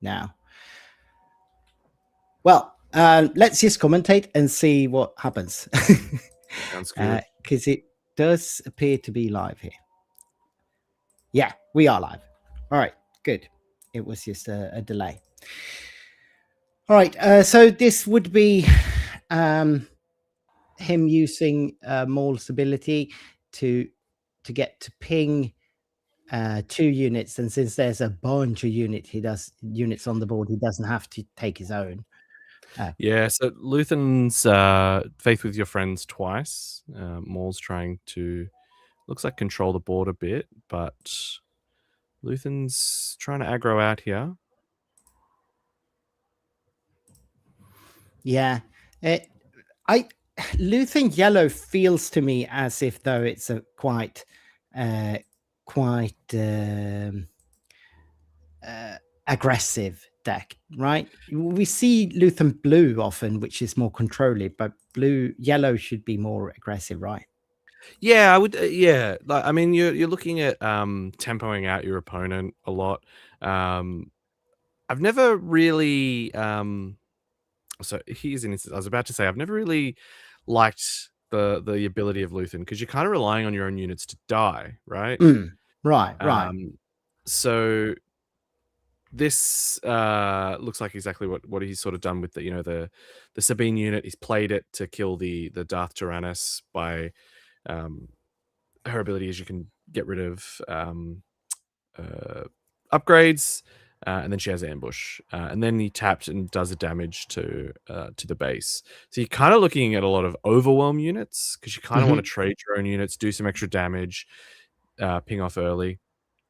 now. Well, let's just commentate and see what happens. Sounds good. Because it does appear to be live here. Yeah, we are live. All right, good. It was just a delay. All right, so this would be him using Maul's ability to get to ping 2 units, and since there's a bunch of units on the board, he doesn't have to take his own. Yeah, so Luthen's Faith with Your Friends twice. Maul's trying to, looks like, control the board a bit, but Luthen's trying to aggro out here. Yeah, Luthen yellow feels to me as if though it's a quite aggressive deck, right? We see Luthen blue often, which is more controlling, but yellow should be more aggressive, right? Yeah, I would. Yeah, like, I mean, you're looking at tempoing out your opponent a lot. I've never really. So here's an instance. I was about to say I've never really liked the ability of Luthen, because you're kind of relying on your own units to die, right? Right. So this looks like exactly what he's sort of done with the Sabine unit. He's played it to kill the Darth Tyrannus by her ability is you can get rid of upgrades, and then she has ambush, and then he tapped and does the damage to the base. So you're kind of looking at a lot of overwhelm units, because you kind of want to trade your own units, do some extra damage, ping off early.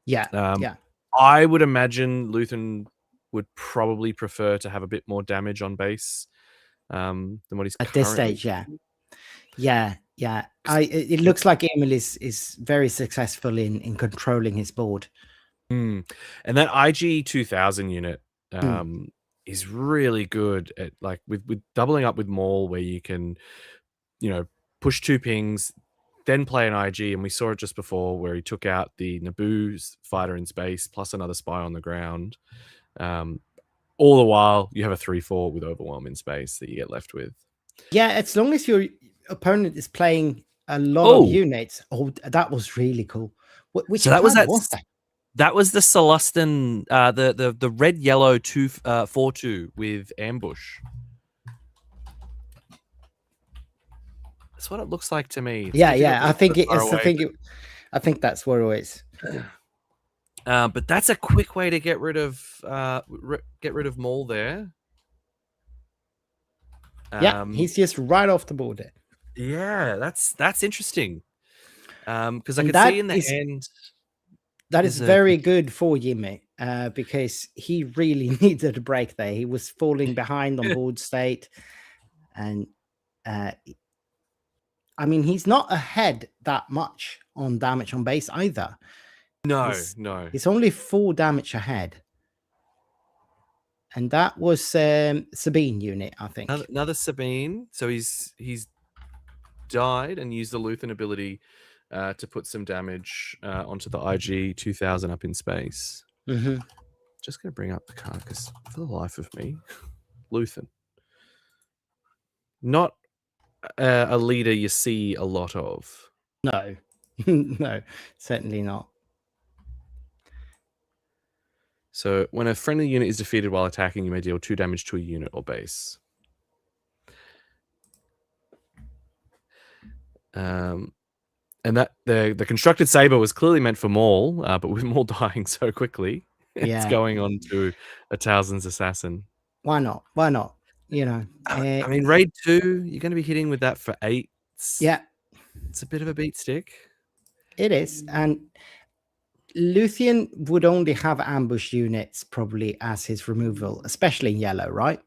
Yeah. I would imagine Luthen would probably prefer to have a bit more damage on base than what he's at this stage. Yeah. It looks like Emil is very successful in controlling his board. And that IG 2000 unit is really good at, like, with doubling up with Maul, where you can, push 2 pings, then play an IG, and we saw it just before where he took out the Naboo's fighter in space plus another spy on the ground. All the while you have a 3/4 with overwhelm in space that you get left with. Yeah, as long as your opponent is playing a lot of units. Oh, that was really cool. Which so that was that. That was the Celestin, the red yellow 2/4/2 with ambush. That's what it looks like to me. It's I think that's what it is. But that's a quick way to get rid of Maul there. He's just right off the board there. Yeah, that's interesting. Because I could see in the end. That is very good for Jimmy, because he really needed a break there. He was falling behind on board state, and I mean, he's not ahead that much on damage on base either. No. He's only 4 damage ahead. And that was Sabine unit, I think. Another Sabine. So he's died and used the Luthen ability to put some damage onto the IG 2000 up in space. Just going to bring up the card, because for the life of me, Luthen. Not a leader you see a lot of. No. No, certainly not. So when a friendly unit is defeated while attacking, you may deal 2 damage to a unit or base. And that the constructed saber was clearly meant for Maul, but with Maul dying so quickly, it's going on to a Towson's assassin. Why not? I mean, raid 2, you're going to be hitting with that for 8. Yeah, it's a bit of a beat stick. It is, and Luthien would only have ambush units probably as his removal, especially in yellow, right?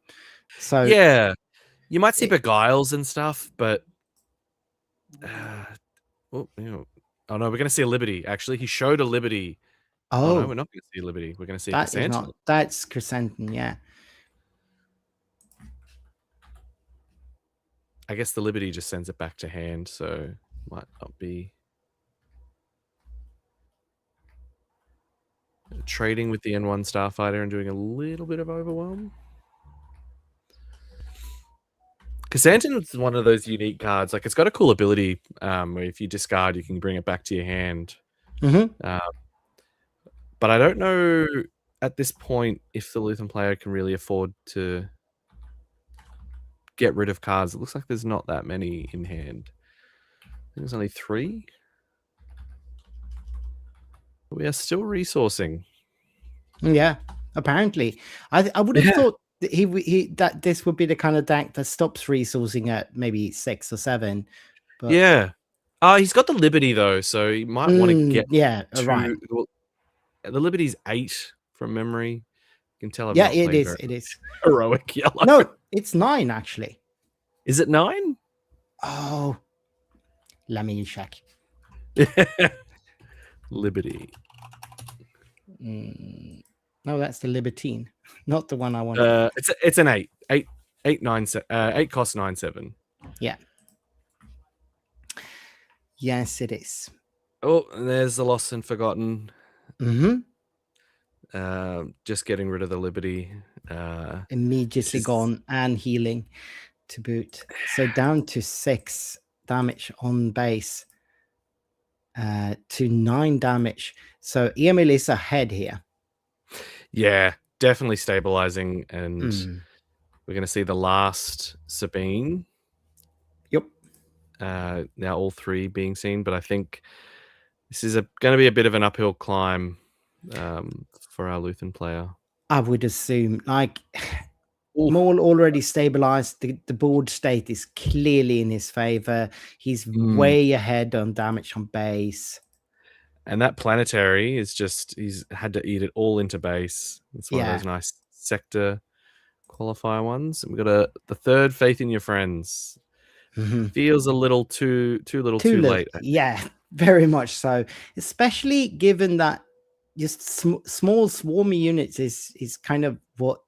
So yeah, you might see beguiles and stuff, but oh no, we're going to see a Liberty. Actually, he showed a Liberty. Oh no, we're not going to see a Liberty. We're going to see a Chrysanthemum. That's Chrysanthemum, yeah. I guess the Liberty just sends it back to hand, so might not be. trading with the N1 Starfighter and doing a little bit of Overwhelm. Casantin is one of those unique cards. Like, it's got a cool ability where if you discard, you can bring it back to your hand. But I don't know at this point if the Luthien player can really afford to get rid of cards. It looks like there's not that many in hand. I think there's only 3. We are still resourcing. Yeah, apparently. I would have thought that this would be the kind of deck that stops resourcing at maybe 6 or 7. But yeah. He's got the Liberty though, so he might want to get right. Well, the Liberty's 8 from memory. You can tell I've not it played is. It is heroic yellow. No, it's 9 actually. Is it 9? Oh, let me check. Liberty. No, that's the Libertine, not the one I want. It's an 8. 8 cost 9/7. Yeah. Yes, it is. Oh, and there's the Lost and Forgotten. Just getting rid of the Liberty. Immediately gone, and healing to boot. So down to 6 damage on base. To 9 damage. So Emil is ahead here. Yeah, definitely stabilizing, and we're going to see the last Sabine. Yep. Now all 3 being seen, but I think this is going to be a bit of an uphill climb for our Luthien player. I would assume, like, Maul already stabilized. The board state is clearly in his favor. He's way ahead on damage on base. And that planetary is just, he's had to eat it all into base. It's one of those nice sector qualifier ones. And we've got the 3rd Faith in Your Friends. Feels a little too late. Yeah, very much so. Especially given that just small swarmy units is kind of what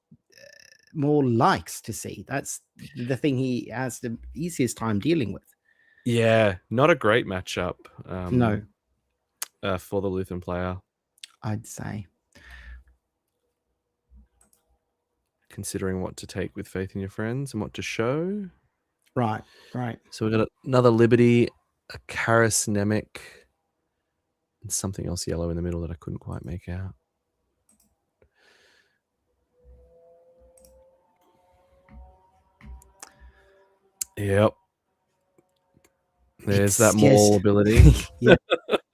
Maul likes to see. That's the thing he has the easiest time dealing with. Yeah, not a great matchup. No. For the Luthien player, I'd say. Considering what to take with Faith in Your Friends and what to show. Right. So we've got another Liberty, a Karis Nemec, and something else yellow in the middle that I couldn't quite make out. Yep. There's that Maul ability. Yeah.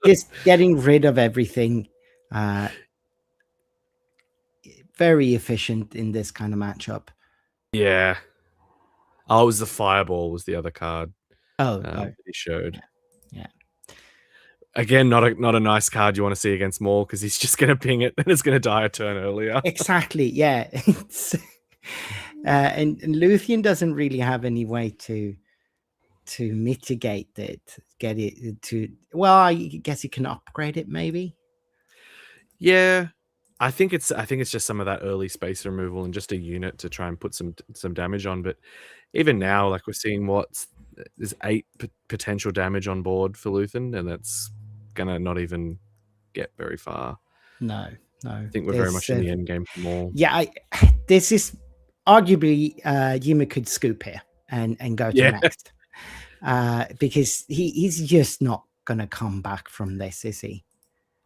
Just getting rid of everything. Very efficient in this kind of matchup. Yeah. Oh, it was the Fireball was the other card. That he showed. Yeah. Again, not a nice card you want to see against Maul, because he's just going to ping it and it's going to die a turn earlier. Exactly. Yeah. And Luthien doesn't really have any way to mitigate it, get it to. Well, I guess you can upgrade it, maybe. Yeah, I think it's just some of that early space removal and just a unit to try and put some damage on. But even now, like, we're seeing there's 8 potential damage on board for Luthien, and that's gonna not even get very far. No. I think we're very much in the end game for Maul. Yeah, this is arguably Yuma could scoop here and go to next. Because he's just not gonna come back from this, is he?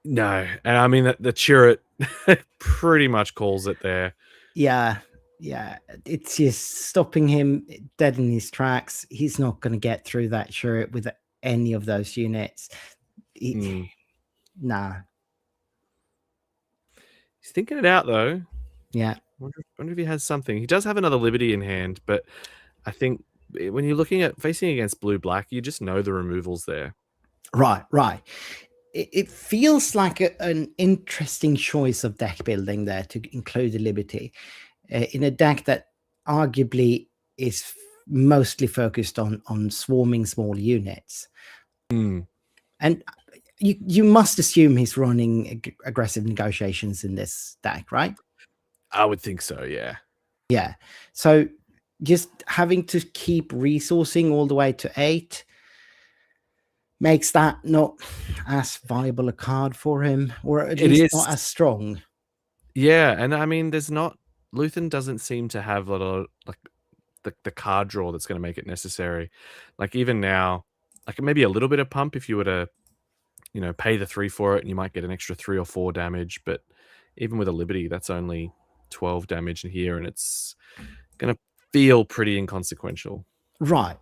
No, and I mean the turret pretty much calls it there. Yeah, it's just stopping him dead in his tracks. He's not going to get through that turret with any of those units. Nah. He's thinking it out though. Yeah. Wonder if he has something. He does have another Liberty in hand, but I think when you're looking at facing against blue-black, you just know the removals there. Right. It feels like an interesting choice of deck building there to include the Liberty in a deck that arguably is mostly focused on swarming small units. And you must assume he's running aggressive negotiations in this deck, right? I would think so, yeah. Yeah. So just having to keep resourcing all the way to 8 makes that not as viable a card for him, or at least not as strong. Yeah, and I mean, Luthen doesn't seem to have a lot of like the card draw that's going to make it necessary. Like even now, like maybe a little bit of pump if you were to, pay the 3 for it, and you might get an extra 3 or 4 damage. But even with a Liberty, that's only 12 damage in here, and it's going to feel pretty inconsequential. Right.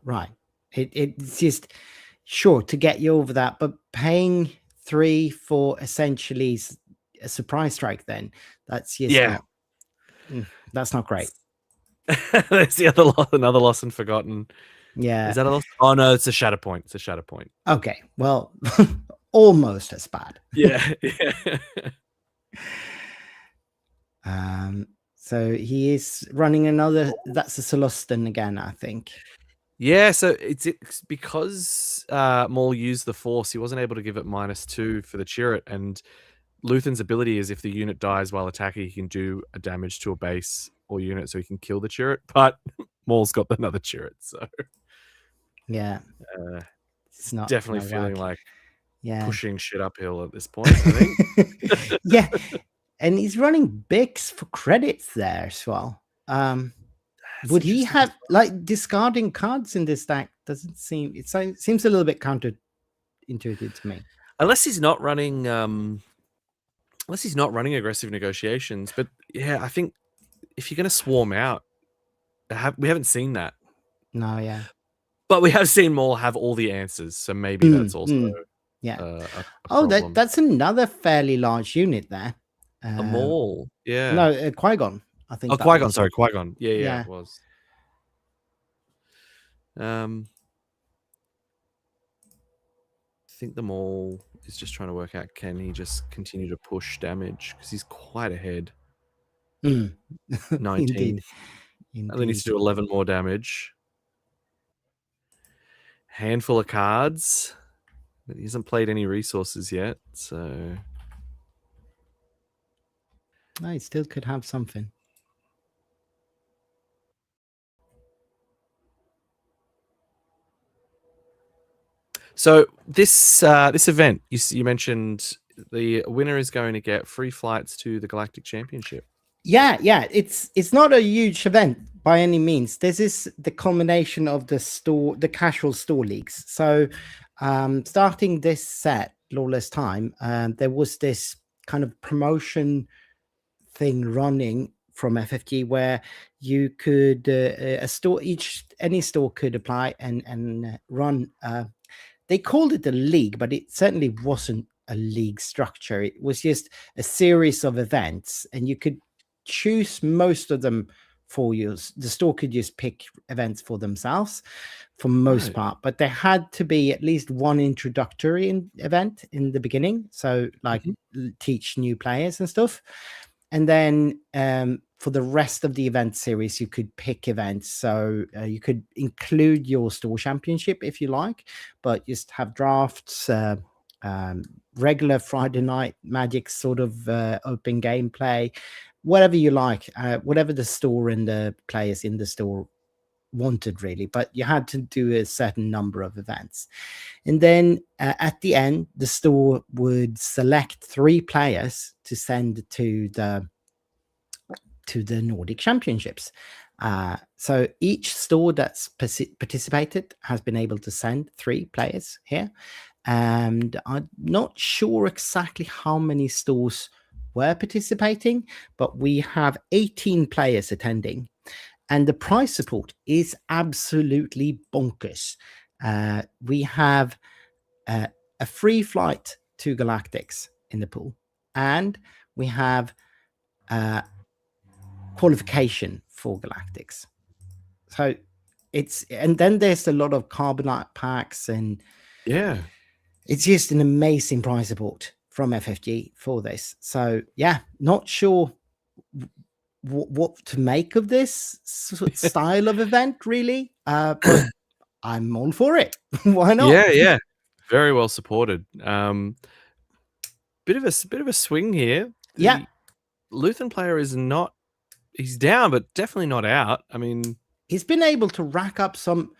It's just sure to get you over that, but paying 3 for essentially a surprise strike, then that's just Yeah. not. That's not great. That's another loss and forgotten. Yeah. Is that a loss? Oh no, it's a shatter point. It's a shatter point. Okay. Well, almost as bad. Yeah. So he is running another. That's a Celestin again, I think. Yeah, so it's because Maul used the Force, he wasn't able to give it -2 for the turret, and Luthen's ability is if the unit dies while attacking, he can do a damage to a base or unit, so he can kill the turret. But Maul's got another turret, so yeah, it's not definitely feeling work. like pushing shit uphill at this point, I think. Yeah, and he's running Bix for credits there as well. Would he have like discarding cards in this deck? Doesn't seem it seems a little bit counterintuitive to me. Unless he's not running aggressive negotiations. But yeah, I think if you're going to swarm out, we haven't seen that. No, yeah. But we have seen Maul have all the answers, so maybe that's also a problem. That's another fairly large unit there. A Maul, yeah. No, Qui-Gon. I think. Oh, Qui-Gon. Sorry, Qui-Gon. Yeah, it was. I think the Maul is just trying to work out, can he just continue to push damage, because he's quite ahead. 19. Indeed. And then needs to do 11 more damage. Handful of cards, but he hasn't played any resources yet, so he still could have something. So this event, you mentioned the winner is going to get free flights to the Galactic Championship. Yeah, it's not a huge event by any means. This is the culmination of the casual store leagues. So starting this set, Lawless Time, there was this kind of promotion thing running from FFG where you could any store could apply and run. They called it a league, but it certainly wasn't a league structure. It was just a series of events, and you could choose most of them for you. The store could just pick events for themselves for most part, but there had to be at least one introductory event in the beginning, so like teach new players and stuff. And then for the rest of the event series, you could pick events. So you could include your store championship if you like, but just have drafts, regular Friday night Magic sort of open gameplay, whatever you like, whatever the store and the players in the store wanted, really. But you had to do a certain number of events. And then at the end, the store would select 3 players to send to the Nordic Championships. So each store that's participated has been able to send 3 players here. And I'm not sure exactly how many stores were participating, but we have 18 players attending. And the prize support is absolutely bonkers. We have a free flight to Galactics in the pool, and we have qualification for Galactics. So and then there's a lot of carbonite packs, and it's just an amazing prize support from FFG for this. So yeah, not sure what to make of this style of event, really, but I'm all for it. Why not? Yeah, very well supported. Bit of a swing here. The Luthen player is not, he's down, but definitely not out. I mean, he's been able to rack up some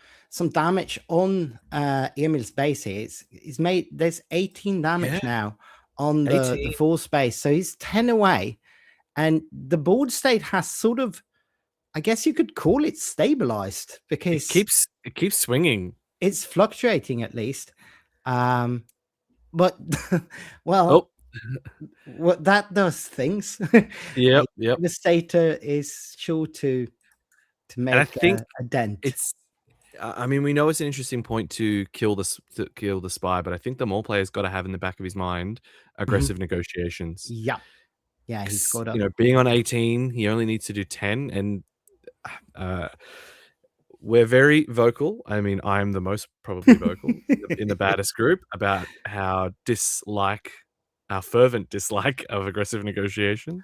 damage on Emil's base here. He's made, there's 18 damage now on the 4 space, so he's 10 away. and the board state has sort of, I guess you could call it stabilized, because it keeps swinging. it's fluctuating at least. But well, what that does things. Yep. The stater is sure to And I make think a dent. it's. I mean, we know it's an interesting point to kill the spy, but I think the Maul player's got to have in the back of his mind aggressive negotiations. Yeah, he's got You know, being on 18, he only needs to do 10, and we're very vocal. I mean, I'm the most probably vocal in the baddest group about our fervent dislike of aggressive negotiations.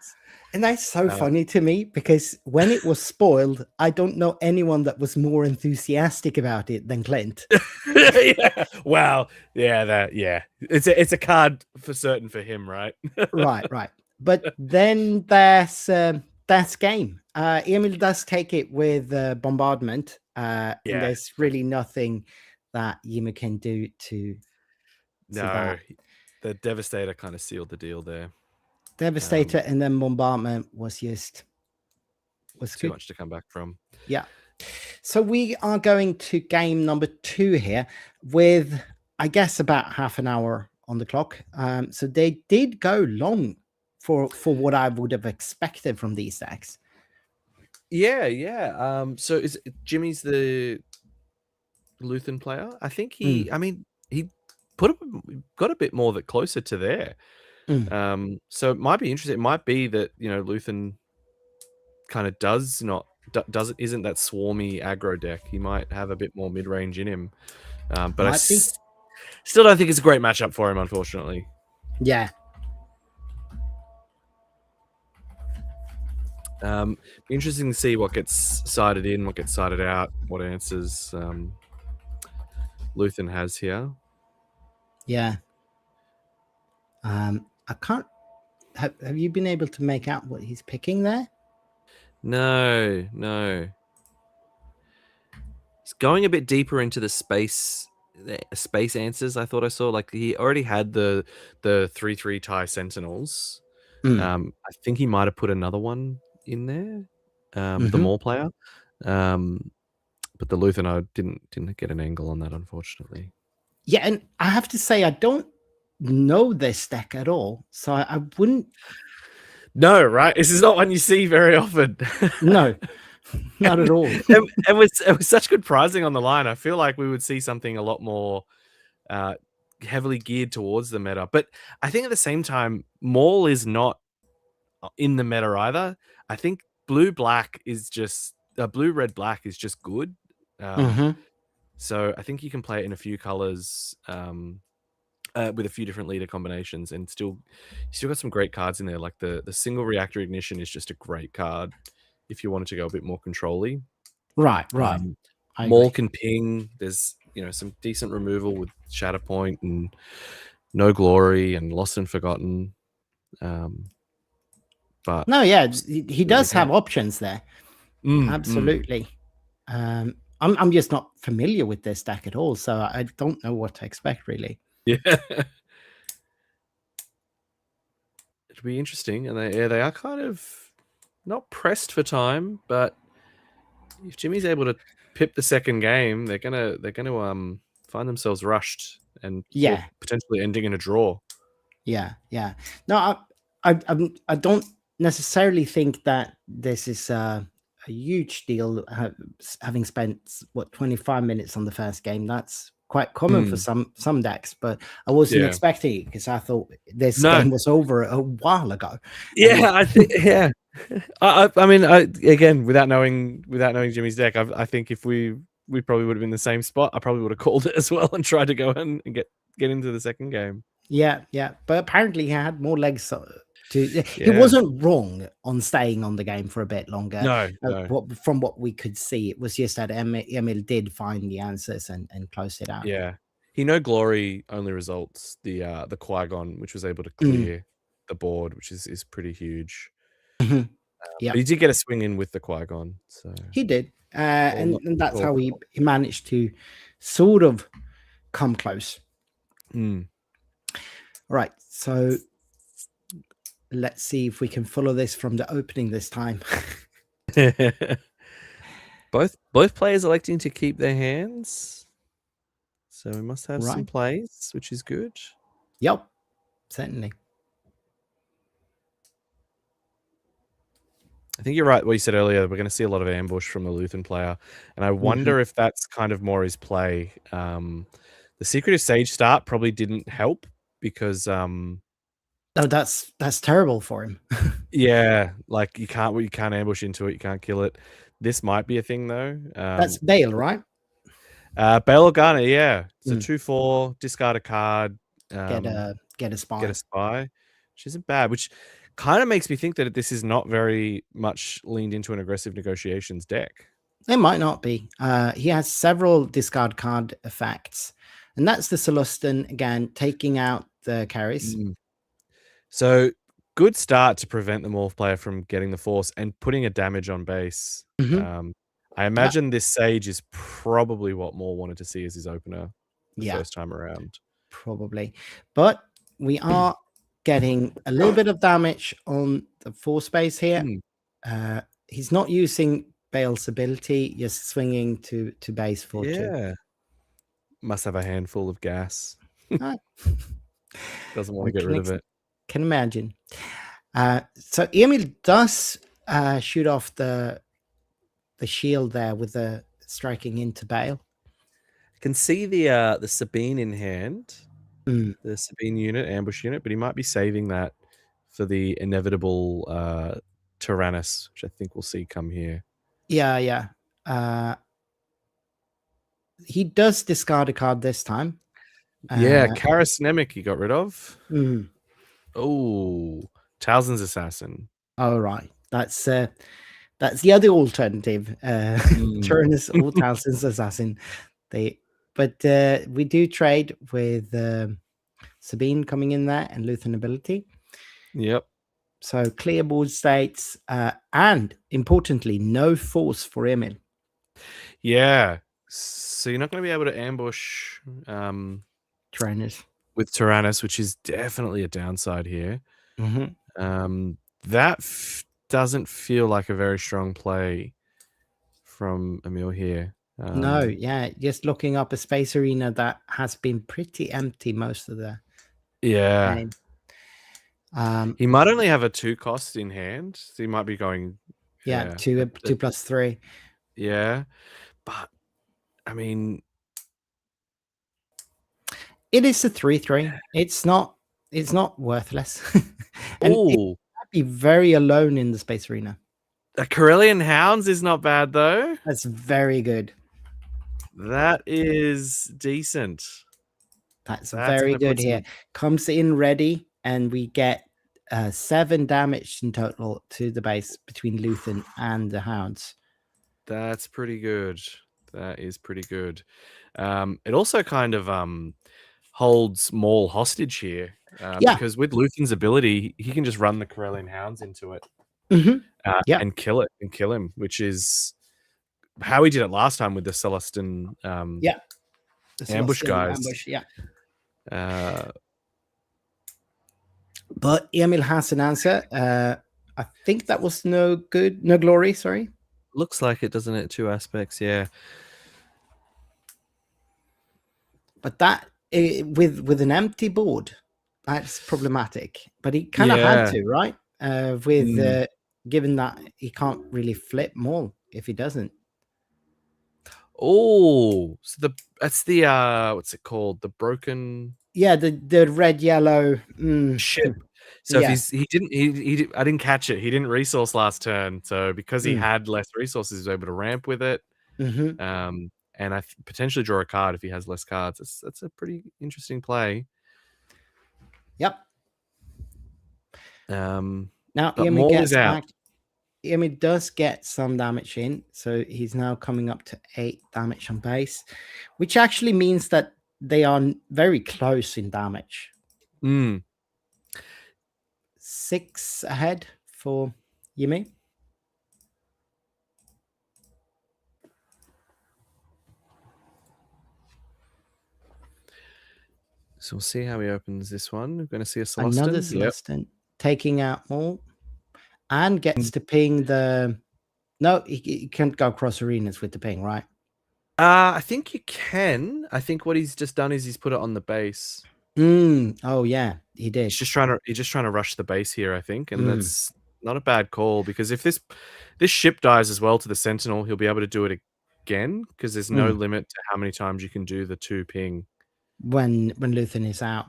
And that's so funny to me, because when it was spoiled, I don't know anyone that was more enthusiastic about it than Clint. Yeah. Wow. Yeah. It's a card for certain for him, right? Right. But then there's game. Emil does take it with bombardment, and there's really nothing that Yima can do to that. The Devastator kind of sealed the deal there. Devastator and then bombardment was too good. much to come back from. Yeah. So we are going to game number 2 here with, I guess, about half an hour on the clock. So they did go long for what I would have expected from these decks. Yeah. So is Jimmy's the Luthen player? I think he. I mean, he got a bit more closer to there. So it might be interesting. It might be that, you know, Luthen kind of isn't that swarmy aggro deck. He might have a bit more mid range in him. But I still don't think it's a great matchup for him, unfortunately. Yeah. Be interesting to see what gets sided in, what gets sided out, what answers Luthen has here. Yeah. I can't. Have you been able to make out what he's picking there? No. He's going a bit deeper into the space answers. I thought I saw, like, he already had the 3/3 TIE Sentinels. I think he might have put another one in there. The Maul player. But the Luthen, I didn't get an angle on that, unfortunately. Yeah, and I have to say, I don't know this deck at all, so I wouldn't. No, right? This is not one you see very often. No, not at all. It was such good pricing on the line. I feel like we would see something a lot more heavily geared towards the meta. But I think at the same time, Maul is not in the meta either. I think blue red black is just good. So I think you can play it in a few colors. With a few different leader combinations, and still got some great cards in there. Like the single reactor ignition is just a great card if you wanted to go a bit more control-y. Right. Maul can ping. There's, you know, some decent removal with Shatterpoint and No Glory and Lost and Forgotten. But no, yeah, he does have options there. Absolutely. I'm just not familiar with this deck at all, so I don't know what to expect, really. Yeah. It'll be interesting, and they are kind of not pressed for time, but if Jimmy's able to pip the second game, they're gonna find themselves rushed and potentially ending in a draw. Yeah. No, I don't necessarily think that this is a huge deal. Having spent 25 minutes on the first game, that's quite common for some decks, but I wasn't expecting it, because I thought this game was over a while ago. I think I mean, again, without knowing Jimmy's deck, I think if we probably would have been in the same spot, I probably would have called it as well and tried to go in and get into the second game. Yeah, but apparently he had more legs he wasn't wrong on staying on the game for a bit longer. No. From what we could see, it was just that Emil did find the answers and closed it out. Yeah, he No Glory only results the Qui-Gon, which was able to clear the board, which is pretty huge. But he did get a swing in with the Qui-Gon, so he did, and that's how he managed to sort of come close. Right, so let's see if we can follow this from the opening this time. both players electing to keep their hands, so we must have some Right. plays, which is good. Yep, certainly. I think you're right. What you said earlier, we're going to see a lot of ambush from the Luthen player, and I wonder if that's kind of more his play. The secretive sage start probably didn't help because Oh, that's terrible for him. yeah, like you can't ambush into it, you can't kill it. This might be a thing though. That's Bale, right? Bail Organa, yeah. So 2/4, discard a card, Get a spy. get a spy, which isn't bad. Which kind of makes me think that this is not very much leaned into an aggressive negotiations deck. It might not be. He has several discard card effects, and that's the Celestin again taking out the carries. So good start to prevent the Morph player from getting the force and putting a damage on base. I imagine this Sage is probably what Maul wanted to see as his opener the first time around. Probably. But we are getting a little bit of damage on the force base here. He's not using Bale's ability, just swinging to base for 2. Yeah. Must have a handful of gas. Doesn't want to get rid of it. Can imagine. So Emil does shoot off the shield there with the striking into Bale. I can see the Sabine in hand, the Sabine unit, ambush unit, but he might be saving that for the inevitable Tyrannus, which I think we'll see come here. Yeah. He does discard a card this time. Yeah, Karis Nemec he got rid of. Oh, Towson's Assassin. Oh, right. That's the other alternative. Tyrannus or Towson's Assassin. But we do trade with Sabine coming in there and Luthen ability. Yep. So clear board states, and importantly, no force for Emil. Yeah. So you're not going to be able to ambush Tyrannus with Tyrannus, which is definitely a downside here. That doesn't feel like a very strong play from Emil here. No, yeah, just looking up a space arena that has been pretty empty most of the game. He might only have a 2 cost in hand, so he might be going 2+3. Yeah, but I mean, it is a 3/3. It's not worthless. And it might be very alone in the space arena. A Corellian Hounds is not bad though. That's very good. That is decent. That's very good here. Comes in ready, and we get 7 damage in total to the base between Luthen and the Hounds. That's pretty good. That is pretty good. It also kind of holds Maul hostage here. Because with Luthen's ability, he can just run the Corellian Hounds into it and kill it and kill him, which is how he did it last time with the Celestin the ambush Celestin guys. Ambush, but Emil has an answer. I think that was no glory, sorry. Looks like it, doesn't it? 2 aspects, yeah. But that with an empty board, that's problematic. But he kind of had to, right? Given that he can't really flip Maul if he doesn't. Oh, so that's the what's it called? The broken the red yellow ship. So if he didn't I didn't catch it. He didn't resource last turn. So because he had less resources, he was able to ramp with it. And I potentially draw a card if he has less cards. That's a pretty interesting play. Yep. Now Maul is out. Emil does get some damage in, so he's now coming up to 8 damage on base, which actually means that they are very close in damage. 6 ahead for Yimi. So we'll see how he opens this one. We're going to see a Celestin. Another Celestin taking out Maul, and gets to ping the. No, he can't go across arenas with the ping, right? I think you can. I think what he's just done is he's put it on the base. Oh yeah, he did. He's just trying to rush the base here, I think, and that's not a bad call, because if this ship dies as well to the Sentinel, he'll be able to do it again, because there's no limit to how many times you can do the 2 ping when Luthien is out.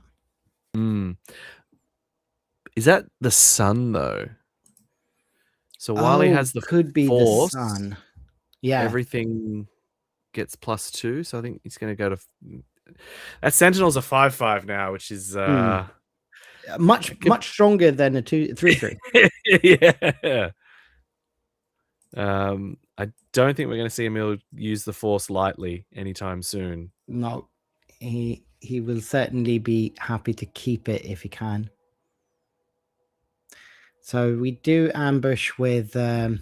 Is that the sun though? So while he has the could be force, the sun. Yeah, everything gets +2. So I think he's going to go to that Sentinel's a 5/5 now, which is much stronger than a 3/3. Yeah. I don't think we're going to see Emil use the force lightly anytime soon. No, he will certainly be happy to keep it if he can. So we do ambush with the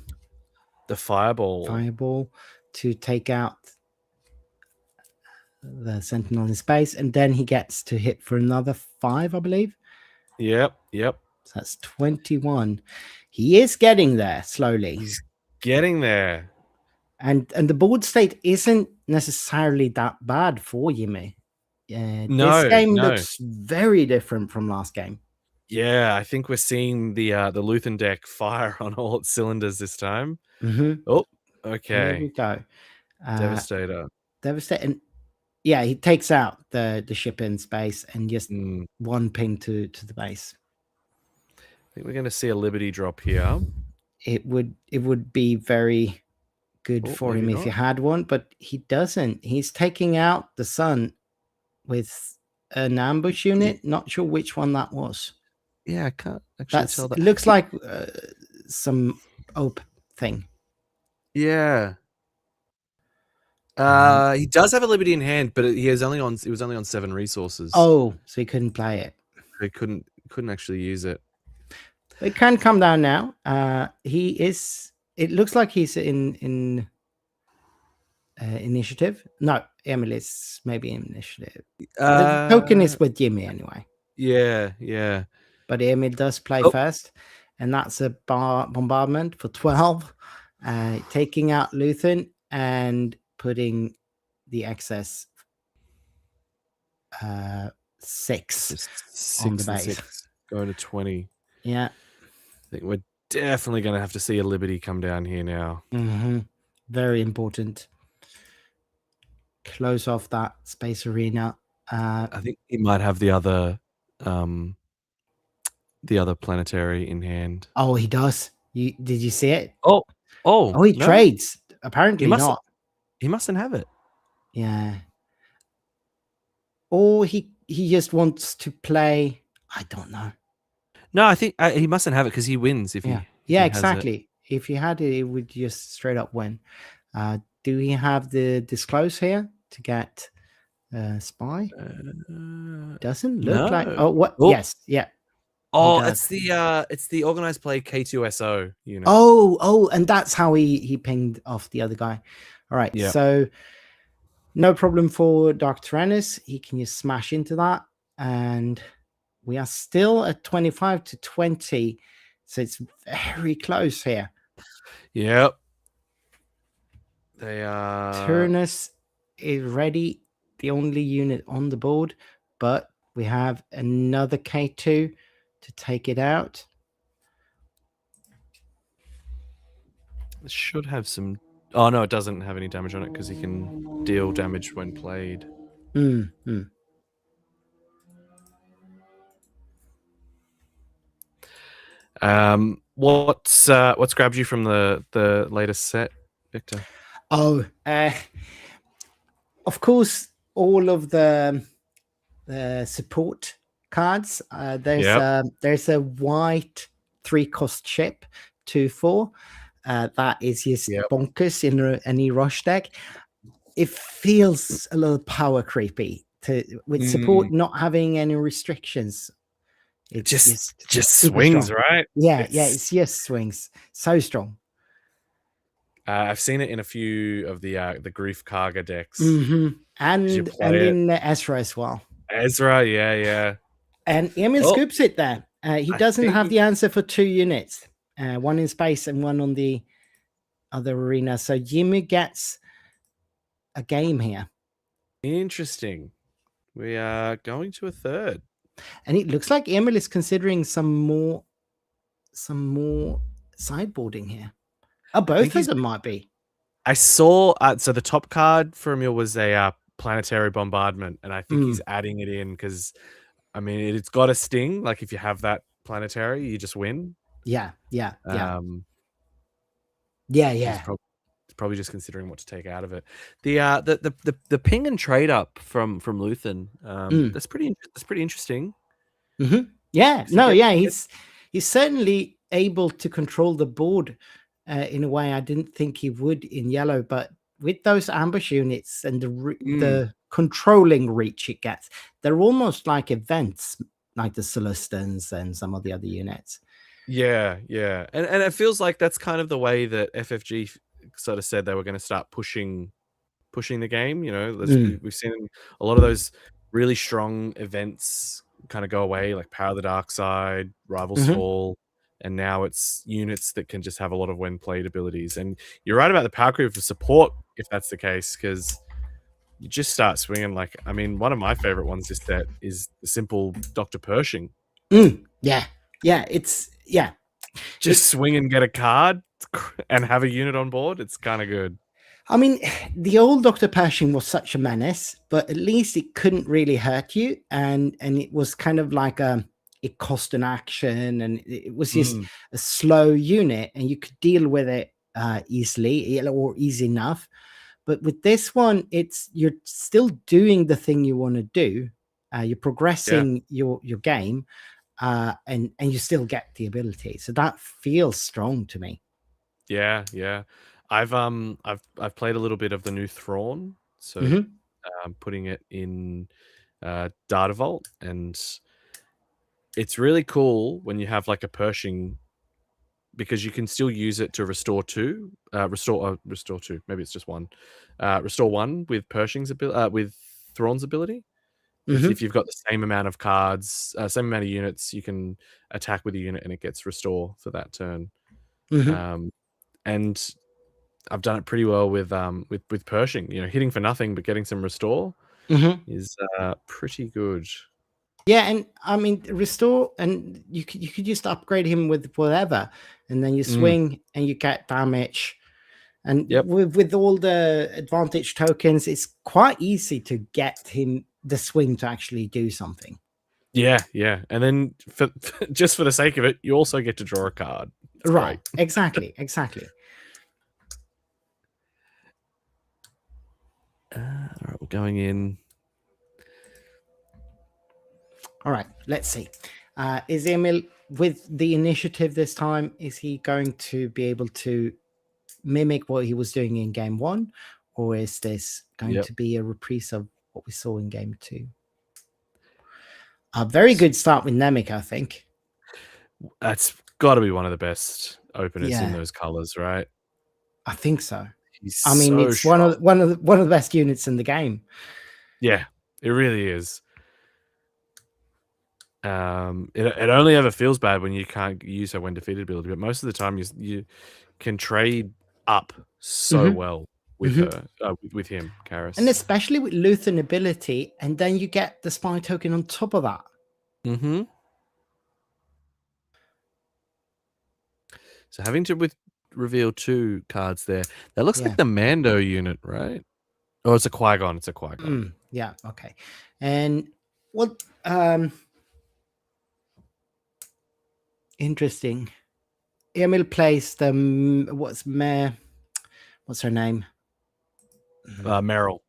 fireball to take out the Sentinel in space, and then he gets to hit for another 5, I believe. Yep. So that's 21. He is getting there slowly. He's getting there. And the board state isn't necessarily that bad for Yimi. This game looks very different from last game. Yeah, I think we're seeing the Luthien deck fire on all its cylinders this time. Oh, okay. There we go. Devastator. And yeah, he takes out the ship in space and just 1 ping to the base. I think we're going to see a Liberty drop here. It would be very good for him if he had one, but he doesn't. He's taking out the sun with an ambush unit. Not sure which one that was. Yeah, I can't actually tell that. It looks like some OP thing. Yeah. He does have a Liberty in hand, but it was only on 7 resources. Oh, so he couldn't play it. He couldn't actually use it. It can come down now. It looks like he's in initiative. No, Emil is maybe in initiative. The token is with Jimmy anyway. Yeah. But Emil does play first, and that's a bombardment for 12, taking out Luthien and putting the excess 6 on the base. 6 going to 20. Yeah. I think we're definitely going to have to see a Liberty come down here now. Very important. Close off that space arena. I think he might have the other planetary in hand. Oh, he does. Did you see it? Oh, he trades. Apparently not. He mustn't have it. Yeah. Or he just wants to play. I don't know. No, I think he mustn't have it because he wins if he. Yeah, exactly. If he had it, it would just straight up win. Do we have the disclose here to get spy? Doesn't look like. Oh, what? Oh. Yes, yeah. Oh, it's the organized play K2SO unit. Oh, and that's how he pinged off the other guy. All right, so no problem for Dark Tyrannus. He can just smash into that, and we are still at 25-20, so it's very close here. Yep. They are. Tyrannus is ready, the only unit on the board, but we have another K2 to take it out. It should have some. Oh no, it doesn't have any damage on it because he can deal damage when played. What's grabbed you from the latest set, Victor? Oh, of course, all of the support cards. There's a white 3-cost ship 2/4. That is just bonkers in any rush deck. It feels a little power creepy with support not having any restrictions. It just swings, right? Yeah, it just swings so strong. I've seen it in a few of the Grief Karga decks, and in Ezra as well. Ezra, yeah. And Emil scoops it there. He I doesn't have think the answer for 2 units, one in space and one on the other arena. So Jimmy gets a game here. interesting. We are going to a third. And it looks like Emil is considering some more sideboarding here. Both of them might be. I saw so the top card for Emil was a planetary bombardment, and I think he's adding it in because I mean it's got a sting. Like if you have that planetary, you just win. Yeah. He's probably just considering what to take out of it. The ping and trade up from Luthien, that's pretty interesting. Mm-hmm. Yeah, no, yeah, he's certainly able to control the board in a way I didn't think he would in yellow, but with those ambush units and the controlling reach it gets, they're almost like events, like the Celestins and some of the other units. Yeah, and it feels like that's kind of the way that FFG sort of said they were going to start pushing the game. You know, we've seen a lot of those really strong events kind of go away, like Power of the Dark Side, Rivals Fall, and now it's units that can just have a lot of when played abilities. And you're right about the power creep for support, if that's the case, because you just start swinging. Like, I mean, one of my favorite ones this set is the simple Dr. Pershing. Yeah, it's just swing and get a card and have a unit on board. It's kind of good. I mean, the old Dr. Pershing was such a menace, but at least it couldn't really hurt you. And it was kind of like it cost an action, and it was just a slow unit, and you could deal with it easily or easy enough. But with this one, you're still doing the thing you want to do. You're progressing your game, and you still get the ability. So that feels strong to me. Yeah. I've played a little bit of the new Thrawn, so I'm putting it in Data Vault, and it's really cool when you have like a Pershing, because you can still use it to restore two, restore two. Maybe it's just one. Restore one with Pershing's ability, with Thrawn's ability. If you've got the same amount of cards, same amount of units, you can attack with a unit and it gets restore for that turn. And I've done it pretty well with Pershing. You know, hitting for nothing but getting some restore is pretty good. Yeah, and I mean restore, and you could just upgrade him with whatever, and then you swing and you get damage. And with all the advantage tokens, it's quite easy to get him the swing to actually do something. Yeah, and then just for the sake of it, you also get to draw a card. It's right, great. exactly. All right, we're going in. All right, let's see. Is Emil with the initiative this time? Is he going to be able to mimic what he was doing in game 1, or is this going to be a reprise of what we saw in game 2? A very good start with Nemec, I think. That's got to be one of the best openers in those colors, right? I think so. I mean, it's strong. one of the best units in the game. Yeah, it really is. It only ever feels bad when you can't use her when defeated ability, but most of the time you can trade up so well with her, with him, Karis. And especially with Luthien ability, and then you get the spy token on top of that. So having to reveal 2 cards there. That looks like the Mando unit, right? Oh, it's a Qui-Gon. Yeah, okay. And what interesting. Emil plays the what's her name? Meryl.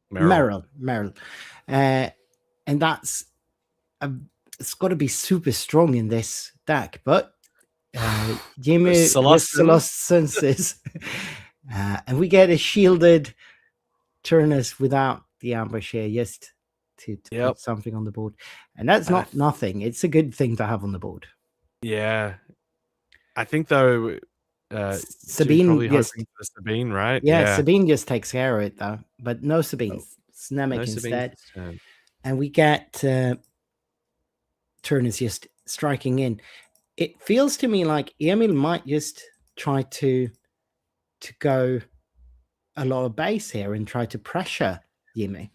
And that's it's got to be super strong in this deck, but Jimmy with Celestins and we get a shielded Turnus without the ambush here, just to put something on the board, and that's not nothing. It's a good thing to have on the board. Yeah, I think though Sabine probably hoping for Sabine, right? Yeah, Sabine just takes care of it though, but no Sabine. Nemec instead, and we get Turnus just striking in. it feels to me like Emil might just try to go a lot of base here and try to pressure Yimi.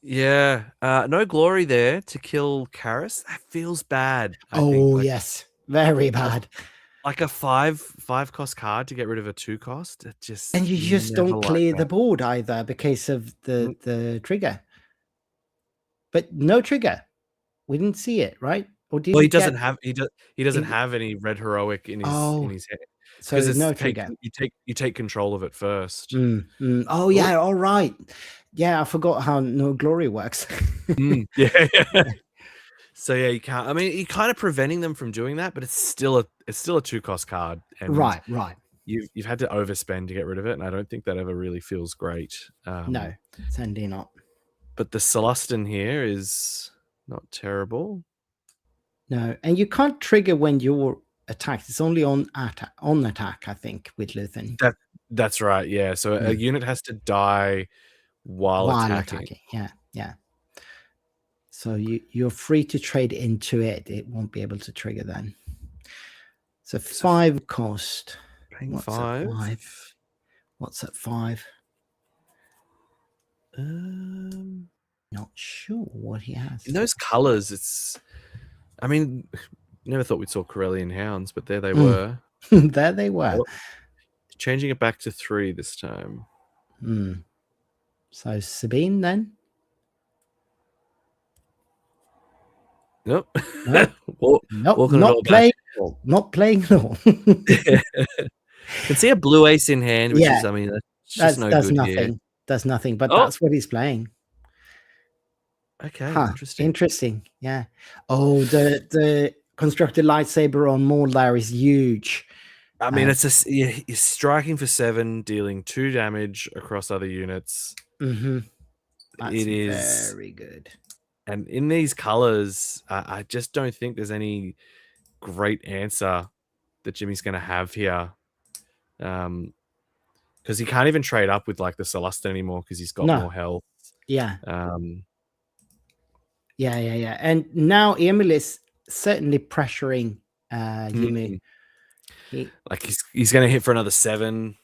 Yeah, no glory there to kill Karis. That feels bad. I think. Oh Like, yes, very bad. like a five cost card to get rid of a 2 cost. It just And you just never don't like clear that. the board either because of Mm. the trigger. But no trigger. We didn't see it, right? Or did Well, we he doesn't get? have he doesn't have any red heroic in his Oh, head because so it's no trigger. you take control of it first. Oh Oh. yeah, all right. Yeah, I forgot how no glory works. Yeah. So yeah, you can't. I mean, you're kind of preventing them from doing that, but it's still a 2 cost card, and right. you've had to overspend to get rid of it, and I don't think that ever really feels great. No, certainly not. But the Celestin here is not terrible. No, and you can't trigger when you're attacked. It's only on attack, I think, with Luthen. That's right. Yeah. So a unit has to die while attacking. Yeah. So you're free to trade into it. It won't be able to trigger then. So 5 cost. Paying What's 5? at 5? What's at 5? Not sure what he has. In those colors, it's. I mean, never thought we'd saw Corellian hounds, but there they were. There they were. Changing it back to 3 this time. So Sabine then? Nope. Nope. Not playing at all. Can see a blue ace in hand, which is, I mean, that's no good nothing. here. Does nothing, but that's what he's playing. Okay, interesting. Yeah. Oh, the constructed lightsaber on Maul there is huge. I mean, he's striking for 7, dealing 2 damage across other units. That's it is very good. And in these colors, I just don't think there's any great answer that Jimmy's going to have here. Because he can't even trade up with like the Celestin anymore because he's got more health. Yeah. Yeah. And now Emil is certainly pressuring Yimi. Like he's going to hit for another 7.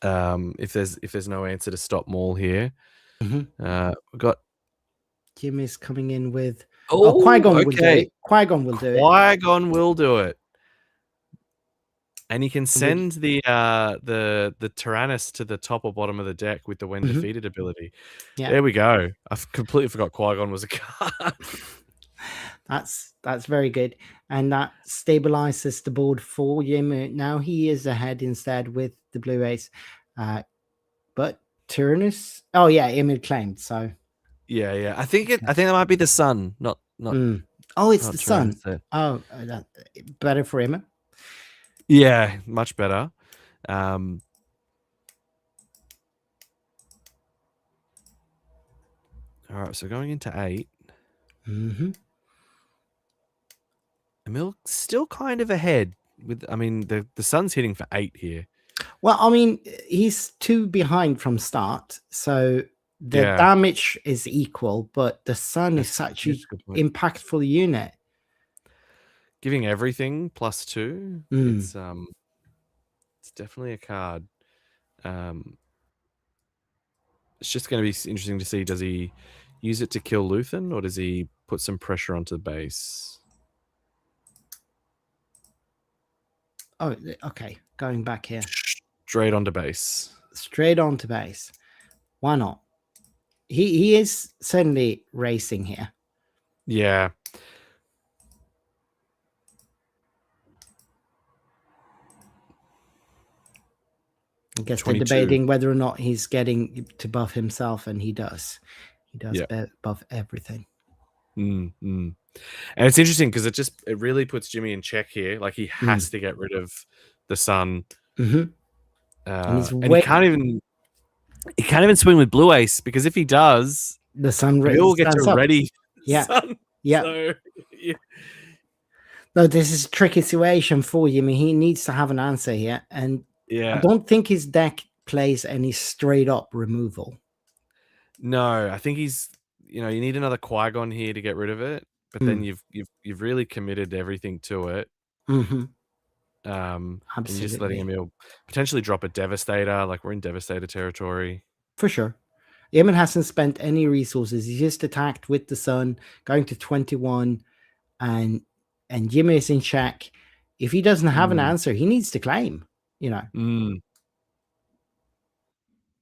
If there's no answer to stop Maul here. We've got Jimmy's coming in with Qui-Gon will do it. Qui-Gon will do it. Qui-Gon will do it. And he can send the Tyrannus to the top or bottom of the deck with the when defeated ability. Yeah. There we go. I completely forgot Qui-Gon was a card. That's very good. And that stabilizes the board for Yimi. Now he is ahead instead with the blue ace. But Tyrannus, Yimi claimed, so yeah. I think that might be the sun, not Oh, it's the sun. Oh, better for him. Yeah, much better. All right, so going into 8. Emil still kind of ahead with. I mean, the sun's hitting for 8 here. Well, I mean, he's 2 behind from start, so the damage is equal, but the sun is such an impactful unit. Giving everything +2. It's definitely a card. It's just going to be interesting to see, does he use it to kill Luthen, or does he put some pressure onto the base? Oh, okay. Going back here. Straight onto base. Straight onto base. Why not? He is certainly racing here. Yeah. I guess they're debating whether or not he's getting to buff himself, and he does. He does buff everything. And it's interesting because it really puts Jimmy in check here. Like he has to get rid of the sun. And he can't even swing with blue ace, because if he does, the sun will get to ready. Sun. So, No, this is a tricky situation for him. He needs to have an answer here, and I don't think his deck plays any straight up removal. No, I think he's. You need another Qui-Gon here to get rid of it. but then you've really committed everything to it. Mm-hmm. And you're just letting Absolutely. Emil potentially drop a Devastator. Like, we're in Devastator territory. For sure. Emil hasn't spent any resources. He's just attacked with the sun, going to 21, and Jimmy is in check. If he doesn't have an answer, he needs to claim, you know.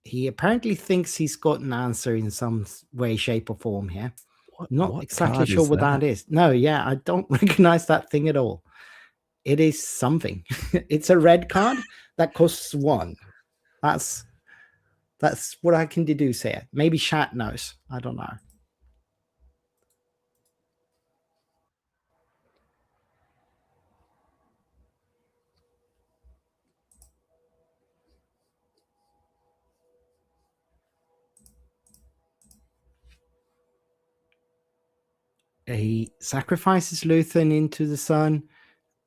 He apparently thinks he's got an answer in some way, shape, or form here. Not What exactly card sure is what that is. No, yeah, I don't recognize that thing at all. It is something. It's a red card that costs 1. That's what I can deduce here. Maybe Shat knows. I don't know. He sacrifices Luthen into the sun,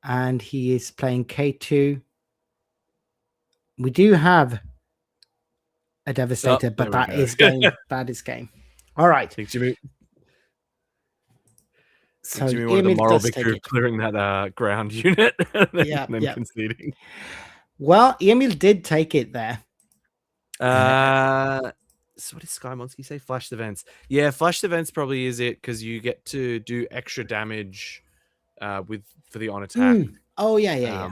and he is playing K2. We do have a Devastator, but that is game. That is game. All right. Think Jimmy So wanted the Emil moral does take victory of it. clearing that ground unit and then Yeah. conceding. Well, Emil did take it there. So what did Sky Monsky say? Flashed events. Yeah, flashed events probably is it, because you get to do extra damage for the on attack. Oh yeah.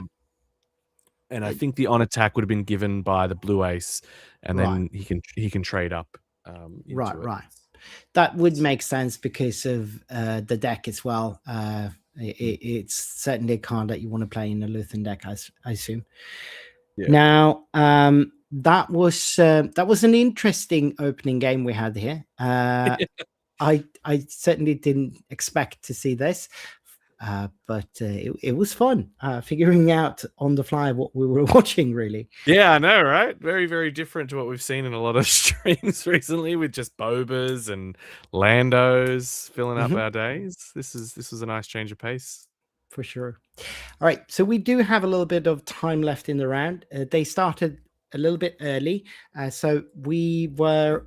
And I think the on attack would have been given by the blue ace, and then he can trade up. Right. That would make sense because of the deck as well. It's certainly a card that you want to play in a Luthen deck, I assume. Yeah. Now, that was an interesting opening game we had here. I certainly didn't expect to see this, but it was fun figuring out on the fly what we were watching, really. Yeah, I know, right? Very, very different to what we've seen in a lot of streams recently, with just Bobas and Landos filling up our days. This was a nice change of pace. For sure. All right, so we do have a little bit of time left in the round. They started a little bit early, so we were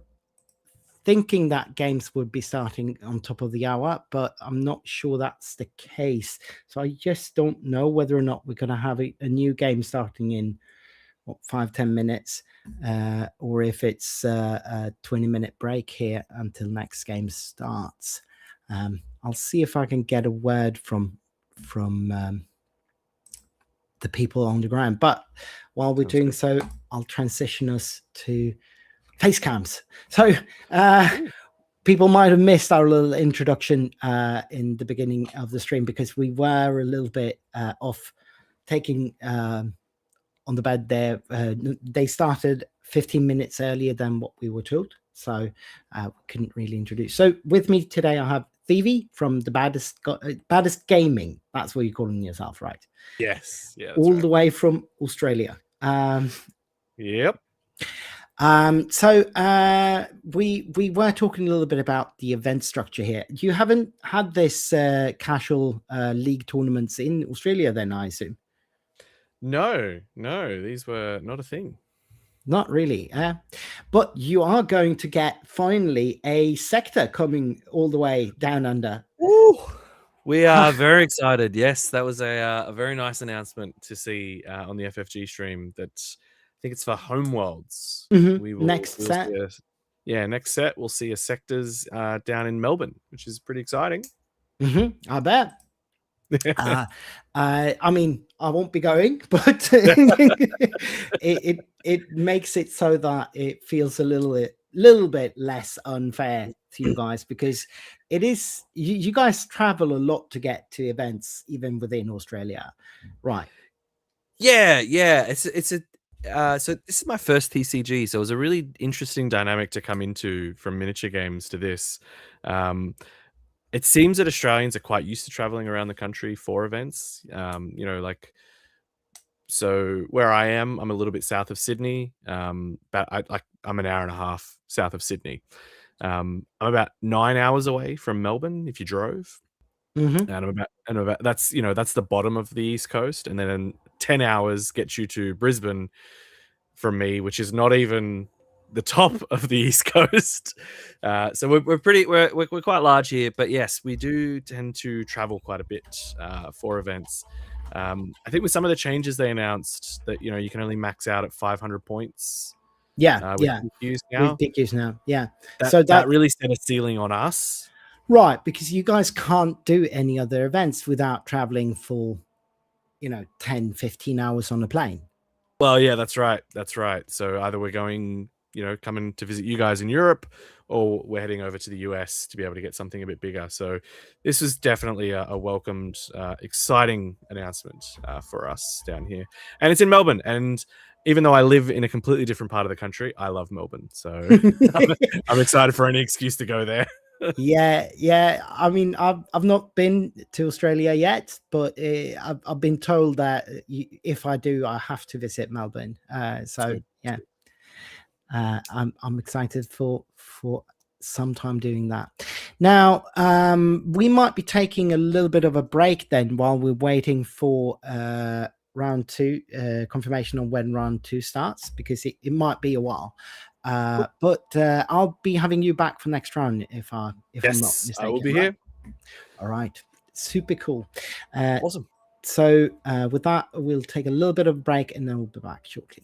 thinking that games would be starting on top of the hour, but I'm not sure that's the case. So I just don't know whether or not we're going to have a new game starting in 5-10 minutes, or if it's a 20-minute break here until next game starts. I'll see if I can get a word from the people on the ground. But while we're doing so, I'll transition us to face cams. So people might have missed our little introduction in the beginning of the stream, because we were a little bit off taking on the bed there. They started 15 minutes earlier than what we were told, so couldn't really introduce. So with me today, I have Thievy from the Baddest Gaming. That's what you're calling yourself, right? Yes. Yeah. All the way from Australia. Yep. So we were talking a little bit about the event structure here. You haven't had this casual league tournaments in Australia then, I assume? No, these were not a thing. Not really. But you are going to get finally a sector coming all the way down under. Ooh, we are very excited. Yes, that was a very nice announcement to see on the FFG stream. That I think it's for Homeworlds. Next set. Next set we'll see a sectors down in Melbourne, which is pretty exciting. I bet. I mean, I won't be going, but it makes it so that it feels a little bit less unfair to you guys, because it is you guys travel a lot to get to events even within Australia, right? Yeah. It's a so this is my first TCG, so it was a really interesting dynamic to come into from miniature games to this. It seems that Australians are quite used to traveling around the country for events. So where I am, I'm a little bit south of Sydney. But I'm an hour and a half south of Sydney. I'm about 9 hours away from Melbourne if you drove. And I'm about that's the bottom of the East Coast, and then 10 hours gets you to Brisbane from me, which is not even the top of the East Coast. So we're quite large here, but yes, we do tend to travel quite a bit for events. I think with some of the changes they announced that you can only max out at 500 points. Yeah, with yeah. PQs now. With PQs now, yeah. That really set a ceiling on us. Right, because you guys can't do any other events without traveling for, 10, 15 hours on a plane. Well, yeah, that's right. That's right. So either we're going, coming to visit you guys in Europe, or we're heading over to the US to be able to get something a bit bigger. So this was definitely a welcomed, exciting announcement for us down here. And it's in Melbourne. And even though I live in a completely different part of the country, I love Melbourne. So I'm excited for any excuse to go there. Yeah. I mean, I've not been to Australia yet, but I've been told that if I do, I have to visit Melbourne. So yeah, I'm excited for some time doing that. Now, we might be taking a little bit of a break then while we're waiting for round 2 confirmation on when round 2 starts, because it might be a while. But I'll be having you back for next round if I'm not mistaken. I will be here. All right, super cool. Awesome. So with that, we'll take a little bit of a break and then we'll be back shortly.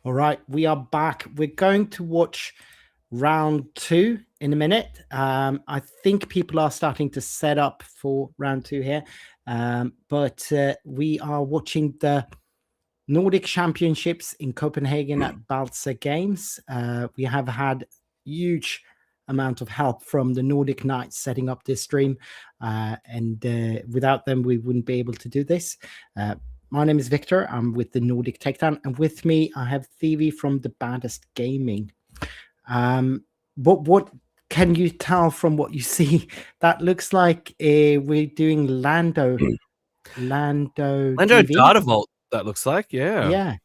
All right, we are back. We're going to watch round 2 in a minute. I think people are starting to set up for round 2 here, but we are watching the Nordic Championships in Copenhagen at Baltzer Games. We have had huge amount of help from the Nordic Knights setting up this stream, and without them we wouldn't be able to do this. My name is Victor. I'm with the Nordic Takedown, and with me I have Thivi from the Baddest Gaming. What can you tell from what you see? That looks like we're doing Lando TV. Data Vault, that looks like, Yeah,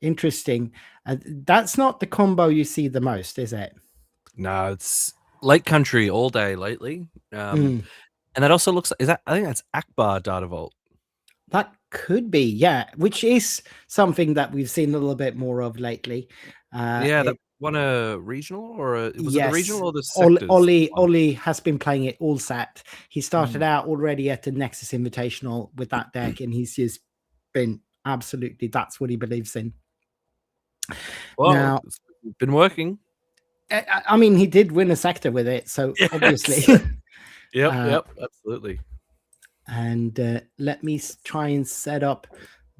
interesting. That's not the combo you see the most, is it? No, it's Lake Country all day lately. And that also looks like, I think that's Akbar Data Vault. That could be, yeah, which is something that we've seen a little bit more of lately. That won a regional, or was it the regional or the sectors? Ollie has been playing it all set. He started out already at the Nexus Invitational with that deck, and he's just been absolutely, that's what he believes in. Well, now, it's been working. I mean, he did win a sector with it, so yes. Obviously. Yep, absolutely. And let me try and set up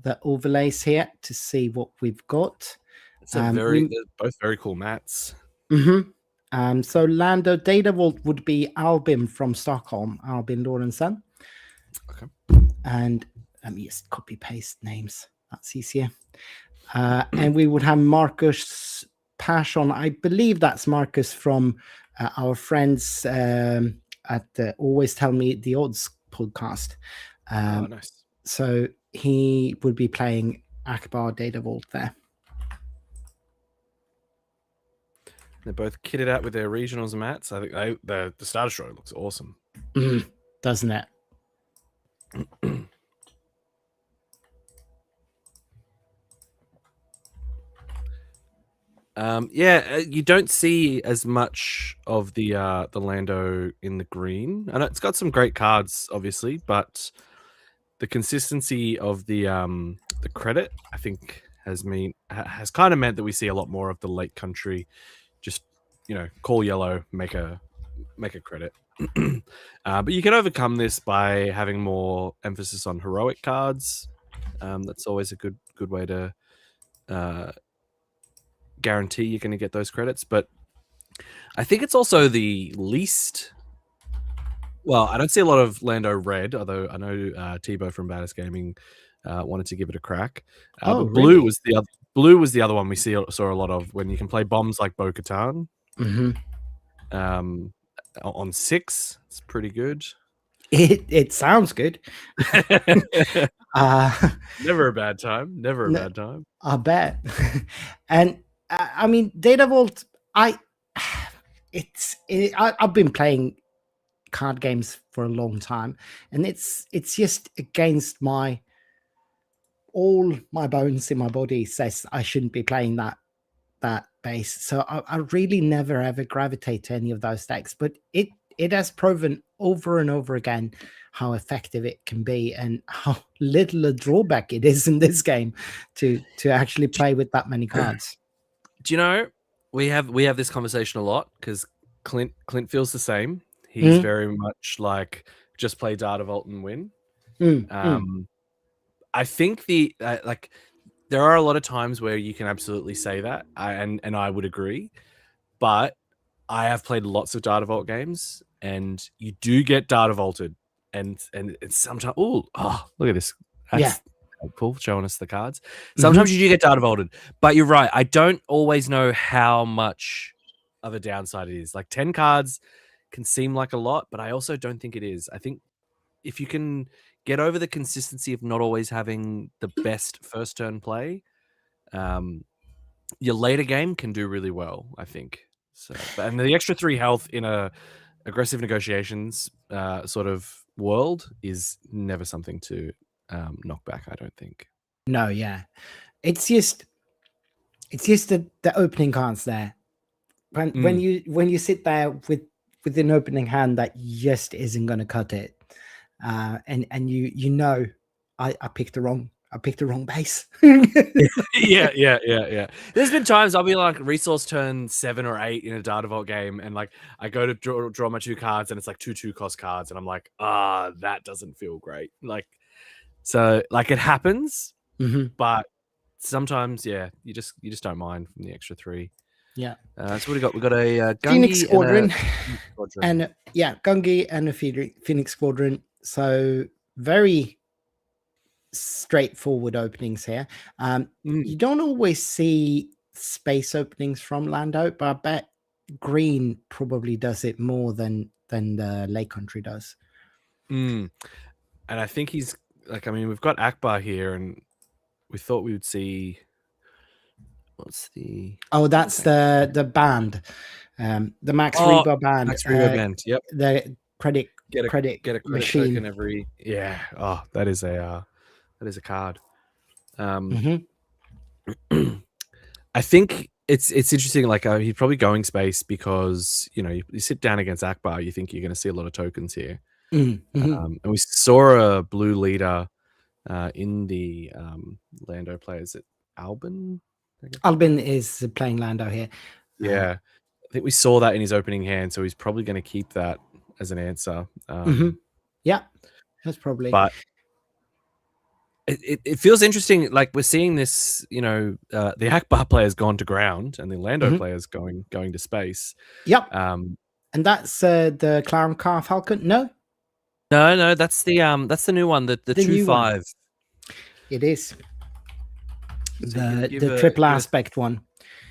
the overlays here to see what we've got. It's they're both very cool mats. So Lando Data Vault would be Albin from Stockholm, Albin Lorentzen. Okay. And let me just copy paste names. That's easier. And we would have Marcus Passion. I believe that's Marcus from our friends at Always Tell Me the Odds podcast. Nice. So he would be playing Akbar Data Vault there. They're both kitted out with their regionals mats. I think the starter stroke looks awesome. Doesn't it? You don't see as much of the Lando in the green. I know it's got some great cards, obviously, but the consistency of the credit, I think, has kind of meant that we see a lot more of the Lake Country. Just, call yellow, make a credit. But you can overcome this by having more emphasis on heroic cards. That's always a good way to guarantee you're going to get those credits. But I think it's also the least. Well, I don't see a lot of Lando red, although I know Tebow from Baddest Gaming wanted to give it a crack. But blue really? was the other. Blue was the other one we saw a lot of, when you can play bombs like Bo-Katan. On 6, it's pretty good. It sounds good. Never a bad time. Never a bad time. I bet. And I mean, Data Vault. I've been playing card games for a long time, and it's just against all my bones in my body says I shouldn't be playing that base. So I really never ever gravitate to any of those decks, but it has proven over and over again how effective it can be, and how little a drawback it is in this game to actually play with that many cards. Do you know, we have this conversation a lot, because Clint feels the same. He's very much like, just play Data Vault and win. I think there are a lot of times where you can absolutely say that, and I would agree, but I have played lots of Data Vault games, and you do get Data Vaulted, and it's sometimes look at this. That's helpful, showing us the cards. Sometimes you do get Data Vaulted, but you're right. I don't always know how much of a downside it is. Like 10 cards can seem like a lot, but I also don't think it is. I think if you can get over the consistency of not always having the best first turn play, your later game can do really well, I think. So, and the extra 3 health in a aggressive negotiations sort of world is never something to knock back, I don't think. No, yeah. It's just the opening cards there. When you sit there with an opening hand that just isn't going to cut it, and I picked the wrong I picked the wrong base. yeah. There's been times I'll be like resource turn 7 or 8 in a Data Vault game, and like I go to draw my 2 cards, and it's like 2 cost cards, and I'm like, that doesn't feel great. Like, so like it happens, but sometimes, yeah, you just don't mind from the extra 3. Yeah. So what we got? We got a Gungi Phoenix Squadron, and Gungi and a Phoenix Squadron. So very straightforward openings here. You don't always see space openings from Lando, but I bet green probably does it more than the Lake Country does. And I think he's like, I mean, we've got Akbar here, and we thought we would see. What's the? Oh, that's the band, the Max Reba band. Max Reba band. Yep. The credit get a credit machine token every. Yeah. Oh, that is a card. I think it's interesting. Like he's probably going space because you sit down against Akbar, you think you're going to see a lot of tokens here. And we saw a blue leader in the Lando players at Albin. Albin is playing Lando here. Yeah, I think we saw that in his opening hand, so he's probably going to keep that as an answer. Yeah, that's probably. But it feels interesting. Like we're seeing this, the Akbar player's gone to ground, and the Lando player's going to space. Yep. And that's the Clarum Car Falcon. No, that's the new one. The 2-5. It is so the triple aspect one.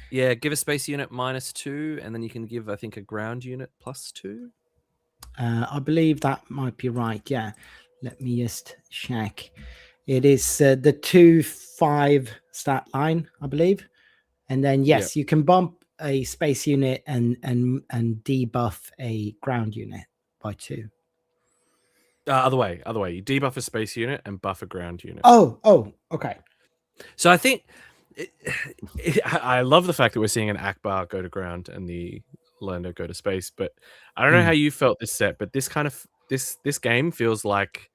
Yeah, give a space unit -2, and then you can give, I think, a ground unit +2. I believe that might be right. Yeah, let me just check. It is the 2-5 stat line, I believe, and then yes, you can bump a space unit and debuff a ground unit by 2. Other way. You debuff a space unit and buff a ground unit. Oh, okay. So I think I love the fact that we're seeing an Akbar go to ground and the Lando go to space. But I don't know how you felt this set, but this kind of this game feels like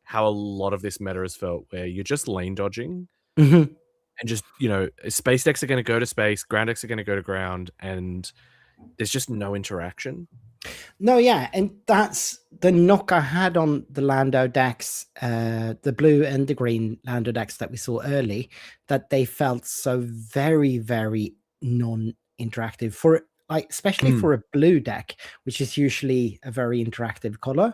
how a lot of this meta has felt, where you're just lane dodging and just space decks are going to go to space, ground decks are going to go to ground, and there's just no interaction. No, yeah, and that's the knock I had on the Lando decks, the blue and the green Lando decks that we saw early, that they felt so very, very non-interactive for especially for a blue deck, which is usually a very interactive color.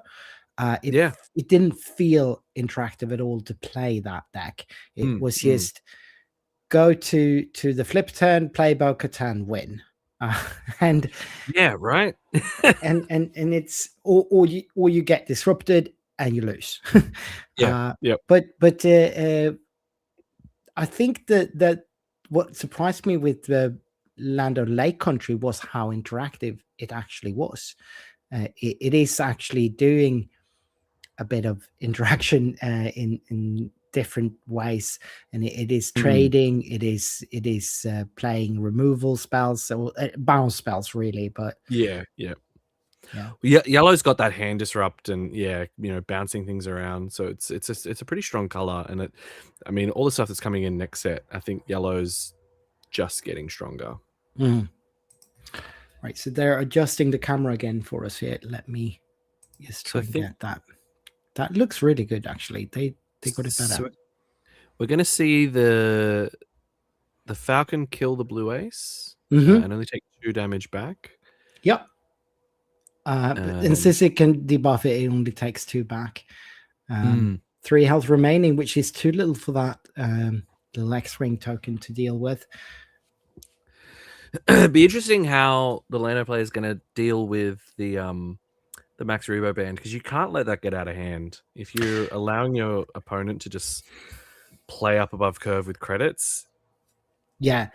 It didn't feel interactive at all to play that deck. It was just go to the flip turn, play Bo-Katan, win. And yeah, right. and it's or you get disrupted and you lose. But I think that what surprised me with the Lando Lake Country was how interactive it actually was. It is actually doing a bit of interaction in different ways, and it is trading. It is playing removal spells or bounce spells, really. But yellow's got that hand disrupt and bouncing things around. So it's a pretty strong color, and I mean, all the stuff that's coming in next set, I think yellow's just getting stronger. Right, so they're adjusting the camera again for us here. Let me just try to get that. That looks really good, actually. They got it better. So we're going to see the Falcon kill the Blue Ace and only take 2 damage back. Yep. And since it can debuff it, it only takes 2 back. 3 health remaining, which is too little for that little X-Wing token to deal with. It'd be interesting how the Lando player is going to deal with the Max Rebo band, because you can't let that get out of hand. If you're allowing your opponent to just play up above curve with credits. Yeah.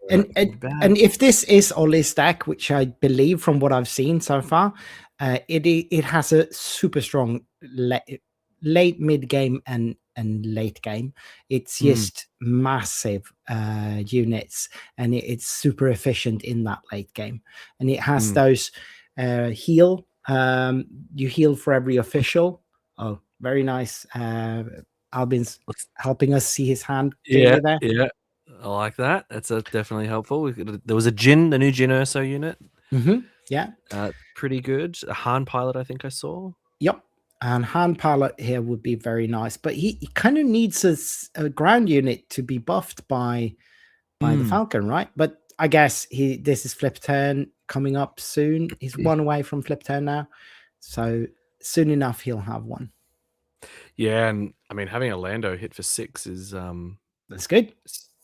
And if this is Ollie's stack, which I believe from what I've seen so far, it has a super strong late mid game and late game. It's just massive units, and it's super efficient in that late game. And it has those heal. You heal for every official. Oh, very nice. Albin's helping us see his hand clearly there. Yeah. I like that. That's definitely helpful. There was the new Jin Urso unit. Yeah. Pretty good. A Han pilot, I think I saw. Yep. And Han pilot here would be very nice, but he kind of needs a ground unit to be buffed by the Falcon, right? But I guess this is flip turn coming up soon. He's one away from flip turn now, so soon enough he'll have one. Yeah, and I mean having a Lando hit for 6 is that's good.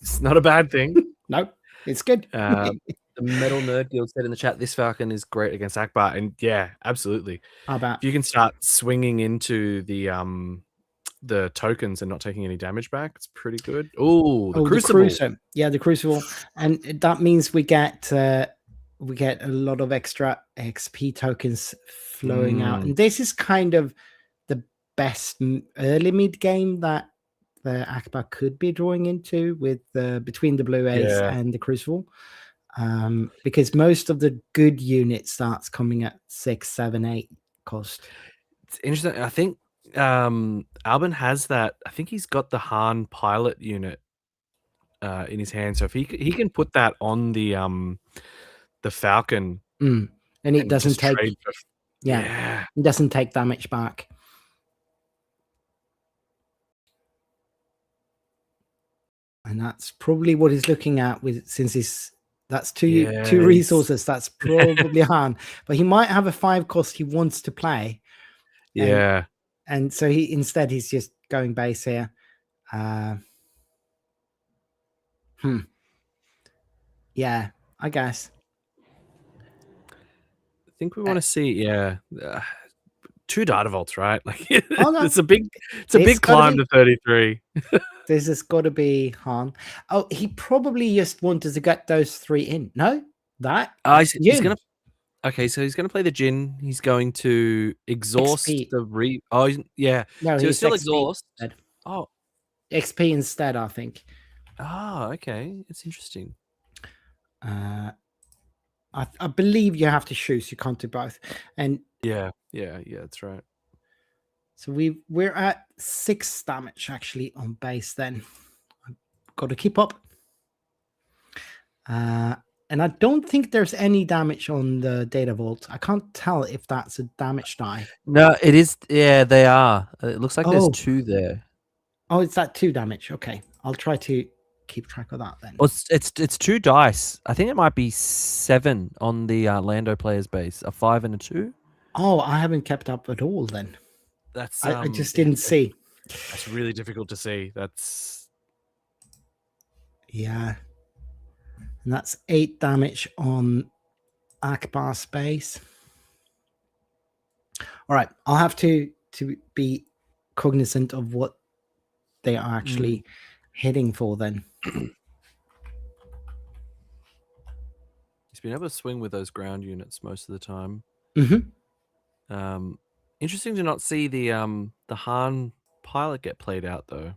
It's not a bad thing. No, it's good. The Metal Nerd Guild said in the chat, this Falcon is great against Akbar, and yeah, absolutely. If you can start swinging into the tokens and not taking any damage back, it's pretty good. The Crucible. Yeah, the Crucible, and that means we get a lot of extra XP tokens flowing out, and this is kind of the best early mid game that the Akbar could be drawing into with between the Blue Ace and the Crucible, because most of the good unit starts coming at 6, 7, 8 cost. It's interesting. I think Albin has that. I think he's got the Han pilot unit in his hand, so if he can put that on the Falcon, and it doesn't take it doesn't take damage back. And that's probably what he's looking at since that's two resources. That's probably Han, but he might have a 5 cost he wants to play. And so he's just going base here. Yeah, I guess. I think we want to see 2 data vaults, right? Like it's a big climb to 33. This has got to be Han. Oh, he probably just wanted to get those 3 in. No, he's gonna. Okay, so he's going to play the Jin. He's going to exhaust XP. No, so he'll still exhaust. Instead. Oh, XP instead, I think. Okay, it's interesting. I believe you have to choose. You can't do both. And yeah, that's right. So we're at 6 damage actually on base. Then I've got to keep up. And I don't think there's any damage on the data vault. I can't tell if that's a damage die. No, it is. Yeah, they are. It looks like there's 2 there. Oh, it's that 2 damage. Okay, I'll try to keep track of that then. Well, it's 2 dice. I think it might be 7 on the Lando player's base. A 5 and a 2. Oh, I haven't kept up at all then. That's I just didn't see. That's really difficult to see. Yeah. And that's 8 damage on Akbar space. All right, I'll have to be cognizant of what they are actually hitting for then. He's been able to swing with those ground units most of the time. Interesting to not see the Han pilot get played out though.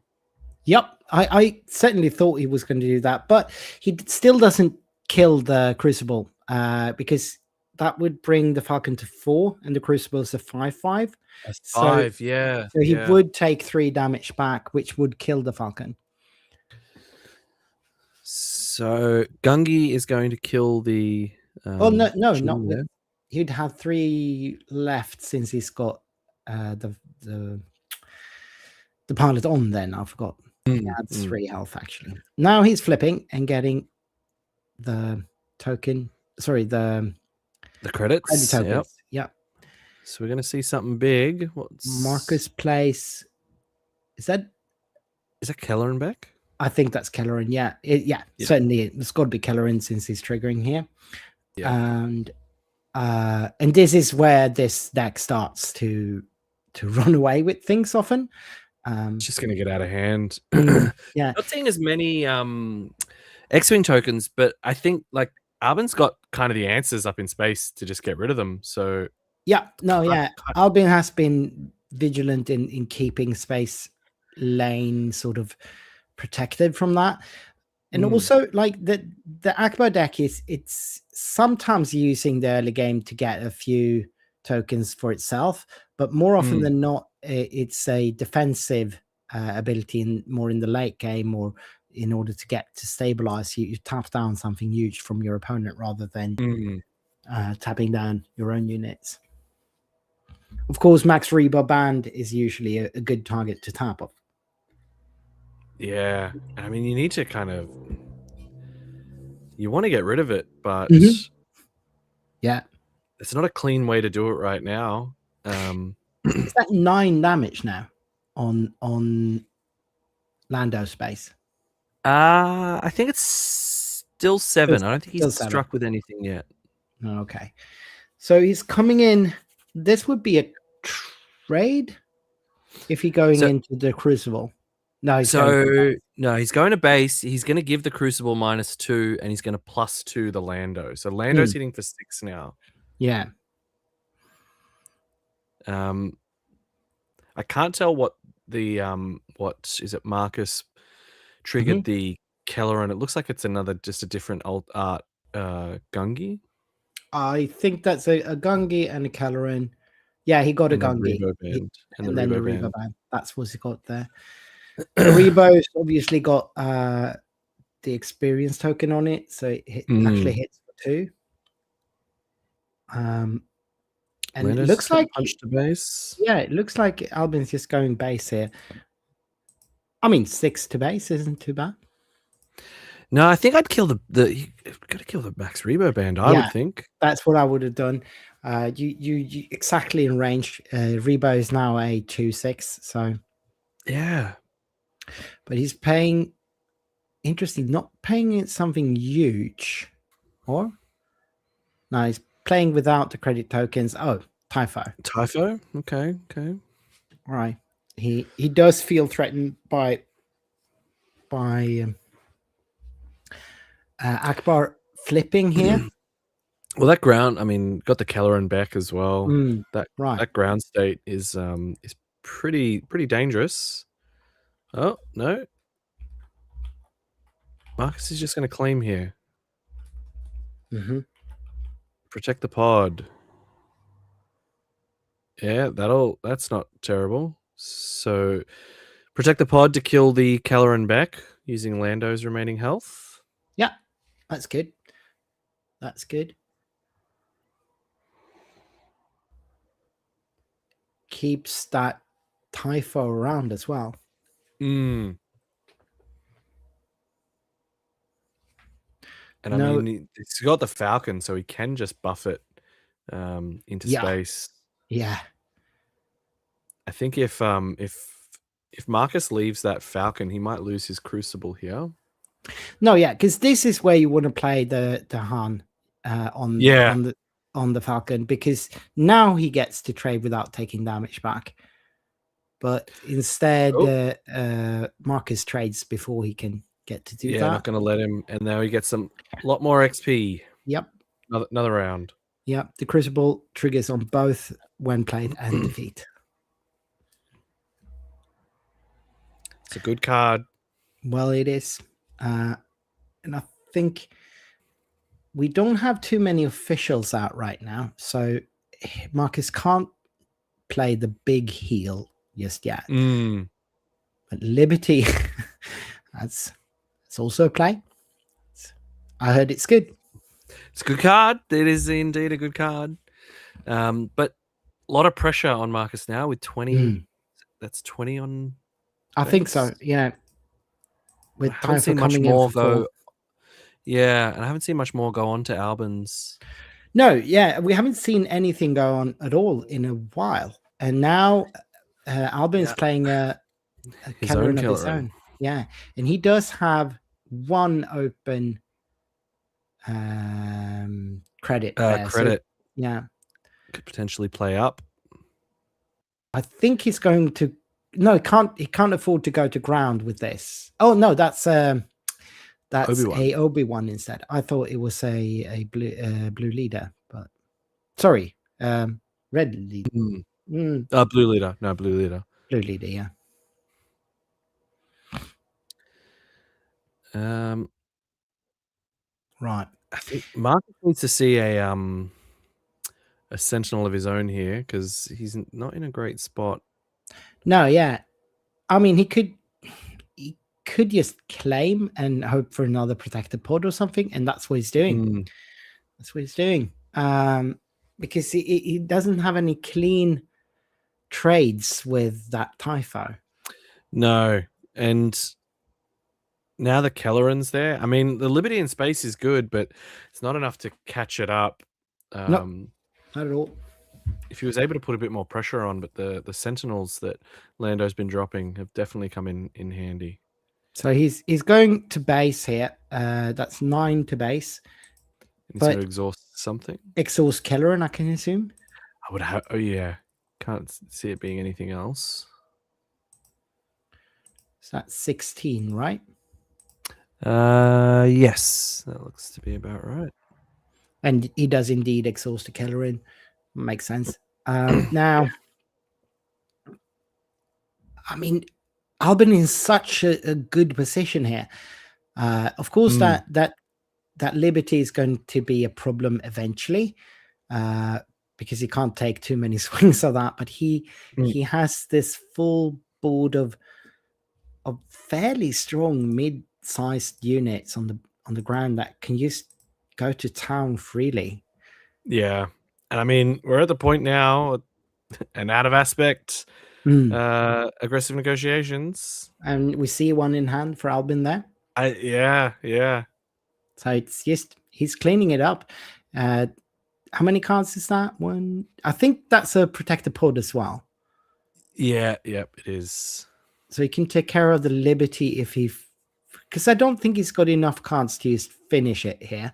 Yep, I certainly thought he was going to do that, but he still doesn't kill the Crucible because that would bring the Falcon to 4 and the Crucible is a 5/5. That's 5, yeah. So he would take 3 damage back, which would kill the Falcon. So Gungi is going to kill the. No, not with. He'd have 3 left since he's got the pilot on. Then I forgot. He had 3 health actually. Now he's flipping and getting the token. Sorry, the credits. Credit tokens. Yep. So we're going to see something big. What's Marcus Place? Is that Kellerenbeck? I think that's Kellerin. Yeah, certainly it's got to be Kellerin since he's triggering here. Yeah. And this is where this deck starts to run away with things often. It's just going to get out of hand. Yeah, not seeing as many X-Wing tokens, but I think like Albin's got kind of the answers up in space to just get rid of them. So Albin has been vigilant in keeping space lane sort of protected from that. And also like the Akbar deck it's sometimes using the early game to get a few tokens for itself, but more often than not it's a defensive ability more in the late game, or in order to get to stabilize, you tap down something huge from your opponent rather than tapping down your own units. Of course, Max Reba Band is usually a good target to tap off. Yeah, I mean, you need to you want to get rid of it, but yeah, it's not a clean way to do it right now. Is that 9 damage now on Lando space? I think it's still 7. I don't think he's struck with anything yet. Okay, so he's coming in. This would be a trade if he's going into the Crucible. No, he's going to base. He's going to give the Crucible -2, and he's going to +2 the Lando. So Lando's hitting for 6 now. Yeah. I can't tell what the what is it? Marcus triggered the Keller, and it looks like it's just a different alt art Gungi. I think that's a Gungi and a Kelleran. Yeah, he got a Gungi. And then the Rebo Band. That's what he got there. The Rebo's obviously got the experience token on it, so it actually hits for 2. And Lando's it looks like punch to base. Yeah, it looks like Albin's just going base here. I mean, 6 to base isn't too bad. No, I think I'd kill you gotta kill the Max Rebo Band, I would think. That's what I would have done. You exactly in range. Rebo is now a 2/6, so yeah. But he's paying, interesting, not paying something huge. Or? No, he's playing without the credit tokens. Oh, Typho. Typho? Okay. All right. He does feel threatened by Akbar flipping here. Well, that ground, I mean, got the Keller and back as well. That ground state is pretty dangerous. Oh, no. Marcus is just going to claim here. Protect the pod. Yeah, that's not terrible. So, protect the pod to kill the Keller and back using Lando's remaining health. Yeah, that's good. That's good. Keeps that Typho around as well. And I mean, he's got the Falcon, so he can just buff it into space. Yeah. I think if Marcus leaves that Falcon, he might lose his Crucible here. No, yeah, because this is where you want to play the Han on the Falcon, because now he gets to trade without taking damage back. But instead, Marcus trades before he can get to do that. Yeah, not going to let him. And now he gets a lot more XP. Yep. Another round. Yep. The Crucible triggers on both when played and defeat. It's a good card. Well, it is. And I think we don't have too many officials out right now. So Marcus can't play the big heal just yet. But Liberty, that's also a play. I heard it's good. It's a good card. It is indeed a good card. But a lot of pressure on Marcus now with 20. That's 20 on. I think so. Yeah. With time for coming more go. Yeah, and I haven't seen much more go on to Albin's. No, yeah, we haven't seen anything go on at all in a while. And now Albin's playing a Keller of his own. Yeah, and he does have one open credit. Credit. So, yeah. Could potentially play up. I think he's going to. No, he can't afford to go to ground with this. Oh no, that's Obi-Wan. A Obi-Wan instead. I thought it was a blue leader, but sorry, red leader. Blue leader. No, blue leader. Blue leader, yeah. Right. I think Marcus needs to see a sentinel of his own here because he's not in a great spot. No, yeah. I mean, he could just claim and hope for another protected pod or something, and that's what he's doing. That's what he's doing. Because he doesn't have any clean trades with that Typho. No, and now the Kelleran's there. I mean, the Liberty in space is good, but it's not enough to catch it up. Not at all. If he was able to put a bit more pressure on, but the Sentinels that Lando's been dropping have definitely come in handy. So he's going to base here. That's 9 to base. He's going to exhaust something. Exhaust Kelleran, I can assume. I would have. Oh yeah, can't see it being anything else. So that's 16, right? Yes, that looks to be about right. And he does indeed exhaust a Kelleran. Makes sense. Now, I mean, Albin is such a good position here. Of course, that Liberty is going to be a problem eventually, because he can't take too many swings of that. But he has this full board of fairly strong mid-sized units on the ground that can just go to town freely. Yeah, and I mean, we're at the point now, and out of aspect, aggressive negotiations, and we see one in hand for Albin there. Yeah. So it's just he's cleaning it up. How many cards is that? One. I think that's a protected pod as well. Yeah, it is. So he can take care of the Liberty if he, because I don't think he's got enough cards to just finish it here.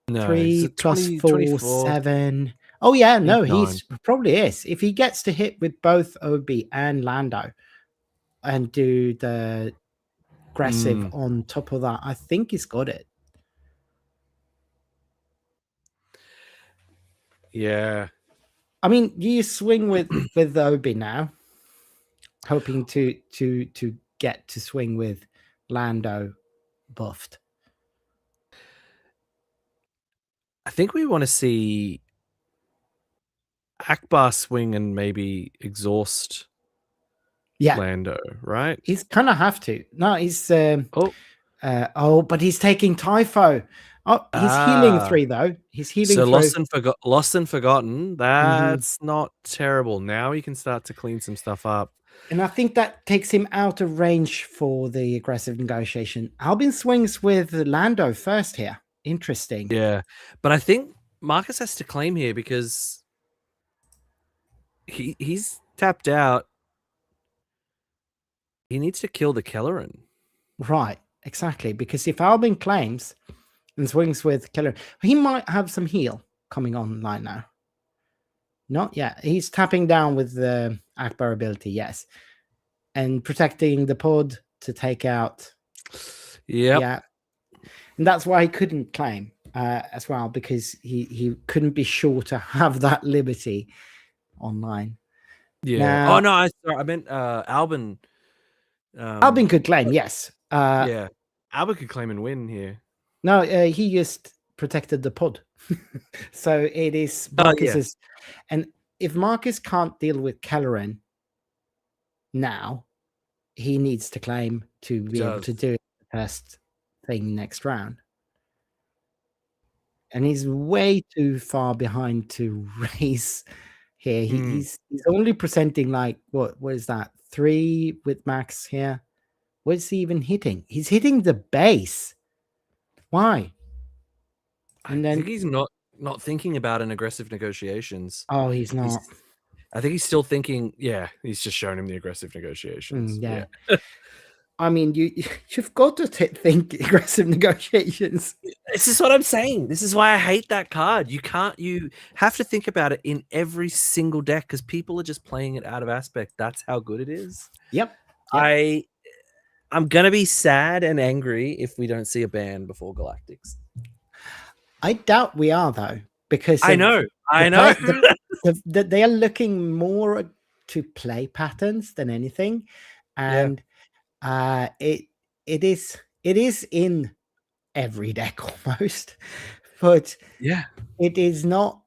No, 3 plus 4, 24. 7. Oh yeah, no, 9. he's probably is. If he gets to hit with both Obi and Lando and do the aggressive on top of that, I think he's got it. Yeah. I mean, you swing with Obi now, hoping to get to swing with Lando buffed. I think we want to see Akbar swing and maybe exhaust Lando, right? He's kind of have to. No, he's but he's taking Typho. Oh, he's healing 3 though. He's healing. So lost and forgotten. That's not terrible. Now he can start to clean some stuff up. And I think that takes him out of range for the aggressive negotiation. Albin swings with Lando first here. Interesting. Yeah, but I think Marcus has to claim here because he's tapped out. He needs to kill the Kelleran. Right, exactly. Because if Albin claims and swings with Kelleran, he might have some heal coming online now. Not yet. He's tapping down with the Akbar ability, yes. And protecting the pod to take out. Yeah. And that's why he couldn't claim as well, because he couldn't be sure to have that Liberty online. Yeah. Now, no, I meant Albin. Albin could claim, yes. Yeah. Albin could claim and win here. No, he just protected the pod. So it is Marcus's. And if Marcus can't deal with Kelleran now, he needs to claim to be able to do the best thing next round. And he's way too far behind to raise here. He's only presenting like what is that? 3 with max here. What is he even hitting? He's hitting the base. Why? And then I think he's not thinking about an aggressive negotiations. Oh, he's not. I think he's still thinking. Yeah, he's just showing him the aggressive negotiations. Yeah. I mean, you've got to think aggressive negotiations. This is what I'm saying. This is why I hate that card. You have to think about it in every single deck because people are just playing it out of aspect. That's how good it is. Yep. I'm gonna be sad and angry if we don't see a ban before Galactics. I doubt we are though, because I know. They are looking more to play patterns than anything, and it is in every deck almost, but yeah, it is not.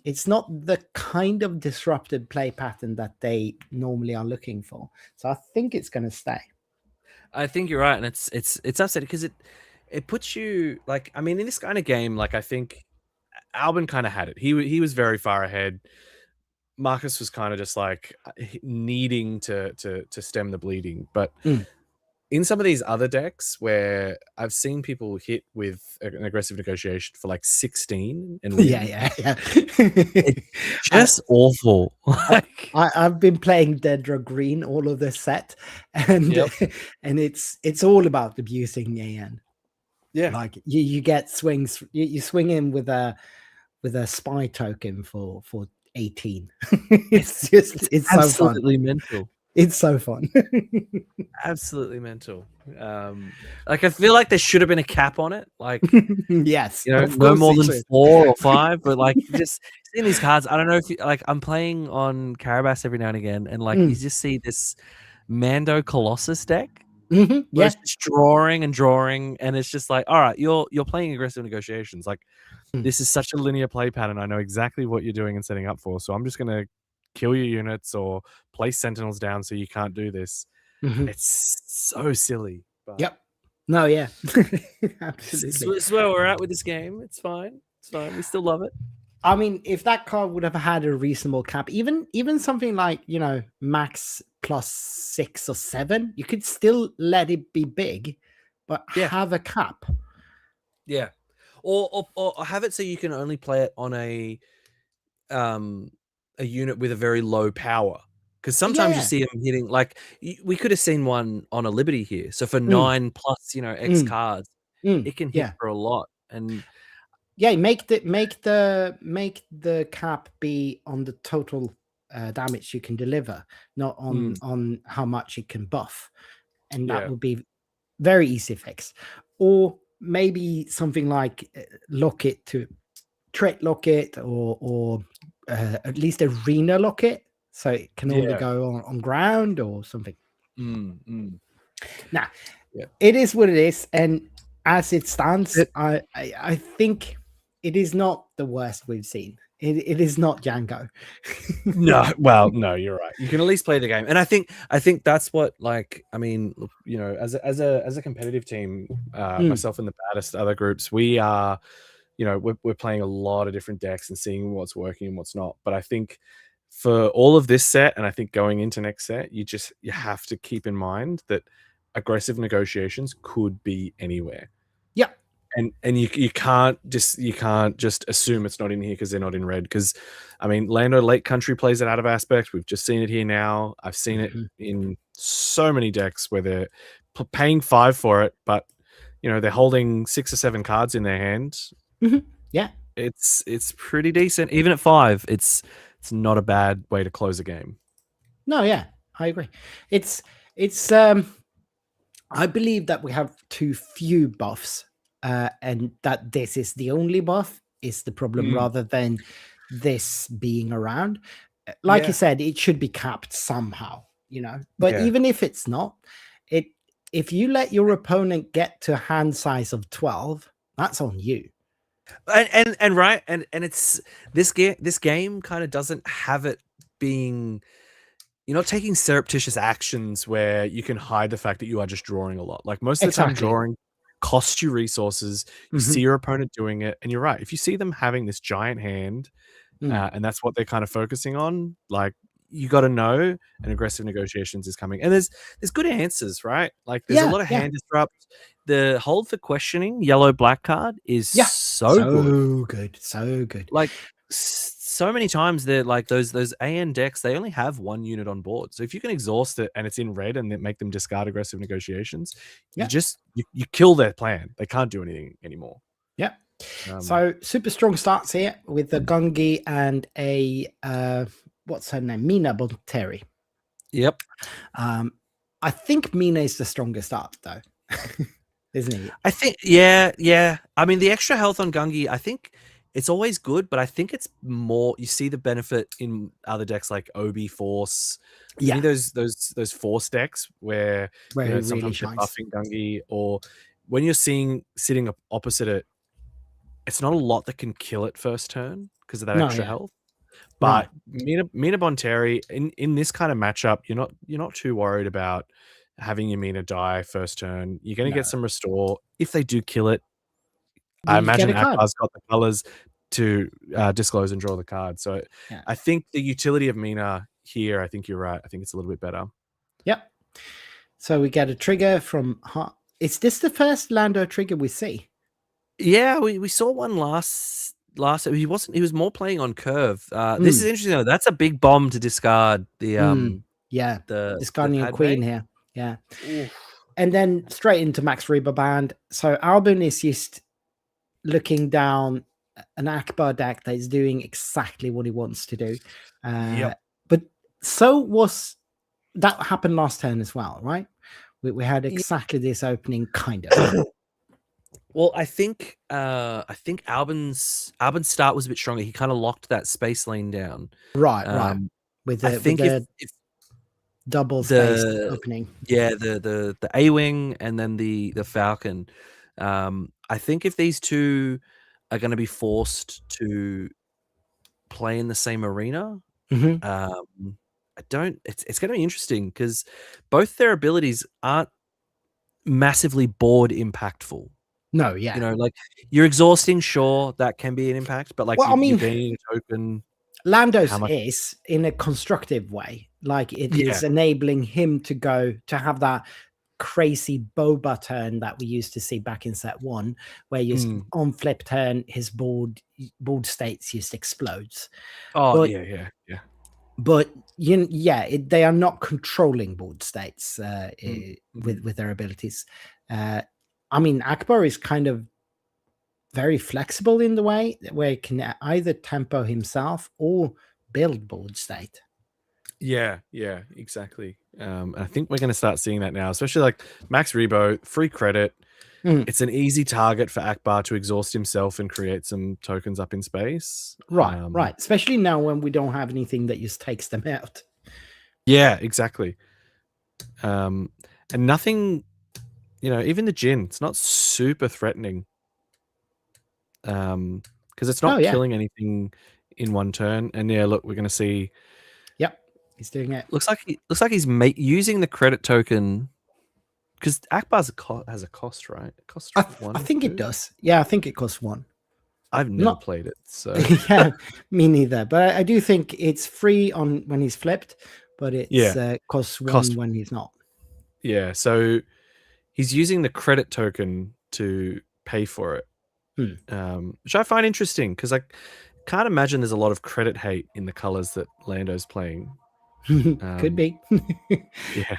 It's not the kind of disrupted play pattern that they normally are looking for. So I think it's going to stay. I think you're right, and it's upsetting because it puts you like, I mean, in this kind of game, like I think Albin kind of had it. He was very far ahead. Marcus was kind of just like needing to stem the bleeding, but in some of these other decks where I've seen people hit with an aggressive negotiation for like 16 and win. Yeah. It's just awful. I've been playing Dedra Green all of this set, and and it's all about abusing Yan. Yeah, like you get swings. You swing in with a spy token for 18. it's absolutely so fun. mental. It's so fun. Absolutely mental. Like I feel like there should have been a cap on it. Like, yes, you know, no more than 4 or 5. But like, just seeing these cards, I don't know if you, like, I'm playing on Carabas every now and again, and like you just see this Mando Colossus deck. Yeah, it's just drawing, and it's just like, all right, you're playing aggressive negotiations. Like, this is such a linear play pattern. I know exactly what you're doing and setting up for. So I'm just gonna kill your units or place sentinels down so you can't do this. It's so silly. But yep. No, yeah. Absolutely. It's where we're at with this game. It's fine. It's fine. We still love it. I mean, if that card would have had a reasonable cap, even something like, you know, max +6 or 7, you could still let it be big, but have a cap. Yeah. Or have it so you can only play it on a unit with a very low power, because sometimes you see them hitting, like we could have seen one on a Liberty here. So for 9+, you know, X cards, it can hit for a lot. And make the cap be on the total damage you can deliver, not on how much it can buff, and that would be very easy fix. Or maybe something like lock it to trait lock it, or at least arena lock it, so it can only go on ground or something. Now, it is what it is, and as it stands, I think it is not the worst we've seen. It is not Django. No, you're right. You can at least play the game, and I think that's what, like, I mean, you know, as a competitive team, myself and the baddest other groups, we are, you know, we're playing a lot of different decks and seeing what's working and what's not. But I think for all of this set, and I think going into next set, you have to keep in mind that aggressive negotiations could be anywhere. Yeah. And you can't just assume it's not in here because they're not in red. Because I mean, Lando Lake Country plays it out of aspect. We've just seen it here now. I've seen it in so many decks where they're paying 5 for it, but you know, they're holding 6 or 7 cards in their hand. Yeah, it's pretty decent. Even at 5, it's not a bad way to close a game. No, yeah, I agree. It's I believe that we have too few buffs, and that this is the only buff is the problem, rather than this being around. Like you said, it should be capped somehow, you know. But even if it's not, if you let your opponent get to a hand size of 12, that's on you. And right, and it's this game kind of doesn't have it being, you're not taking surreptitious actions where you can hide the fact that you are just drawing a lot. Like, most of the time, drawing costs you resources. You see your opponent doing it, and you're right. If you see them having this giant hand, and that's what they're kind of focusing on, like, you got to know an aggressive negotiations is coming. And there's good answers, right? Like, there's a lot of hand disrupt. The hold for questioning yellow black card is so good. Like, so many times they're like those AN decks, they only have 1 unit on board. So if you can exhaust it and it's in red and then make them discard aggressive negotiations, you kill their plan. They can't do anything anymore. Yeah. So super strong starts here with the Gungi and a what's her name? Mina Bonteri. Yep. I think Mina is the strongest start though. Isn't he? I think, yeah. I mean, the extra health on Gungi, I think it's always good, but I think it's more, you see the benefit in other decks like Obi Force. Yeah, those Force decks where you know, sometimes really you're buffing Gungi, or when you're sitting opposite it, it's not a lot that can kill it first turn because of that No, extra yeah. health. Right. But Mina Bonteri in this kind of matchup, you're not too worried about having your Mina die first turn. You're going to No. get some restore. If they do kill it, I You get imagine a card. Akbar's got the colors to disclose and draw the card. So Yeah. I think the utility of Mina here, I think you're right. I think it's a little bit better. Yep. So we get a trigger from... Is this the first Lando trigger we see? Yeah, we saw one last he was more playing on curve. This is interesting though. That's a big bomb to discard the yeah, the discarding a Padme. queen here. Yeah. Oof. And then straight into Max Reba band. So Albin is just looking down an Akbar deck that is doing exactly what he wants to do. Yep. But so was that happened last turn as well, right? We had exactly this opening, kind of. Well, I think Albin's start was a bit stronger. He kind of locked that space lane down. Right. With the if double space opening. Yeah, the A-wing and then the Falcon. I think if these two are going to be forced to play in the same arena, it's going to be interesting because both their abilities aren't massively board impactful. No, yeah. You know, like you're exhausting, sure, that can be an impact, but like you're gaining a token. Lando's is in a constructive way. Like it is enabling him to have that crazy boba turn that we used to see back in set 1, where you on flip turn his board states just explodes. Oh, yeah. But they are not controlling board states with their abilities. I mean, Akbar is kind of very flexible in the way where he can either tempo himself or build board state. Yeah, exactly. I think we're going to start seeing that now, especially like Max Rebo, free credit. It's an easy target for Akbar to exhaust himself and create some tokens up in space. Right. Especially now when we don't have anything that just takes them out. Yeah, exactly. And nothing, even the Jin, it's not super threatening. Because it's not killing anything in one turn. And yeah, look, we're going to see. Yep, he's doing it. Looks like he's using the credit token. Because Akbar has a cost, right? It costs one. I think it does. Yeah, I think it costs 1. I've never played it, so yeah, me neither. But I do think it's free on when he's flipped, but it's costs 1 when he's not. Yeah, so he's using the credit token to pay for it, which I find interesting because I can't imagine there's a lot of credit hate in the colors that Lando's playing. Could be. Yeah.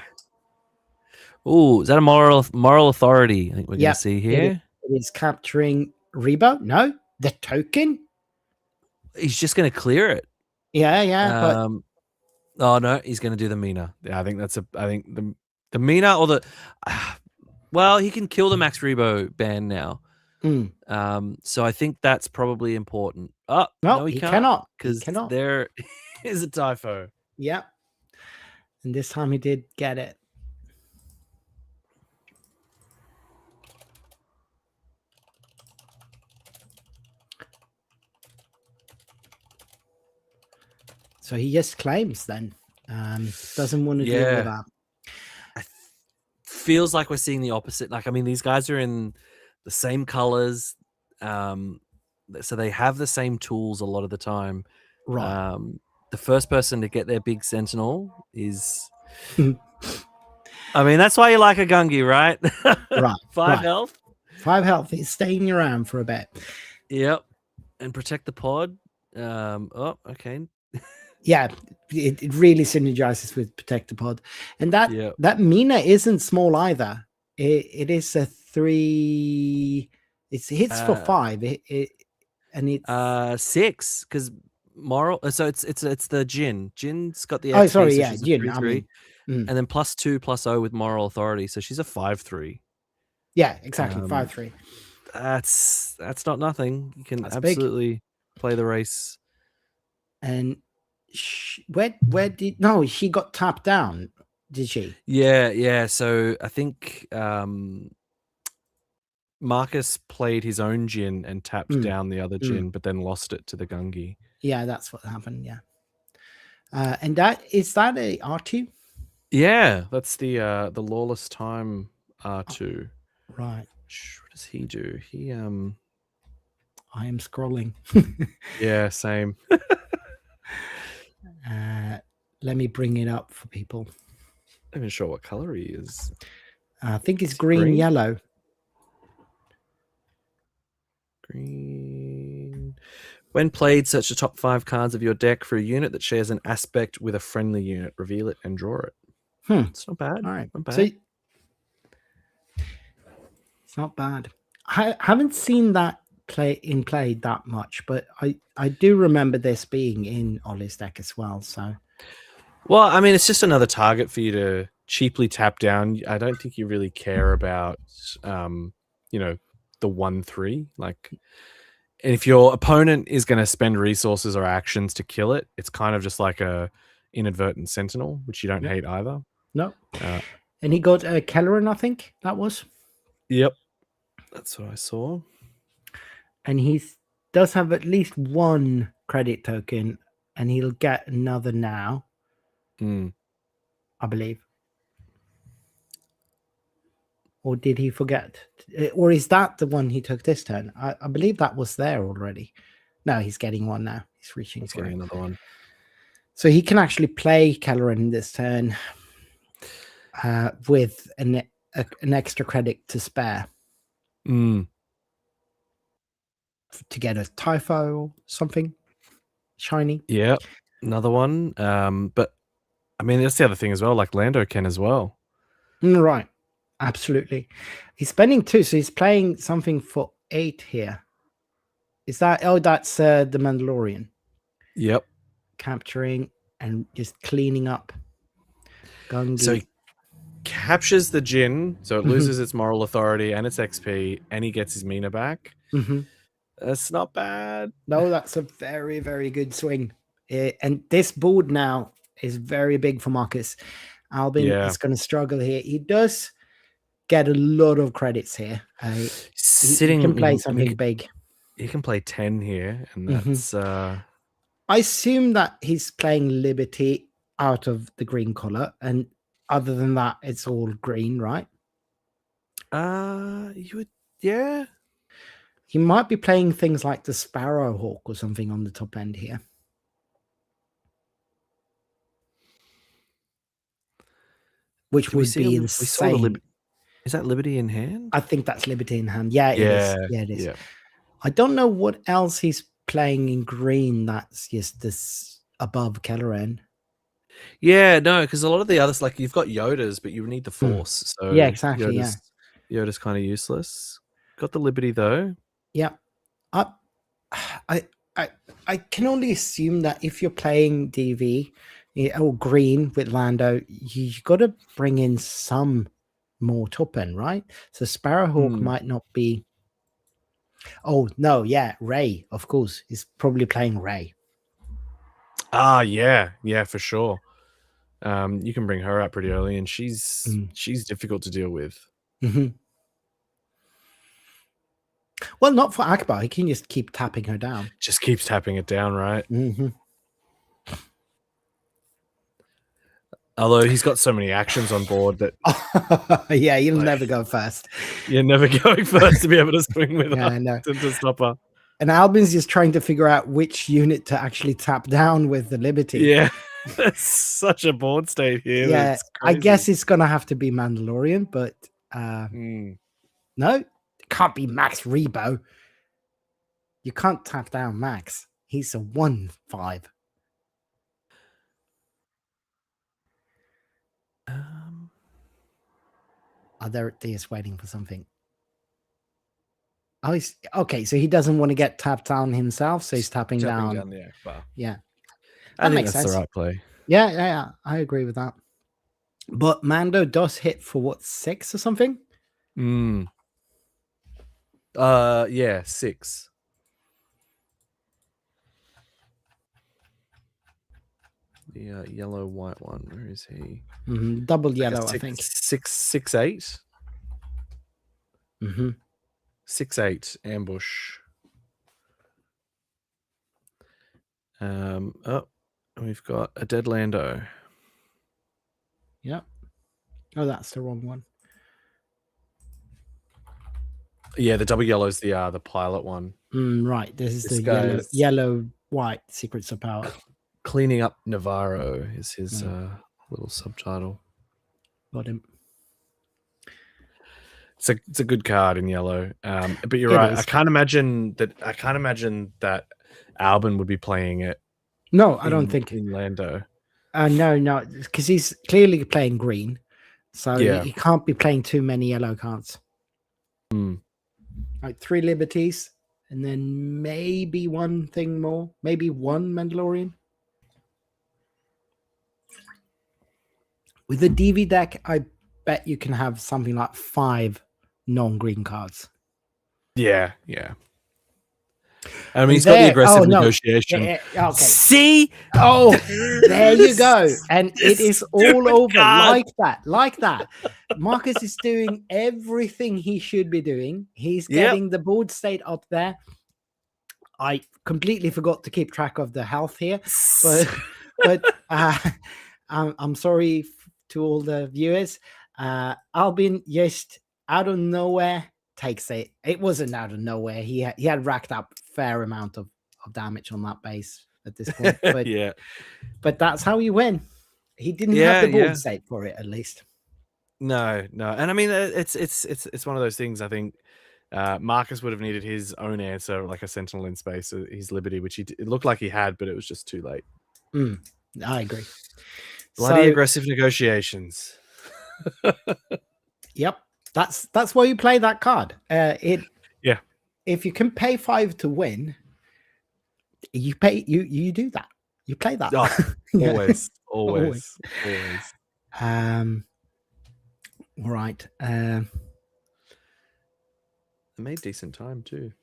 Oh, is that a moral authority? I think we're going to see here. It is capturing Rebo. No, the token. He's just going to clear it. Yeah. Oh no, he's going to do the Mina. Yeah, I think the Mina or the. Well, he can kill the Max Rebo ban now. So I think that's probably important. Oh no, he cannot because there is a typho. Yeah, and this time he did get it. So he just claims then. Doesn't want to deal with that. Feels like we're seeing the opposite. Like, I mean, these guys are in the same colors. So they have the same tools a lot of the time. Right. The first person to get their big sentinel is... I mean, that's why you like a Gungi, right? Right. 5 health. 5 health. He's staying around for a bit. Yep. And protect the pod. Oh, okay. Yeah, it really synergizes with Protect the Pod. And that Mina isn't small either. It is a 3. It hits for 5. And it's 6 because moral. So it's the Jin. Jin's got the XP, oh, sorry, so yeah, she's a Jin. 3/3. And then +2/+0 with moral authority, so she's a 5/3. Yeah, exactly, 5/3. That's not nothing. You can absolutely play the race. And she got tapped down, did she? Yeah. So I think Marcus played his own Jin and tapped down the other Jin, but then lost it to the Gungi. Yeah, that's what happened. Yeah. And that is that a R2? Yeah, that's the Lawless Time R2. Right. What does he do? He I am scrolling. Yeah, same. Let me bring it up for people. I'm not even sure what color he is. I think it's green, yellow. Green. When played, search the top 5 cards of your deck for a unit that shares an aspect with a friendly unit. Reveal it and draw it. It's not bad. All right. Not bad. So it's not bad. I haven't seen that play that much, but I do remember this being in Ollie's deck as well. So, well, I mean, it's just another target for you to cheaply tap down. I don't think you really care about, you know, the 1/3. Like, and if your opponent is going to spend resources or actions to kill it, it's kind of just like a inadvertent sentinel, which you don't hate either. No. And he got Kelleran, I think that was. Yep. That's what I saw. And he does have at least one credit token, and he'll get another now, I believe. Or did he forget? Or is that the one he took this turn? I believe that was there already. No, he's getting one now. He's reaching for getting another one. So he can actually play Kelleran this turn with an extra credit to spare. To get a Typho or something shiny. Yeah, another one. But I mean, that's the other thing as well. Like Lando can as well. Right. Absolutely. He's spending 2, so he's playing something for 8 here. Is that... Oh, that's the Mandalorian. Yep. Capturing and just cleaning up. Gungi. So he captures the Jin, so it loses its moral authority and its XP, and he gets his Mina back. That's not bad. No, that's a very, very good swing. And this board now is very big for Marcus. Albin is going to struggle here. He does get a lot of credits here. He can play something big. He can play 10 here, and that's... I assume that he's playing Liberty out of the green color, and other than that, it's all green, right? You would... Yeah. He might be playing things like the Sparrowhawk or something on the top end here. Which would be insane. Is that Liberty in hand? I think that's Liberty in hand. Yeah, it is. Yeah, it is. Yeah. I don't know what else he's playing in green that's just this above Kelleran. Yeah, no, because a lot of the others, like you've got Yoda's, but you need the Force. So yeah, exactly. Yoda's kind of useless. Got the Liberty though. Yeah. I can only assume that if you're playing DV or green with Lando, you've got to bring in some more top end, right? So Sparrowhawk might not be... Oh, no, yeah, Rey, of course. He's probably playing Rey. Yeah, for sure. You can bring her out pretty early, and she's difficult to deal with. Well, not for Akbar. He can just keep tapping her down. Just keeps tapping it down, right? Although he's got so many actions on board that... yeah, you'll never go first. You're never going first to be able to swing with her, no. to stop her. And Albin's just trying to figure out which unit to actually tap down with the Liberty. Yeah, that's such a board state here. Yeah, I guess it's going to have to be Mandalorian, but no, it can't be Max Rebo. You can't tap down Max. He's a 1/5. They're just waiting for something. Oh, he's okay. So he doesn't want to get tapped down himself, so he's tapping down the Akbar. Yeah, I think that's the right play. Yeah, I agree with that. But Mando does hit for what, 6 or something? Yeah, 6. The yellow white one. Where is he? Double yellow, I think. 6, 8. 6/8 ambush. Oh, we've got a dead Lando. Yep. Oh, that's the wrong one. Yeah, the double yellow's the pilot one. Right. This is This the guy's yellow white Secrets of Power. Cleaning Up Navarro is his little subtitle. Got him. It's a good card in yellow. But you're It right. is. I can't imagine that Albin would be playing it. No, I don't think in Lando. No, because he's clearly playing green, so he can't be playing too many yellow cards. Like 3 liberties, and then maybe one thing more, maybe one Mandalorian. With the DV deck, I bet you can have something like 5 non-green cards. Yeah. I mean, he's got the aggressive negotiation. Okay. See? Oh, there you go. And it is all over card. like that. Marcus is doing everything he should be doing. He's getting the board state up there. I completely forgot to keep track of the health here, but I'm sorry to all the viewers. Albin just out of nowhere takes it. It wasn't out of nowhere. He had racked up a fair amount of damage on that base at this point. But but that's how you win. He didn't have the board state for it, at least. No. And I mean, it's one of those things. I think Marcus would have needed his own answer, like a Sentinel in space, his Liberty, which it looked like he had, but it was just too late. I agree. Bloody aggressive negotiations. Yep. That's why you play that card. If you can pay 5 to win, you do that. You play that. Always. All right. They made decent time too.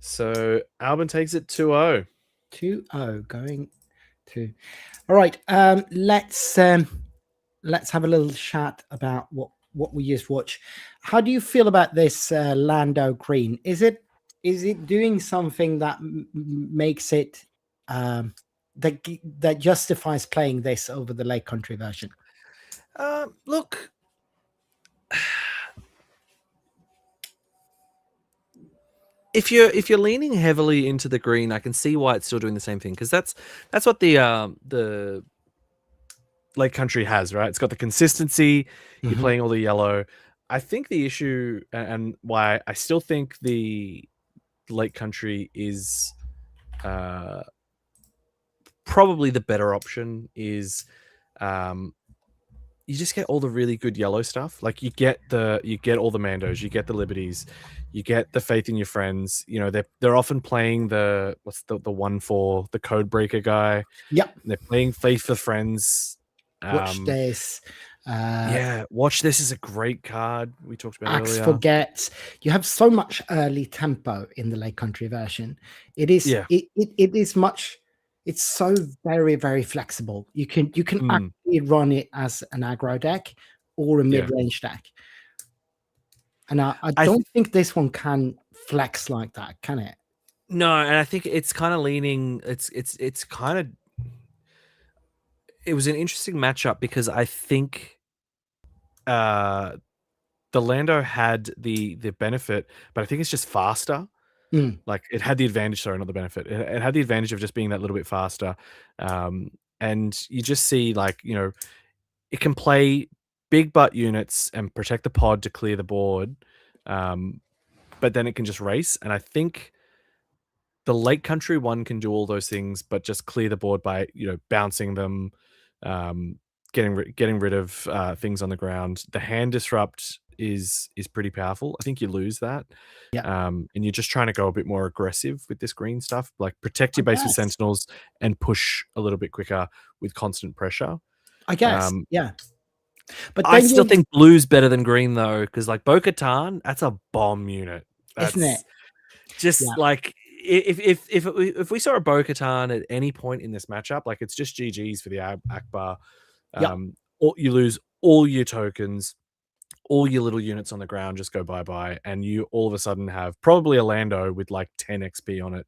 So Albin takes it 2-0. 2-0 going to. All right. Let's have a little chat about what we just watched. How do you feel about this Lando green? Is it doing something that makes it that justifies playing this over the Lake Country version? Look, if you're leaning heavily into the green, I can see why it's still doing the same thing, because that's what the Lake Country has, right? It's got the consistency. You're playing all the yellow. I think the issue, and why I still think the Lake Country is probably the better option, is you just get all the really good yellow stuff. Like you get all the Mandos, you get the Liberties, you get the Faith in Your Friends. You know, they're often playing the 1/4, the Codebreaker guy. Yep. They're playing Faith for Friends. Watch this. Watch This is a great card. We talked about Axe earlier. Forget. You have so much early tempo in the Lake Country version. It is it is much. It's so very, very flexible. You can actually run it as an aggro deck or a mid-range deck. And I don't think this one can flex like that, can it? No, and I think it's kind of leaning. It's kind of. It was an interesting matchup because I think the Lando had the benefit, but I think it's just faster. Like it had the advantage, sorry, not the benefit. It had the advantage of just being that little bit faster. And you just see, like, you know, it can play big butt units and protect the pod to clear the board. But then it can just race. And I think the Lake Country one can do all those things, but just clear the board by, you know, bouncing them, getting rid of things on the ground. The hand disrupt is pretty powerful. I think you lose that. And you're just trying to go a bit more aggressive with this green stuff, like protect your base with Sentinels and push a little bit quicker with constant pressure. I guess, But I still think blue's better than green though, because like Bo-Katan, that's a bomb unit, isn't it? Just like if we saw a Bo-Katan at any point in this matchup, like it's just GG's for the Akbar. Or you lose all your tokens. all your little units on the ground just go bye-bye, and you all of a sudden have probably a Lando with like 10 XP on it.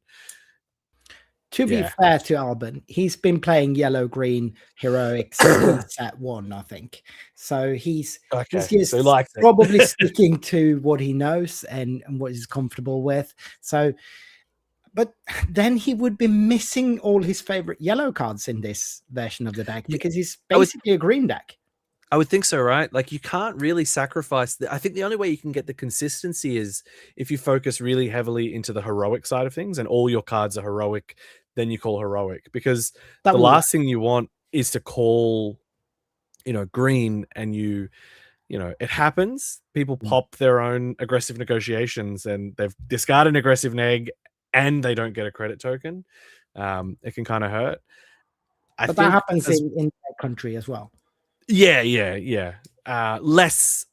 To be fair to Albin, he's been playing yellow-green heroics since set 1, I think. So he's just so probably sticking to what he knows and what he's comfortable with. So, but then he would be missing all his favorite yellow cards in this version of the deck because he's basically a green deck. I would think so, right? Like you can't really sacrifice. I think the only way you can get the consistency is if you focus really heavily into the heroic side of things, and all your cards are heroic. Then you call heroic, because the last thing you want is to call, green, and it happens. People pop their own aggressive negotiations, and they've discarded an aggressive neg, and they don't get a credit token. It can kind of hurt. But that happens in that country as well. Yeah. Less.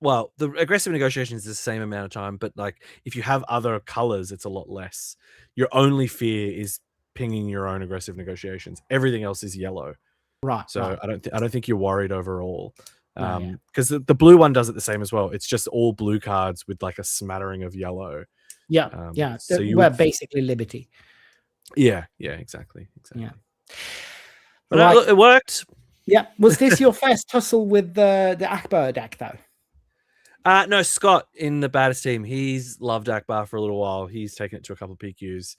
Well, the aggressive negotiation is the same amount of time, but like if you have other colors, it's a lot less. Your only fear is pinging your own aggressive negotiations. Everything else is yellow, right? So right. I don't think you're worried overall, because yeah. the blue one does it the same as well. It's just all blue cards with like a smattering of yellow. Yeah. So we're basically Liberty. Yeah, exactly. Yeah. But look, it worked. Yeah. Was this your first tussle with the Akbar deck, though? No, Scott in the baddest team. He's loved Akbar for a little while. He's taken it to a couple of PQs.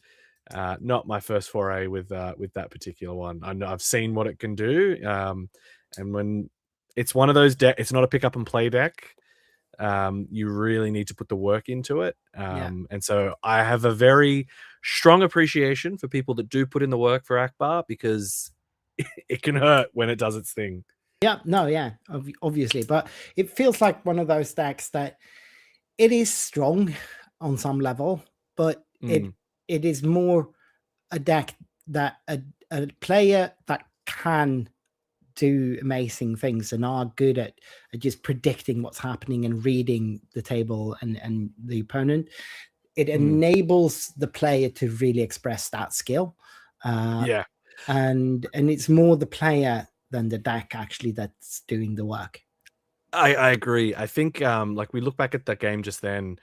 Not my first foray with that particular one. I know I've seen what it can do. And when it's one of those decks, it's not a pick up and play deck. You really need to put the work into it. And so I have a very strong appreciation for people that do put in the work for Akbar, because it can hurt when it does its thing. Obviously, but it feels like one of those decks that it is strong on some level, but it is more a deck that a player that can do amazing things and are good at just predicting what's happening and reading the table and the opponent. It enables the player to really express that skill. And it's more the player than the deck actually that's doing the work. I agree. I think like we look back at that game just then,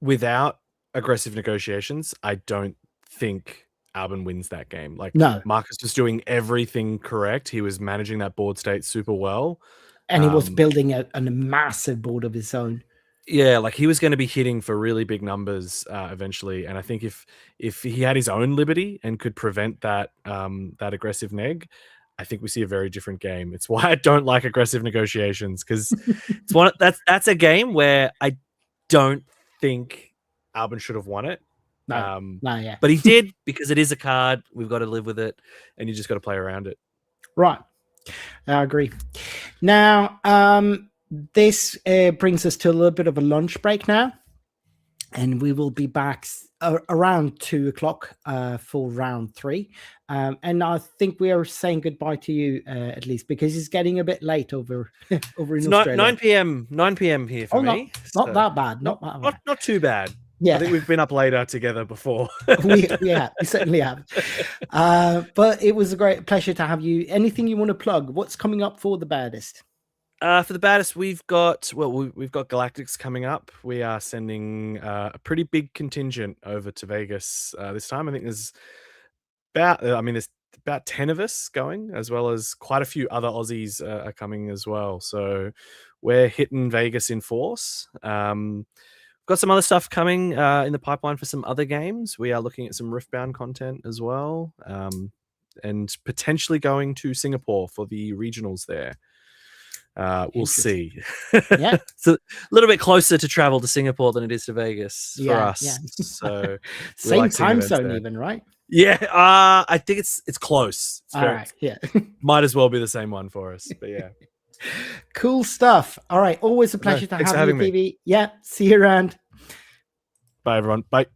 without aggressive negotiations, I don't think Albin wins that game. Like, no, Marcus was doing everything correct. He was managing that board state super well. And he was building a massive board of his own. Yeah, like he was going to be hitting for really big numbers eventually. And I think if he had his own Liberty and could prevent that that aggressive neg, I think we see a very different game. It's why I don't like aggressive negotiations, because it's that's a game where I don't think Albin should have won it. But he did, because it is a card. We've got to live with it, and you just got to play around it. Right. I agree. Now, this brings us to a little bit of a lunch break now, and we will be back around 2:00 for round 3. And I think we are saying goodbye to you, at least, because it's getting a bit late over in Australia. 9 p.m. here for me. Not that bad. Not too bad. Yeah, I think we've been up later together before. we certainly have. But it was a great pleasure to have you. Anything you want to plug? What's coming up for the baddest? For the baddest, we've got Galactics coming up. We are sending a pretty big contingent over to Vegas this time. I think there's about 10 of us going, as well as quite a few other Aussies are coming as well. So we're hitting Vegas in force. Got some other stuff coming in the pipeline for some other games. We are looking at some Riftbound content as well, and potentially going to Singapore for the regionals there. We'll see. Yeah, it's a little bit closer to travel to Singapore than it is to Vegas for us. Yeah. So same time zone, even, right? Yeah, I think it's close. It's all right. Yeah, might as well be the same one for us. But yeah. Cool stuff. All right, always a pleasure to have you, TV. Yeah, see you around. Bye, everyone. Bye.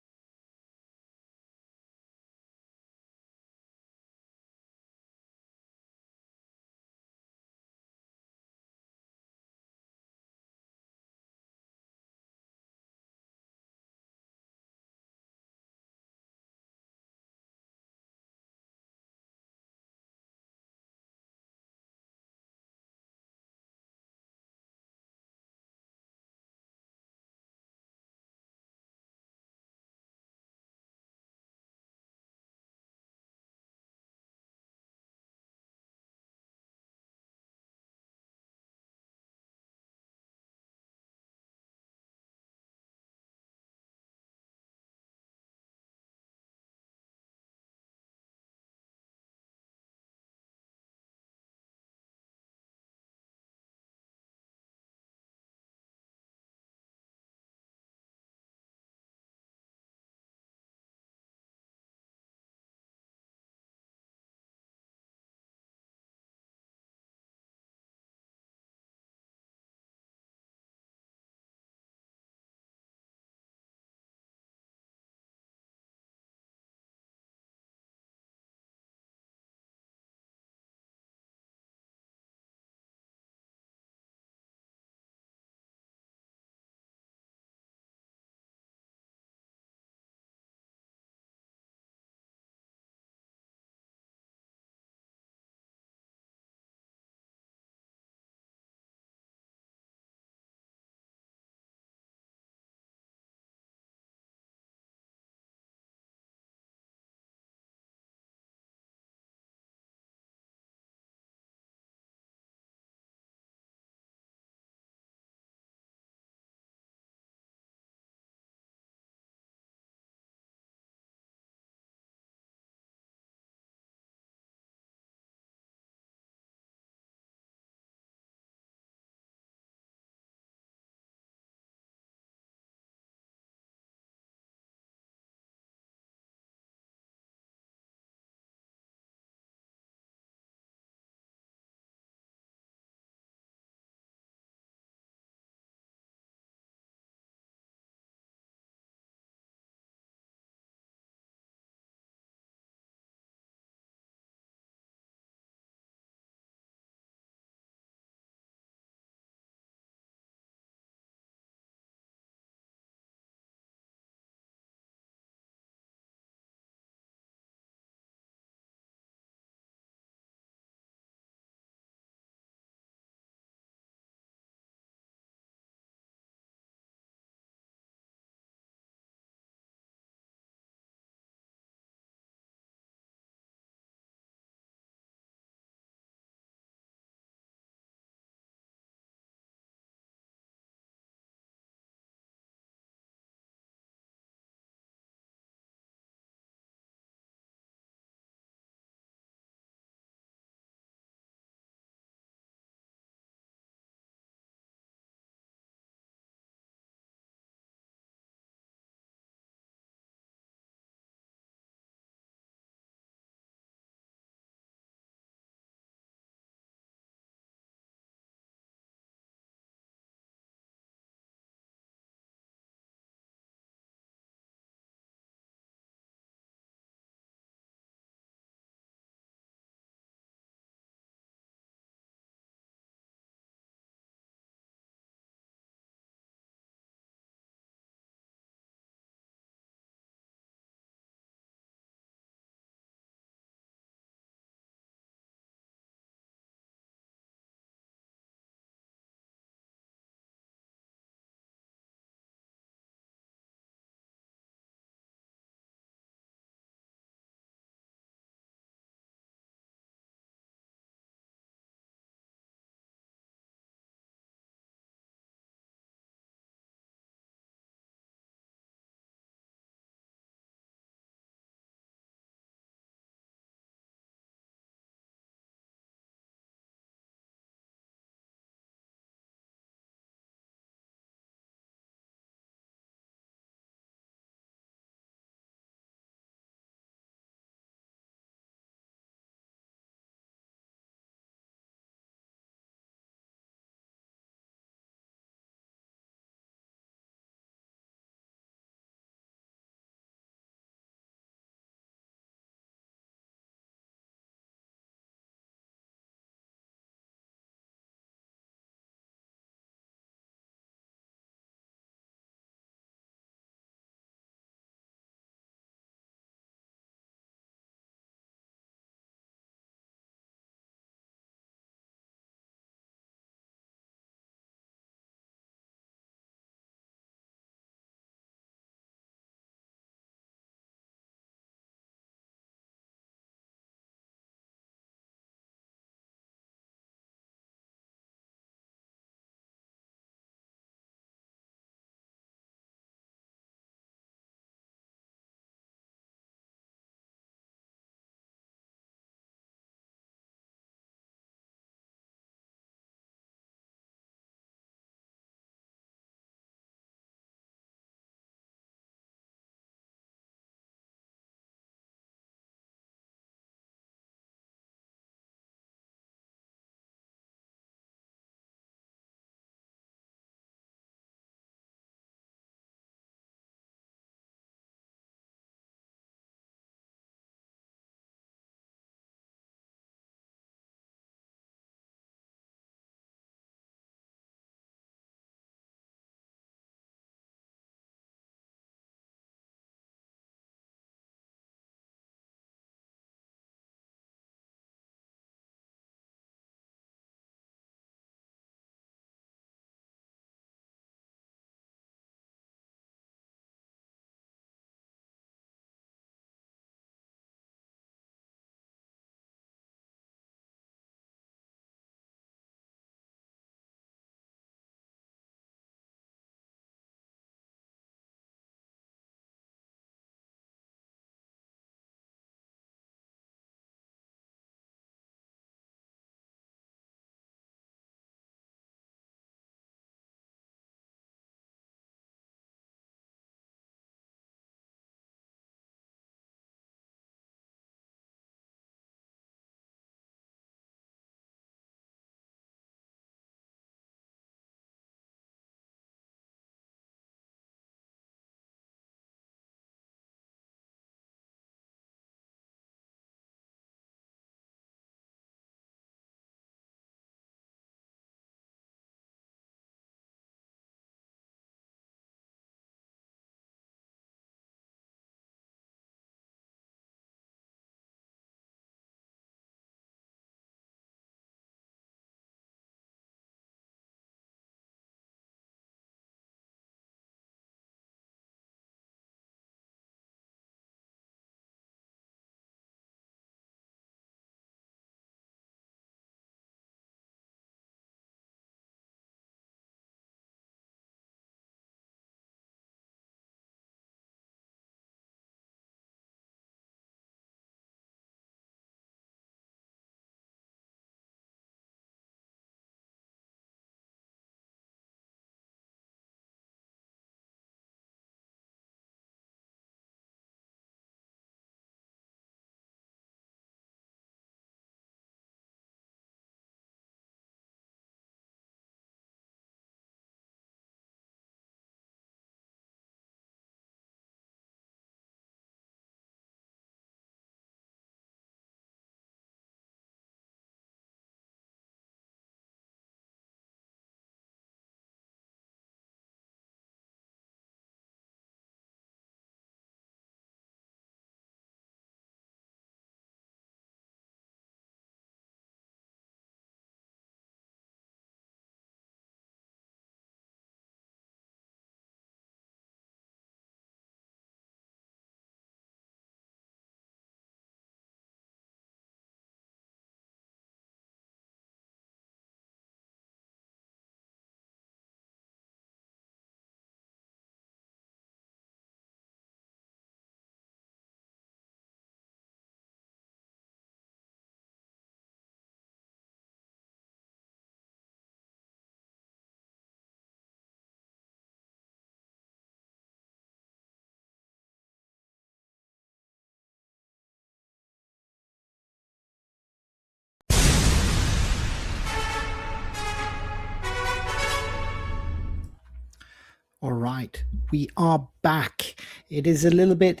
All right, we are back. It is a little bit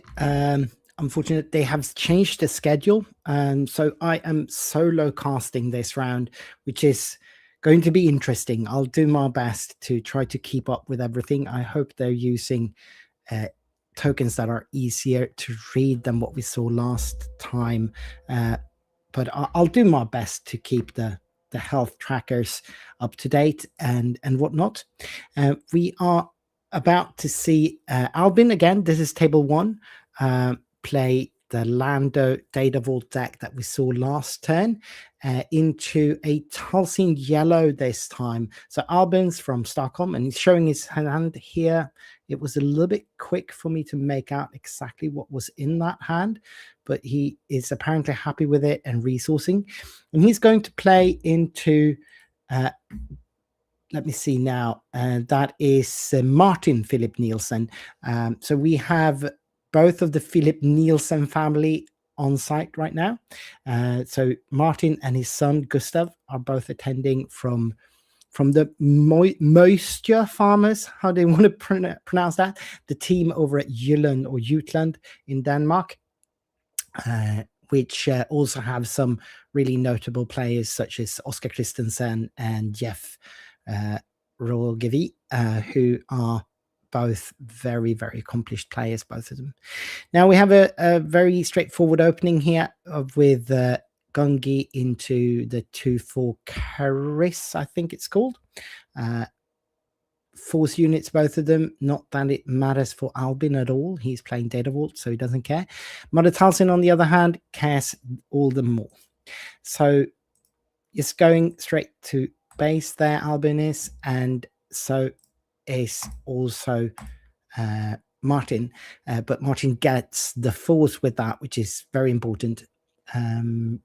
unfortunate they have changed the schedule, so I am solo casting this round, which is going to be interesting. I'll do my best to try to keep up with everything. I hope they're using tokens that are easier to read than what we saw last time, but I'll do my best to keep the health trackers up to date and whatnot. We are about to see Albin again. This is table 1. Play the Lando Data Vault deck that we saw last turn into a Tulsin yellow this time. So Albin's from Stockholm and he's showing his hand here. It was a little bit quick for me to make out exactly what was in that hand, but he is apparently happy with it and resourcing. And he's going to play into let me see now. That is Martin Philip Nielsen. So we have both of the Philip Nielsen family on site right now. So Martin and his son Gustav are both attending from the moisture farmers, how they want to pronounce that, the team over at Jylland or Jutland in Denmark, which also have some really notable players such as Oscar Christensen and Jeff Rogevi, who are both very, very accomplished players, both of them. Now we have a very straightforward opening here with Gungi into the 2-4 Caris, I think it's called. Force units, both of them. Not that it matters for Albin at all. He's playing Data Vault, so he doesn't care. Mother Talsin, on the other hand, cares all the more. So it's going straight to base there, Albin is, and so is also Martin. But Martin gets the force with that, which is very important.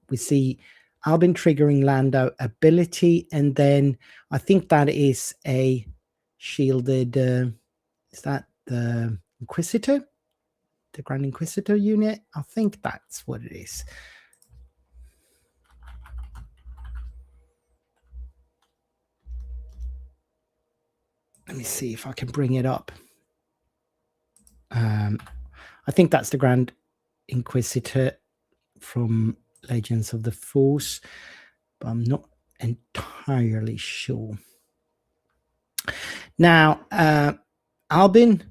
We see Albin triggering Lando ability, and then I think that is a shielded, is that the Inquisitor? The Grand Inquisitor unit? I think that's what it is. Let me see if I can bring it up. I think that's the Grand Inquisitor from Legends of the Force, but I'm not entirely sure. Now, Albin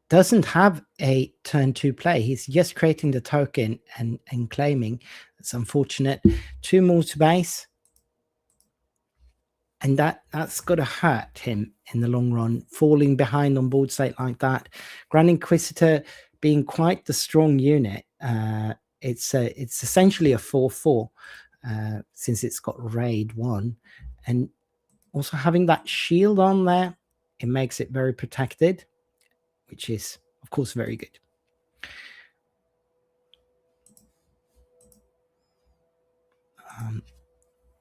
doesn't have a turn 2 play. He's just creating the token and claiming. It's unfortunate. 2 more to base. And that's got to hurt him in the long run, falling behind on board state like that. Grand Inquisitor being quite the strong unit. It's essentially a 4/4 since it's got raid 1. And also having that shield on there, it makes it very protected, which is, of course, very good.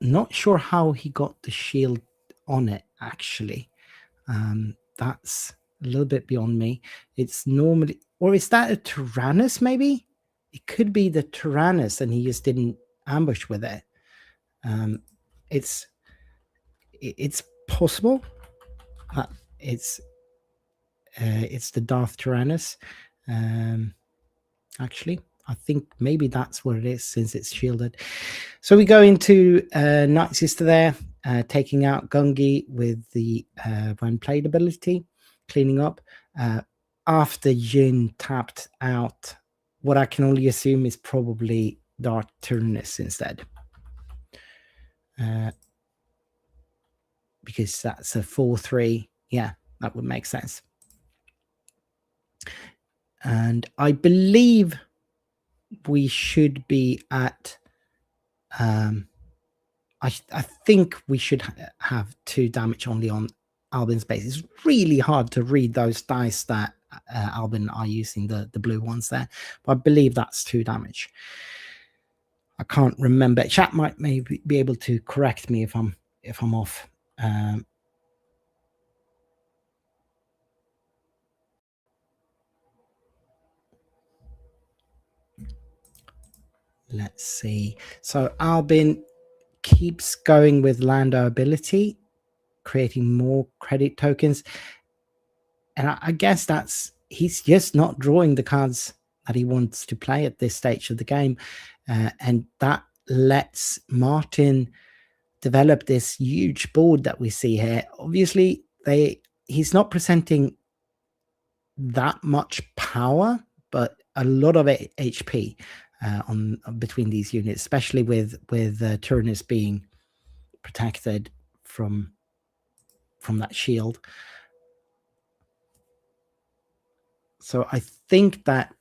Not sure how he got the shield on it, actually. That's a little bit beyond me. It's normally, or is that a Tyrannus maybe? It could be the Tyrannus and he just didn't ambush with it. It's possible that it's the Darth Tyrannus. Actually, I think maybe that's what it is since it's shielded. So we go into Night Sister there, taking out Gungi with the when played ability, cleaning up. After Jin tapped out, what I can only assume is probably Darth Tyrannus instead. Because that's a 4/3. Yeah, that would make sense. And I believe we should be at I think we should have 2 damage only on Albin's base. It's really hard to read those dice that Albin are using, the blue ones there, but I believe that's 2 damage. I can't remember. Chat might maybe be able to correct me if I'm off. Let's see. So Albin keeps going with Lando ability, creating more credit tokens. And I guess he's just not drawing the cards that he wants to play at this stage of the game. And that lets Martin develop this huge board that we see here. Obviously, he's not presenting that much power, but a lot of HP on between these units, especially with Turnus being protected from that shield. So I think that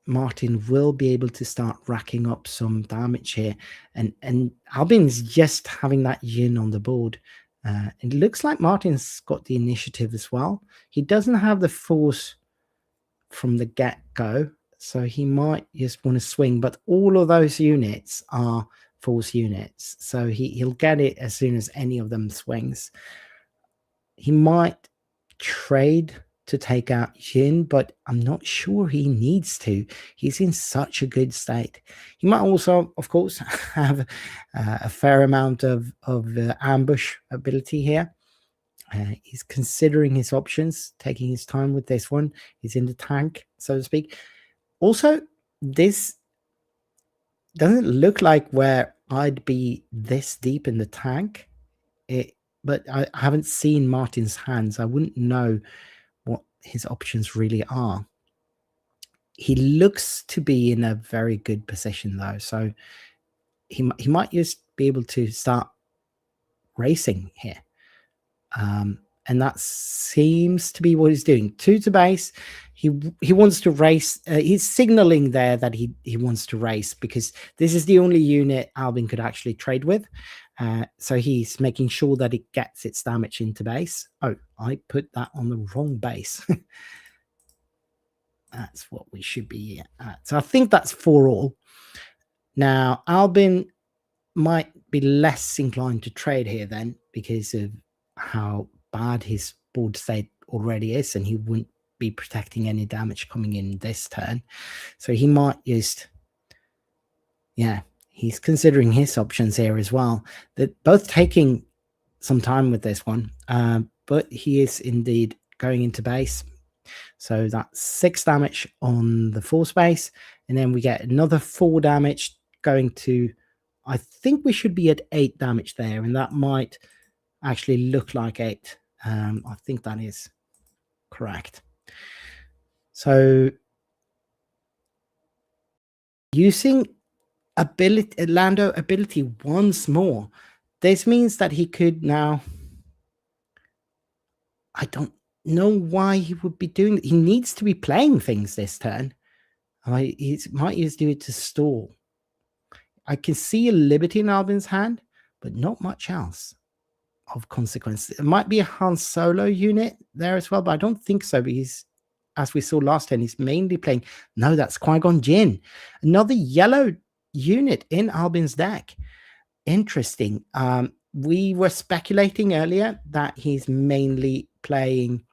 Martin will be able to start racking up some damage here, and Albin's just having that yin on the board. It looks like Martin's got the initiative as well. He doesn't have the force from the get-go, so he might just want to swing, but all of those units are force units, so he'll get it as soon as any of them swings. He might trade to take out Jin, but I'm not sure he needs to. He's in such a good state. He might also, of course, have a fair amount of ambush ability here. He's considering his options, taking his time with this one. He's in the tank, so to speak. Also, this doesn't look like where I'd be this deep in the tank. But I haven't seen Martin's hands. I wouldn't know what his options really are. He looks to be in a very good position, though, so he might just be able to start racing here. And that seems to be what he's doing. 2 to base. He wants to race. He's signaling there that he wants to race because this is the only unit Albin could actually trade with. So he's making sure that it gets its damage into base. Oh, I put that on the wrong base. That's what we should be at. So I think that's 4 all. Now, Albin might be less inclined to trade here then because of how bad his board state already is, and he wouldn't be protecting any damage coming in this turn. So he might just, he's considering his options here as well. They're both taking some time with this one, but he is indeed going into base. So that's 6 damage on the force base, and then we get another 4 damage going to, I think we should be at 8 damage there, and that might actually look like 8. I think that is correct. So using Lando ability once more, this means that he could now, I don't know why he would be doing, he needs to be playing things this turn. He might just do it to stall. I can see a Liberty in Albin's hand, but not much else of consequence. It might be a Han Solo unit there as well, but I don't think so, because as we saw last time, he's mainly playing, no, that's Qui-Gon Jinn. Another yellow unit in Albin's deck. Interesting. We were speculating earlier that he's mainly playing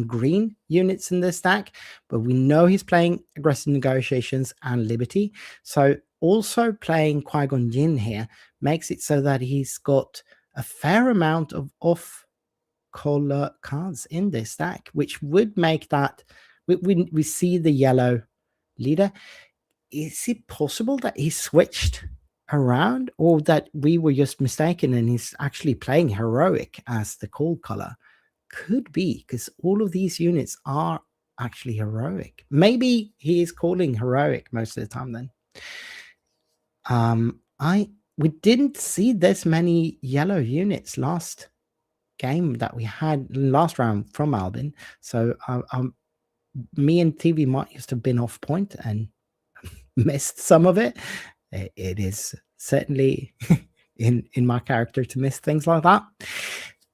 green units in this deck, but we know he's playing Aggressive Negotiations and Liberty. So also playing Qui-Gon Jinn here makes it so that he's got a fair amount of off-color cards in this deck, which would make that, we see the yellow leader. Is it possible that he switched around, or that we were just mistaken and he's actually playing heroic as the call color? Could be, because all of these units are actually heroic. Maybe he is calling heroic most of the time then. We didn't see this many yellow units last game that we had last round from Albin. So me and TV might just have been off point and missed some of it. It is certainly in my character to miss things like that.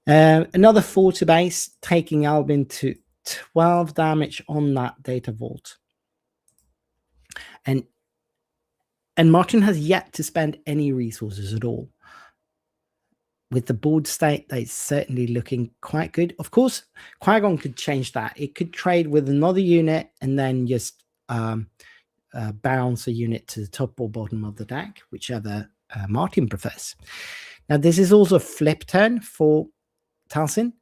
Another 4 to base, taking Albin to 12 damage on that data vault. And Martin has yet to spend any resources at all. With the board state, that's certainly looking quite good. Of course, Qui-Gon could change that. It could trade with another unit and then just bounce a unit to the top or bottom of the deck, whichever Martin prefers. Now, this is also a flip turn for Talsin.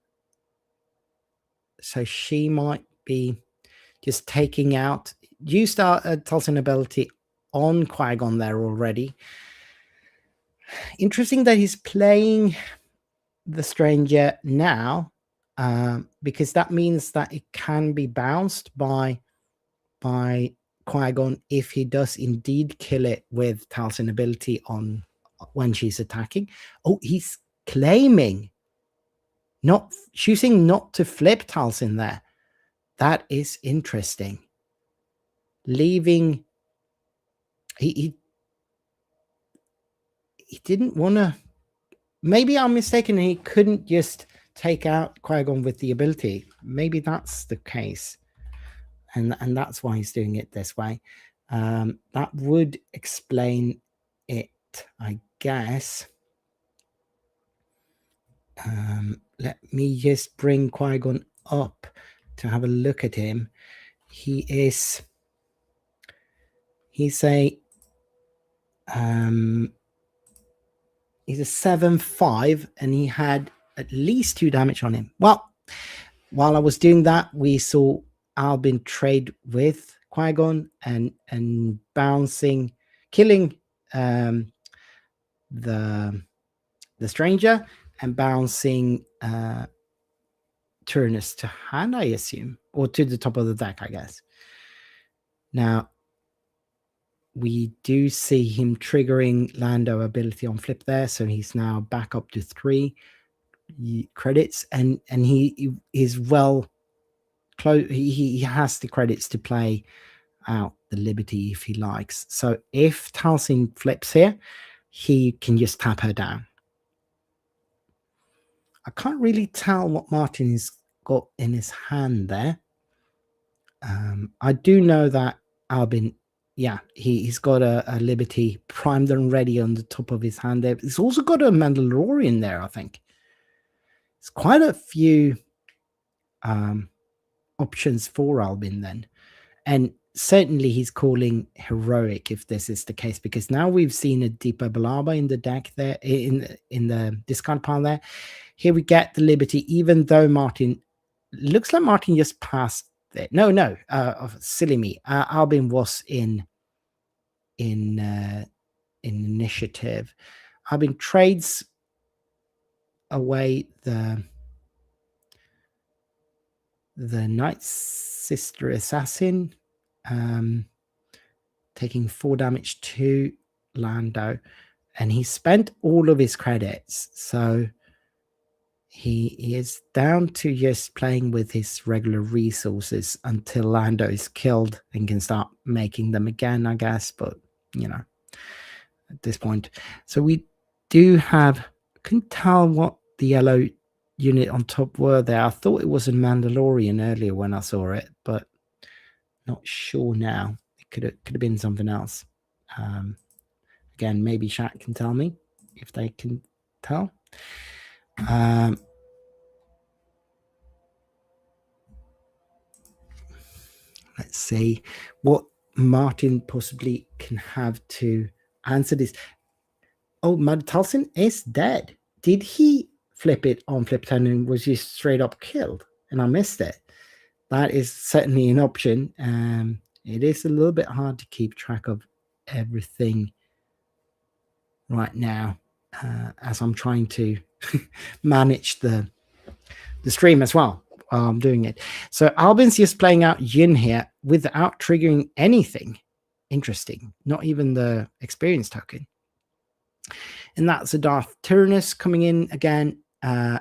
So she might be just taking out, used our Talsin ability on Qui-Gon there already. Interesting that he's playing the Stranger now, because that means that it can be bounced by Qui-Gon if he does indeed kill it with Talsin ability on when she's attacking. Oh, he's claiming, not choosing not to flip Talsin there. That is interesting. Leaving, he didn't want to. Maybe I'm mistaken. He couldn't just take out Qui-Gon with the ability. Maybe that's the case, and that's why he's doing it this way. That would explain it, I guess. Let me just bring Qui-Gon up to have a look at him. He's a 7/5, and he had at least 2 damage on him. Well, while I was doing that, we saw Albin trade with Qui-Gon and bouncing, killing the Stranger and bouncing Turnus to hand, I assume, or to the top of the deck, I guess. Now, we do see him triggering Lando ability on flip there, so he's now back up to 3 credits, and he is well close. He has the credits to play out the Liberty if he likes. So if Talsin flips here, he can just tap her down. I can't really tell what Martin has got in his hand there. I do know that Albin, yeah, he's got a Liberty primed and ready on the top of his hand there. He's also got a Mandalorian there, I think. It's quite a few options for Albin then. And certainly he's calling heroic if this is the case, because now we've seen a Deepa Balaba in the deck there, in the discard pile there. Here we get the Liberty, even though Martin, looks like Martin just passed it. No, silly me. Albin was in initiative. Albin trades away the Night Sister Assassin, taking 4 damage to Lando, and he spent all of his credits, so he is down to just playing with his regular resources until Lando is killed and can start making them again, I guess. But, you know, at this point. So we do have, I couldn't tell what the yellow unit on top were there. I thought it was a Mandalorian earlier when I saw it, but not sure now. It could have been something else. Again, maybe Shaq can tell me if they can tell. Let's see what Martin possibly can have to answer this. Oh, Mad Talsin is dead. Did he flip it on flip 10 and was he straight up killed and I missed it? That is certainly an option. It is a little bit hard to keep track of everything right now, as I'm trying to manage the stream as well while I'm doing it. So Albin's just playing out Yin here without triggering anything interesting, not even the experience token. And that's a Darth Tyrannus coming in again, and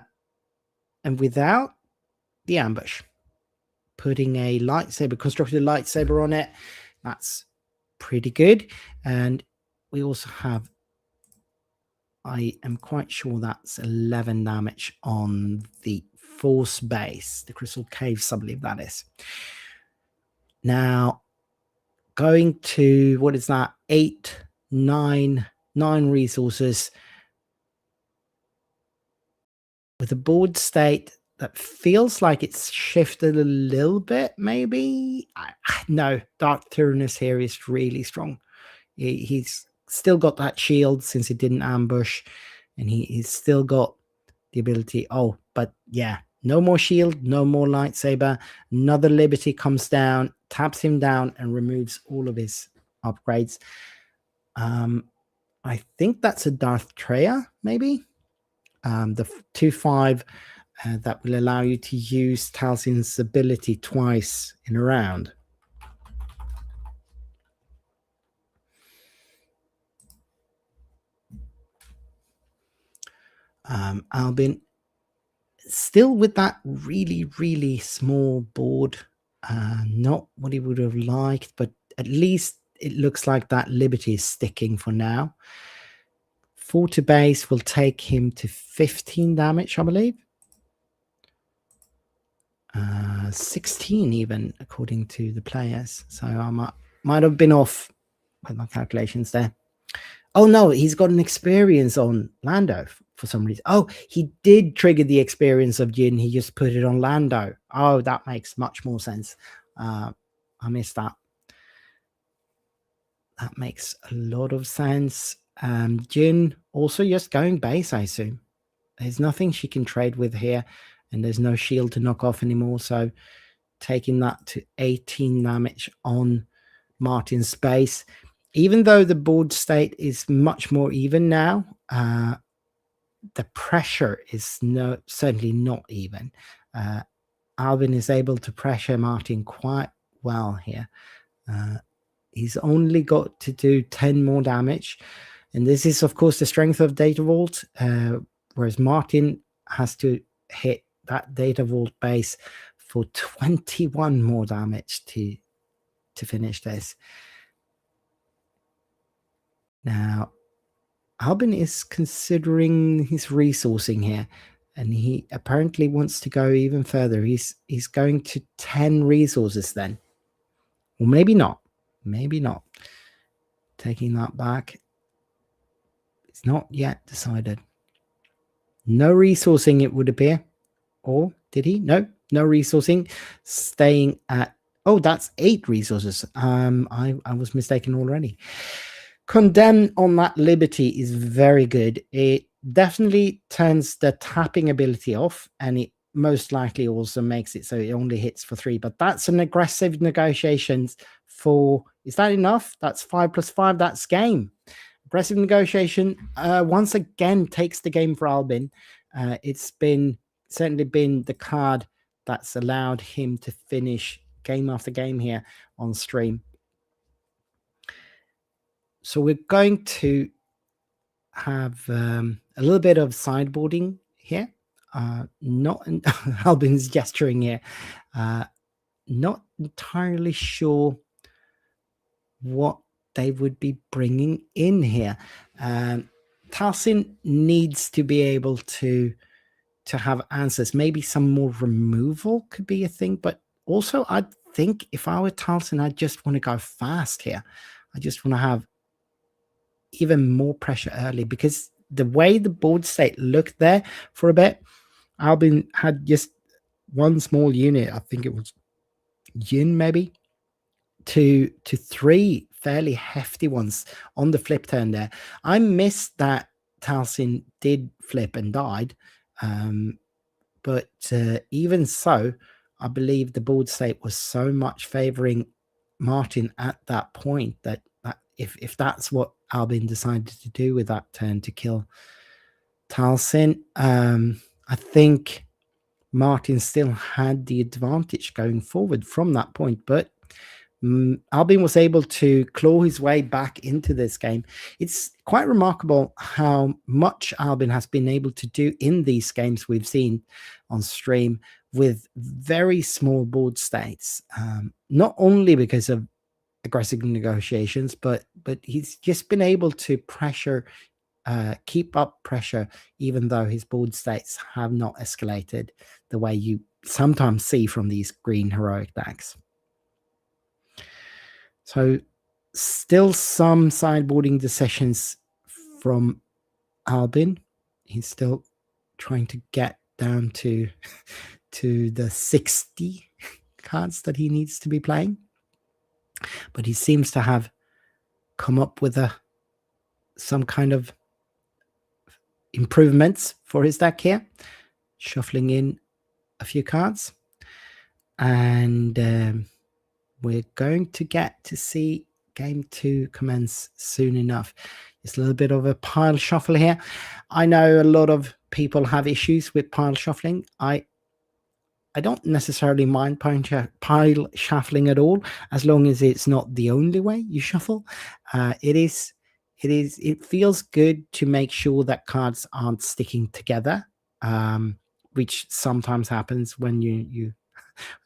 without the ambush. Putting a lightsaber, constructed lightsaber on it. That's pretty good. And we also have, I am quite sure that's 11 damage on the Force base, the Crystal Caves, I believe that is. Now, going to, what is that? 9 resources with a board state that feels like it's shifted a little bit, maybe. No, Dark Tyrannus here is really strong. He's still got that shield since he didn't ambush, and he's still got the ability. Oh, but yeah, No more shield, no more lightsaber. Another Liberty comes down, taps him down, and removes all of his upgrades. I think that's a Darth Treya, maybe. The 2/5 that will allow you to use Talzin's ability twice in a round. Albin still with that really, really small board. Not what he would have liked, but at least it looks like that Liberty is sticking for now. 4 to base will take him to 15 damage, I believe. 16 even, according to the players. So I might have been off with my calculations there. Oh no, he's got an experience on Lando for some reason. Oh, he did trigger the experience of Jin. He just put it on Lando. Oh, that makes much more sense. I missed that. That makes a lot of sense. Jin also just going base, I assume. There's nothing she can trade with here, and there's no shield to knock off anymore. So taking that to 18 damage on Martin's base. Even though the board state is much more even now, the pressure is certainly not even. Albin is able to pressure Martin quite well here. He's only got to do 10 more damage. And this is, of course, the strength of Data Vault, whereas Martin has to hit that Data Vault base for 21 more damage to finish this. Now, Albin is considering his resourcing here, and he apparently wants to go even further. He's going to 10 resources then. Or maybe not. Maybe not. Taking that back. It's not yet decided. No resourcing, it would appear. Or did he? No resourcing. Staying at, oh, that's 8 resources. I was mistaken already. Condemn on that Liberty is very good. It definitely turns the tapping ability off, and it most likely also makes it so it only hits for 3. But that's an aggressive negotiations for, is that enough? That's 5 + 5, that's game. Aggressive negotiation once again takes the game for Albin. It's certainly been the card that's allowed him to finish game after game here on stream. So we're going to have a little bit of sideboarding here. Not Albin's gesturing here. Not entirely sure what they would be bringing in here. Talzin needs to be able to have answers. Maybe some more removal could be a thing, but also I think if I were Talzin, I just want to go fast here. I just want to have even more pressure early, because the way the board state looked there for a bit, Albin had just one small unit. I think it was Yin maybe to 3 fairly hefty ones on the flip turn there. I missed that Talzin did flip and died. But even so, I believe the board state was so much favoring Martin at that point that if that's what Albin decided to do with that turn to kill Talzin, I think Martin still had the advantage going forward from that point. But Albin was able to claw his way back into this game. It's quite remarkable how much Albin has been able to do in these games we've seen on stream with very small board states, not only because of aggressive negotiations, but he's just been able to keep up pressure, even though his board states have not escalated the way you sometimes see from these green heroic decks. So still some sideboarding decisions from Albin. He's still trying to get down to the 60 cards that he needs to be playing. But he seems to have come up with some kind of improvements for his deck here. Shuffling in a few cards, and we're going to get to see game 2 commence soon enough. It's a little bit of a pile shuffle here. I know a lot of people have issues with pile shuffling. I don't necessarily mind pile shuffling at all, as long as it's not the only way you shuffle. It feels good to make sure that cards aren't sticking together, which sometimes happens when you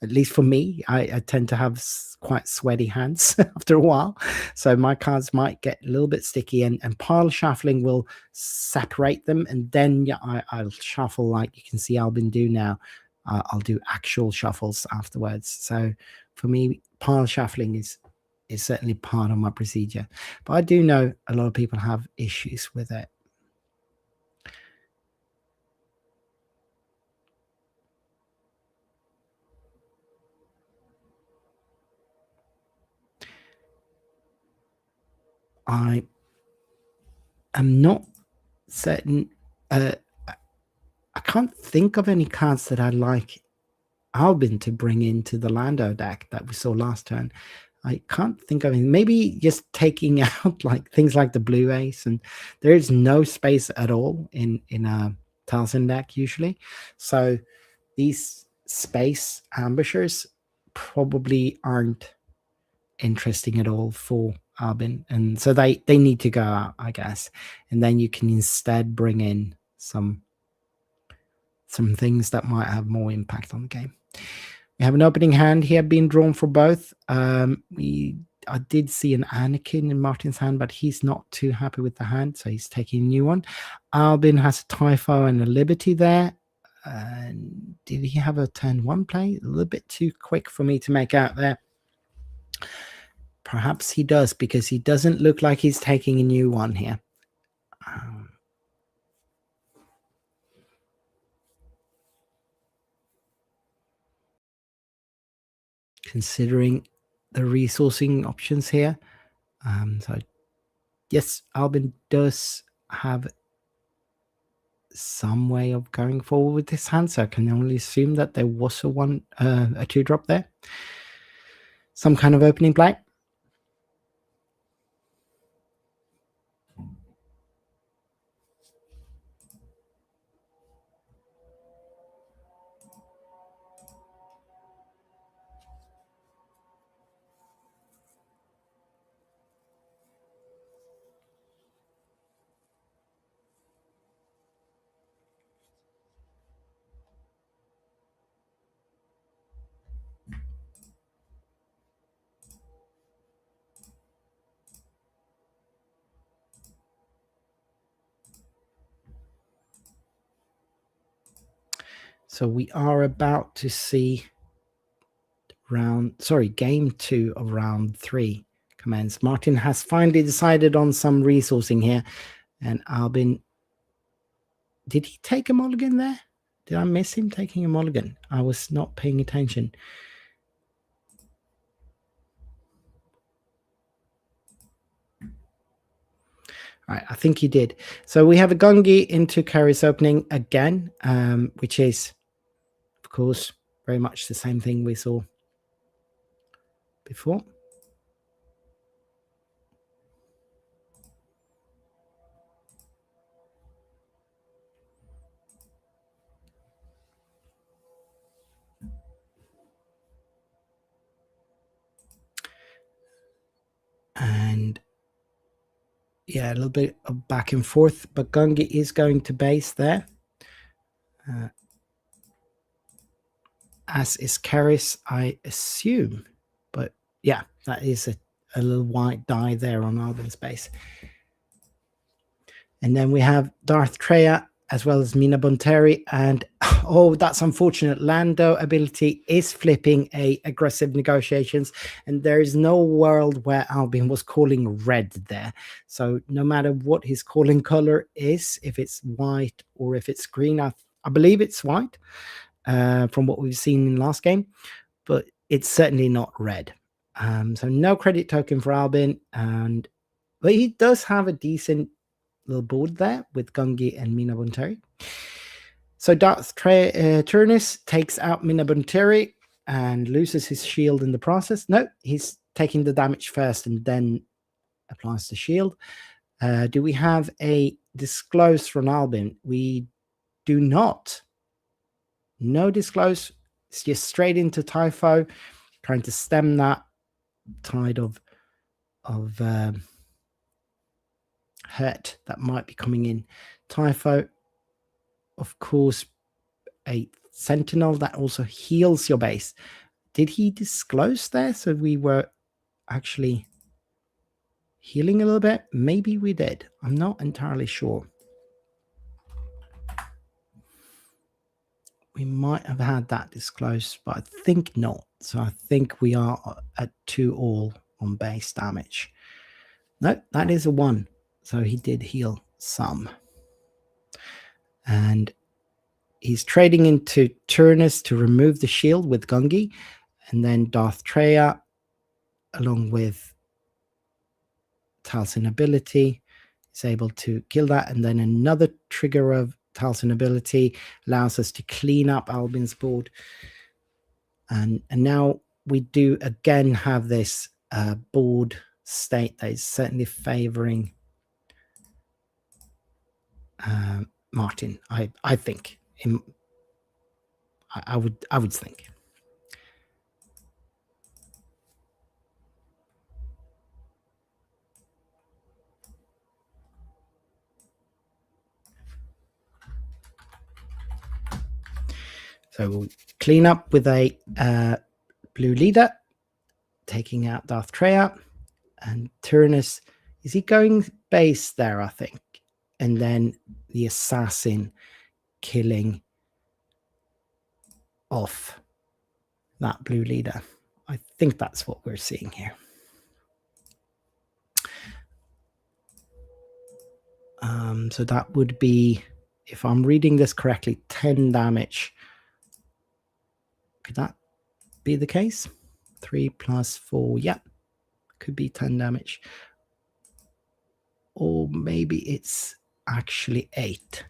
at least for me, I tend to have quite sweaty hands after a while. So my cards might get a little bit sticky, and pile shuffling will separate them. And then I'll shuffle like you can see Albin do now. I'll do actual shuffles afterwards. So for me, pile shuffling is certainly part of my procedure. But I do know a lot of people have issues with it. I am not certain. I can't think of any cards that I'd like Albin to bring into the Lando deck that we saw last turn. I can't think of any. Maybe just taking out like things like the blue ace, and there is no space at all in a Talzin deck usually. So these space ambushers probably aren't interesting at all for Albin, and so they need to go out, I guess, and then you can instead bring in some things that might have more impact on the game. We have an opening hand here being drawn for both. I did see an Anakin in Martin's hand, but he's not too happy with the hand, so he's taking a new one. Albin has a Typho and a Liberty there. And did he have a turn 1 play? A little bit too quick for me to make out there. Perhaps he does, because he doesn't look like he's taking a new one here. Considering the resourcing options here. So yes, Albin does have some way of going forward with this hand, so I can only assume that there was a 2-drop there. Some kind of opening play. So we are about to see game 2 of round 3 commence. Martin has finally decided on some resourcing here, and Albin, did he take a mulligan there? Did I miss him taking a mulligan? I was not paying attention. All right, I think he did. So we have a Gungi into Curry's opening again, which is, of course, very much the same thing we saw before. And yeah, a little bit of back and forth, but Gungi is going to base there. As is Karis, I assume. But yeah, that is a little white die there on Albin's base. And then we have Darth Treya as well as Mina Bonteri. And oh, that's unfortunate. Lando ability is flipping a aggressive negotiations. And there is no world where Albin was calling red there. So no matter what his calling color is, if it's white or if it's green, I believe it's white from what we've seen in last game. But it's certainly not red. So no credit token for Albin. But he does have a decent little board there with Gungi and Mina Bonteri. So Darth Turnus takes out Minabunteri and loses his shield in the process. No, he's taking the damage first and then applies the shield. Do we have a disclose from Albin? We do not. No disclose. It's just straight into Typho, trying to stem that tide of hurt that might be coming in. Typho, of course, a sentinel that also heals your base. Did he disclose there? So we were actually healing a little bit? Maybe we did. I'm not entirely sure. We might have had that disclosed, but I think not. So I think we are at 2-all on base damage. No, that is a 1. So he did heal some. And he's trading into Turnus to remove the shield with Gungi. And then Darth Treya, along with Tal'Sin ability, is able to kill that. And then another trigger of Tal'Sin ability allows us to clean up Albin's board. And now we do again have this board state that is certainly favoring Martin. I think. I would think. So we'll clean up with a blue leader, taking out Darth Treya. And Turnus, is he going base there, I think? And then the assassin killing off that blue leader. I think that's what we're seeing here. So that would be, if I'm reading this correctly, 10 damage. Could that be the case? 3 plus 4, yeah. Could be 10 damage. Or maybe it's actually 8.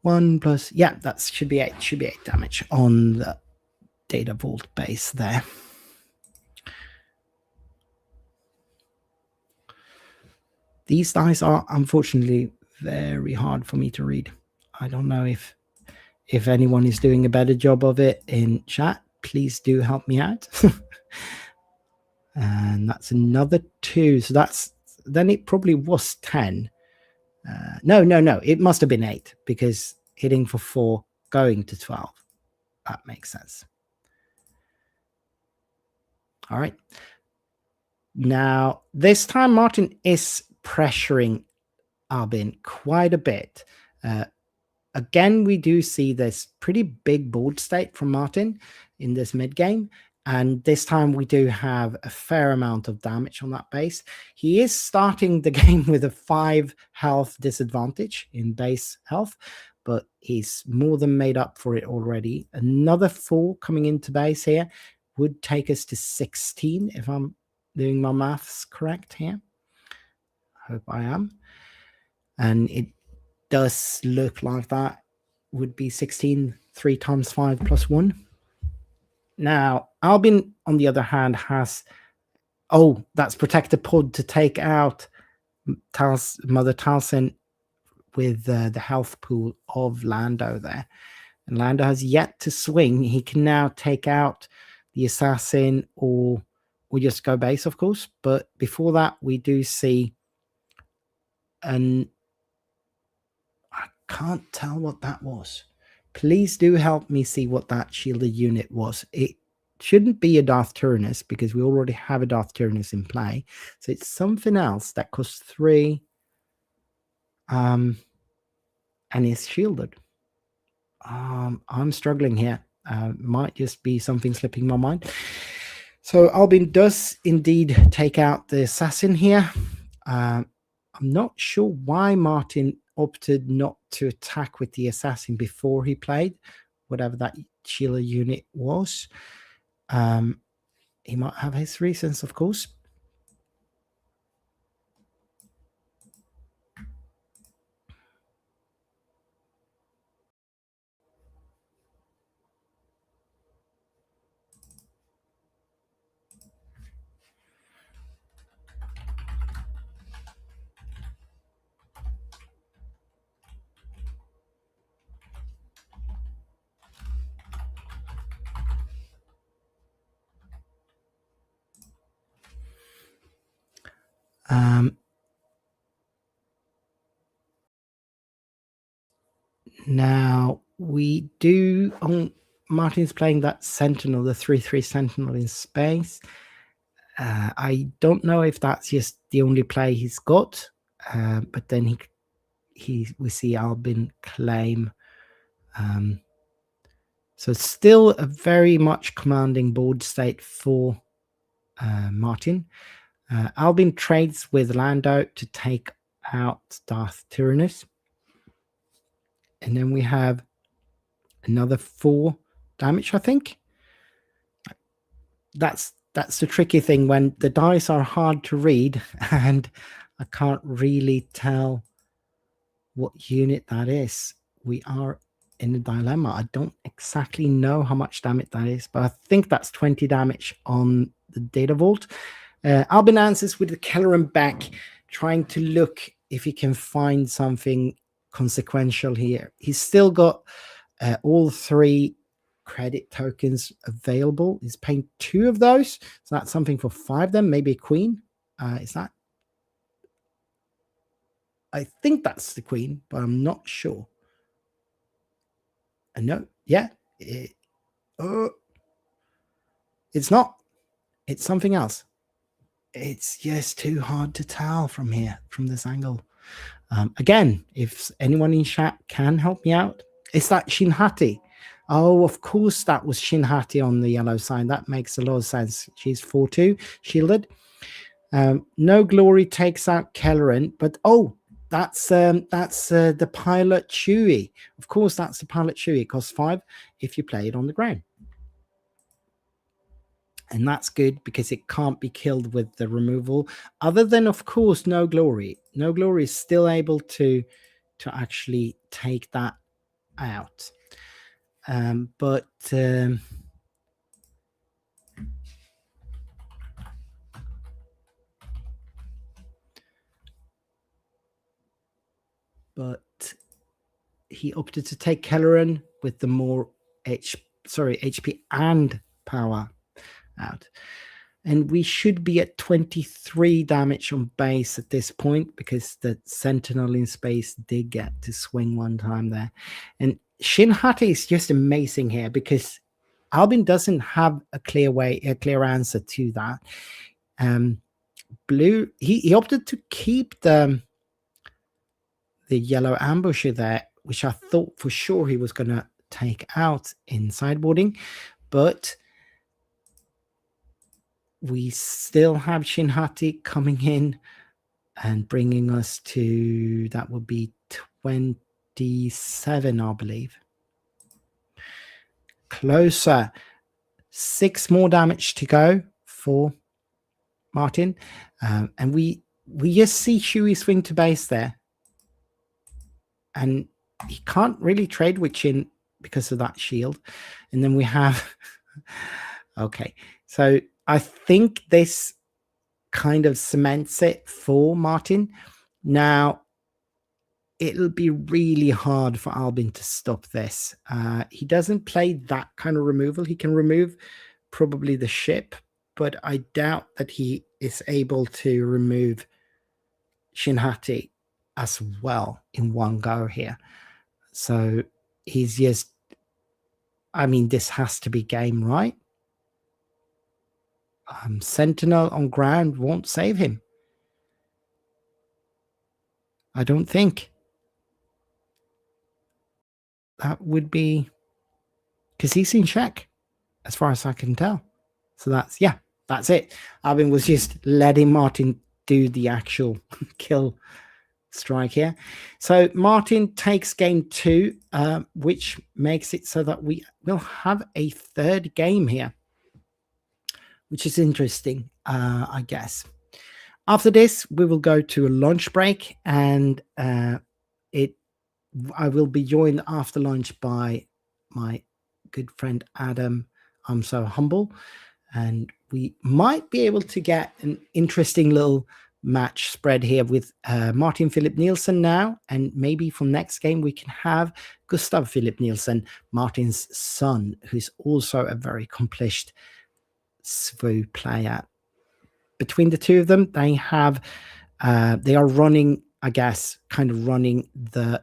1 plus, yeah, that should be 8. Should be 8 damage on the data vault base there. These dice are unfortunately very hard for me to read. I don't know if anyone is doing a better job of it in chat. Please do help me out. And that's another 2. So then it probably was 10. No. It must have been 8 because hitting for 4, going to 12. That makes sense. All right. Now, this time Martin is pressuring Albin quite a bit. Again, we do see this pretty big board state from Martin in this mid game. And this time we do have a fair amount of damage on that base. He is starting the game with a 5 health disadvantage in base health, but he's more than made up for it already. Another 4 coming into base here would take us to 16, if I'm doing my maths correct here. I hope I am. And it does look like that would be 16, 3 times 5 plus 1. Now, Albin, on the other hand, has... Oh, that's Protector Pod to take out Mother Tal'Sin with the health pool of Lando there. And Lando has yet to swing. He can now take out the assassin or just go base, of course. But before that, we do see I can't tell what that was. Please do help me see what that shielded unit was. It shouldn't be a Darth Turnus because we already have a Darth Turnus in play. So it's something else that costs 3 and is shielded. I'm struggling here. Might just be something slipping my mind. So Albin does indeed take out the assassin here. I'm not sure why Martin opted not to attack with the assassin before he played, whatever that shielded unit was. He might have his reasons, of course. Now we do on Martin's playing that Sentinel, the 3/3 Sentinel in space. I don't know if that's just the only play he's got, but then we see Albin claim. So it's still a very much commanding board state for Martin. Albin trades with Lando to take out Darth Tyrannus. And then we have another 4 damage, I think. That's the tricky thing when the dice are hard to read and I can't really tell what unit that is. We are in a dilemma. I don't exactly know how much damage that is, but I think that's 20 damage on the data vault. Albin answers with the Kelleran back, trying to look if he can find something consequential here. He's still got all 3 credit tokens available. He's paying 2 of those, so that's something for 5 then, maybe a queen. Is that? I think that's the queen, but I'm not sure. No, yeah. It's not. It's something else. It's just too hard to tell from here, from this angle. Again, if anyone in chat can help me out, it's that Shinhati. Oh, of course, that was Shinhati on the yellow side. That makes a lot of sense. She's 4/2, shielded. No Glory takes out Kelleran, but that's the pilot Chewie. Of course, that's the pilot Chewie. It costs 5 if you play it on the ground. And that's good because it can't be killed with the removal. Other than, of course, No Glory. No Glory is still able to actually take that out. But he opted to take Kelleran with the more HP and power out. And we should be at 23 damage on base at this point because the Sentinel in space did get to swing one time there. And Shinhati is just amazing here because Albin doesn't have a clear answer to that. Blue, he opted to keep the yellow ambusher there, which I thought for sure he was going to take out in sideboarding, but we still have Shinhati coming in and bringing us to, that would be 27, I believe. Closer. 6 more damage to go for Martin. And we just see Chewie swing to base there. And he can't really trade with Shin because of that shield. And then we have... okay, so I think this kind of cements it for Martin. Now, it'll be really hard for Albin to stop this. He doesn't play that kind of removal. He can remove probably the ship, but I doubt that he is able to remove Shinhati as well in one go here. So he's just... I mean, this has to be game, right? Sentinel on ground won't save him. I don't think. That would be... because he's in check, as far as I can tell. So that's it. Albin was just letting Martin do the actual kill strike here. So Martin takes game 2, which makes it so that we will have a 3rd game here, which is interesting, I guess. After this, we will go to a lunch break, and I will be joined after lunch by my good friend Adam. I'm so humble, and we might be able to get an interesting little match spread here with Martin Philip Nielsen now, and maybe for next game we can have Gustav Philip Nielsen, Martin's son, who's also a very accomplished SWU player. Between the two of them, they have They are running, I guess, kind of running the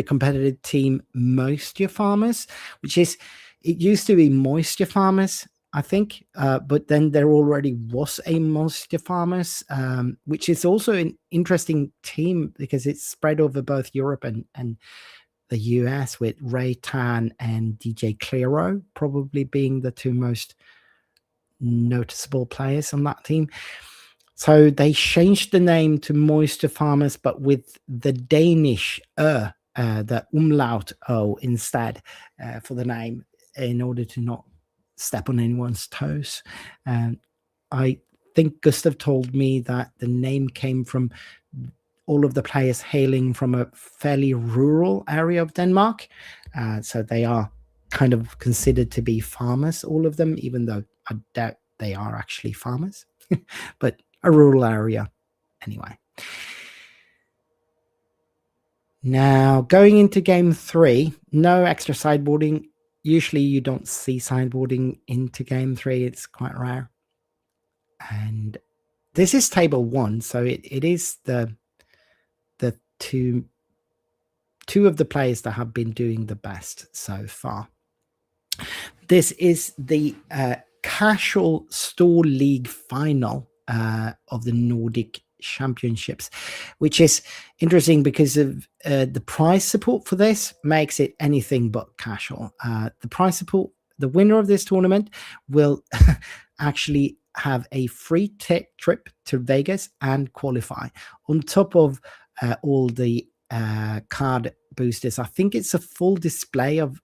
competitive team Moisture Farmers, which is, it used to be Moisture Farmers, I think, but then there already was a Moisture Farmers, which is also an interesting team because it's spread over both Europe and the US, with Ray Tan and DJ Clearo probably being the two most noticeable players on that team. So they changed the name to Moisture Farmers, but with the Danish the umlaut O instead for the name, in order to not step on anyone's toes. And I think Gustav told me that the name came from all of the players hailing from a fairly rural area of Denmark. So they are kind of considered to be farmers, all of them, even though I doubt they are actually farmers. But a rural area anyway. Now, going into game 3, no extra sideboarding. Usually you don't see sideboarding into game 3. It's quite rare. And this is table 1, so it is the two of the players that have been doing the best so far. This is the Casual Store League final of the Nordic Championships, which is interesting because of the prize support for this makes it anything but casual. The prize support, the winner of this tournament will actually have a free trip to Vegas and qualify on top of all the card boosters. I think it's a full display of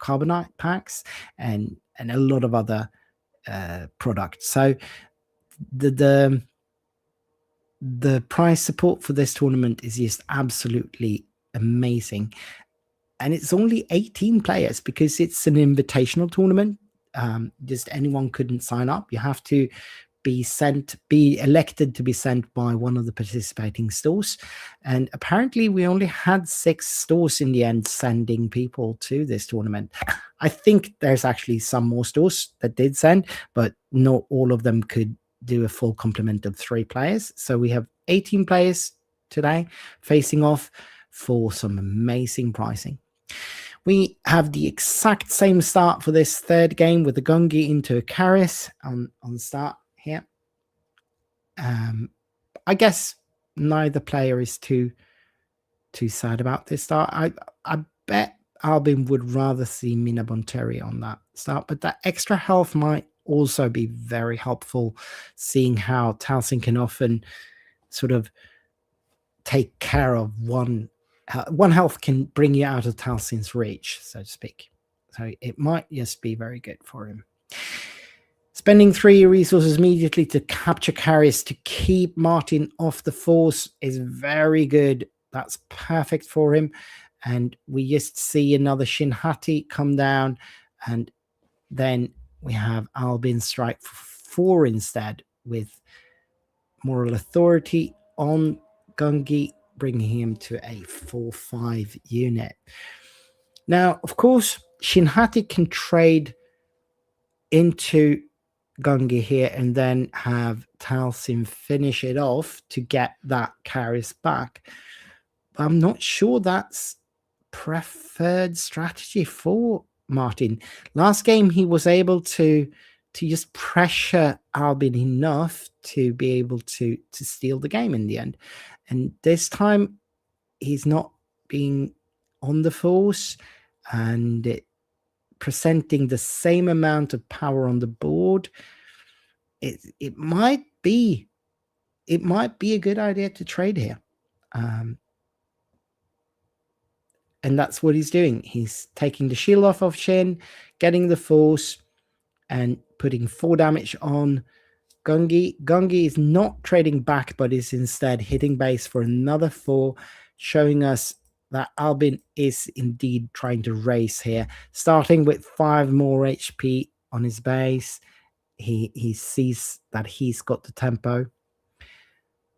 carbonite packs and a lot of other products. So the prize support for this tournament is just absolutely amazing, and it's only 18 players because it's an invitational tournament. Just anyone couldn't sign up. You have to be elected to be sent by one of the participating stores, and apparently we only had 6 stores in the end sending people to this tournament. I think there's actually some more stores that did send, but not all of them could do a full complement of 3 players. So we have 18 players today facing off for some amazing pricing. We have the exact same start for this third game with the Gungi into a Karis on start here. I guess neither player is too sad about this start. I bet Albin would rather see Mina Bonteri on that start, but that extra health might also be very helpful, seeing how Talsin can often sort of take care of one health can bring you out of Talsin's reach, so to speak. So it might just be very good for him. Spending 3 resources immediately to capture carries to keep Martin off the force is very good. That's perfect for him. And we just see another Shinhati come down, and then we have Albin strike for 4 instead, with moral authority on Gungi, bringing him to a 4-5 unit. Now, of course, Shinhati can trade into Gungi here and then have Talsin finish it off to get that carries back. But I'm not sure that's preferred strategy for Martin. Last game, he was able to just pressure Albin enough to be able to steal the game in the end. And this time, he's not being on the force and presenting the same amount of power on the board. It might be a good idea to trade here. And that's what he's doing. He's taking the shield off of Shin, getting the force, and putting 4 damage on Gungi. Gungi is not trading back, but is instead hitting base for another 4, showing us that Albin is indeed trying to race here. Starting with 5 more HP on his base, he sees that he's got the tempo.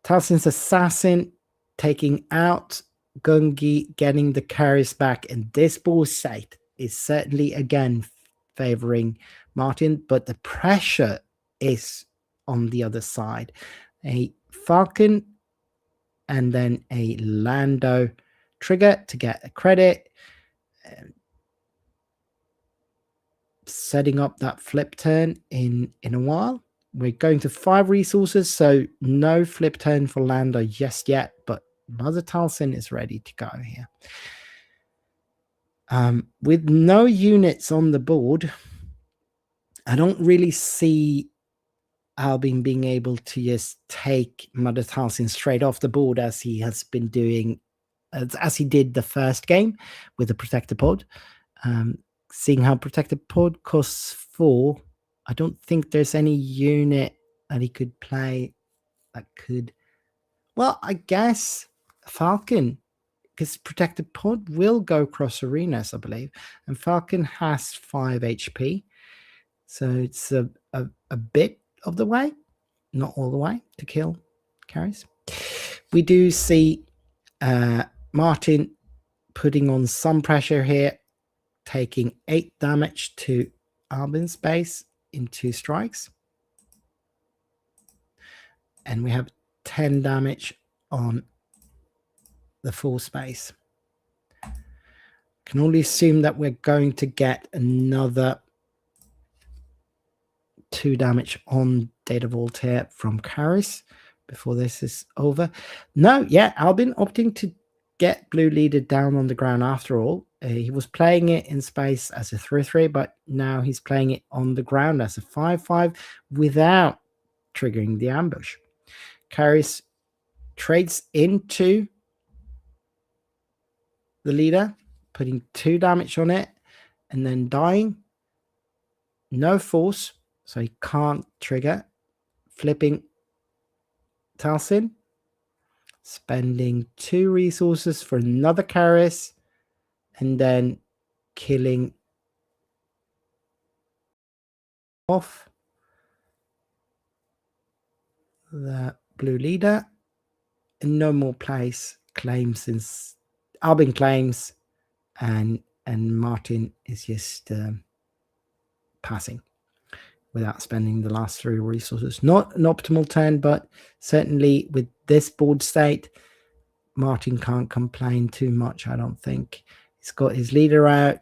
Talsin's Assassin taking out Gungi, getting the carries back, and this ball sight is certainly again favoring Martin, but the pressure is on the other side. A Falcon and then a Lando trigger to get a credit. Setting up that flip turn in a while. We're going to 5 resources, so no flip turn for Lando just yet, but Mother Talcin is ready to go here. With no units on the board, I don't really see Albin being able to just take Mother Talcin straight off the board as he has been doing, as he did the first game with the Protector Pod. Seeing how Protector Pod costs 4, I don't think there's any unit that he could play that could... Well, I guess Falcon, because Protector Pod will go cross arenas, I believe, and Falcon has 5 HP. So it's a bit of the way, not all the way, to kill carries. We do see Martin putting on some pressure here, taking 8 damage to Albin's base in 2 strikes. And we have 10 damage on the full space. Can only assume that we're going to get another 2 damage on Data Vault here from Karis before this is over. No, yeah, Albin opting to get Blue Leader down on the ground after all. He was playing it in space as a 3-3, but now he's playing it on the ground as a 5-5 without triggering the ambush. Karis trades into the leader, putting 2 damage on it, and then dying. No force, so he can't trigger. Flipping Talcin, spending 2 resources for another Karis, and then killing off the blue leader. And no more place claims, since Albin claims and Martin is just passing without spending the last 3 resources. Not an optimal turn, but certainly with this board state, Martin can't complain too much, I don't think. He's got his leader out.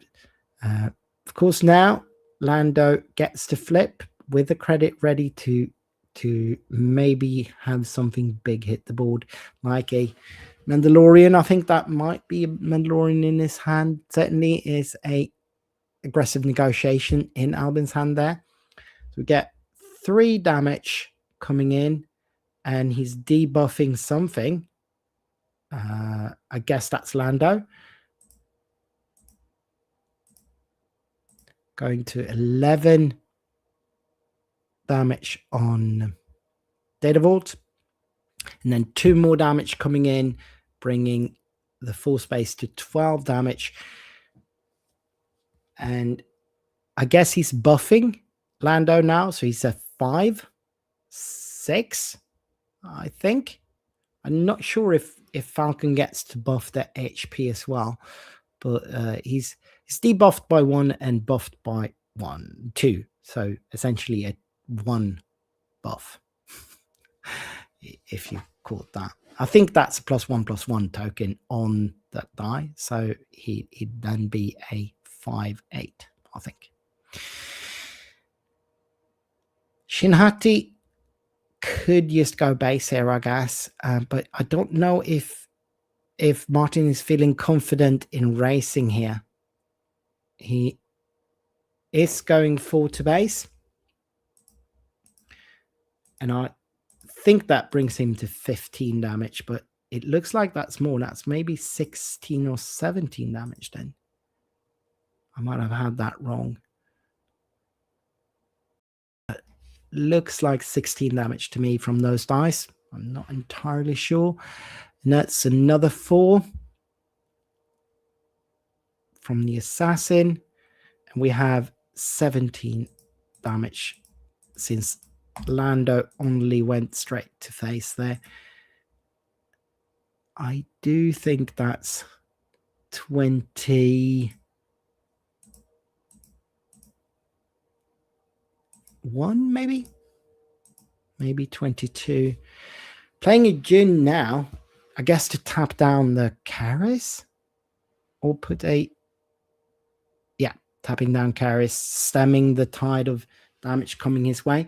Of course, now Lando gets to flip with the credit ready to maybe have something big hit the board, like a Mandalorian. I think that might be a Mandalorian in his hand. Certainly is a aggressive negotiation in Albin's hand there. So we get 3 damage coming in, and he's debuffing something. I guess that's Lando. Going to 11 damage on Data Vault. And then 2 more damage coming in, bringing the full space to 12 damage. And I guess he's buffing Lando now. So he's a 5, 6, I think. I'm not sure if Falcon gets to buff the HP as well. But he's debuffed by 1 and buffed by 2. So essentially a 1 buff, if you call it that. I think that's a +1/+1 token on that die. So he'd then be a 5/8, I think. Shinhati could just go base here, I guess. But I don't know if Martin is feeling confident in racing here. He is going full to base. And I think that brings him to 15 damage, but it looks like that's more. That's maybe 16 or 17 damage then. I might have had that wrong. Looks like 16 damage to me from those dice. I'm not entirely sure. And that's another 4 from the assassin. And we have 17 damage since Lando only went straight to face there. I do think that's 21, maybe 22. Playing a Jin now, I guess, to tap down the Karis, or put a, yeah, tapping down Karis, stemming the tide of damage coming his way.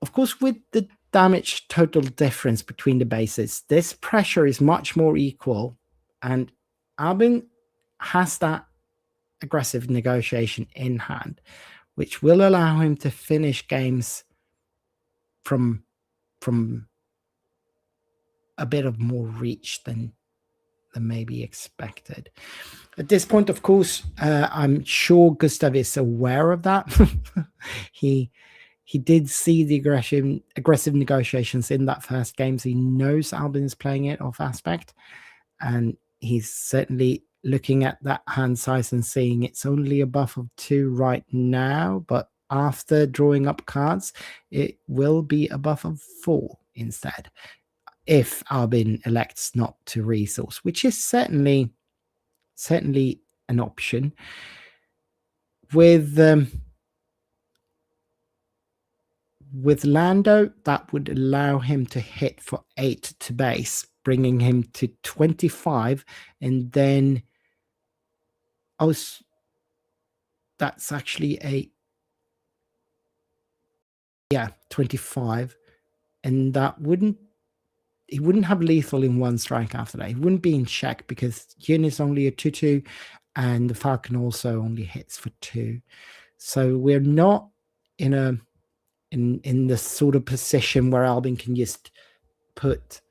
Of course, with the damage total difference between the bases, this pressure is much more equal, and Albin has that aggressive negotiation in hand, which will allow him to finish games from a bit of more reach than maybe expected. At this point, of course, I'm sure Gustav is aware of that. He did see the aggressive negotiations in that first game, so he knows Albin is playing it off aspect, and he's certainly looking at that hand size and seeing it's only a buff of 2 right now, but after drawing up cards, it will be a buff of 4 instead, if Albin elects not to resource, which is certainly an option. With Lando, that would allow him to hit for 8 to base, bringing him to 25, and then that's actually 25, and he wouldn't have lethal in 1 strike after that. He wouldn't be in check because Yin is only a 2/2, and the Falcon also only hits for 2. So we're not in the sort of position where Albin can just put.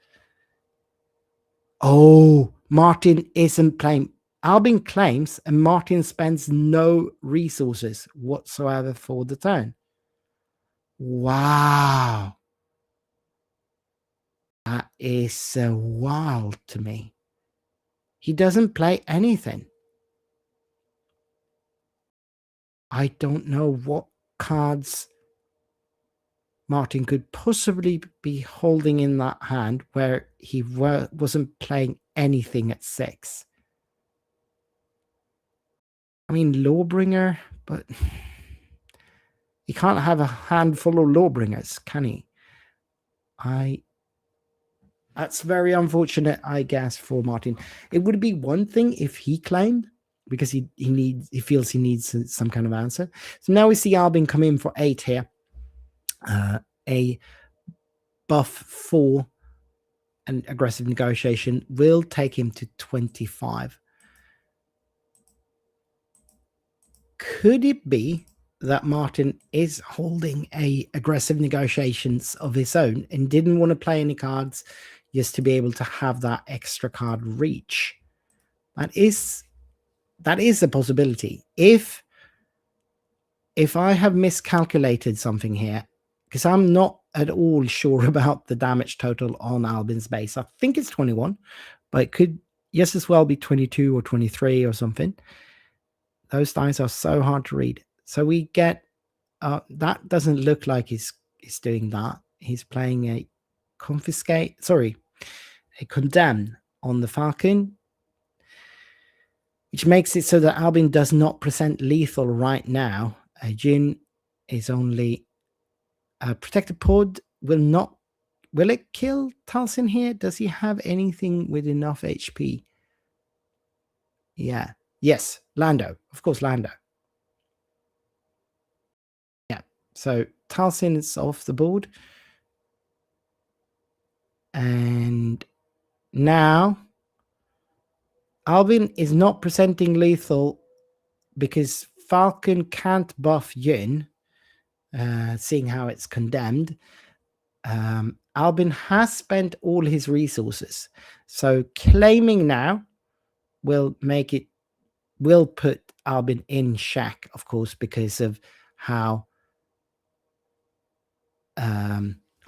Oh, Martin isn't playing. Albin claims, and Martin spends no resources whatsoever for the turn. Wow. That is wild to me. He doesn't play anything. I don't know what cards Martin could possibly be holding in that hand where he wasn't playing anything at 6. I mean, Lawbringer, but he can't have a handful of Lawbringers, can he? That's very unfortunate, I guess, for Martin. It would be one thing if he claimed, because he feels he needs some kind of answer. So now we see Albin come in for 8 here. A buff 4 and aggressive negotiation will take him to 25. Could it be that Martin is holding a aggressive negotiations of his own and didn't want to play any cards just to be able to have that extra card reach? That is a possibility. If I have miscalculated something here, because I'm not at all sure about the damage total on Albin's base. I think it's 21, but it could just as well be 22 or 23 or something. Those dice are so hard to read. So we get, that doesn't look like he's doing that. He's playing a condemn on the Falcon, which makes it so that Albin does not present lethal right now. Jin is only a protected pod. Will it kill Talsin here? Does he have anything with enough HP? Yeah. Yes, Lando. Of course, Lando. Yeah. So Talsin is off the board. And now Albin is not presenting lethal because Falcon can't buff Yin, seeing how it's condemned. Albin has spent all his resources. So claiming now will put Albin in check, of course, because of how.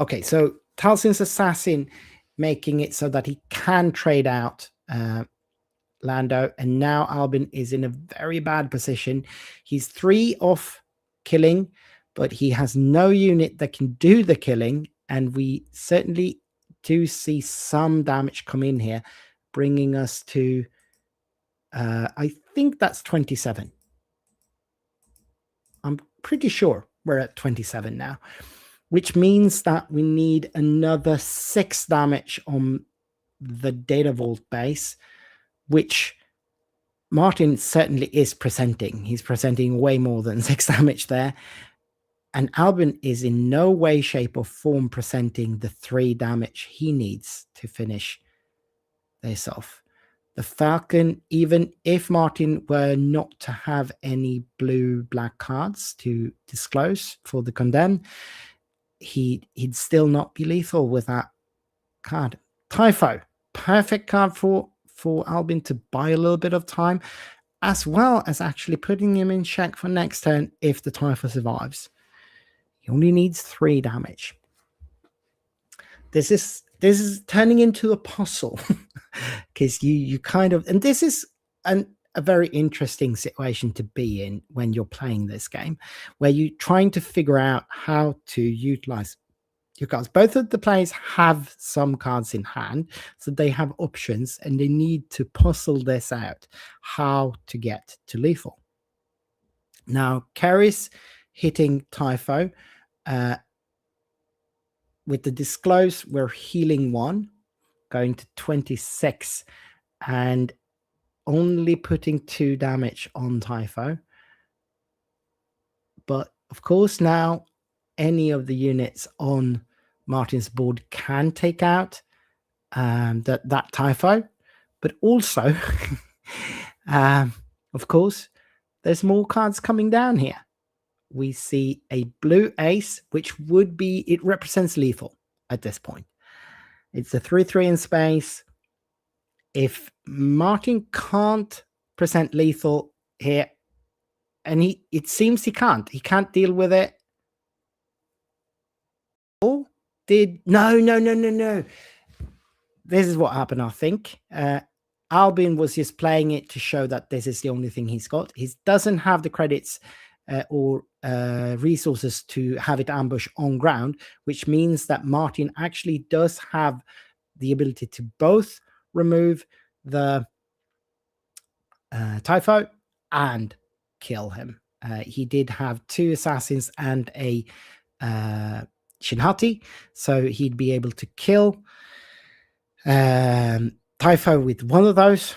Okay, so Talsin's assassin making it so that he can trade out Lando, and now Albin is in a very bad position. He's 3 off killing, but he has no unit that can do the killing, and we certainly do see some damage come in here, bringing us to I think that's 27. I'm pretty sure we're at 27 now. which means that we need another 6 damage on the Data Vault base, which Martin certainly is presenting. He's presenting way more than 6 damage there. And Albin is in no way, shape, or form presenting the 3 damage he needs to finish this off. The Falcon, even if Martin were not to have any blue-black cards to disclose for the Condemned, he'd still not be lethal with that card. Typho, perfect card for Albin to buy a little bit of time, as well as actually putting him in check for next turn if the Typho survives. He only needs 3 damage. This is turning into a puzzle because you kind of, and this is a very interesting situation to be in when you're playing this game, where you're trying to figure out how to utilize your cards. Both of the players have some cards in hand, so they have options, and they need to puzzle this out, how to get to lethal. Now, Keris hitting Typho. With the disclose, we're healing 1, going to 26, and only putting 2 damage on Typho. But of course, now any of the units on Martin's board can take out that Typho. But also, of course, there's more cards coming down here. We see a blue ace, which would be, it represents lethal at this point. It's a 3/3 in space. If Martin can't present lethal here, and it seems he can't deal with it. Oh, no. This is what happened, I think. Albin was just playing it to show that this is the only thing he's got. He doesn't have the credits or resources to have it ambush on ground, which means that Martin actually does have the ability to both remove the Typho and kill him. He did have 2 assassins and a Shinhati, so he'd be able to kill Typho with one of those,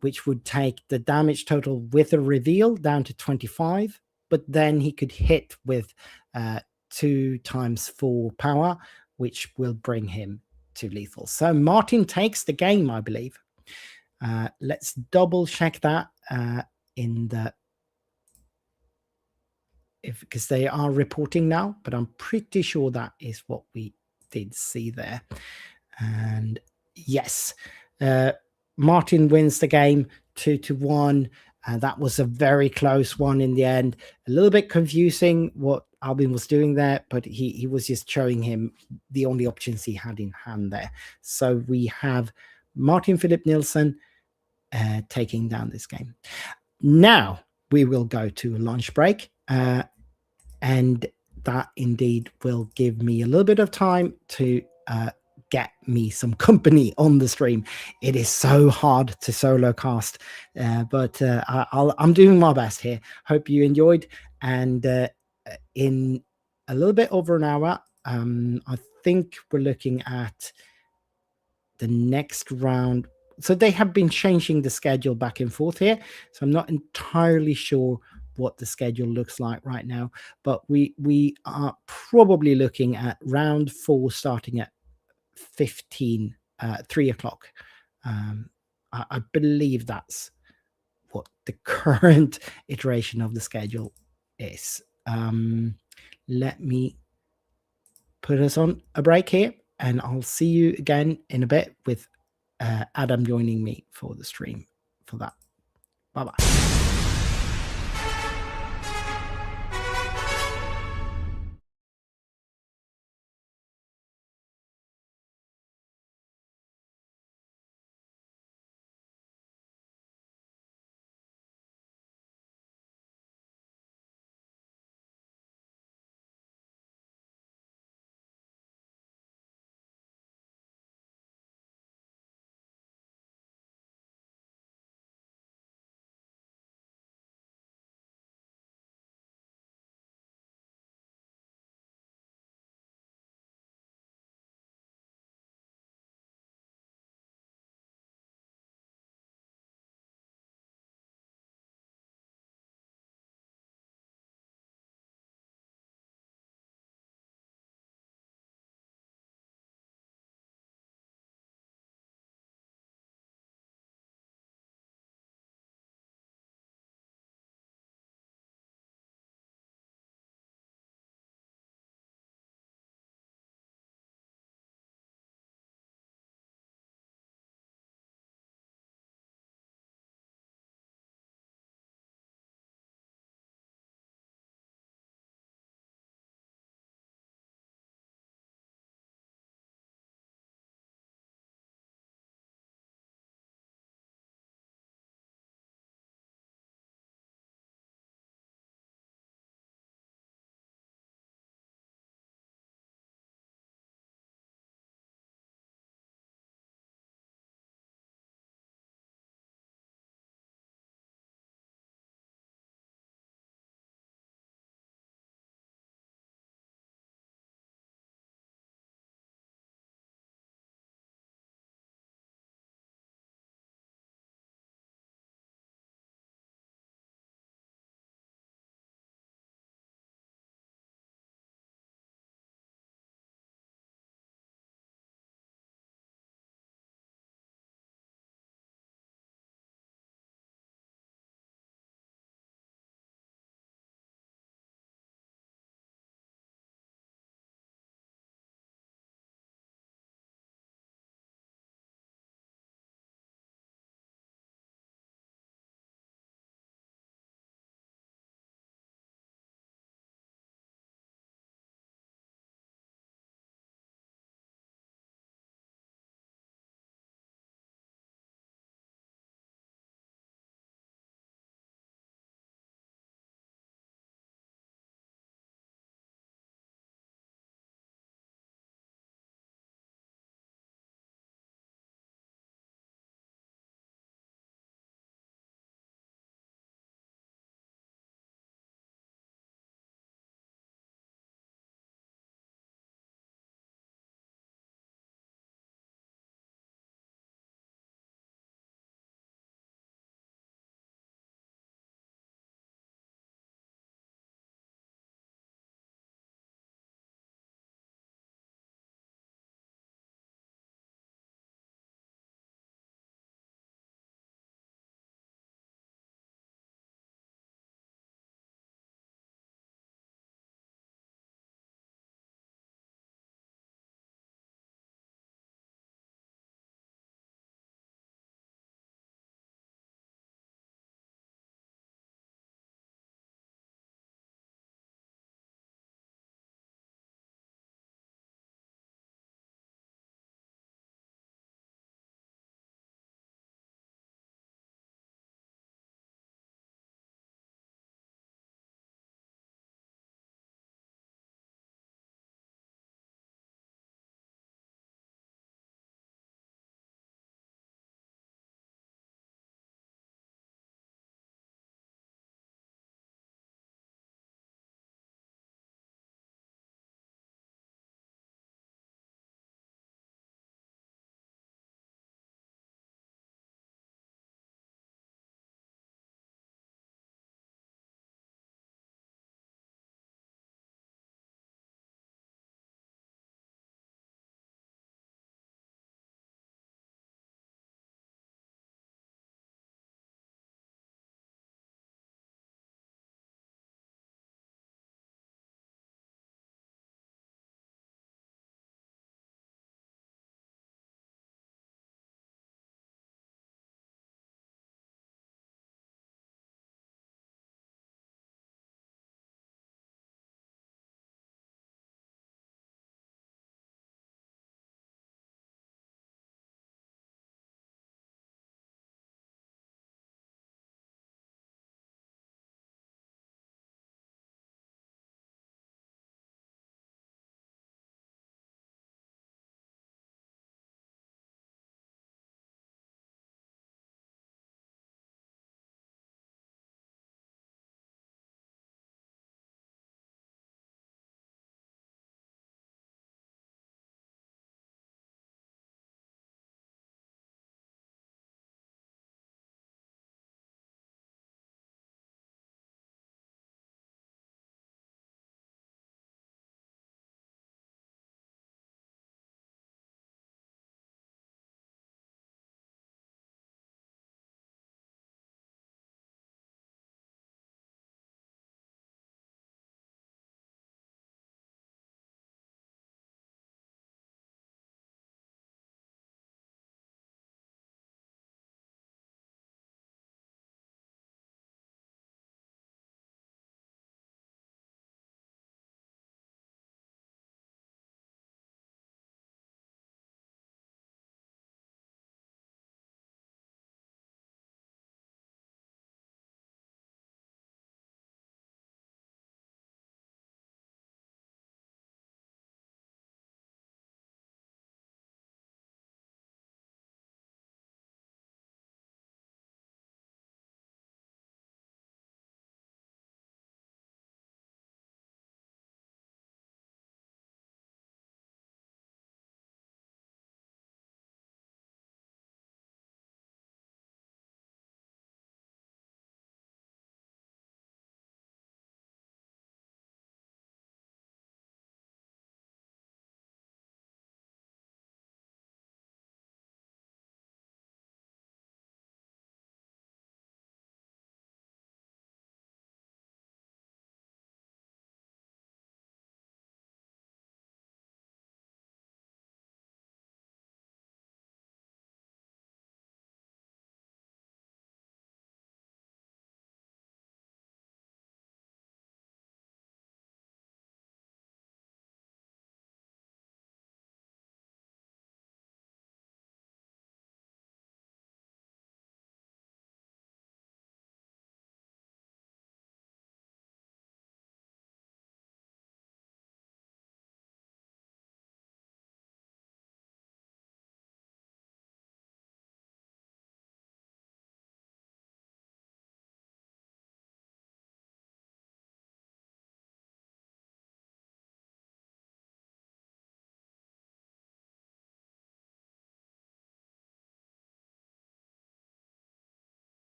which would take the damage total with a reveal down to 25. But then he could hit with 2 times 4 power, which will bring him to lethal. So Martin takes the game, I believe. Let's double check that in the, because they are reporting now, but I'm pretty sure that is what we did see there. And yes, Martin wins the game 2-1. That was a very close one in the end. A little bit confusing what Albin was doing there, but he was just showing him the only options he had in hand there. So we have Martin Philip Nilsson taking down this game. Now we will go to a lunch break, and that indeed will give me a little bit of time to get me some company on the stream. It is so hard to solo cast, but I'm doing my best here. Hope you enjoyed. And in a little bit over an hour, I think we're looking at the next round. So they have been changing the schedule back and forth here, so I'm not entirely sure what the schedule looks like right now, but we are probably looking at round 4 starting at 3 o'clock. I believe that's what the current iteration of the schedule is. Let me put us on a break here, and I'll see you again in a bit with Adam joining me for the stream for that. Bye-bye.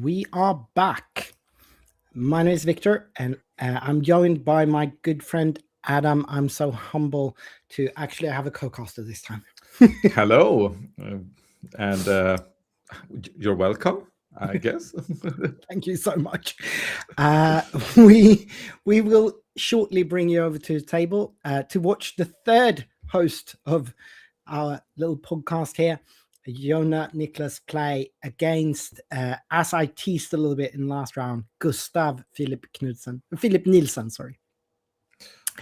We are back. My name is Victor, and I'm joined by my good friend Adam. I'm so humble to actually have a co-caster this time. Hello, and you're welcome, I guess. Thank you so much. We will shortly bring you over to the table to watch the third host of our little podcast here, Jonah Niklas, play against, as I teased a little bit in the last round, Philip Nielsen, sorry.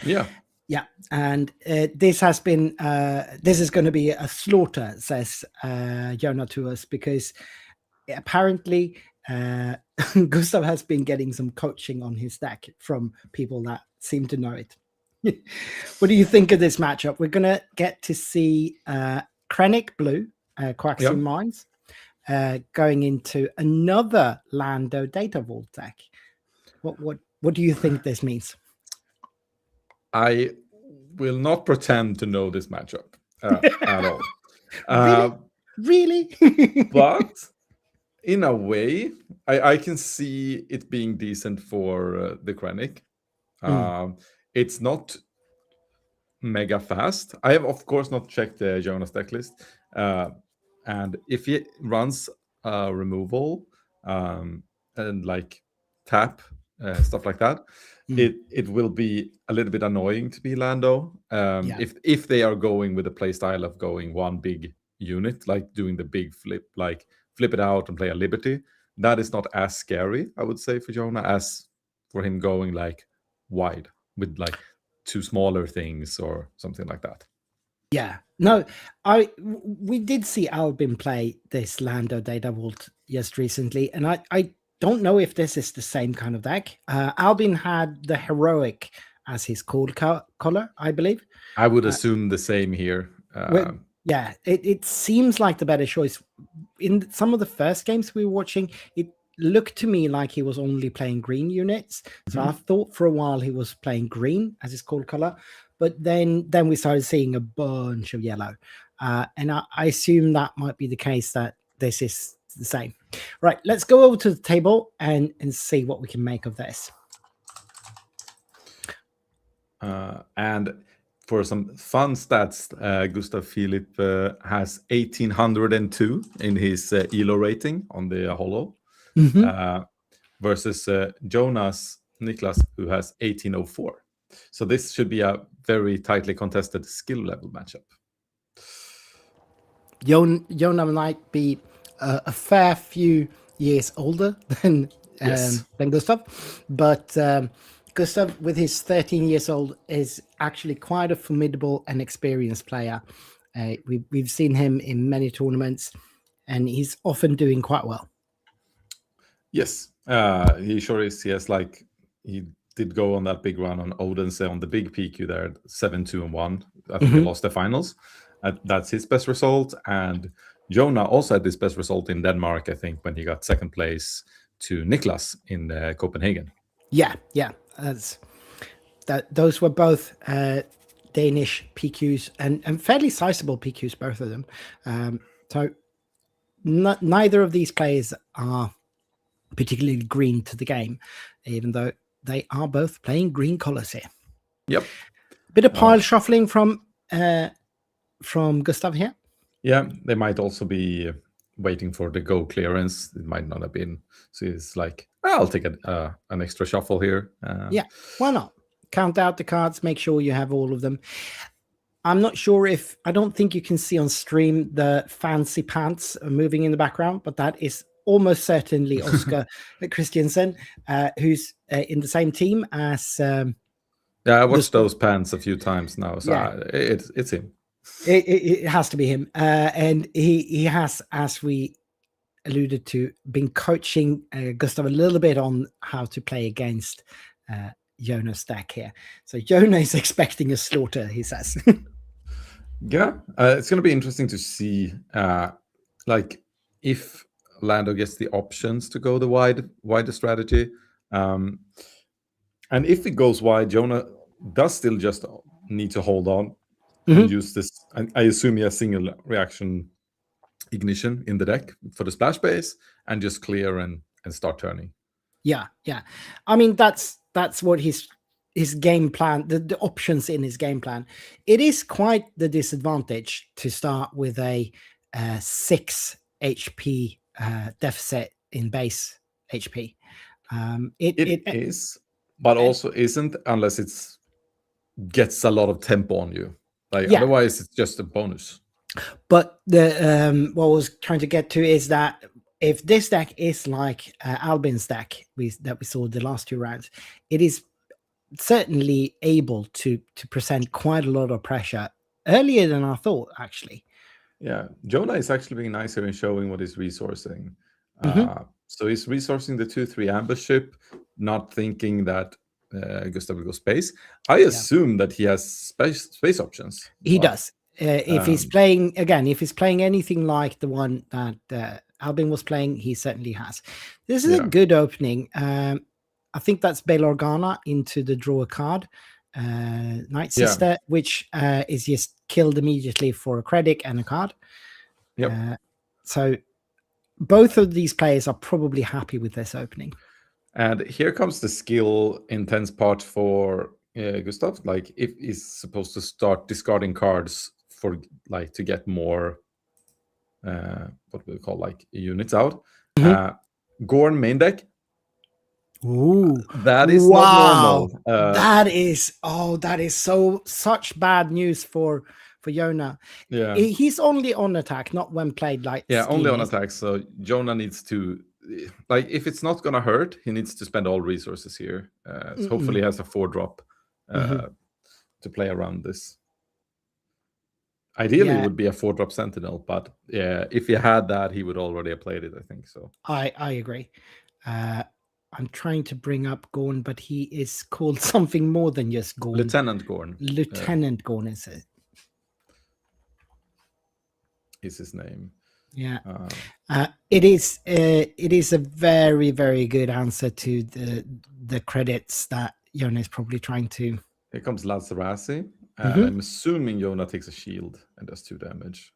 Yeah. Yeah, and this is going to be a slaughter, says Jonah to us, because apparently Gustav has been getting some coaching on his deck from people that seem to know it. What do you think of this matchup? We're going to get to see Krennic Blue, Quaxium Mines, going into another Lando Data Vault deck. What do you think this means? I will not pretend to know this matchup at all. Really? But in a way, I can see it being decent for the Krennic. It's not mega fast. I have, of course, not checked the Jonas deck list. And if he runs removal and like tap, stuff like that, it will be a little bit annoying to be Lando. If they are going with the play style of going one big unit, like doing the big flip, like flip it out and play a Liberty, that is not as scary, I would say, for Jonah, as for him going like wide with like two smaller things or something like that. Yeah, no, we did see Albin play this Lando Data Vault just recently, and I don't know if this is the same kind of deck. Albin had the Heroic as his color, I believe. I would assume the same here. Yeah, it seems like the better choice. In some of the first games we were watching, it looked to me like he was only playing green units. So I thought for a while he was playing green as his core color, but then we started seeing a bunch of yellow. And I assume that might be the case, that this is the same. Right, let's go over to the table and see what we can make of this. And for some fun stats, Gustav Philip has 1802 in his ELO rating on the Holo, versus Jonas Niklas, who has 1804. So this should be a very tightly contested skill level matchup. Jonah might be a fair few years older than Gustav, but Gustav, with his 13 years old, is actually quite a formidable and experienced player. We've seen him in many tournaments, and he's often doing quite well. Yes, he sure is. Yes, like he did go on that big run on Odense on the big PQ there, 7-2-1. I think he lost the finals. That's his best result. And Jonah also had his best result in Denmark, I think, when he got second place to Niklas in Copenhagen. Yeah. Those were both Danish PQs and fairly sizable PQs, both of them. So neither of these players are particularly green to the game, even though they are both playing green colors here. Yep. Bit of pile shuffling from Gustav here. Yeah, they might also be waiting for the go clearance. It might not have been. So it's like, I'll take an extra shuffle here. Yeah, why not? Count out the cards, make sure you have all of them. I'm not sure if, I don't think you can see on stream the fancy pants moving in the background, but that is almost certainly Oscar Christiansen, who's in the same team as... yeah, I watched those pants a few times now, so yeah. It's him. It has to be him. And he has, as we alluded to, been coaching Gustav a little bit on how to play against Jonah's deck here. So Jonah is expecting a slaughter, he says. Yeah, it's going to be interesting to see like if Lando gets the options to go the wider strategy. And if it goes wide, Jonah does still just need to hold on and use this. I assume he has single reaction ignition in the deck for the splash base and just clear and and start turning. Yeah. I mean, that's what his game plan, the options in his game plan. It is quite the disadvantage to start with a 6 HP deficit in base HP. It is, but also isn't unless it's gets a lot of tempo on you. Like otherwise, it's just a bonus. But the what I was trying to get to is that if this deck is like Albin's deck that we saw the last 2 rounds, it is certainly able to present quite a lot of pressure earlier than I thought, actually. Yeah, Jonah is actually being nice here in showing what he's resourcing. So he's resourcing the 2/3 ambush ship, not thinking that Gustav will go space. I assume that he has space options. He does. If he's playing anything like the one that Albin was playing, he certainly has. This is a good opening. I think that's Bail Organa into the draw a card, Night Sister, which is just killed immediately for a credit and a card. So both of these players are probably happy with this opening. And here comes the skill intense part for Gustav. Like if he's supposed to start discarding cards for like to get more what we call like units out. Gorn main deck. Ooh, that is not normal. That is such bad news for Jonah. Yeah, he's only on attack, not when played like only on attack. So Jonah needs to, like, if it's not gonna hurt, he needs to spend all resources here. So hopefully he has a 4-drop to play around this. Ideally, it would be a 4-drop Sentinel, but if he had that, he would already have played it, I think so. I agree. I'm trying to bring up Gorn, but he is called something more than just Gorn. Lieutenant Gorn. Lieutenant Gorn is it? Is his name. Yeah. It is a very, very good answer to the credits that Jonah is probably trying to. Here comes Lazarasi. And I'm assuming Jonah takes a shield and does 2 damage.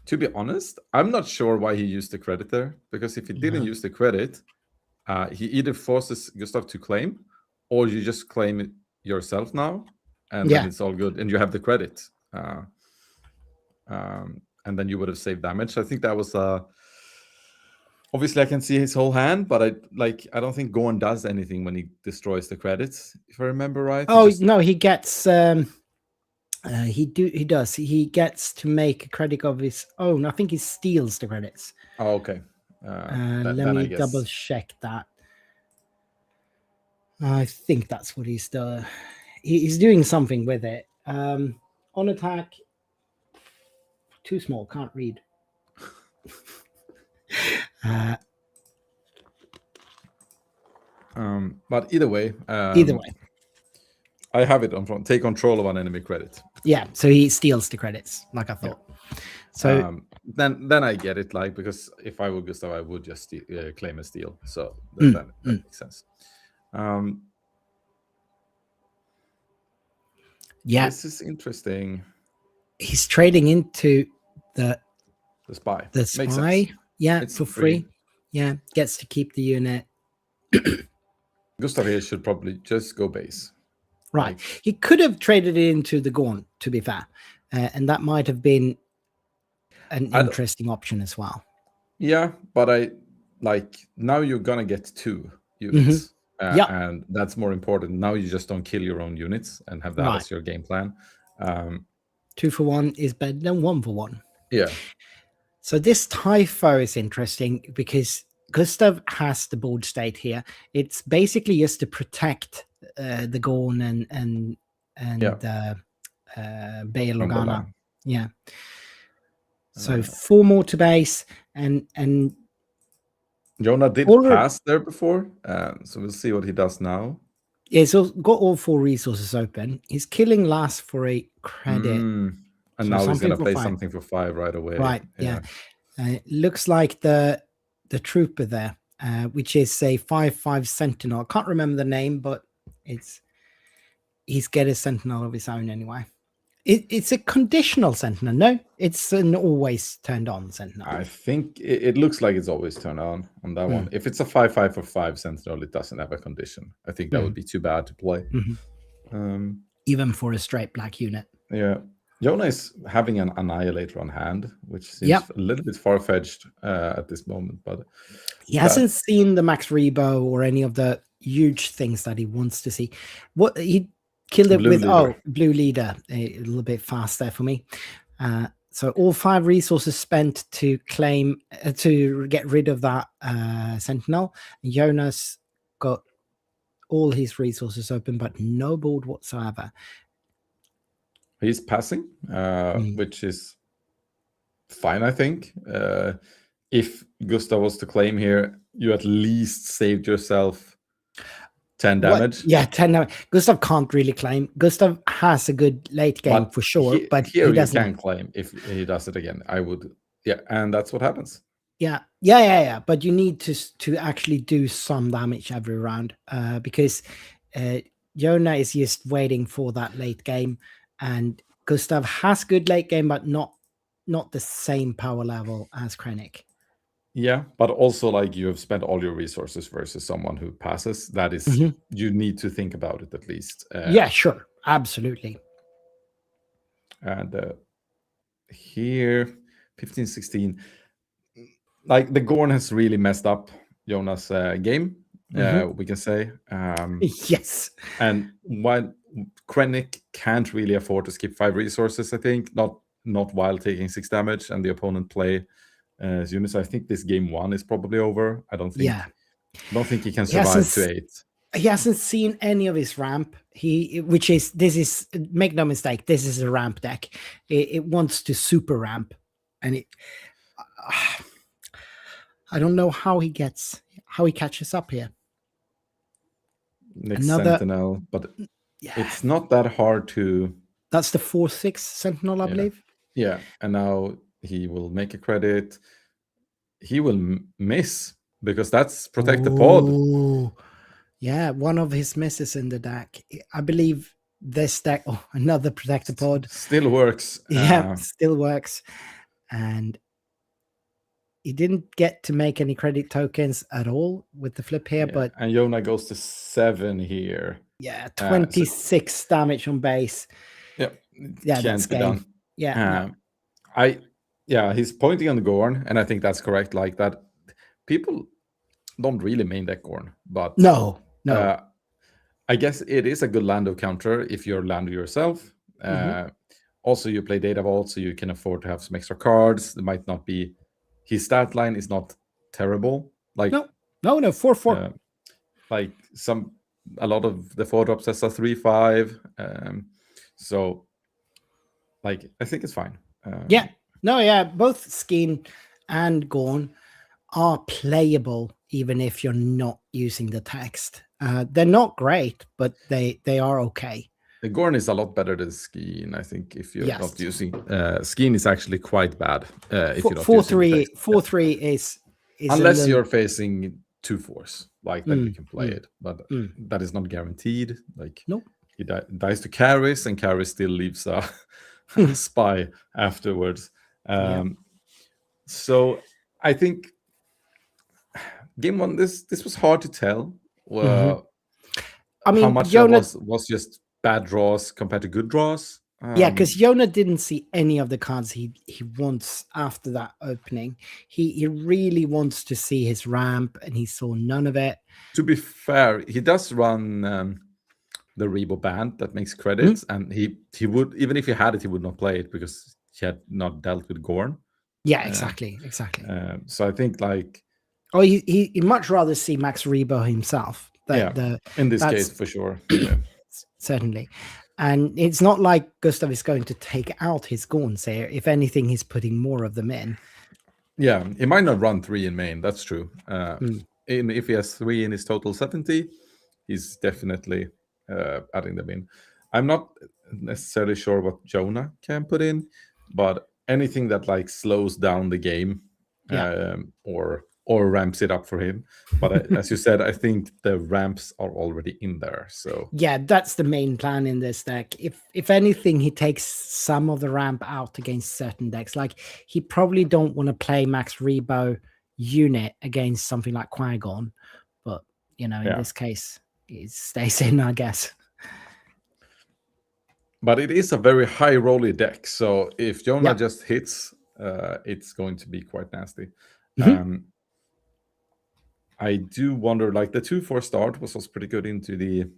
To be honest, I'm not sure why he used the credit there, because if he didn't use the credit, he either forces Gustav to claim, or you just claim it yourself now, and then it's all good, and you have the credit. And then you would have saved damage. I think that was obviously I can see his whole hand, but I don't think Gorn does anything when he destroys the credits, if I remember right. No, he gets he does. He gets to make a credit of his own. I think he steals the credits. Oh, okay. Let me double check that. I think that's what he's doing. He's doing something with it. On attack, too small, can't read. But either way, I have it on front. Take control of an enemy credit. Yeah, so he steals the credits, like I thought. So then I get it, like, because if I were Gustav, I would just claim a steal. So that makes sense. This is interesting. He's trading into the spy. The spy, it's for free. Yeah, gets to keep the unit. Gustav here should probably just go base. Right. He could have traded it into the Gorn, to be fair. And that might have been an interesting option as well. Yeah, but now you're going to get 2 units. And that's more important. Now you just don't kill your own units and have that as your game plan. 2 for 1 is better than 1 for 1. Yeah. So this Typho is interesting because Gustav has the board state here. It's basically just to protect the Gorn and Bail Organa. Yeah. So 4 more to base, and Jonah did pass there before, so we'll see what he does now. Yeah, so got all 4 resources open. He's killing last for a credit. And so now he's going to play something for 5 right away. Right, yeah. Looks like the trooper there, which is a 5/5 Sentinel. I can't remember the name, but he's get a Sentinel of his own anyway. It's a conditional Sentinel. No, it's an always turned on Sentinel. I think it looks like it's always turned on that one. If it's a 5/5 for 5 Sentinel, it doesn't have a condition. I think that would be too bad to play. Even for a straight black unit. Yeah. Yona is having an Annihilator on hand, which seems a little bit far-fetched at this moment. But he hasn't seen the Max Rebo or any of the huge things that he wants to see. What he killed it Blue with leader. Blue Leader, a little bit fast there for me. So all 5 resources spent to claim to get rid of that Sentinel. Jonas got all his resources open, but no board whatsoever. He's passing, which is fine, I think. If Gustav was to claim here, you at least saved yourself 10 damage. Yeah, 10 damage. Gustav can't really claim. Gustav has a good late game for sure, but here he doesn't. You can claim if he does it again. I would, and that's what happens. Yeah. But you need to actually do some damage every round because Yona is just waiting for that late game, and Gustav has good late game, but not the same power level as Krennic. Yeah, but also like you have spent all your resources versus someone who passes. That is, you need to think about it at least. Yeah, sure, absolutely. And here, 15, 16, like the Gorn has really messed up Jonas' game. We can say. Yes. And while Krennic can't really afford to skip 5 resources, I think not while taking 6 damage, and the opponent play units. I think this game 1 is probably over. I don't think. Yeah. I don't think he can survive to 8. He hasn't seen any of his ramp. This is make no mistake, this is a ramp deck. It wants to super ramp, and I don't know how he catches up here. Next Sentinel, but it's not that hard to. That's the 4/6 Sentinel, I believe. Yeah, and now he will make a credit. He will miss because that's protect the pod. Yeah, one of his misses in the deck. I believe this deck. Oh, another protector pod still works. Yeah, still works, and he didn't get to make any credit tokens at all with the flip here. But and Yona goes to 7 here. Yeah, 26 damage on base. Yeah, that's game. Done. Yeah, he's pointing on the Gorn, and I think that's correct. Like that, people don't really main deck Gorn, but no. I guess it is a good Lando counter if you're Lando yourself. Also, you play Data Vault, so you can afford to have some extra cards. It might not be his stat line is not terrible. Like no, 4/4. Like a lot of the 4-drops has a 3/5. So, like, I think it's fine. Both Skin and Gorn are playable, even if you're not using the text. They're not great, but they are okay. The Gorn is a lot better than Skin, I think, if you're not using. Skin is actually quite bad if you're not using the text. 4/3 is unless you're facing 2/4s, like then you can play it, but that is not guaranteed. Like he dies to Karis, and Karis still leaves a spy afterwards. So I think game 1, this was hard to tell. I mean, how much was just bad draws compared to good draws. Because Yona didn't see any of the cards he wants after that opening. He really wants to see his ramp, and he saw none of it. To be fair, he does run the Rebo band that makes credits, and he would, even if he had it, he would not play it because he had not dealt with Gorn. Yeah, exactly. So I think like, he much rather see Max Rebo himself. In this case, for sure. Certainly. And it's not like Gustav is going to take out his Gorns here. If anything, he's putting more of them in. Yeah, he might not run 3 in main. That's true. If he has 3 in his total 70, he's definitely adding them in. I'm not necessarily sure what Jonah can put in, but anything that like slows down the game or or ramps it up for him. But as you said, I think the ramps are already in there. So yeah, that's the main plan in this deck. If anything, he takes some of the ramp out against certain decks. Like he probably don't want to play Max Rebo unit against something like Qui-Gon, but in this case, it stays in, I guess. But it is a very high rolly deck. So if Jonah just hits, it's going to be quite nasty. I do wonder, like the 2/4 start was also pretty good into the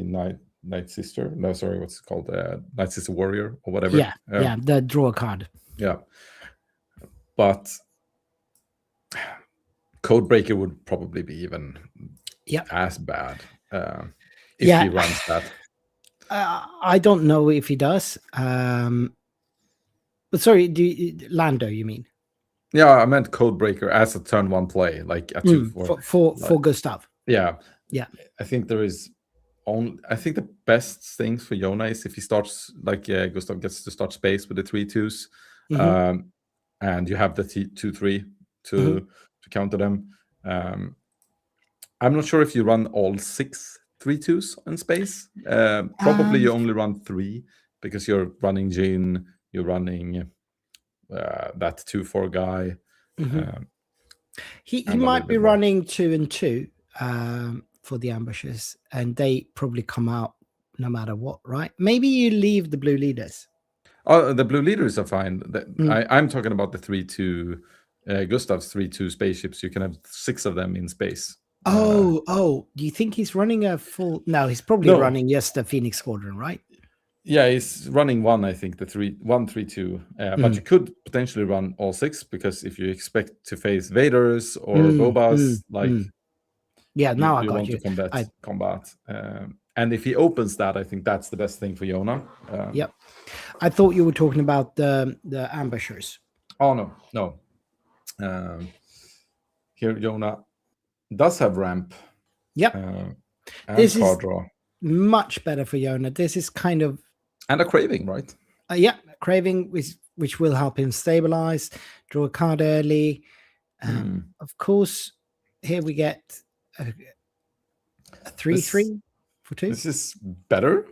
Night Sister. No, sorry, what's it called? Night Sister Warrior or whatever. Yeah, the draw card. Yeah. But Codebreaker would probably be even as bad if he runs that. I don't know if he does. But sorry, Lando, you mean? Yeah, I meant Codebreaker as a turn 1 play, like a 2/4 for Gustav. Yeah. I think there is I think the best things for Jonah is if he starts, like Gustav gets to start space with the 3/2s, and you have the 2/3 to counter them. I'm not sure if you run all 6 3/2s in space. Probably you only run 3 because you're running Jin, you're running that 2/4 guy. He might be running 2 and 2 for the ambushes, and they probably come out no matter what, right? Maybe you leave the blue leaders. Oh, the blue leaders are fine. I'm talking about the 3/2 Gustav's 3/2 spaceships. You can have 6 of them in space. Do you think he's running a full? No, he's probably running just the Phoenix Squadron, right? Yeah, he's running one, I think, the 3/2. But you could potentially run all 6, because if you expect to face Vaders or Bobas, now you I got want to combat. And if he opens that, I think that's the best thing for Jonah. Yep. I thought you were talking about the ambushers. Oh, no. Here, Jonah does have ramp. Yep. And this card is draw. Much better for Jonah. This is kind of... And a craving, right? Craving, which will help him stabilize, draw a card early. Of course, here we get a 3/3 for 2. This is better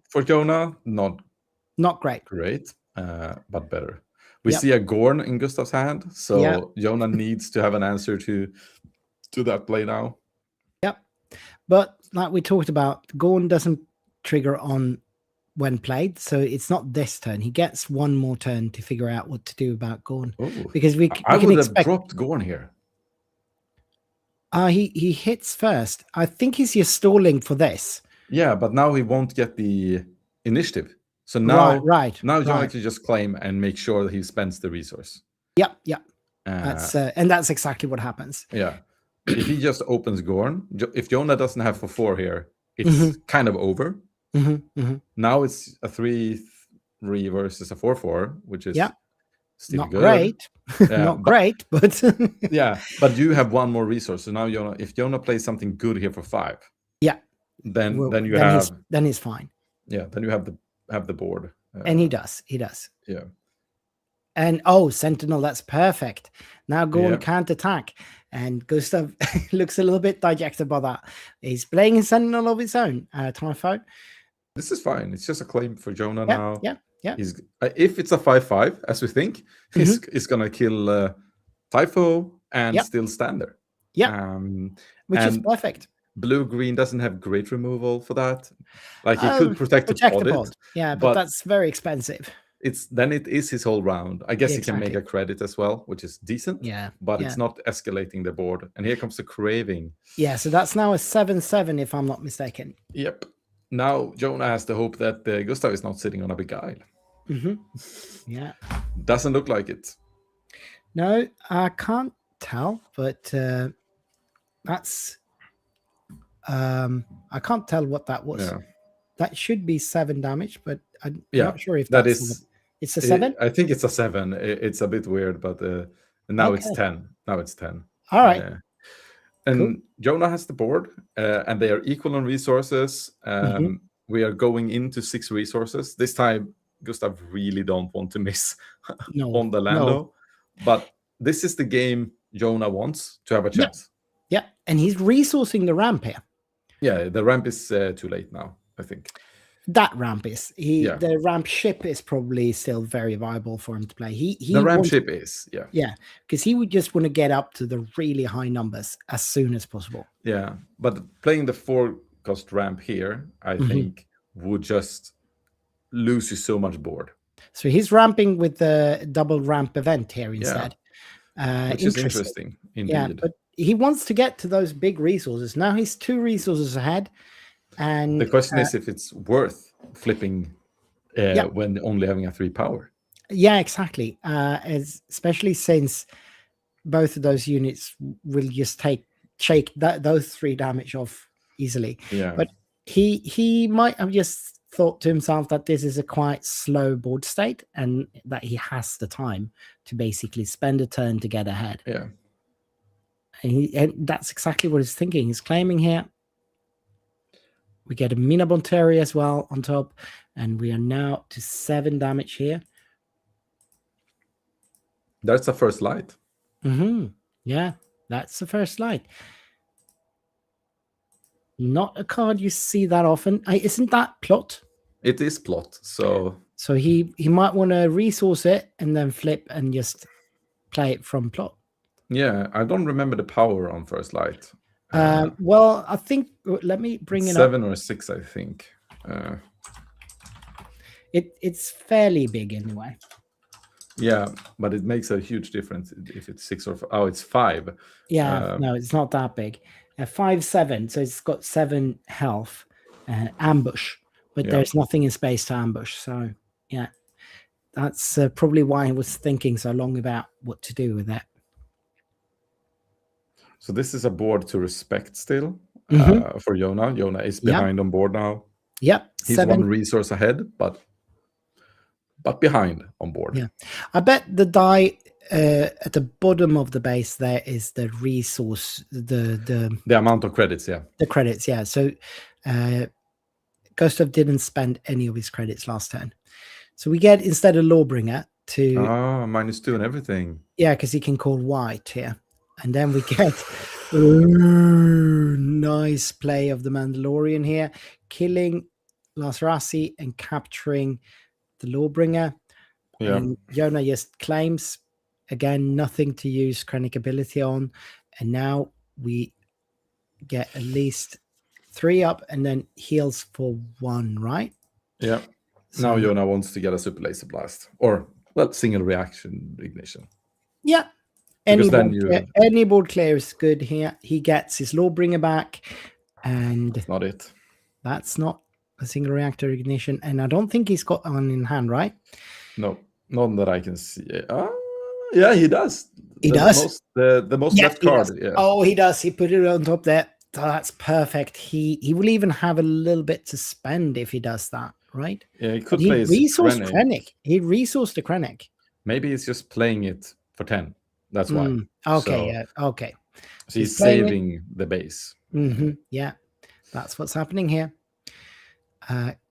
for Jonah. Not great, but better. We see a Gorn in Gustav's hand, so Jonah needs to have an answer to that play now. Yep. But like we talked about, Gorn doesn't trigger on when played, so it's not this turn. He gets one more turn to figure out what to do about Gorn. Because we I can would expect... have dropped Gorn here. He hits first. I think he's just stalling for this. Yeah, but now he won't get the initiative. So now, Jonah can just claim and make sure that he spends the resource. Yep. That's exactly what happens. Yeah. If he just opens Gorn, if Jonah doesn't have for 4 here, it's kind of over. Now it's a 3/3 versus a 4/4, which is still not good. Great. Not great, but but you have one more resource. So now if Jonah plays something good here for 5, then he's fine. Yeah, then you have the board. And he does. Yeah. And Sentinel, that's perfect. Now Gorn can't attack. And Gustav looks a little bit dejected by that. He's playing a Sentinel of his own, Typho. This is fine. It's just a claim for Jonah now. Yeah. He's if it's a 5/5, as we think, he's gonna kill Typho and still stand there. Yeah. Which is perfect. Blue-green doesn't have great removal for that. Like he could protect the pod. Yeah, but that's very expensive. It is his whole round. I guess he can make a credit as well, which is decent. Yeah. But it's not escalating the board. And here comes the craving. Yeah, so that's now a 7/7 if I'm not mistaken. Yep. Now Jonah has to hope that Gustav is not sitting on a big isle. Yeah. Doesn't look like it. No, I can't tell, but that's I can't tell what that was. Yeah. That should be 7 damage, but I'm not sure if that is. It's a 7. I think it's a 7. It's a bit weird, but now it's 10. Now it's 10. All right. And cool. Jonah has the board, and they are equal on resources. We are going into 6 resources this time. Gustav really don't want to miss on the Lando, but this is the game Jonah wants to have a chance. Yeah, and he's resourcing the ramp here. Yeah, the ramp is too late now, I think. That ramp is the ramp ship is probably still very viable for him to play. The ramp ship is, because he would just want to get up to the really high numbers as soon as possible. Yeah, but playing the 4-cost ramp here, I think, would just lose you so much board. So he's ramping with the double ramp event here instead. Which is interesting, indeed. Yeah, but he wants to get to those big resources. Now he's 2 resources ahead. And the question is if it's worth flipping when only having a 3 power. Yeah, exactly. Especially since both of those units will just shake those 3 damage off easily. Yeah. But he might have just thought to himself that this is a quite slow board state and that he has the time to basically spend a turn to get ahead. Yeah. And that's exactly what he's thinking. He's claiming here. We get a Mina Bonteri as well on top, and we are now to 7 damage here. That's the first light. Yeah, that's the first light. Not a card you see that often. Isn't that plot? It is plot, so he might want to resource it and then flip and just play it from plot. Yeah, I don't remember the power on first light. Well, I think let me bring it 7 up. or 6, I think. It's fairly big anyway. Yeah, but it makes a huge difference if it's 6 or it's 5. Yeah, no, it's not that big. 5/7, so it's got 7 health. Ambush, but there's nothing in space to ambush. So yeah, that's probably why I was thinking so long about what to do with that. So this is a board to respect still for Jonah. Jonah is behind on board now. Yep. He's 7 1 resource ahead, but behind on board. Yeah. I bet the die at the bottom of the base there is the resource, the amount of credits, yeah. The credits, yeah. So Gustav didn't spend any of his credits last turn. So we get instead a Lawbringer to -2 and everything. Yeah, because he can call white here. And then we get nice play of the Mandalorian here, killing Lasrasi and capturing the Lawbringer. Yeah. And Jonah just claims, again, nothing to use Krennic ability on. And now we get at least 3 up and then heals for 1, right? Yeah. So, now Jonah wants to get a super laser blast. Or, single reaction ignition. Yeah. Any board clear is good here. He gets his Lawbringer back, and that's not it. That's not a single reactor ignition, and I don't think he's got one in hand, right? No, none that I can see. Yeah, he does. He does. The most left card. Yeah. Oh, he does. He put it on top there. That's perfect. He will even have a little bit to spend if he does that, right? Yeah, he could play resource Krennic. He resourced the Krennic. Maybe he's just playing it for 10. That's why. Okay, okay. So he's saving the base. Yeah, that's what's happening here.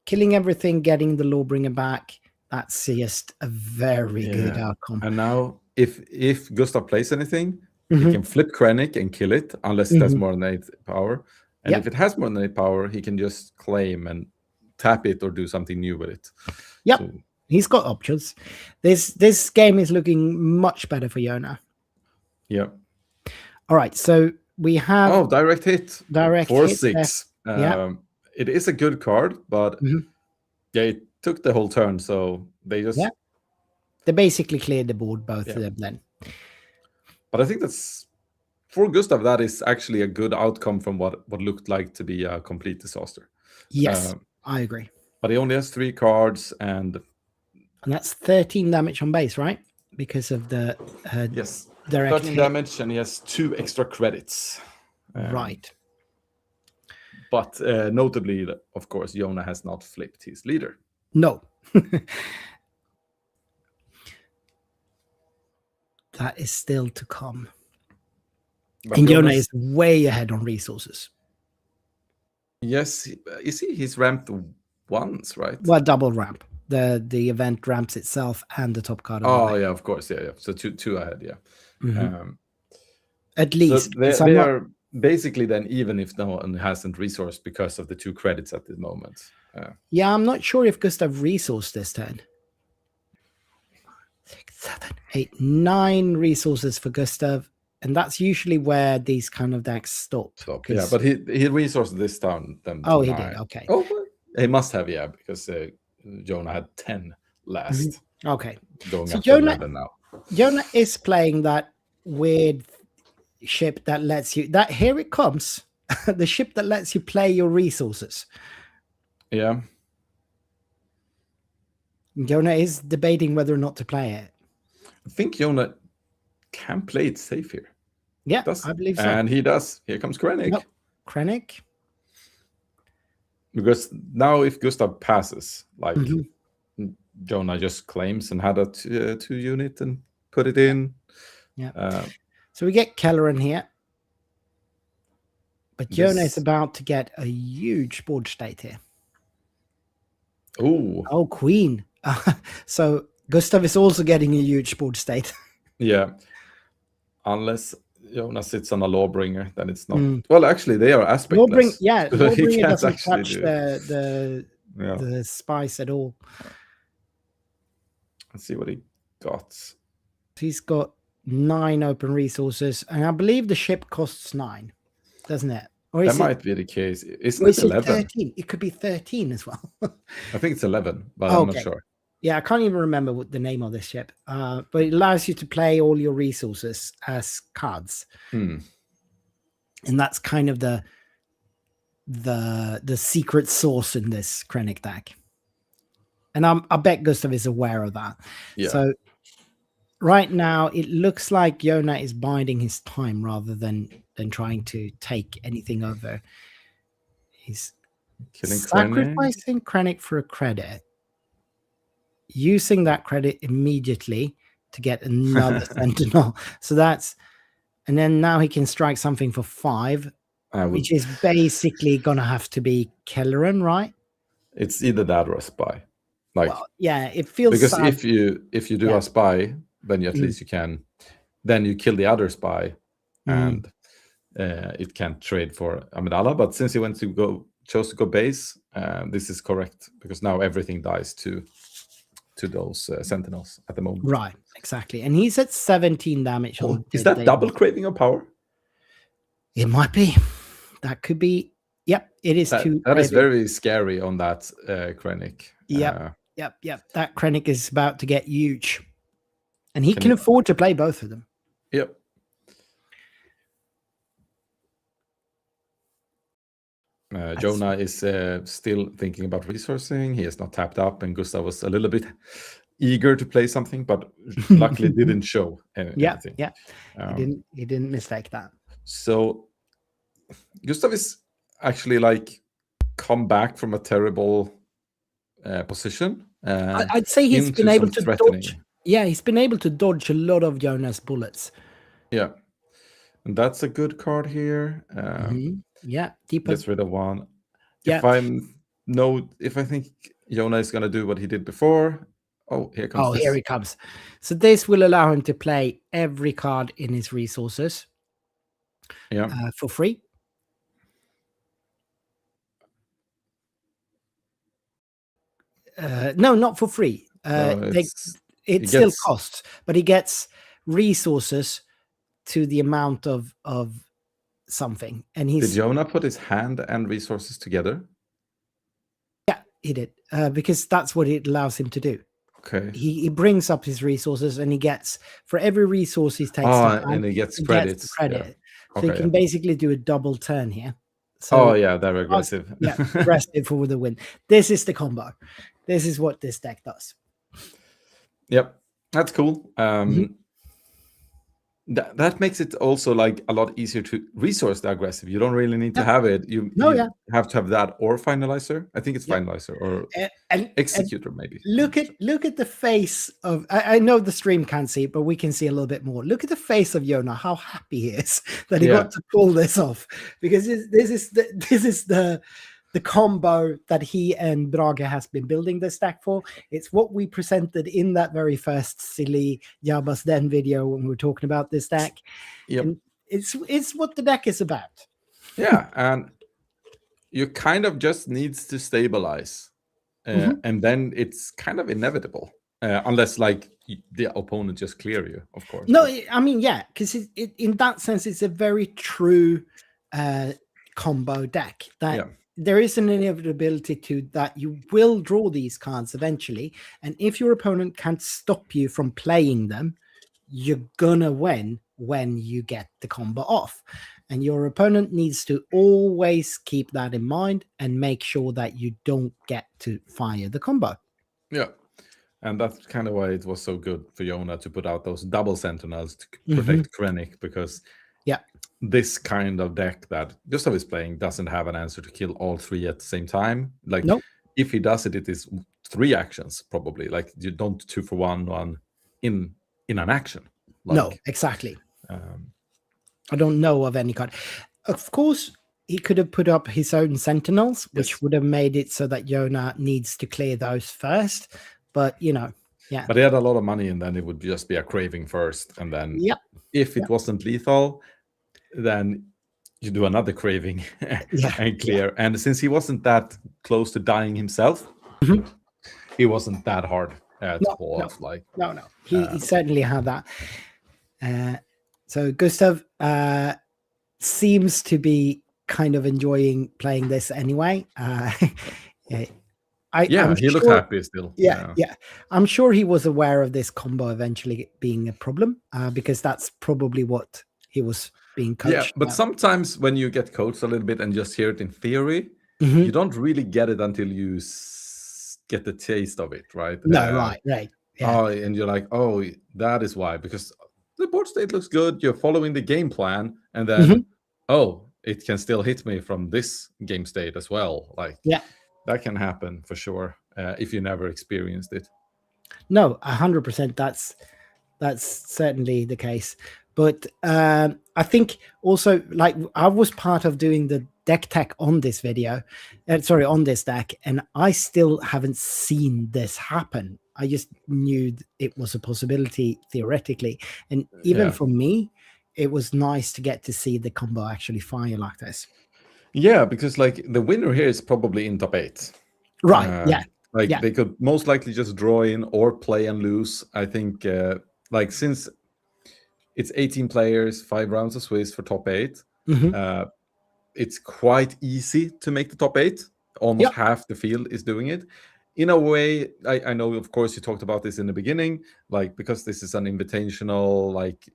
Killing everything, getting the Lawbringer back. That's just a very good outcome. And now, if Gustav plays anything, he can flip Krennic and kill it, unless it has more than 8 power. And if it has more than 8 power, he can just claim and tap it or do something new with it. Yep. So, he's got options. This game is looking much better for Jonah. Yeah. All right, so we have direct hit. Direct 4/6. It is a good card, but it took the whole turn, so they just they basically cleared the board, both of them then. But I think that's for Gustav, that is actually a good outcome from what looked like to be a complete disaster. Yes, I agree. But he only has 3 cards, and that's 13 damage on base, right? Because of the yes. Direct 13 damage, and he has 2 extra credits. Right. But notably, of course, Jonah has not flipped his leader. No. That is still to come. But and Jonah is way ahead on resources. Yes. He's ramped once, right? Well, double ramp. the event ramps itself and the top card. Of the Oh event. yeah, of course, yeah. So two ahead, yeah. At So least they are basically then even if no one hasn't resourced because of the 2 credits at the moment. Yeah, I'm not sure if Gustav resourced this turn. 6, 7, 8, 9 resources for Gustav, and that's usually where these kind of decks stop. Yeah, but he resourced this down. Oh, he did. Okay. Oh, he must have, yeah, because Jonah had 10 last. Okay. Going So up to 11 now. Jonah is playing that weird ship that lets you. That here it comes, the ship that lets you play your resources. Yeah. Jonah is debating whether or not to play it. I think Jonah can play it safe here. Yeah, I believe so. And he does. Here comes Krennic. Yep. Krennic. Because now if Gustav passes, like Jonah just claims and had a 2 unit and put it in. Yeah. So we get Kelleran here. But Jonah is about to get a huge board state here. Oh, Queen. So Gustav is also getting a huge board state. Yeah. Unless Jonah sits on a Lawbringer, then it's not. Well, actually, they are aspectless. Lawbringer doesn't touch the spice at all. Let's see what he got. He's got 9 open resources, and I believe the ship costs 9, doesn't it? Or that might be the case. Isn't it 11? 13? It could be 13 as well. I think it's 11, but I'm not sure. Yeah, I can't even remember what the name of this ship. But it allows you to play all your resources as cards. And that's kind of the secret sauce in this Krennic deck. And I bet Gustav is aware of that. Yeah. So right now, it looks like Jonah is biding his time rather than trying to take anything over. He's sacrificing Krennic for a credit, using that credit immediately to get another Sentinel. So that's, and then now he can strike something for 5, which is basically going to have to be Kelleran, right? It's either that or a spy. Like, well, yeah, it feels because sad. if you do a spy, then at least you can, then you kill the other spy, and it can trade for Amidala. But since he chose to go base, this is correct because now everything dies to those sentinels at the moment. Right, exactly. And he's at 17 damage. Is that double craving of power? It might be. That could be. Yep, it is. That is very scary on that Krennic. Yep. That Krennic is about to get huge. And he can afford to play both of them. Yep. Jonah is still thinking about resourcing. He has not tapped up, and Gustav was a little bit eager to play something, but luckily didn't show anything. Yeah. He didn't mistake that. So Gustav is actually like come back from a terrible position. I'd say he's been able to dodge. Yeah, he's been able to dodge a lot of Jonah's bullets. Yeah, and that's a good card here. Yeah, deeper. Gets rid of 1. Yeah. If I think Jonah is gonna do what he did before. Oh, here comes. Here he comes. So this will allow him to play every card in his resources. Yeah. For free. No, not for free. It still costs, but he gets resources to the amount of something. And did Jonah put his hand and resources together? Yeah, he did, because that's what it allows him to do. Okay. He brings up his resources, and he gets, for every resource he takes, and he gets credits. Yeah. So he can basically do a double turn here. So, they're aggressive. Aggressive for the win. This is the combo. This is what this deck does. Yep, that's cool. That makes it also like a lot easier to resource the aggressive. You don't really need to have it. You have to have that or finalizer. I think it's finalizer or executor maybe. Look at the face of. I know the stream can't see it, but we can see a little bit more. Look at the face of Jonah. How happy he is that he got to pull this off, because this is the the combo that he and Brage has been building this deck for. It's what we presented in that very first silly Jabba's Den video when we were talking about this deck. Yep. And it's what the deck is about. Yeah, and you kind of just needs to stabilize, and then it's kind of inevitable, unless like the opponent just clear you, of course. No, I mean, yeah, because in that sense, it's a very true combo deck that there is an inevitability to that you will draw these cards eventually, and if your opponent can't stop you from playing them, you're gonna win when you get the combo off. And your opponent needs to always keep that in mind and make sure that you don't get to fire the combo. Yeah. And that's kind of why it was so good for Yona to put out those double sentinels to protect Krennic, because this kind of deck that Gustav is playing doesn't have an answer to kill all three at the same time. Like, if he does it, it is 3 actions probably. Like, you don't 2 for 1 in an action. Like, no, exactly. I don't know of any card. Of course, he could have put up his own sentinels, which would have made it so that Yona needs to clear those first. But, you know, But he had a lot of money, and then it would just be a craving first. And then if it wasn't lethal, then you do another craving and clear. And since he wasn't that close to dying himself, it wasn't that hard to pull off. Like, no. He certainly had that. So Gustav seems to be kind of enjoying playing this anyway. He looked happy still. Yeah. I'm sure he was aware of this combo eventually being a problem, because that's probably what he was being coached. Yeah, but sometimes when you get coached a little bit and just hear it in theory, you don't really get it until you get the taste of it, right? No, right. Yeah. Oh, and you're like, oh, that is why, because the board state looks good. You're following the game plan, and then it can still hit me from this game state as well. Like, that can happen for sure if you never experienced it. No, 100%. That's certainly the case. But I think also, like, I was part of doing the deck tech on this video, on this deck, and I still haven't seen this happen. I just knew it was a possibility theoretically. And even for me, it was nice to get to see the combo actually fire like this. Yeah, because like the winner here is probably in top 8. Right, They could most likely just draw in or play and lose. I think like since it's 18 players, 5 rounds of Swiss for top 8, it's quite easy to make the top 8. Almost half the field is doing it. In a way, I know, of course, you talked about this in the beginning, like, because this is an invitational like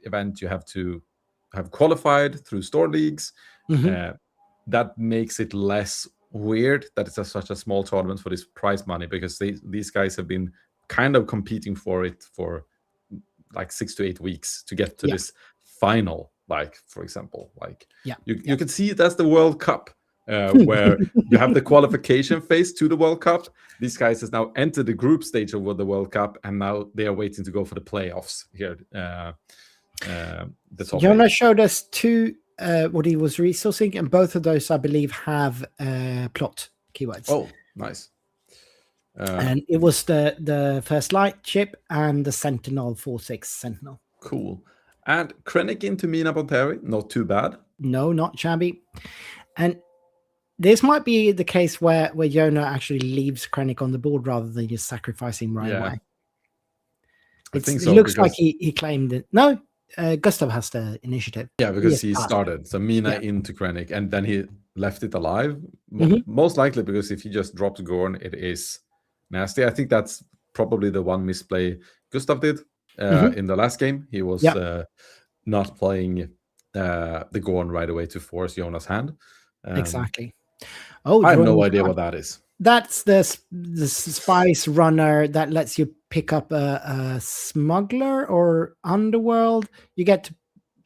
event, you have to have qualified through store leagues. That makes it less weird that it's such a small tournament for this prize money, because these guys have been kind of competing for it for like 6 to 8 weeks to get to this final. Like, for example, like you can see it as the World Cup, where you have the qualification phase to the World Cup. These guys has now entered the group stage of the World Cup, and now they are waiting to go for the playoffs here. Jonas showed us 2 what he was resourcing, and both of those, I believe, have plot keywords. Oh, nice. And it was the first light chip and the Sentinel 4/6 Sentinel. Cool. And Krennic into Mina Bonteri, not too bad. No, not shabby. And this might be the case where Yona actually leaves Krennic on the board rather than just sacrificing right away. I think so. It looks like he claimed it. No, Gustav has the initiative. Yeah, because he started. So Mina into Krennic, and then he left it alive. Most likely because if he just dropped Gorn, it is nasty. I think that's probably the one misplay Gustav did in the last game. He was not playing the Gorn right away to force Jonas' hand. Exactly. I have no idea what that is. That's the spice runner that lets you pick up a smuggler or underworld. You get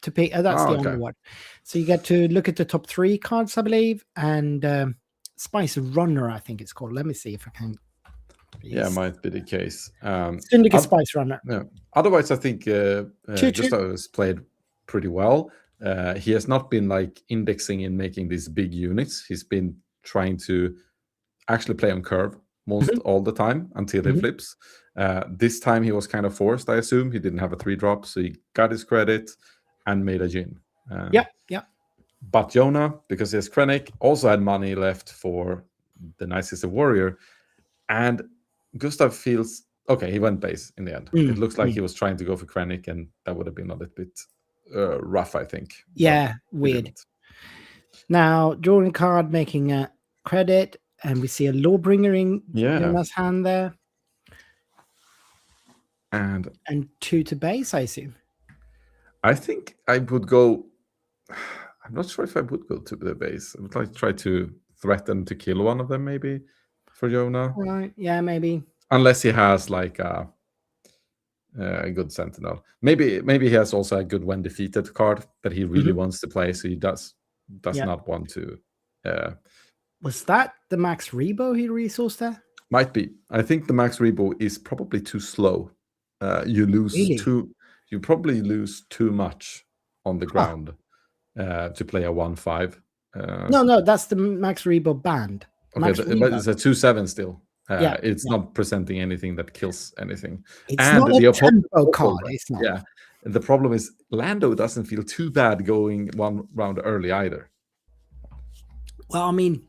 to pick. That's the underworld. So you get to look at the top 3 cards, I believe, and spice runner, I think it's called. Let me see if I can. Yeah, might be the case. Syndicate spice runner. Yeah. Otherwise, I think Gustav has played pretty well. He has not been like indexing in making these big units. He's been trying to actually play on curve most all the time until he flips. This time he was kind of forced, I assume. He didn't have a 3-drop, so he got his credit and made a Jin. Yep. But Jonah, because he has Krennic, also had money left for the Night Sister Warrior. And Gustav feels... Okay, he went base in the end. It looks like he was trying to go for Krennic, and that would have been a little bit rough, I think. Yeah, weird. Now, drawing card, making a credit, and we see a Lawbringer in Jonah's hand there. And 2 to base, I assume. I think I would go... I'm not sure if I would go to the base. I would like to try to threaten to kill one of them, maybe, for Jonah. Right, yeah, maybe. Unless he has like a good Sentinel. Maybe he has also a good when defeated card that he really wants to play, so he does not want to. Was that the Max Rebo he resourced there? Might be. I think the Max Rebo is probably too slow. You lose you probably lose too much on the ground to play a 1/5. No, that's the Max Rebo band. Okay, but it's a 2/7 still. It's not presenting anything that kills anything. It's not a tempo card. It's not. Yeah. The problem is Lando doesn't feel too bad going one round early either. Well, I mean,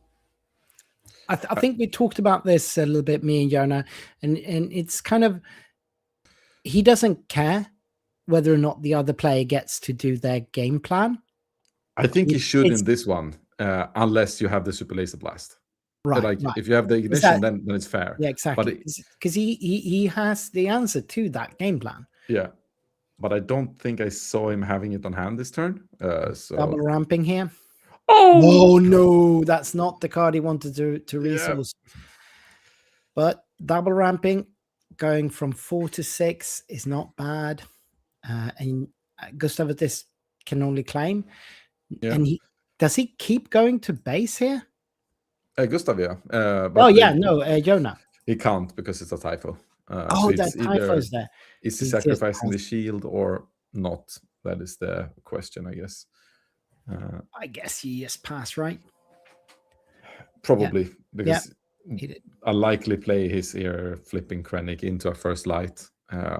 I think we talked about this a little bit, me and Jonah, and it's kind of, he doesn't care whether or not the other player gets to do their game plan. I think he should in this one, unless you have the Super Laser Blast. Right. If you have the ignition, then it's fair. Yeah, exactly. Because he has the answer to that game plan. Yeah. But I don't think I saw him having it on hand this turn. So double ramping here. Oh no, that's not the card he wanted to resource. Yeah. But double ramping, going from 4 to 6 is not bad. And Gustav at this can only claim. Yeah. And does he keep going to base here? Gustav, yeah. Jonah. He can't because it's a typho. That typho's there. Is he sacrificing the shield or not? That is the question, I guess. I guess he just passed, right? Probably, because he did. A likely play is here flipping Krennic into a first light,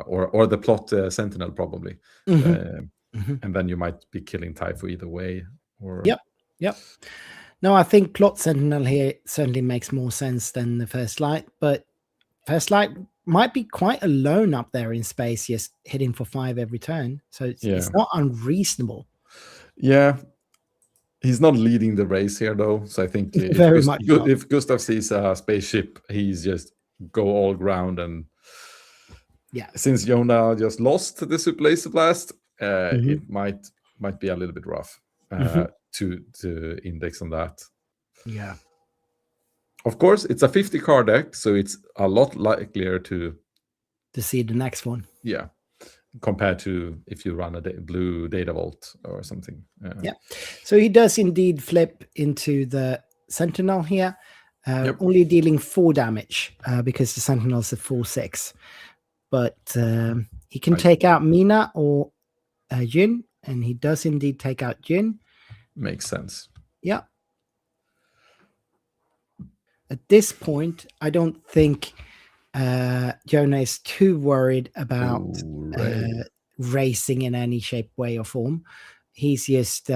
or the plot Sentinel probably. And then you might be killing Typho either way. Or Yep. No, I think plot Sentinel here certainly makes more sense than the first light, but first light might be quite alone up there in space, just hitting for 5 every turn. So it's not unreasonable. Yeah. He's not leading the race here, though. So I think if Gustav sees a spaceship, he's just go all ground. And since Jonah just lost the Super Laser Blast, it might be a little bit rough to index on that. Yeah. Of course, it's a 50 card deck, so it's a lot likelier to see the next one. Yeah. Compared to if you run a blue data vault or something. So he does indeed flip into the Sentinel here, only dealing 4 damage because the Sentinel's a 4/6. But he can take out Mina or Jin, and he does indeed take out Jin. Makes sense. Yeah. At this point, I don't think Jonah is too worried about racing in any shape, way, or form. He's just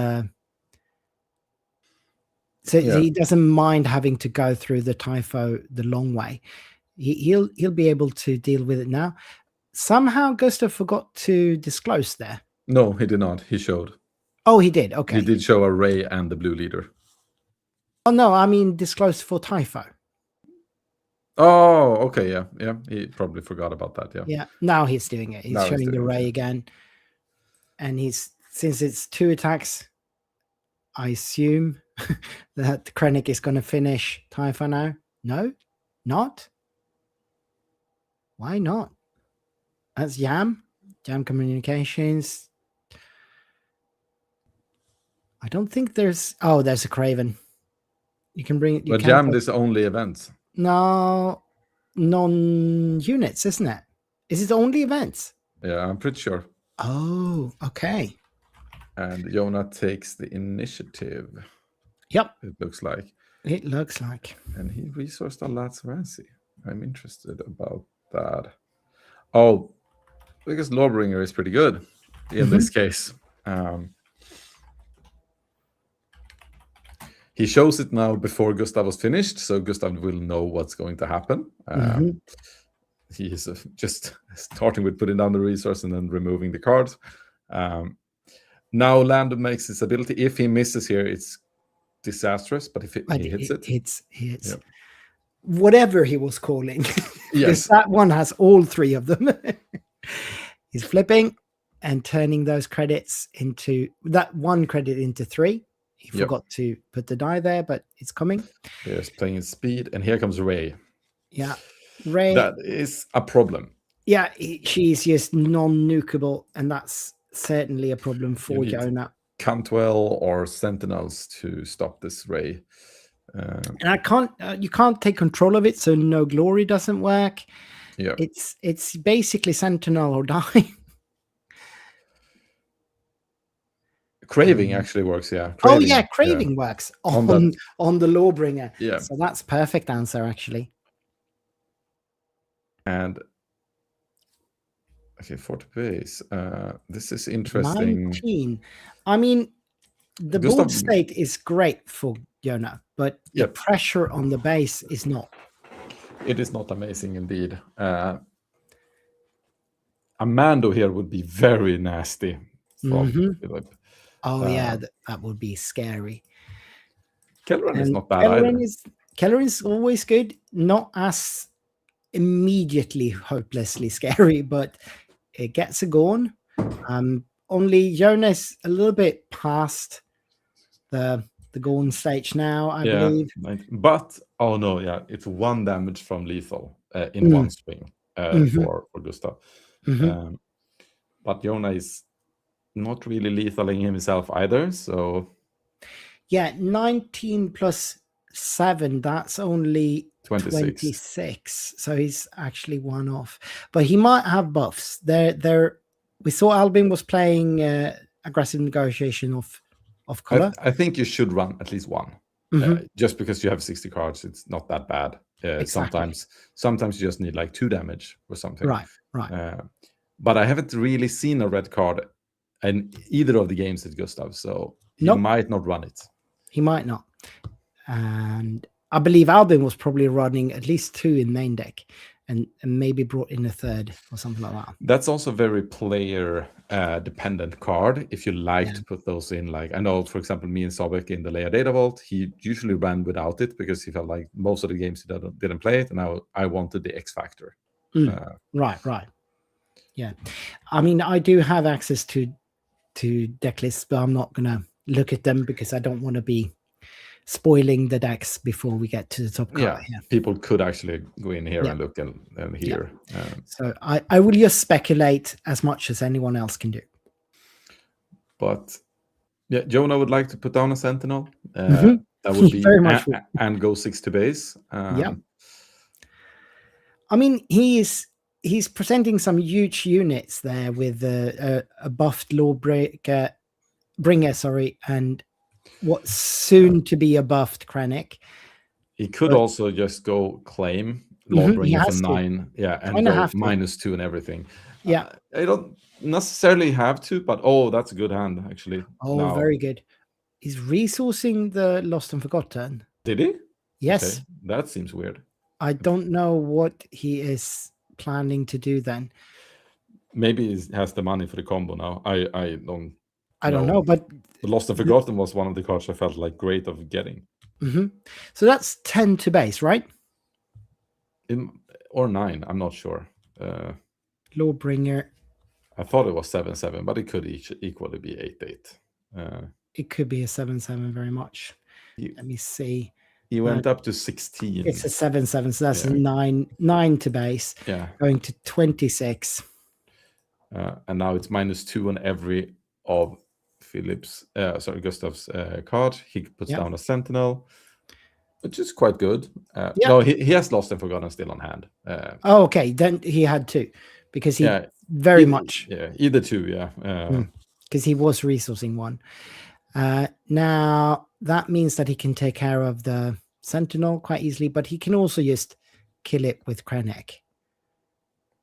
he doesn't mind having to go through the typho the long way. He'll be able to deal with it now. Somehow Gustav forgot to disclose there. No, he did not. He showed. Oh, he did. Okay. He did show a Ray and the blue leader. Oh no, I mean disclosed for typho. Oh, okay, yeah. He probably forgot about that. Yeah. Now he's doing it. He's showing the Ray again, and since it's 2 attacks, I assume that Krennic is going to finish Typho now. No, not. Why not? That's Jam Communications. I don't think there's a Craven. You can bring it. But Jam is only events. No, non-units, isn't it? Is it only events? Yeah, I'm pretty sure. Oh, okay. And Jonah takes the initiative. Yep. It looks like. It looks like. And he resourced a Lazarasi. I'm interested about that. Oh, because Lawbringer is pretty good in this case. He shows it now before Gustav was finished, so Gustav will know what's going to happen. He is just starting with putting down the resource and then removing the cards. Now Lando makes his ability. If he misses here, it's disastrous, but if he hits it. He hits. Yep. Whatever he was calling. Yes. That one has all three of them. He's flipping and turning those credits into that one credit into 3. He forgot to put the die there, but it's coming. He's playing in speed, and here comes Ray. Yeah. Ray. That is a problem. Yeah, she's just non-nukeable, and that's certainly a problem for Jonah. Cantwell or Sentinels to stop this Ray. And you can't take control of it, so no glory doesn't work. Yeah, it's basically Sentinel or die. Craving actually works, yeah. Craving works on the Lawbringer. Yeah, so that's perfect answer actually. And okay, 40 base. This is interesting. 19. I mean, the board state is great for Jonah, but the pressure on the base is not. It is not amazing indeed. Amando here would be very nasty. Philip. Oh yeah, that would be scary. Kelleran is not bad either. Kelleran is always good, not as immediately hopelessly scary, but it gets a going. Only Jonas a little bit past the Gorn stage now, I believe. But it's 1 damage from lethal in one swing for Gustav. But Jonah is not really lethaling himself either, so 19 plus 7, that's only 26. So he's actually 1 off, but he might have buffs. We saw Albin was playing aggressive negotiation of color. I think you should run at least 1. Just because you have 60 cards, it's not that bad. Exactly. Sometimes you just need like 2 damage or something. Right. But I haven't really seen a red card in either of the games at Gustav, so he might not run it. He might not. And I believe Albin was probably running at least 2 in main deck and maybe brought in a 3rd or something like that. That's also very player dependent card. If you like to put those in, like I know, for example, me and Sobek in the Leia Data Vault, he usually ran without it because he felt like most of the games he didn't play it, and I wanted the X Factor. Right. Yeah. I mean, I do have access to deck lists, but I'm not going to look at them because I don't want to be spoiling the decks before we get to the top card. Yeah, people could actually go in here and look and hear. So I will just speculate as much as anyone else can do. But yeah, Jonah would like to put down a Sentinel. That would be very much and go 6 to base. I mean, he's presenting some huge units there with a buffed Lawbringer, and what's soon to be a buffed Krennic. He could also just go claim Lawbringer for 9, and go -2 and everything. Yeah, I don't necessarily have to, but that's a good hand actually. Very good. He's resourcing the Lost and Forgotten. Did he? Yes. Okay. That seems weird. I don't know what he is planning to do then. Maybe he has the money for the combo now. I don't know, but the Lost and Forgotten was one of the cards I felt like great of getting. So that's 10 to base, right? Or 9, I'm not sure. Lawbringer. I thought it was 7/7, but it could equally be 8/8. It could be a 7/7 very much. Let me see. He went up to 16. It's a 7/7, so that's a 9 to base. Yeah. Going to 26. And now it's -2 on every of Gustav's card. He puts down a Sentinel, which is quite good. No, he has Lost and Forgotten still on hand. Okay, then he had 2 because he very much. Yeah, either 2, yeah. Because he was resourcing 1. Now, that means that he can take care of the Sentinel quite easily, but he can also just kill it with Krennic.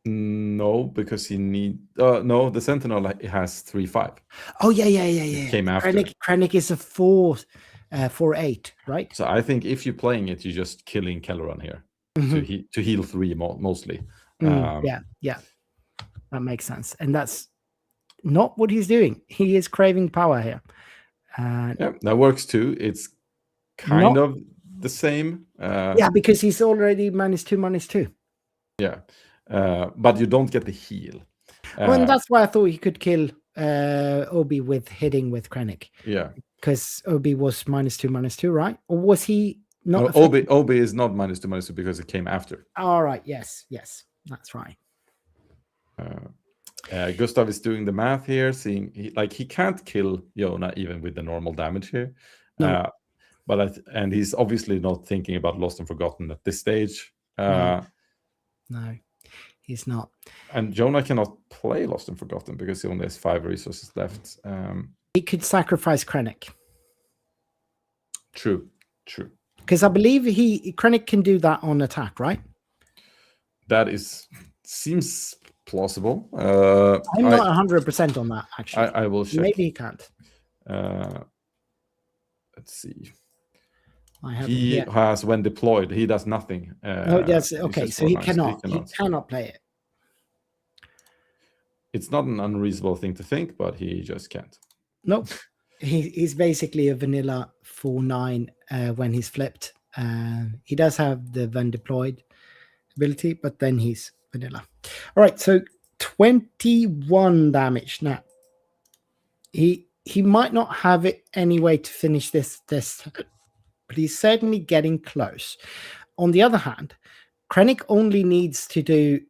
No, because he need no, the Sentinel has 3-5. Oh yeah. Came after. Krennic is a 4-8, right? So I think if you're playing it, you're just killing Kelleran here to heal 3 mostly. Yeah, that makes sense, and that's not what he's doing. He is craving power here. Yeah, that works too. It's kind of the same. Yeah, because he's already -2/-2. Yeah, but you don't get the heal. And that's why I thought he could kill Obi with hitting with Krennic. Yeah, because Obi was -2/-2, right? Or was he not? No, Obi is not -2/-2 because it came after. All right. Yes, that's right. Gustav is doing the math here, seeing he can't kill Yona even with the normal damage here. No. And he's obviously not thinking about Lost and Forgotten at this stage. No, he's not. And Jonah cannot play Lost and Forgotten because he only has 5 resources left. He could sacrifice Krennic. True. Because I believe Krennic can do that on attack, right? That seems plausible. I'm not 100% on that, actually. I will check. Maybe he can't. Let's see. He has, when deployed, he does nothing. Okay, so he cannot. He cannot play it. It's not an unreasonable thing to think, but he just can't. Nope. He's basically a vanilla 4/9 when he's flipped. He does have the when deployed ability, but then he's vanilla. All right, so 21 damage. Now, he might not have it anyway to finish this, but he's certainly getting close. On the other hand, Krennic only needs to do,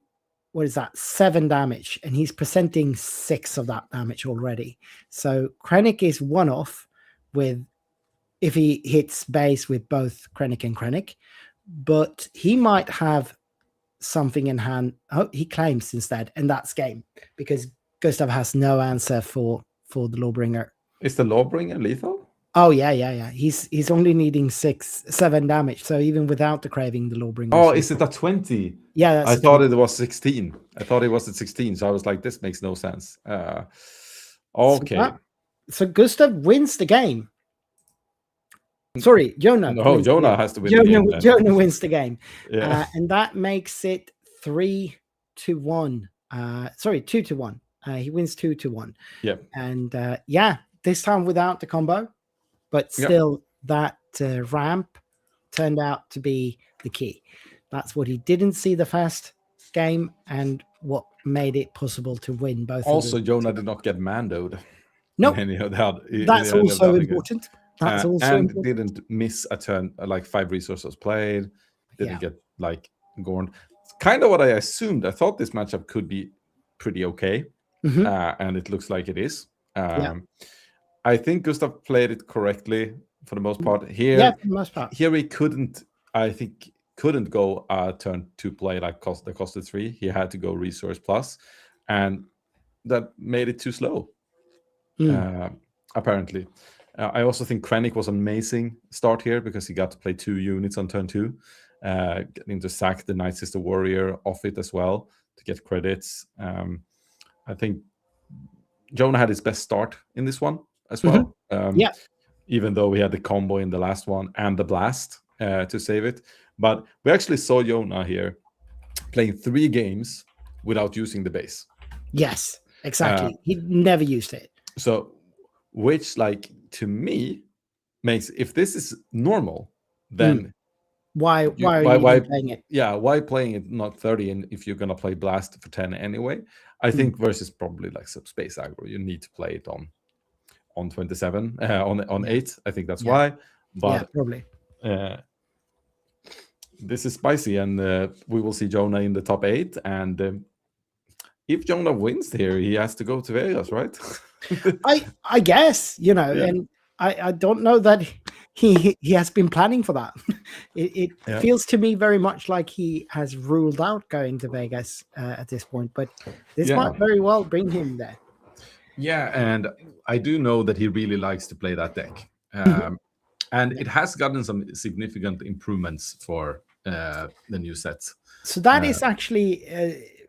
7 damage, and he's presenting 6 of that damage already. So Krennic is one off if he hits base with both Krennic and Krennic, but he might have something in hand. Oh, he claims instead, and that's game, because Gustav has no answer for the Lawbringer. Is the Lawbringer lethal? Oh yeah. He's only needing 7 damage. So even without the craving, the Lawbringer. Oh, is it a 20? Yeah, I thought it was 16. I thought it was at 16. So I was like, this makes no sense. Okay. So Gustav wins the game. Sorry, Jonah. No, Jonah has to win. Jonah wins the game. Yeah. And that makes it 3-1. 2-1. He wins 2-1. Yeah. And this time without the combo, but still that ramp turned out to be the key. That's what he didn't see the first game, and what made it possible to win both. Also, Jonah did not get mandoed. No, that's also important. That's also important. Didn't miss a turn, like 5 resources played. Didn't get gorned. It's kind of what I assumed. I thought this matchup could be pretty okay, and it looks like it is. I think Gustav played it correctly for the most part. Here, for the most part. Here he couldn't go turn 2 play that costed 3. He had to go resource plus, and that made it too slow. Apparently. I also think Krennic was an amazing start here because he got to play 2 units on turn 2, getting to sack the Night Sister Warrior off it as well to get credits. I think Jonah had his best start in this one as well. Even though we had the combo in the last one and the blast to save it. But we actually saw Jonah here playing 3 games without using the base. Yes, exactly. He never used it. So, which, to me, makes, if this is normal, then why are you playing it? Yeah, why playing it not 30 and if you're gonna play blast for 10 anyway? I think versus probably some space aggro, you need to play it on 27, on 8. I think that's why. But probably. This is spicy, and we will see Jonah in the top 8. And if Jonah wins here, he has to go to Vegas, right? I guess, and I don't know that he has been planning for that. It feels to me very much like he has ruled out going to Vegas at this point, but this might very well bring him there. Yeah, and I do know that he really likes to play that deck. And it has gotten some significant improvements for the new sets. So that is actually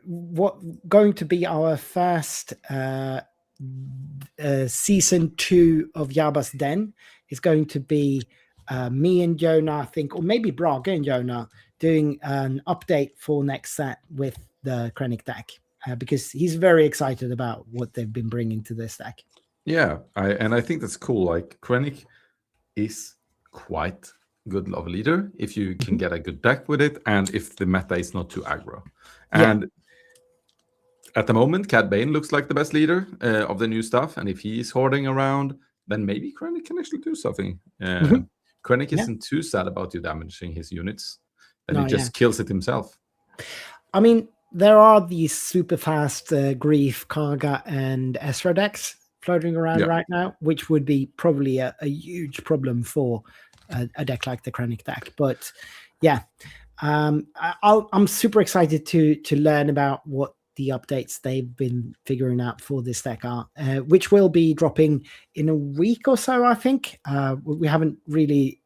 what going to be our first season 2 of Yaba's Den. Is going to be me and Jonah, I think, or maybe Braga and Jonah, doing an update for next set with the Krennic deck, because he's very excited about what they've been bringing to this deck. Yeah, I think that's cool. Like Krennic is quite good love leader if you can get a good deck with it, and if the meta is not too aggro. And at the moment, Cad Bane looks like the best leader of the new stuff, and if he's hoarding around, then maybe Krennic can actually do something. Krennic isn't too sad about you damaging his units, and he just kills it himself. I mean, there are these super fast Grief, Karga, and Ezra decks floating around right now, which would be probably a huge problem for a deck like the Krennic deck. But yeah, I'm super excited to learn about what the updates they've been figuring out for this deck are, which will be dropping in a week or so, I think. We haven't really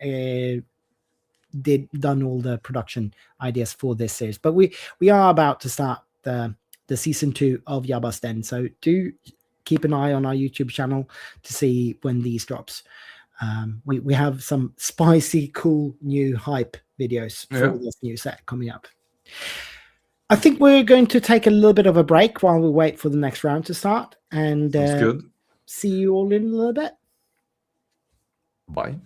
done all the production ideas for this series, but we are about to start the season 2 of Yaba's Den, so do keep an eye on our YouTube channel to see when these drops. We have some spicy, cool new hype videos for this new set coming up. I think we're going to take a little bit of a break while we wait for the next round to start, and see you all in a little bit. Bye.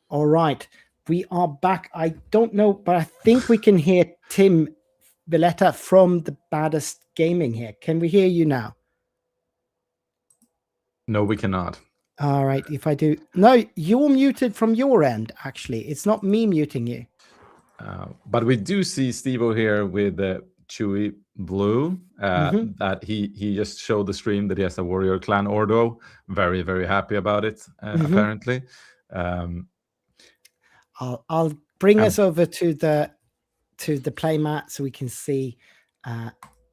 All right, we are back. I don't know, but I think we can hear Tim Villetta from the Baddest Gaming here. Can we hear you now? No, we cannot. All right, if I do... No, you're muted from your end, actually. It's not me muting you. But we do see Steve-O here with Chewy Blue. That he just showed the stream that he has a Warrior Clan Ordo. Very, very happy about it, apparently. I'll bring us over to the playmat so we can see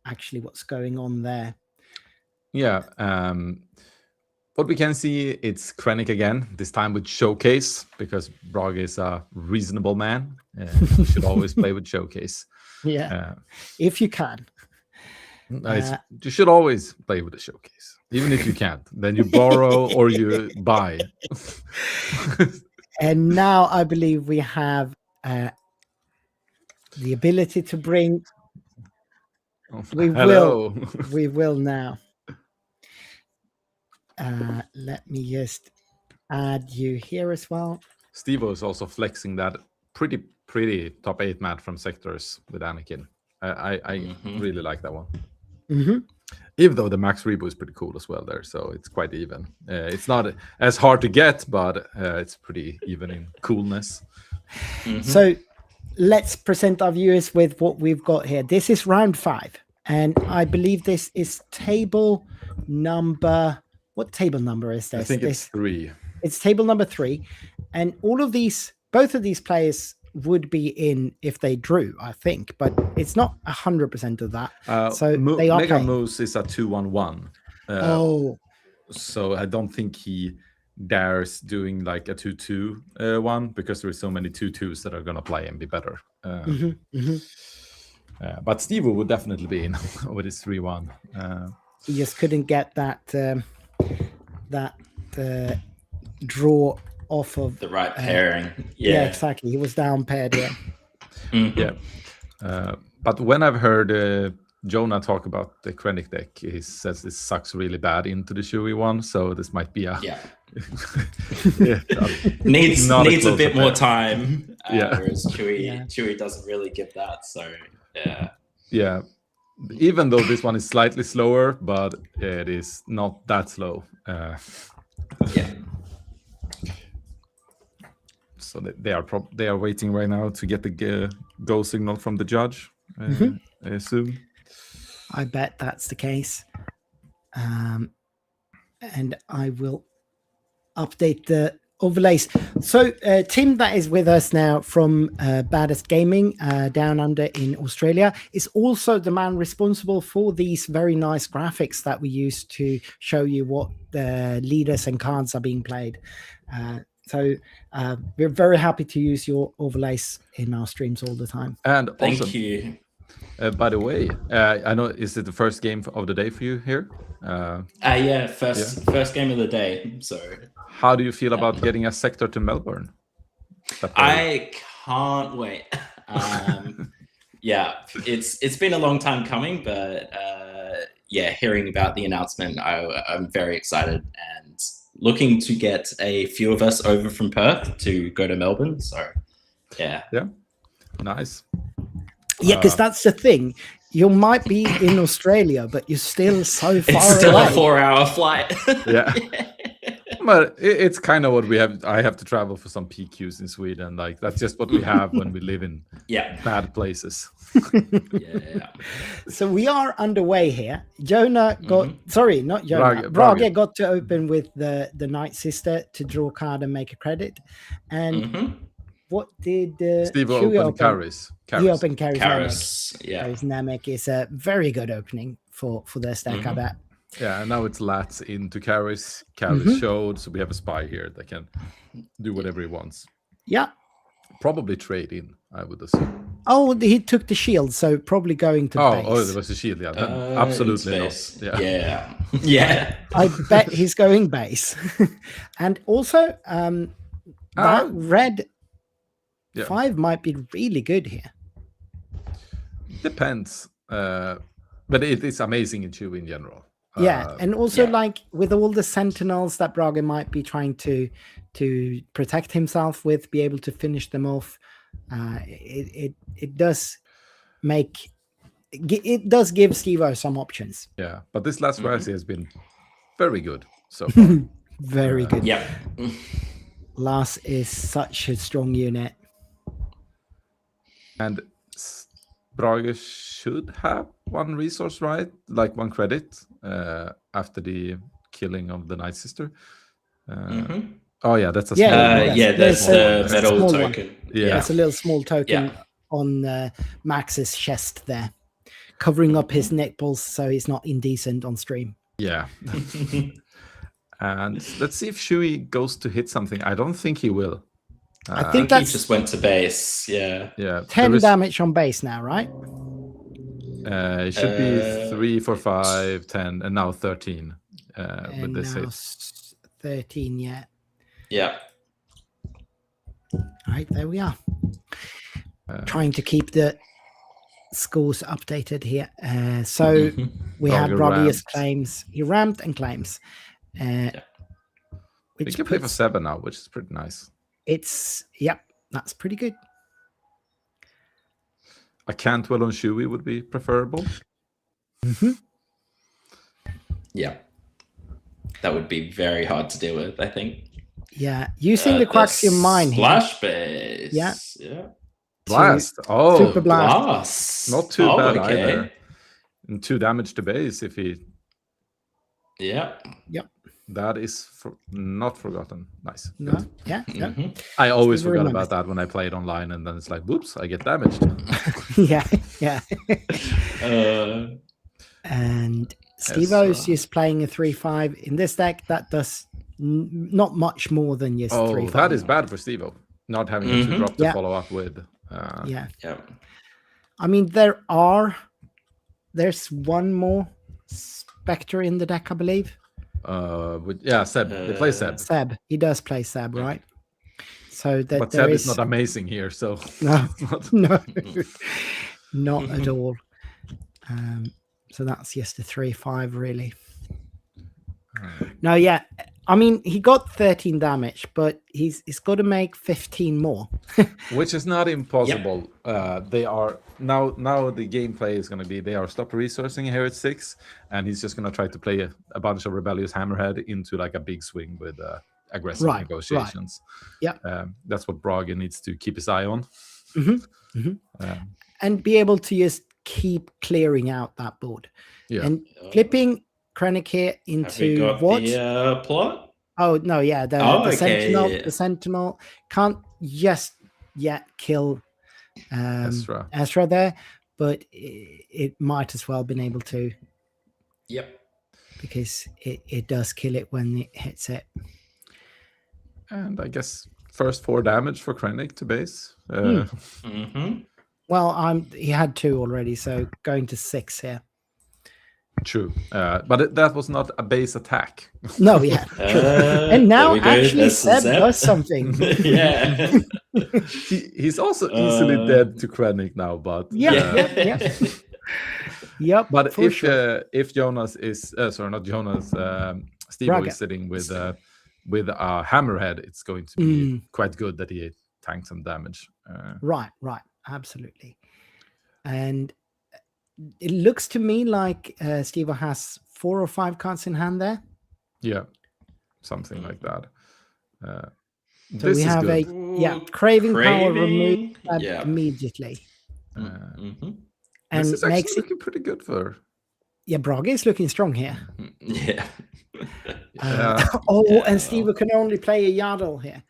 actually what's going on there. Yeah. What we can see, it's Krennic again, this time with Showcase, because Brage is a reasonable man. You should always play with Showcase. Yeah, if you can. You should always play with the Showcase. Even if you can't, then you borrow or you buy. And now I believe we have the ability to bring... We will now. Let me just add you here as well. Steve-O is also flexing that pretty top 8 mat from sectors with Anakin. I really like that one. Even though the max rebo is pretty cool as well there, so it's quite even. It's not as hard to get, but it's pretty even in coolness. So let's present our viewers with what we've got here. This is round 5, and I believe this is table number... What table number is this? I think it's 3. It's table number 3. And both of these players would be in if they drew, I think, but it's not 100% of that. So they are Mega playing. Moose is a 2-1-1. So I don't think he dares doing like a 2-2 one, because there are so many 2-2s that are going to play and be better. But Steve-O would definitely be in with his 3-1. He just couldn't get that draw off of the right pairing. Yeah, exactly. He was down paired. Yeah. But when I've heard Jonah talk about the Krennic deck, he says this sucks really bad into the Chewy one, so this might be a needs a bit more time. Whereas Yeah. Chewy doesn't really give that. So yeah. Even though this one is slightly slower, but it is not that slow. So they are waiting right now to get the go signal from the judge. I assume. I bet that's the case. And I will update the overlays. So Tim, that is with us now from Baddest Gaming down under in Australia, is also the man responsible for these very nice graphics that we use to show you what the leaders and cards are being played. So we're very happy to use your overlays in our streams all the time. And thank you. By the way, I know, is it the first game of the day for you here? First game of the day. So how do you feel about getting a sector to Melbourne? I can't wait. It's been a long time coming, but hearing about the announcement, I'm very excited and looking to get a few of us over from Perth to go to Melbourne. So nice. Yeah, because that's the thing. You might be in Australia, but you're still so far away. It's still a 4-hour flight. Yeah. But it's kind of what we have. I have to travel for some PQs in Sweden. Like, that's just what we have when we live in bad places. So we are underway here. Jonah got, sorry, not Jonah. Brage got to open with the Night Sister to draw a card and make a credit. And what did Steve open Karis? He opened Karis. Karis Namek is a very good opening for their stack, I bet. Yeah, and now it's Lats into Karis. Karis showed, so we have a spy here that can do whatever he wants. Yeah. Probably trade in, I would assume. Oh, he took the shield, so probably going to base. Oh, there was a shield, yeah. Absolutely not. Yeah. I bet he's going base. And also, that red 5 might be really good here. Depends. But it is amazing in Chewy in general. And also like with all the sentinels that Brage might be trying to to protect himself with, be able to finish them off. It does make it does give Steve-O some options. Yeah, but this last Razzie has been very good so far. Very good. Yeah. Lars is such a strong unit. And Brage should have one resource, right? Like one credit after the killing of the Night Sister. Oh yeah, that's a small one. Yeah, that's the metal small token. One. Yeah. It's a little small token on Max's chest there, covering up his nipples so he's not indecent on stream. Yeah. And let's see if Shui goes to hit something. I don't think he will. I I think think he that's just went to base. Yeah. Yeah. 10 damage on base now, right? It should be 3, 4, 5, 10, and now 13 with And this now hit. 13, yeah. Yeah. All right, there we are. Trying to keep the scores updated here. So we had Brage Brodius ramped. claims. He ramped and claims. We Which can play for puts 7 now, which is pretty nice. that's pretty good. A Cantwell on Shui would be preferable. Yeah. That would be very hard to deal with, I think. Yeah, using the Quaxium Mine here. Splash base. Yeah. Yeah. Blast. Oh, Super blast. Blast. not too bad okay. either. And 2 damage to base if he. Yeah. That is not forgotten. Nice. No, Good. yeah. I always Still forgot remembers. about that when I played online, and then it's like, whoops, I get damaged. yeah. And Steve-O's Yes, just playing a 3-5 in this deck. That does not much more than just 3-5. That is bad for Steve-O, not having a 2-drop to follow up with. Yeah. Yeah. I mean, there's one more Spectre in the deck, I believe. Seb. They play Seb. Seb. He does play Seb, right? So that But there Seb is is not amazing here, so no, not- no, not at all. So that's just a 3-5, really. No, yeah. I mean, he got 13 damage, but he's got to make 15 more. which is not impossible. They are now the gameplay is going to be they are stop resourcing here at 6, and he's just going to try to play a bunch of rebellious hammerhead into like a big swing with aggressive Right, negotiations. Yeah. That's what Brage needs to keep his eye on. And be able to just keep clearing out that board. Yeah. And flipping Krennic here Have we into got what? the plot? Oh no, yeah, the okay, Sentinel. yeah. The Sentinel can't just yet kill Ezra there, but it might as well been able to, Yep. because it does kill it when it hits it. And I guess first 4 damage for Krennic to base. Well, he had 2 already, so going to 6 here. True, but that was not a base attack. No, yeah. And now there we go. actually That's Seb Seb. does something. Yeah. He's also easily dead to Krennic now, but Yeah. Yep. But for sure. if Jonas is not Jonas, Steve Braga. is sitting with a hammerhead, it's going to be quite good that he tanks some damage. Right, absolutely. And it looks to me like Steve has 4 or 5 cards in hand there. Yeah, something like that. So This we is have good. craving power removed Yeah. immediately. And This is actually makes it, looking pretty good for. yeah, Brage is looking strong here. Yeah. And Steve can only play a Yaddle here.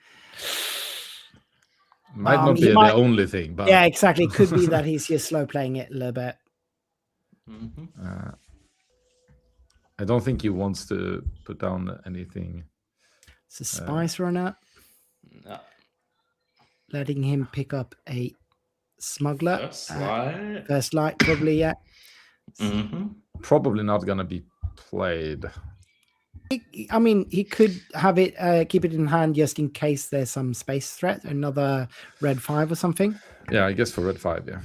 Might not he be might- the only thing, but Yeah, exactly. It could be that he's just slow playing it a little bit. I don't think he wants to put down anything. It's a Spice Runner, No. letting him pick up a Smuggler. First light. First light, probably, yeah. Probably not gonna be played. I mean, he could have it, keep it in hand just in case there's some space threat, another red 5 or something. Yeah, I guess for red 5, yeah.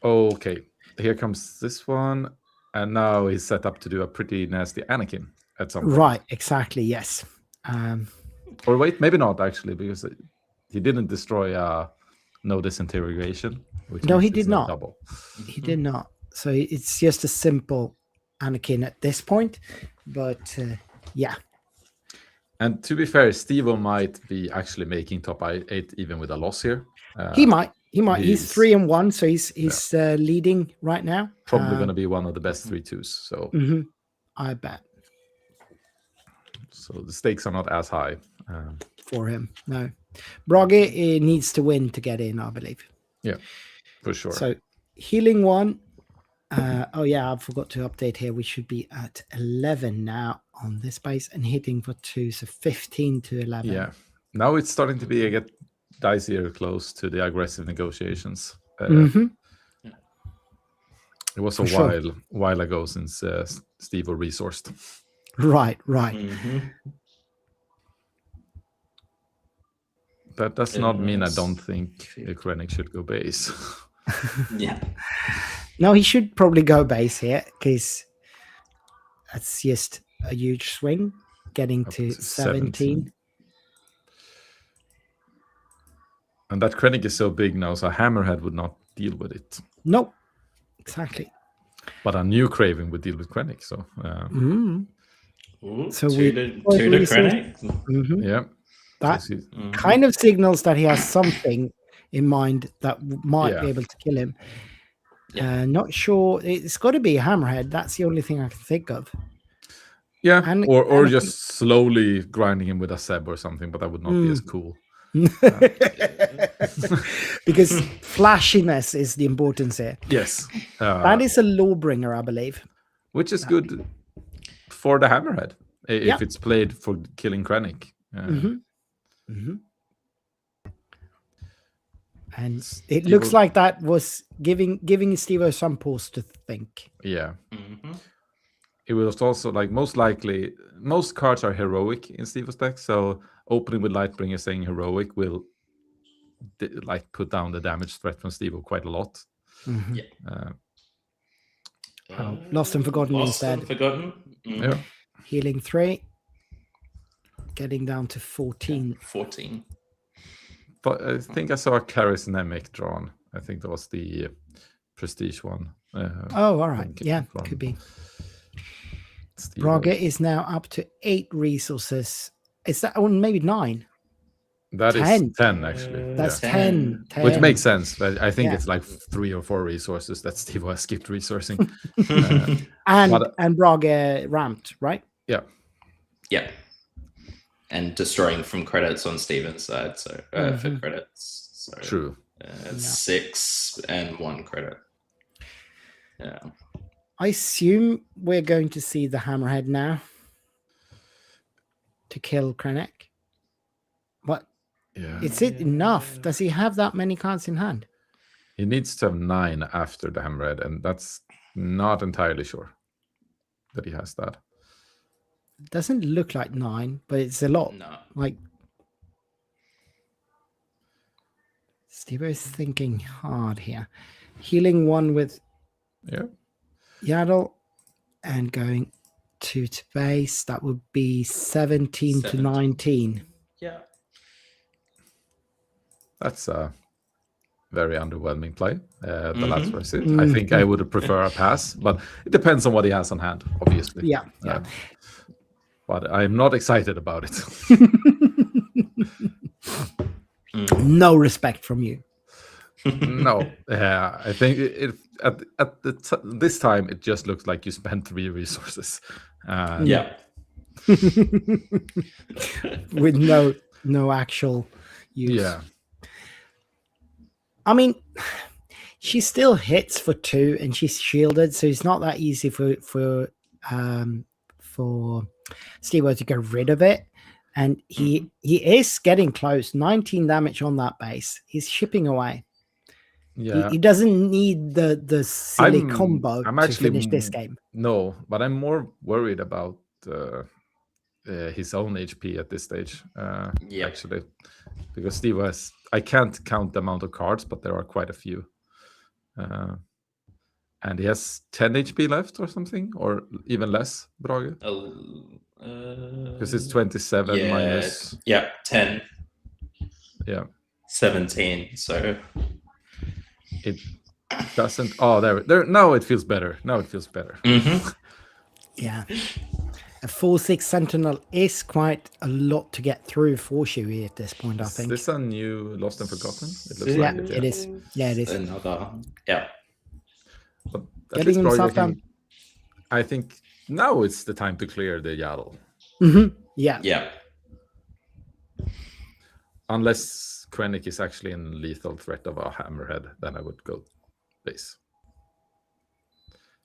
Okay, here comes this one, and now he's set up to do a pretty nasty Anakin at some point. Right, exactly, yes. Or wait, maybe not actually, because he didn't destroy no disintegration. Which No, means he it's did a not. double. He did not. So it's just a simple Anakin at this point. But yeah. And to be fair, Steve-O might be actually making top 8 even with a loss here. He might. He's he's- 3-1, so he's leading right now. Probably going to be one of the best 3-2s. So, I bet so the stakes are not as high. for him. No, Brage needs to win to get in, I believe. Yeah, for sure. So healing 1. Oh yeah, I forgot to update here. We should be at 11 now on this base and hitting for 2, so 15 to 11. Yeah, now it's starting to get dicier close to the aggressive negotiations. It was a while ago since Steve-O resourced. Right. That does not mean I don't think the Krennic should go base. Yeah. No, he should probably go base here because that's just a huge swing, getting Up to to 17. And that Krennic is so big now, so a Hammerhead would not deal with it. Nope, exactly. But a new Craven would deal with Krennic, so Ooh, So two we- to Krennic. yeah. That So he's- kind of signals that he has something in mind that might be Yeah. able to kill him. Yeah. Not sure. It's got to be a Hammerhead. That's the only thing I can think of. yeah, And- or and- just slowly grinding him with a Seb or something, but that would not be as cool. Because flashiness is the importance here. Yes. That is a lawbringer, I believe. Which is good for the Hammerhead if Yeah. it's played for killing Krennic. And it looks like that was giving Steve-O some pause to think. Yeah. Mhm. It was also like most likely most cards are heroic in Steve-O's deck, so opening with Lightbringer saying heroic will like put down the damage threat from Steve-O quite a lot. Yeah. Lost and Forgotten Lost instead. and Forgotten. Yeah. Healing 3. Getting down to 14. 14. But I think I saw a Karis Nemec drawn. I think that was the prestige one. Oh, all right. Yeah, from could be. Steve-O. Brage is now up to 8 resources. Is that one maybe 9? That is 10. 10 actually. That's yeah. 10. Which makes sense. But I think Yeah. it's like 3 or 4 resources that Steve has skipped resourcing. And Brage ramped, right? Yeah. Yeah. And destroying from credits on Steven's side, so for credits. So True. 6 and 1 credit. Yeah. I assume we're going to see the Hammerhead now to kill Krennic. But Yeah. is it enough? Does he have that many cards in hand? He needs to have 9 after the Hammerhead, and that's not entirely sure that he has that. Doesn't look like 9, but it's a lot. No. Like Steve is thinking hard here. Healing 1 with Yeah. Yaddle and going 2 to base. That would be 17 to 17. 19. Yeah. That's a very underwhelming play. But that's where I sit. I think I would prefer a pass, but it depends on what he has on hand, obviously. Yeah. But I'm not excited about it. No respect from you. No, I think this time it just looks like you spent 3 resources. Yeah. With no actual use. Yeah. I mean, she still hits for 2 and she's shielded, so it's not that easy for Steve to get rid of it. And he is getting close. 19 damage on that base. He's chipping away. Yeah. He doesn't need the silly combo I'm to actually finish this game. No, but I'm more worried about his own HP at this stage. Yeah. Actually, because Steve I can't count the amount of cards, but there are quite a few. And he has 10 HP left or something, or even less, Brage? Because it's 27 minus... Yeah, 10. Yeah. 17, so... It doesn't... Oh, there. Now it feels better. Mm-hmm. Yeah. A 4/6 Sentinel is quite a lot to get through for Shui at this point, I think. Is this a new Lost and Forgotten? It looks Yeah, like it. it is. Yeah, it is. Another... Yeah. But at Getting least himself Brage down. I think now it's the time to clear the Yaddle. Mm-hmm. Yeah. Yeah. Unless Krennic is actually in lethal threat of a hammerhead, then I would go base.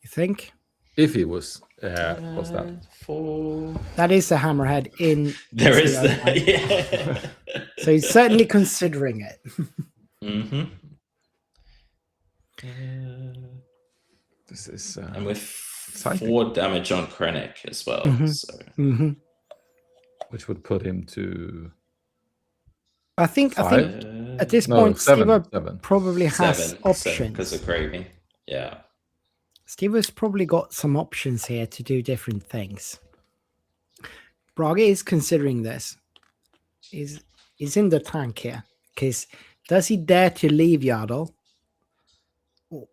You think? If he was, what's that? That is a hammerhead in... There is SWU. that, yeah. So he's certainly considering it. Mm-hmm. This is... And with exciting. 4 damage on Krennic as well. Mhm. So. Mm-hmm. Which would put him to... I think at this No, point, seven. Steve probably has options. Because of craving. Yeah. Steve's probably got some options here to do different things. Brage is considering this. Is in the tank here. Because does he dare to leave Yaddle? Or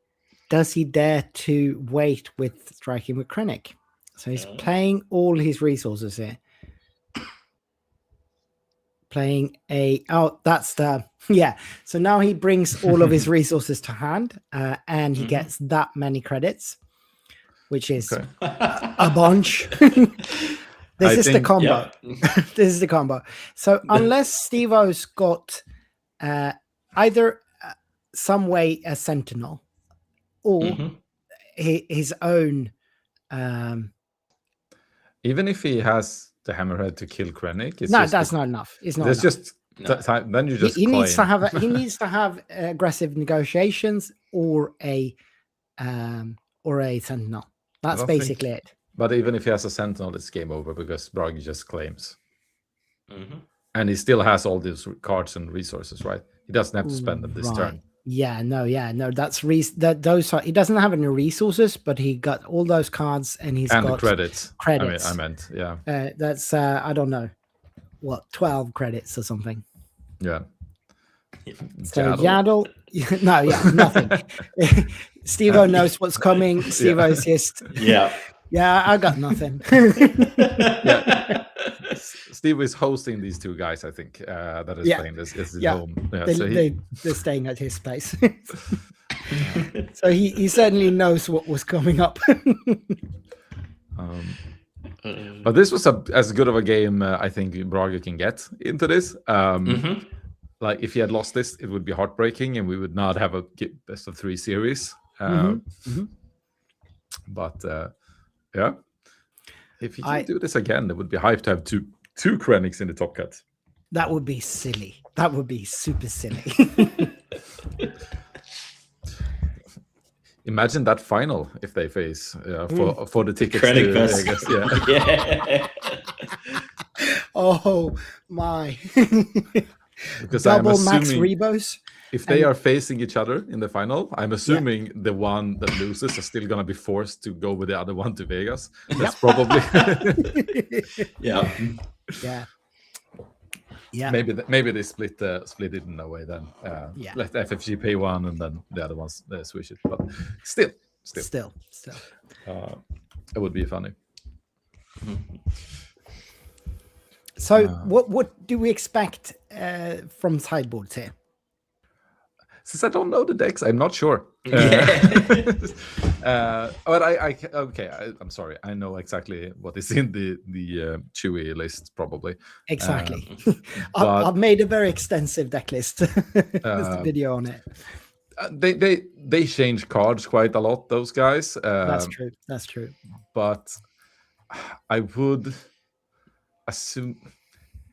does he dare to wait with striking with Krennic? So he's playing all his resources here. Playing that's the... Yeah. So now he brings all of his resources to hand and he gets that many credits, which is a bunch. This is the combo. Yeah. This is the combo. So unless Steve-O's got either some way a Sentinel or his own... Even if he has the hammerhead to kill Krennic, that's not enough. It's not enough. Just time. Then you just he needs to claim. have he needs to have aggressive negotiations or a Sentinel. That's basically it. But even if he has a Sentinel, it's game over because Brage just claims. Mm-hmm. And he still has all these cards and resources, right? He doesn't have to spend them this turn. Yeah, no. That's those are... He doesn't have any resources, but he got all those cards and he's got credits. Credits. I meant, yeah. That's I don't know, what, 12 credits or something. Yeah. So Yaddle, nothing. Steve-O knows what's coming. Steve-O's just I got nothing. Steve is hosting these two guys, I think, that is playing this. Is his home. Yeah, they're staying at his place. So he certainly knows what was coming up. But this was as good of a game I think Brage can get into this. Like if he had lost this, it would be heartbreaking, and we would not have a best of 3 series. But yeah, if he can do this again, it would be hype to have two Krennics in the top cut. That would be silly. That would be super silly. Imagine that final if they face for the tickets. Krennic to, versus... I guess, yeah. Oh my! Because double max rebos. If they are facing each other in the final, I'm assuming the one that loses is still going to be forced to go with the other one to Vegas. That's probably yeah. Maybe they split it in a way then. Let FFG pay one and then the other ones switch it. But still, it would be funny. So what do we expect from sideboards here? Since I don't know the decks, I'm not sure. But I'm sorry. I know exactly what is in the Chewy list, probably. Exactly. I've made a very extensive deck list. There's a video on it. They change cards quite a lot, those guys. That's true. But I would assume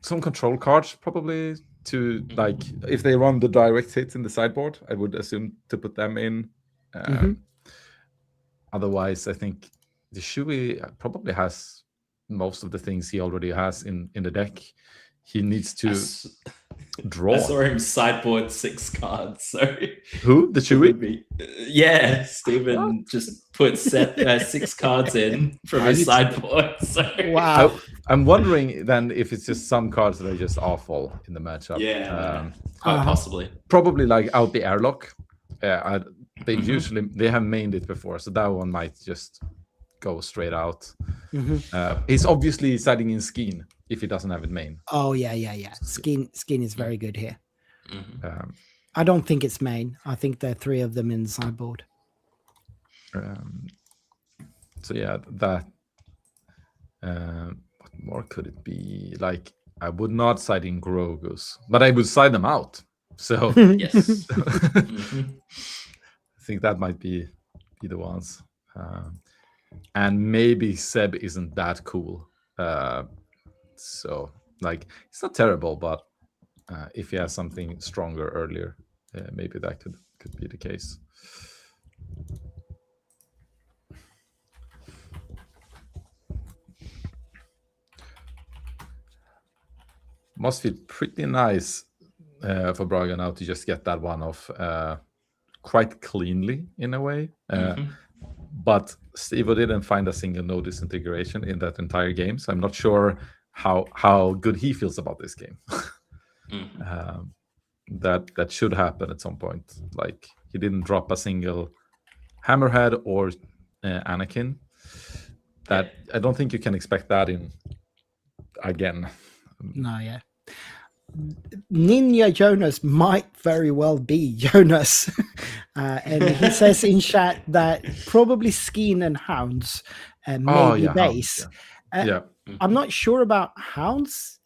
some control cards probably to, like, if they run the direct hits in the sideboard, I would assume to put them in. Otherwise, I think the Shui probably has most of the things he already has in the deck. He needs to Draw. I saw him sideboard 6 cards. So Who? The it Chewy? would be, yeah, Stephen just put 6 cards in from I his need to- sideboard. So Wow. I'm wondering then if it's just some cards that are just awful in the matchup. yeah, quite Uh-huh. possibly. Probably like out the airlock. They Mhm. usually they have mained it before, so that one might just go straight out. He's obviously siding in Skeen if he doesn't have it main. Oh yeah. Skin is very good here. Mhm. I don't think it's main. I think there are 3 of them in the sideboard. So yeah, that. What more could it be? Like I would not side in Grogus, but I would side them out. So Yes. Mhm. I think that might be the ones. And maybe Seb isn't that cool. So like it's not terrible, but if he has something stronger earlier, maybe that could be the case. Must feel pretty nice for Braga now to just get that one off quite cleanly in a way. But Steve didn't find a single no disintegration in that entire game, so I'm not sure how good he feels about this game. That should happen at some point. Like he didn't drop a single Hammerhead or Anakin. That I don't think you can expect that in again. No, yeah. Ninja Jonas might very well be Jonas. And he says in chat that probably Skeen and Hounds maybe base. Hounds, I'm not sure about Hounds,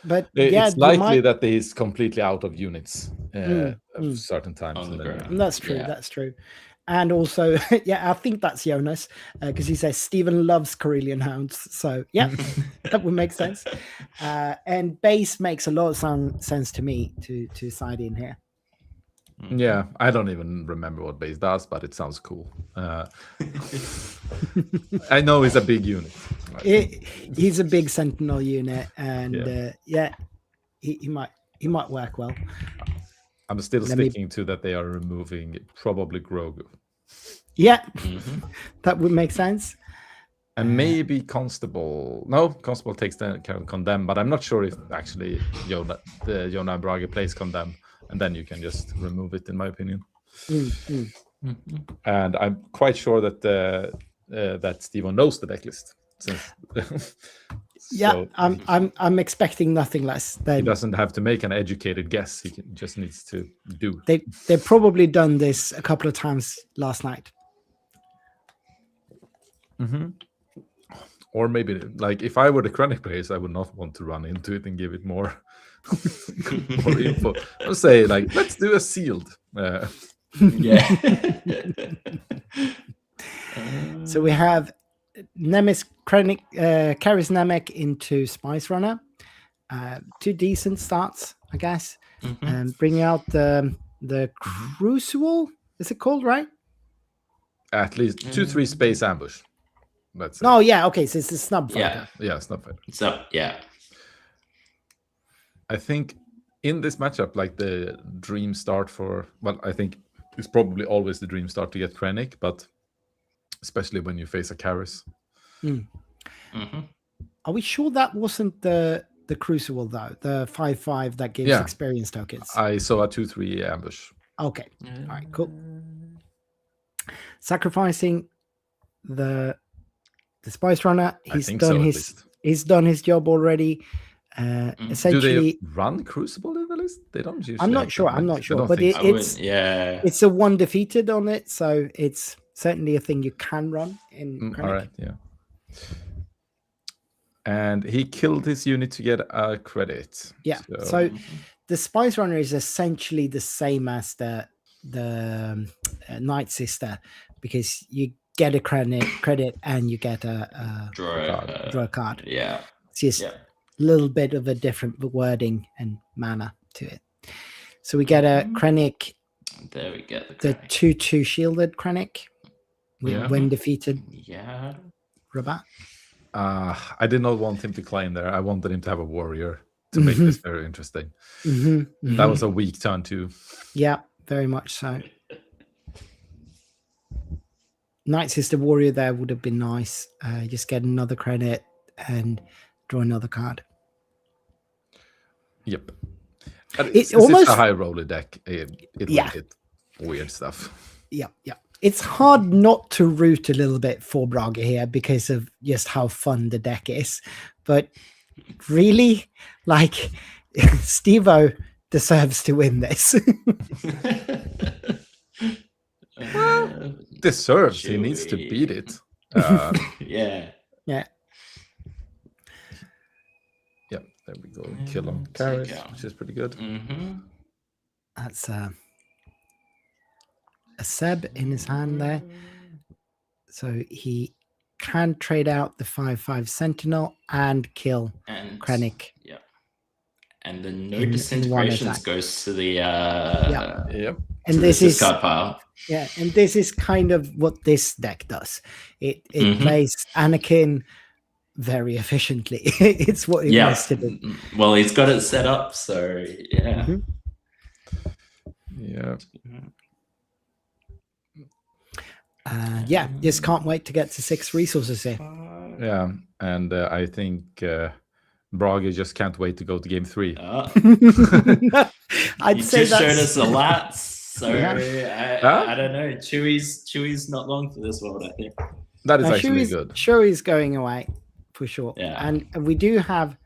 but it's likely that he's completely out of units at certain times. On the ground. That's true. Yeah. That's true. And also, yeah, I think that's Jonas because he says Stephen loves Carillion Hounds. So, yeah, that would make sense. And base makes a lot of sense to me to side in here. Yeah, I don't even remember what base does, but it sounds cool. I know he's a big unit. He's a big Sentinel unit, and he might work well. I'm still sticking to that they are removing probably Grogu. Yeah, that would make sense. And maybe Constable. No, Constable takes the Condemn, but I'm not sure if actually Jonah Brage plays Condemn, and then you can just remove it, in my opinion. And I'm quite sure that that Steven knows the decklist. Yeah, I'm expecting nothing less. He doesn't have to make an educated guess. He just needs to do. They've probably done this a couple of times last night. Or maybe, like, if I were the Krennic players, I would not want to run into it and give it more, more info. I'll say, like, let's do a sealed. Yeah. So we have Nemes Krennic carries Namek into Spice Runner. 2 decent starts, I guess. And bringing out the Crucible, is it called, right? At least 2-3 space ambush. That's it. Oh yeah, okay. So it's a snub fighter. Yeah, snub fighter. So yeah. I think in this matchup, like the dream start for, well, I think it's probably always the dream start to get Krennic, but especially when you face a Karis. Are we sure that wasn't the Crucible though? The 5/5 that gives experience tokens. I saw a 2-3 ambush. Okay. All right, cool. Sacrificing the Spice Runner. He's done his job already. Essentially, do they run Crucible in the list? They don't usually. I'm not sure. But it's a 1 defeated on it, so it's certainly a thing you can run in. All right, yeah. And he killed his unit to get a credit. Yeah. So the Spice Runner is essentially the same as the Night Sister, because you get a credit and you get a draw a card. Yeah. It's just a little bit of a different wording and manner to it. So we get a Krennic. There we get the 2/2 shielded Krennic when defeated. Yeah. Rabat. I did not want him to claim there. I wanted him to have a warrior to make this very interesting. Mm-hmm. That was a weak turn too. Yeah, very much so. Night Sister Warrior there would have been nice. Just get another credit and draw another card. Yep. But It it's almost- a high roller deck. It will hit weird stuff. Yeah. It's hard not to root a little bit for Braga here because of just how fun the deck is. But really, like, Steve-O deserves to win this. Deserves. He needs to beat it. Yeah. Yeah. Yeah, there we go. Kill him. Carrot, go. which is pretty good. Mm-hmm. That's a Seb in his hand there. So he can trade out the 5/5 Sentinel and kill And Krennic. Yeah. And the no In one disintegrations attack. goes to the Yep. And to this the is discard pile. yeah, and this is kind of what this deck does. It Mhm. plays Anakin very efficiently. It's what it wants to do. Well, he's got it set up, so yeah. Mhm. Yeah. Yeah, just can't wait to get to 6 resources here. Yeah. And I think Braga just can't wait to go to game 3. I'd You say just showed that's us a lot, so Yeah. I don't know. Chewie's not long for this world, I think. That is actually Chewy's, good. Chewy's going away for sure. Yeah. And we do have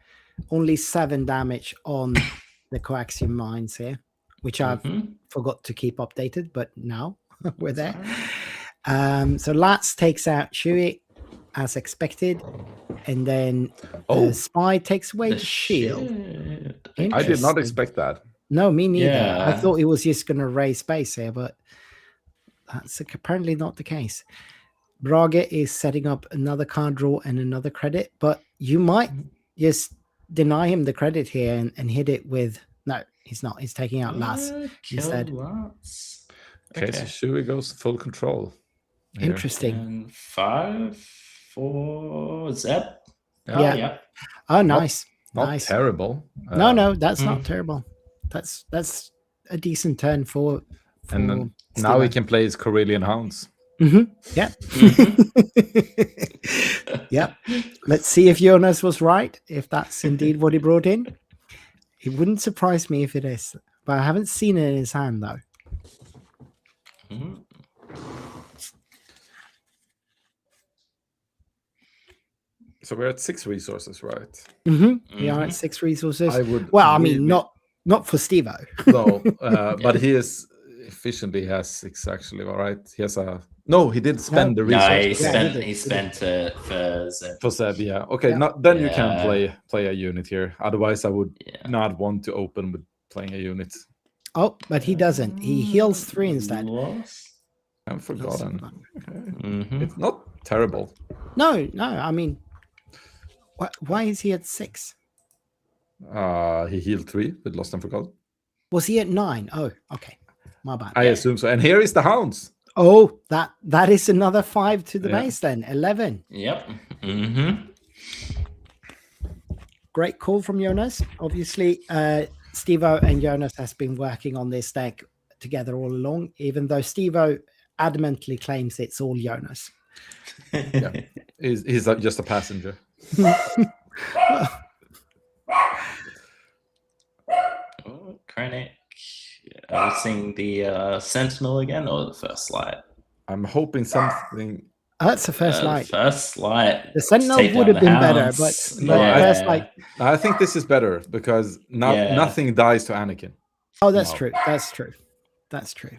only 7 damage on the coaxium mines here, which I've Mhm. forgot to keep updated, but now we're there. So Lats takes out Chewy as expected, and then Spy takes away the shield. I did not Interesting. expect that. No, me neither. I Yeah. thought it was just going to raise space here, but that's apparently not the case. Braga is setting up another card draw and another credit, but you might just deny him the credit here and hit it with... No, he's not. He's taking out Lass instead. Lats. Okay, so Shui goes full control. here. Interesting. And 5 for Zeb. Yeah. Yeah. Oh, nice. Not nice. terrible. No, that's not terrible. That's a decent turn for And then now he can play his Corellian Hounds. Yeah. Yep. Let's see if Jonas was right, if that's indeed what he brought in. It wouldn't surprise me if it is, but I haven't seen it in his hand though. Mhm. So we're at 6 resources, right? We are at 6 resources. I would. Well, I mean, really- not for Steve-O. No, but he is efficiently has 6 actually. All right, he has a. No, he did spend the No, resources. he spent it for Zeb. For Seb, yeah. Okay, Yeah. then you can Yeah. play a unit here. Otherwise, I would Yeah. not want to open with playing a unit. Oh, but he doesn't. He heals 3 instead. Lost. I've forgotten. Mhm. It's not terrible. No. I mean, why is he at 6? He healed 3 with Lost and Forgotten. Was he at 9? Oh, okay. My bad. I assume so. And here is the Hounds. Oh, that is another 5 to the Yeah. base then. 11. Yep. Mm-hmm. Great call from Jonas. Obviously, Steve-O and Jonas has been working on this deck together all along, even though Steve-O adamantly claims it's all Jonas. Yeah. He's just a passenger. Oh, Krennic. Are we seeing the Sentinel again or the first light? I'm hoping something. That's the first light. First light. The Sentinel Take would down have been the better, Hounds. but Yeah. first light. I think this is better because Yeah. nothing dies to Anakin. Oh, that's No. true. That's true. That's true.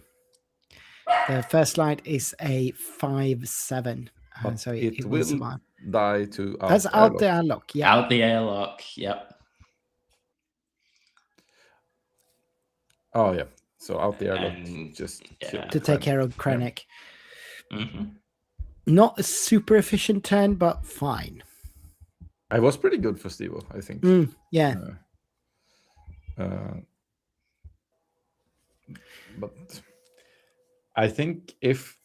The first light is a 5/7, But so it it will will survive. die to. That's out the airlock. Yeah. Out the airlock. Yep. Oh yeah. So out the airlock, And- just yeah. kill To take Krennic. care of Krennic. Mm-hmm. Not a super efficient turn, but fine. I was pretty good for Steve, I think. Yeah. But I think if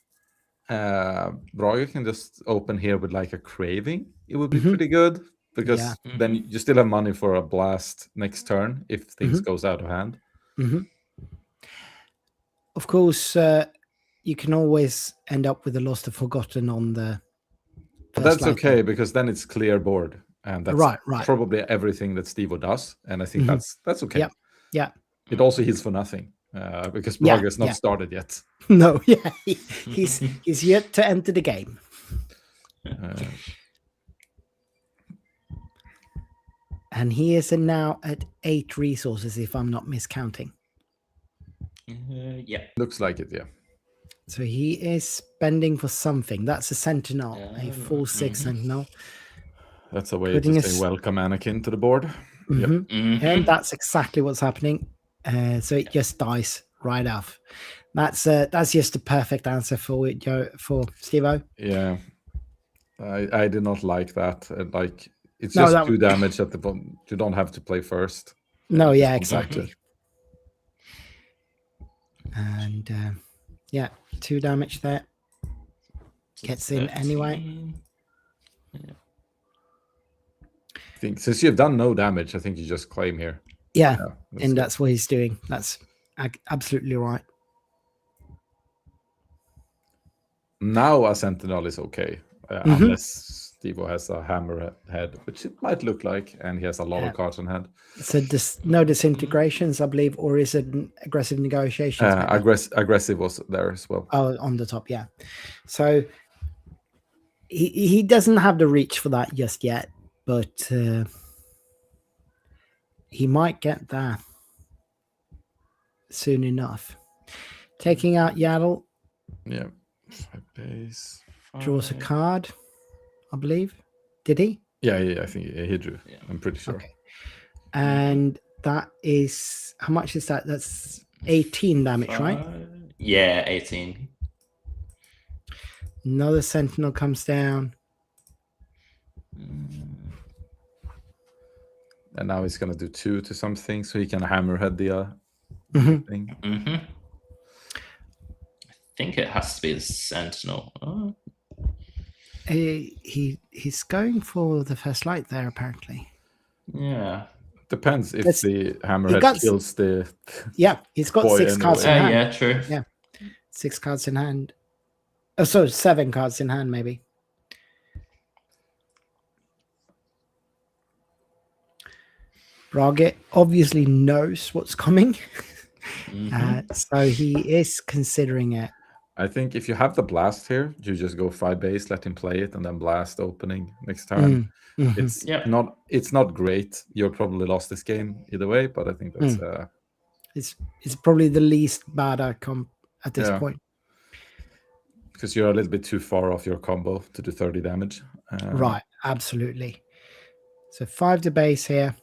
Braga can just open here with like a craving, it would be pretty good. because Yeah. then you still have money for a blast next turn if things Mhm. goes out of hand. Of course, you can always end up with a Lost or Forgotten on the. But first that's light okay then. because then it's clear board, and that's Right. probably everything that Steve does, and I think Mhm. that's okay. Yep. Yeah. It also heals for nothing because Yeah, Braga has not yeah. started yet. No, yeah, he's yet to enter the game. And he is now at 8 resources, if I'm not miscounting. Yeah. Looks like it, yeah. So he is spending for something. That's a Sentinel, a 4/6 Sentinel. That's a way Putting to us- say welcome Anakin to the board. Yep. And that's exactly what's happening. So it just dies right off. That's just the perfect answer for it, for Steve-O. Yeah. I did not like that. Like it's No, just that 2 was- damage at the bottom. You don't have to play first. No, Just yeah, come back exactly. to- And yeah, 2 damage there. Gets in anyway. I think since you've done no damage, I think you just claim here. Yeah, That's and good. that's what he's doing. That's absolutely right. Now a Sentinel is okay, unless Steve-O has a hammerhead, which it might look like, and he has a lot of cards on hand. So no disintegrations, I believe, or is it an aggressive negotiations? maybe? Aggressive was there as well. Oh, on the top, yeah. So he doesn't have the reach for that just yet, but he might get that soon enough. Taking out Yaddle, Yeah. 5 base. draws a card, I believe. Did he? Yeah, I think he drew. Yeah. I'm pretty sure. Okay. And that is, how much is that? That's 18 damage, right? Yeah, 18. Another Sentinel comes down. And now he's gonna do 2 to something, so he can hammerhead the thing. I think it has to be the Sentinel. Oh. He's going for the first light there, apparently. Yeah. Depends if That's- the hammerhead got- kills the. Yeah, he's got Boy, 6 cards in anyway. hand. Yeah, true. Yeah. 6 cards in hand. Oh, so 7 cards in hand, maybe. Braga obviously knows what's coming. So he is considering it. I think if you have the blast here, you just go 5 base, let him play it, and then blast opening next turn. It's Yep. not great. You're probably lost this game either way, but I think that's It's probably the least bad outcome at this Yeah. point. because you're a little bit too far off your combo to do 30 damage. Right, absolutely. So 5 to base here.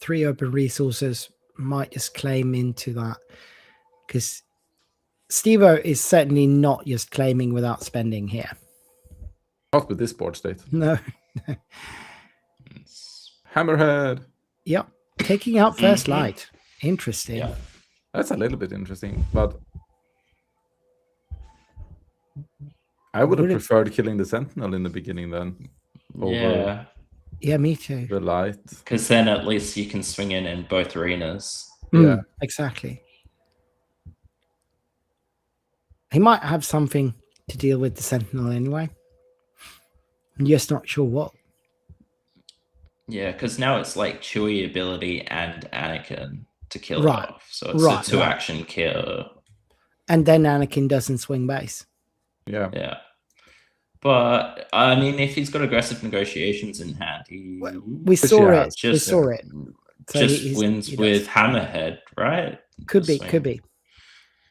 3 open resources. Might just claim into that. Because Steve-O is certainly not just claiming without spending here. Not with this board state. No. Hammerhead. Yep. Taking out first light. Interesting. Yeah. That's a little bit interesting, but I would have Would it- preferred killing the Sentinel in the beginning then over Yeah. Yeah, me too. the light. Because then at least you can swing in both arenas. Yeah. Exactly. He might have something to deal with the Sentinel anyway. I'm just not sure what. Yeah, because now it's like Chewie ability and Anakin to kill Right. it off. So it's Right, a 2-action kill. And then Anakin doesn't swing base. Yeah. Yeah. But I mean, if he's got aggressive negotiations in hand, he We saw yeah, it. We saw it. So just wins he does. with Hammerhead, right? Could be, Swing. could be.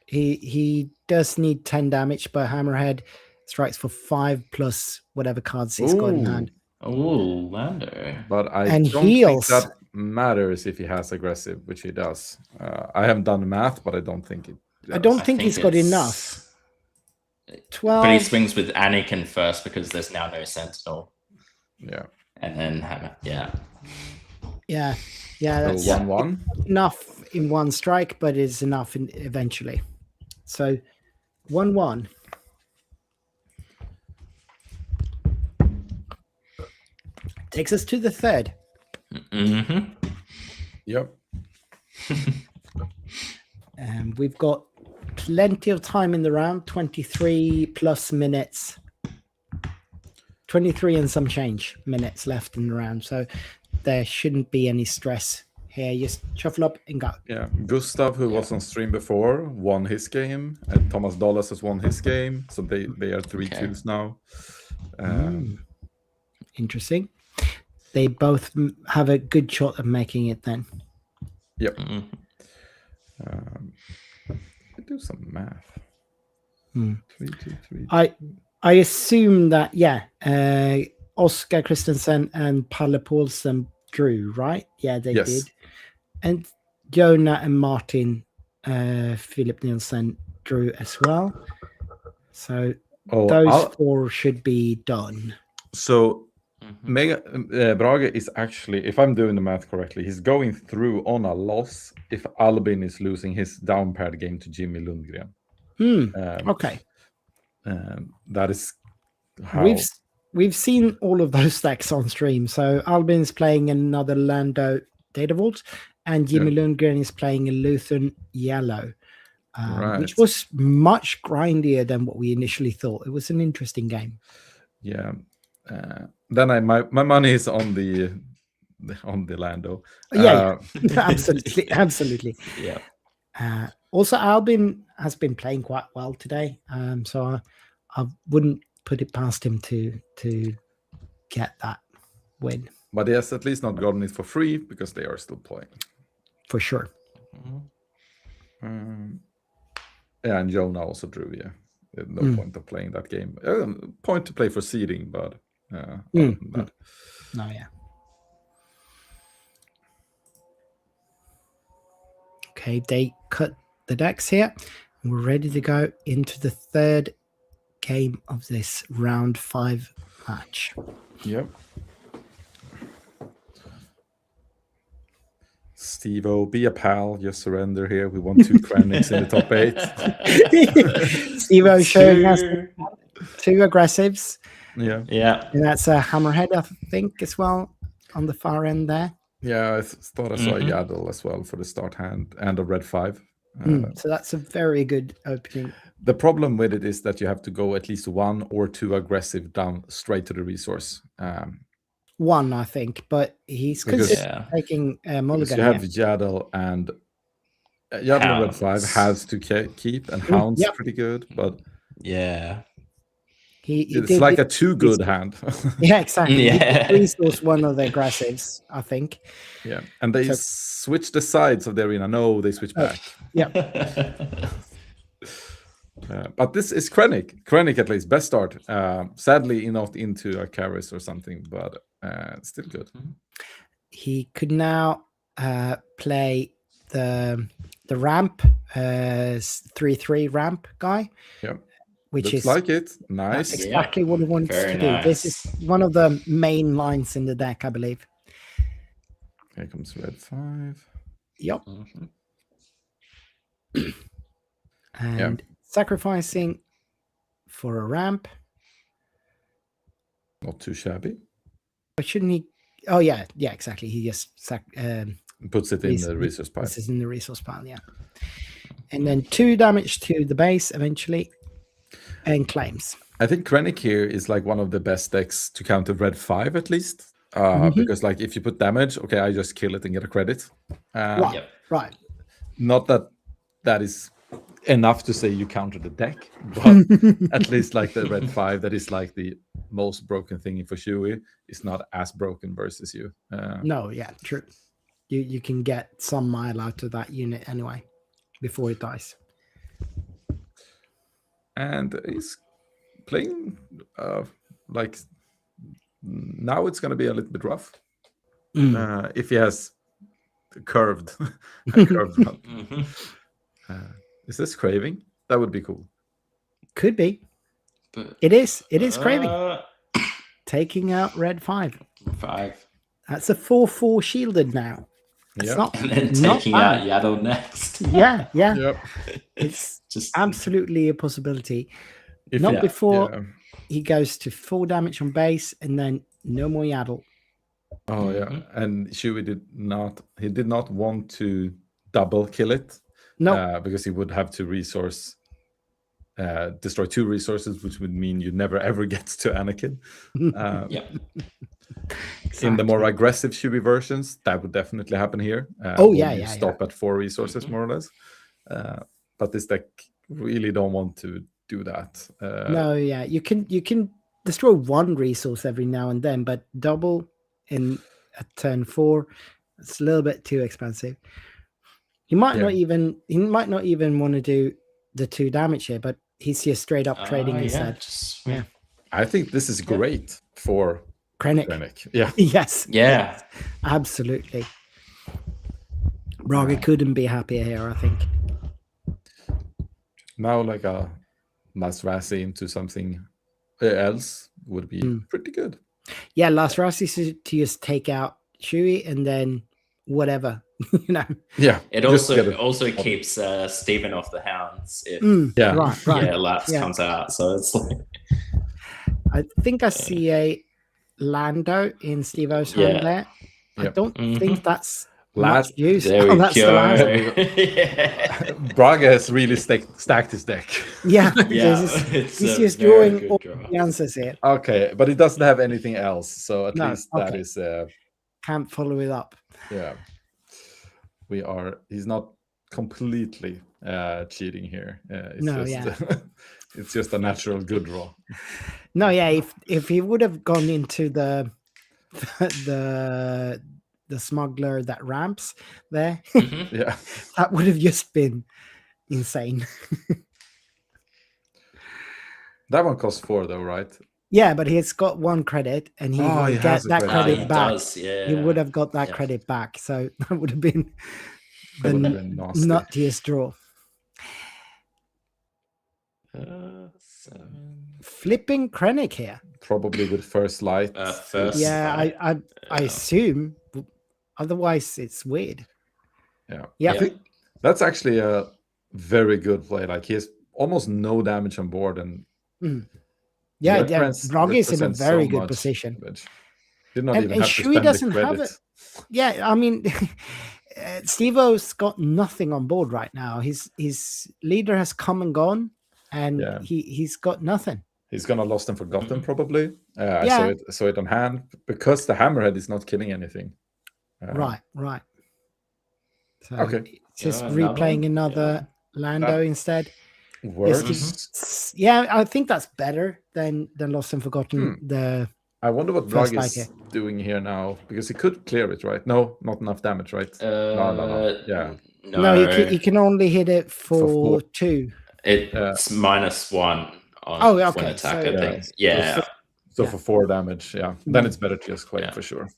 He does need 10 damage, but Hammerhead strikes for 5 plus whatever cards he's got in Ooh. hand. Oh, Lando. But I And don't heals. think that matters if he has aggressive, which he does. I haven't done the math, but I don't think it does. I don't I think he's got it's- enough. But he 12. swings with Anakin first because there's now no Sentinel. Yeah. And then Hammer. Yeah. Yeah. Yeah, So that's 1-1. enough in one strike, but it's enough eventually. So 1-1. Takes us to the third. Mm-hmm. Yep. We've got plenty of time in the round, 23 plus minutes. 23 and some change minutes left in the round. So there shouldn't be any stress here. Just shuffle up and go. Yeah. Gustav, who was on stream before, won his game. And Thomas Dollas has won his game. So they are 3-2s now. Interesting. They both have a good shot of making it then. Yep. Mhm. Do some math. 3-2-3. I assume that, Oscar Christensen and Palle Paulsen drew, right? Yeah, they Yes. did. And Jonah and Martin Philip Nielsen drew as well. So those four should be done. So Mhm. Mega Brage is actually, if I'm doing the math correctly, he's going through on a loss if Albin is losing his down paired game to Jimmy Lundgren. Okay. That is how We've seen all of those stacks on stream. So Albin's playing another Lando Data Vault, and Jimmy Lundgren is playing a Lutheran Yellow, which was much grindier than what we initially thought. It was an interesting game. Yeah. Then my money is on the Lando. Absolutely. Yeah. Also, Albin has been playing quite well today, so I wouldn't put it past him to get that win But he has at least not gotten it for free because they are still playing. for sure. Mhm. Yeah, and Jonah also drew. Yeah, no point of playing that game. Point to play for seeding, but other than that. No, yeah. Okay, they cut the decks here. We're ready to go into the third game of this round 5 match. Yep. Steve-O, be a pal. Just surrender here. We want 2 Kranniks in the top 8. Steve-O showing us 2 aggressives. Yeah. Yeah. And that's a Hammerhead, I think, as well, on the far end there. Yeah, I thought I saw a Yaddle as well for the start hand and a red 5. So that's a very good opening. The problem with it is that you have to go at least 1 or 2 aggressive down straight to the resource. 1, I think, but he's Because- considering taking Mulligan. You have here. Yaddle and Yaddle red 5 has to keep, and Hound's pretty good, but Yeah. it's like a too good hand. Yeah, exactly. Yeah. He resourced one of the aggressives, I think. Yeah, and they switch the sides of the arena. No, they switch back. But this is Krennic. Krennic at least best start. Sadly, not into a Karis or something, but still good. He could now play the ramp 3/3 ramp guy. Yeah, which looks is like it. that's Nice. exactly what he wants Very to do. This is one of the main lines in the deck, I believe. Here comes red 5. Yep. Mhm. And sacrificing for a ramp. Not too shabby. But shouldn't he? Oh yeah, exactly. He just Puts it in the resource pile. This is in the resource pile, yeah. And then 2 damage to the base eventually, and claims. I think Krennic here is like one of the best decks to counter red 5 at least. Because like if you put damage, okay, I just kill it and get a credit. Right. Yep. Right. Not that is enough to say you counter the deck, but at least like the red 5 that is like the most broken thing in Fushui is not as broken versus you. No, yeah, true. You can get some mile out of that unit anyway before it dies. And he's playing like now it's going to be a little bit rough if he has a curved run. Mhm. Is this craving? That would be cool. Could be. But, It is craving. uh, Taking out red 5. 5. That's a 4/4 shielded now. It's Yeah. And then not taking bad. out Yaddle next. Yeah. Yep. It's Just absolutely a possibility. If Not he- before yeah. he goes to 4 damage on base and then no more Yaddle. Oh yeah, and Shui did not want to double kill it. No. Because he would have to destroy 2 resources, which would mean you never ever get to Anakin. Yep. In the more aggressive Shui versions, that would definitely happen here. You stop at 4 resources more or less. But this deck really don't want to do that. No, yeah, you can destroy 1 resource every now and then, but double in a turn 4, it's a little bit too expensive. He might not even want to do the 2 damage here, but he's just straight up trading instead. I think this is great for Krennic. Yeah. Yes. Yeah. Yes, absolutely. Braga couldn't be happier here, I think. Now, like a Last Razzie into something else would be pretty good. Yeah, Last Razzie to just take out Shui and then whatever, you know. Yeah. It also keeps Stephen off the hounds if right. Lapse comes out. So it's like I think I see a Lando in Steve-O's hand there. I don't think that's much use. There we that's go. The Braga has really stacked his deck. Yeah, it's he's just drawing all the answers here. Okay, but it doesn't have anything else, so at least that is can't follow it up. Yeah, he's not completely cheating here. It's just a natural good draw. No, yeah, if he would have gone into the smuggler that ramps there, yeah, that would have just been insane. That one costs 4 though, right? Yeah, but he's got 1 credit, and he will get that credit back. He would have got that credit back, so that would have been the nuttiest draw. Flipping Krennic here, probably with first light. I assume. Otherwise, it's weird. Yeah. I think that's actually a very good play. Like, he has almost no damage on board, and Braga is in a very good position. Did not even have to Shui spend doesn't the credit. have it. Yeah, I mean, Steve-O's got nothing on board right now. His leader has come and gone, and he's got nothing. He's gonna lost and forgotten probably. So it on hand because the hammerhead is not killing anything. Right. So just replaying another Lando instead. Worse. I think that's better than Lost and Forgotten. I wonder what Braga is doing here now, because he could clear it, right? No, not enough damage, right? No. Yeah. No, he can only hit it for 2. It's -1 on one attack, I think. Yeah. So for 4 damage, then it's better to just claim for sure.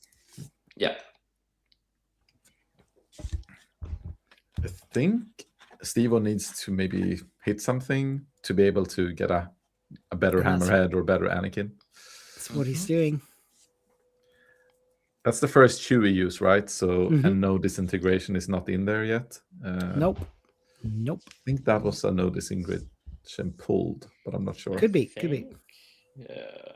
Yeah. I think Steve-O needs to maybe hit something to be able to get a better hammerhead or better Anakin. That's what he's doing. That's the first Chewie use, right? So and no disintegration is not in there yet. Nope. I think that was a no disintegration pulled, but I'm not sure. Could be. Yeah.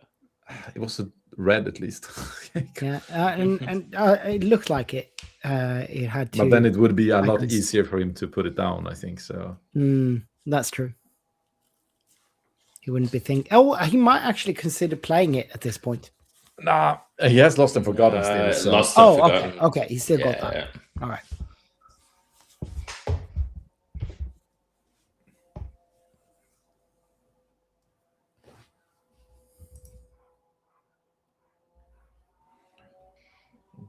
It was a red at least. And it looked like it. It had to. But then it would be a lot easier for him to put it down, I think so. That's true. He wouldn't be thinking. Oh, he might actually consider playing it at this point. Nah, he has Lost and Forgotten still. So. Lost and Forgotten. Okay. He still got that. Yeah. All right.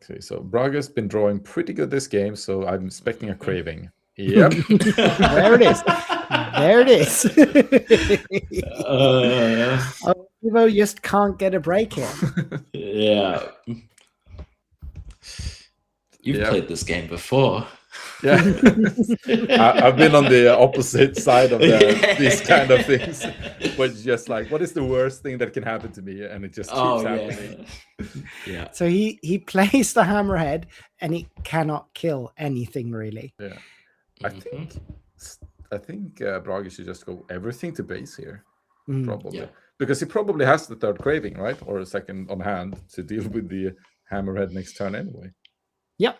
Okay, so Braga's been drawing pretty good this game, so I'm expecting a craving. Yep. There it is. There it is. Evo just can't get a break here. Yeah. You've played this game before. Yeah. I've been on the opposite side of these kind of things. But just like, what is the worst thing that can happen to me? And it just keeps happening. Yeah. So he plays the hammerhead and he cannot kill anything really. Yeah. I think Braga should just go everything to base here. Probably. Yeah. Because he probably has the 3rd craving, right? Or a 2nd on hand to deal with the Hammerhead next turn anyway. Yep.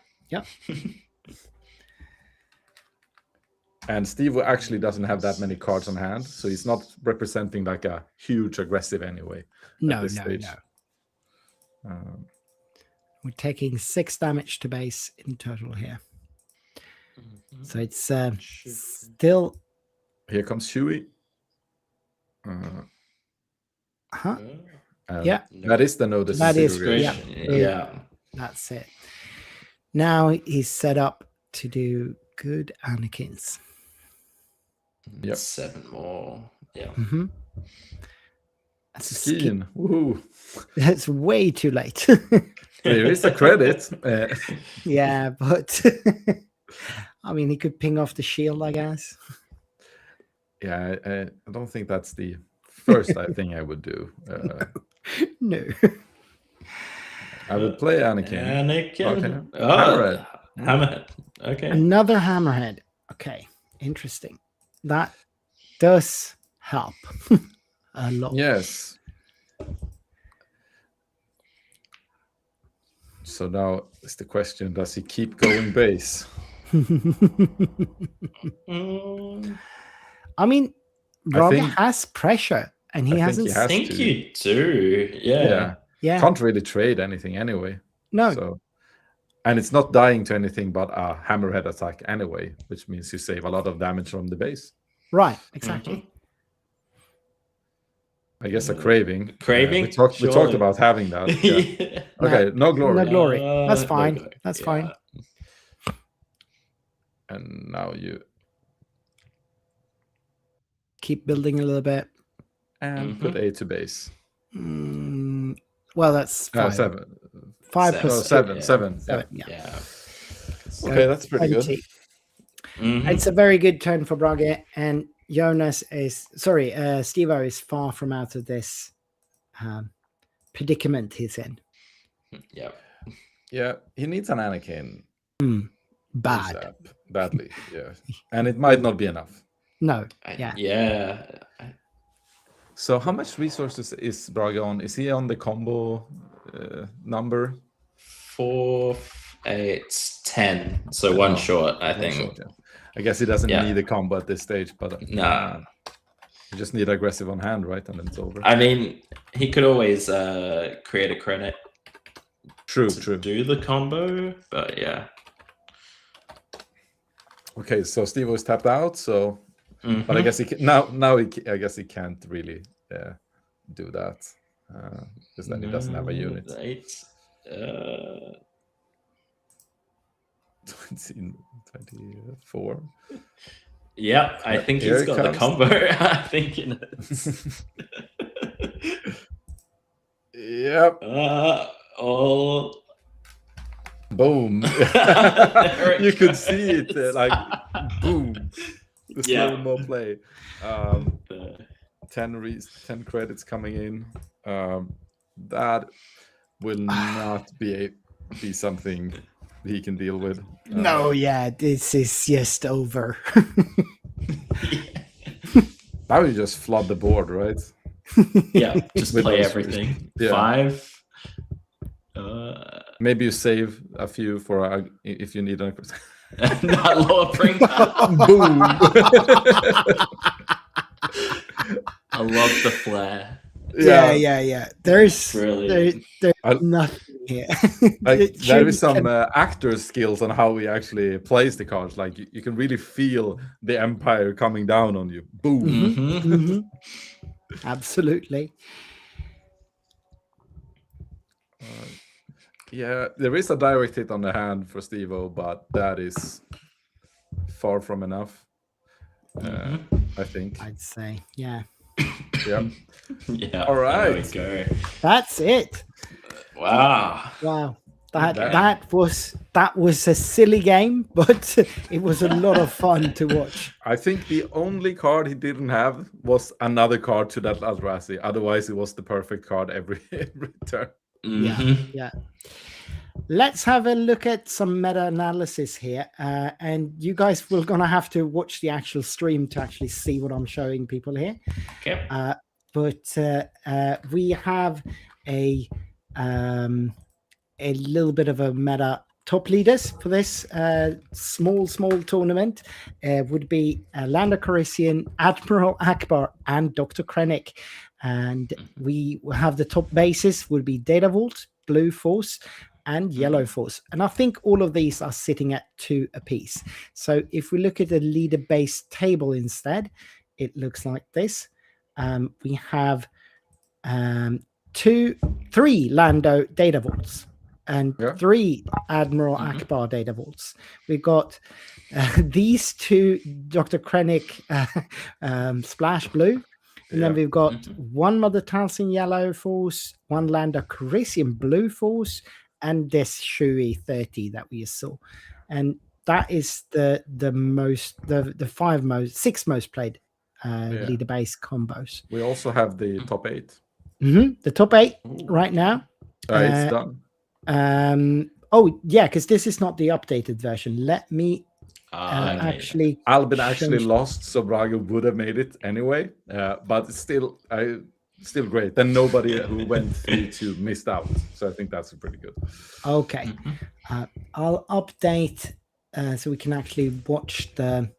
And Steve actually doesn't have that many cards on hand, so he's not representing like a huge aggressive anyway. No. Stage. We're taking 6 damage to base in total here. So it's still. Here comes Shui. Yeah. That is the notice. That is Yeah. That's it. Now he's set up to do good Anakins. Yep. 7 more. Yeah. That's a Skiing. Woohoo. That's way too late. There is a credit. Yeah, but I mean, he could ping off the shield, I guess. Yeah, I don't think that's the first thing I would do. No. I would play Anakin. Anakin. Okay. Hammerhead. Hammerhead. Okay. Another Hammerhead. Okay, interesting. That does help a lot. Yes. So now is the question: does he keep going base? I mean, Rob think- has pressure, and he I think hasn't. he I has think to. you do. Yeah. Yeah. Can't really trade anything anyway. No. So, and it's not dying to anything but a Hammerhead attack anyway, which means you save a lot of damage from the base. Right. Exactly. I guess a craving. Craving? We talked Sure. about having that. Yeah. Yeah. Okay, no glory. No glory. That's No fine. glory. That's Yeah. fine. And now you Keep building a little bit. and put A to base. Well, that's 5. 7. 5 Seven. plus No, 2. 7. 7. 7. Yeah. Yeah. Okay, that's pretty good. 20. Mhm. It's a very good turn for Brage, and Steve-O is far from out of this predicament he's in. Yeah. Yeah, he needs an Anakin. Bad. ASAP. Badly, yeah. And it might not be enough. No. Yeah. Yeah. So how much resources is Brage on? Is he on the combo number? 4, 8, 10. So one short, I think. Short, yeah. I guess he doesn't Yeah. need a combo at this stage, but Nah. you just need aggressive on hand, right? And then it's over. I mean, he could always create a credit True, to true. do the combo, but yeah. Okay, so Steve was tapped out, so but I Mhm. guess he can, I guess he can't really do that because then he doesn't have a unit. 8. 24. Yeah, I think Here he's it got the comes. combo. I think it is. Yep. All. Boom. There it You could goes. see it like boom. The Yeah. slow-mo play. The- 10 credits coming in. That will not be something he can deal with. No, yeah, this is just over. Now you just flood the board, right? yeah, just With play those everything. yeah. 5. Maybe you save a few for if you need a Not lowering. boom. I love the flair. Yeah. There's Brilliant. there's nothing here. Like, It there is shouldn't- some actor skills on how he actually plays the cards. Like you can really feel the empire coming down on you. Boom. Mhm. Mhm. Absolutely. Yeah, there is a direct hit on the hand for Steve-O, but that is far from enough. I think. I'd say, yeah. Yeah. Yeah. All right. There we go. That's it. Wow. Wow. That That- was a silly game, but it was a lot of fun to watch. I think the only card he didn't have was another card to that Eldrazi. Otherwise, it was the perfect card every turn. Mhm. Yeah. Let's have a look at some meta-analysis here. And you guys will gonna have to watch the actual stream to actually see what I'm showing people here. Okay. But we have a a little bit of a meta. Top leaders for this small tournament would be Lando Calrissian, Admiral Akbar, and Dr. Krennic. And we have the top bases would be Data Vault, Blue Force, and Yellow Force. And I think all of these are sitting at 2 apiece. So if we look at the leader base table instead, it looks like this. We have 3 Lando Data Vaults and 3 Admiral Akbar Data Vaults. We've got these 2 Dr. Krennic Splash Blue. And then we've got 1 Mother Talcin Yellow Force, 1 Lando Calrissian Blue Force, and this SWU 30 that we saw. And that is the 6 most played leader base combos. We also have the top 8. The top 8 right now. It's done. Because this is not the updated version. Let me actually. Albin actually lost, so Braga would have made it anyway. But it's still great. Then nobody who went 3-2 missed out. So I think that's pretty good. Okay, I'll update so we can actually watch the.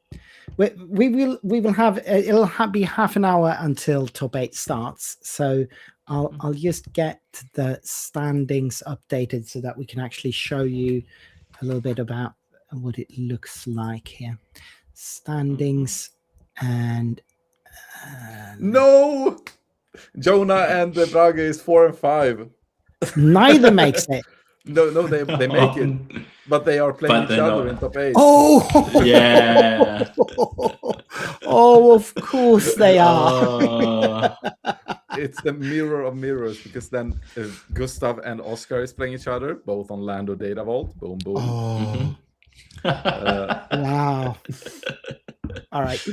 We will have it'll be half an hour until top 8 starts. So I'll just get the standings updated so that we can actually show you a little bit about what it looks like here. Standings and no, Jonah and Braga is 4 and 5. Neither makes it. No, they make it, but they are playing each other in top 8. Oh, yeah. Oh, of course they are. It's the mirror of mirrors, because then Gustav and Oscar is playing each other, both on Lando Data Vault. Boom, boom. Oh. Wow. All right.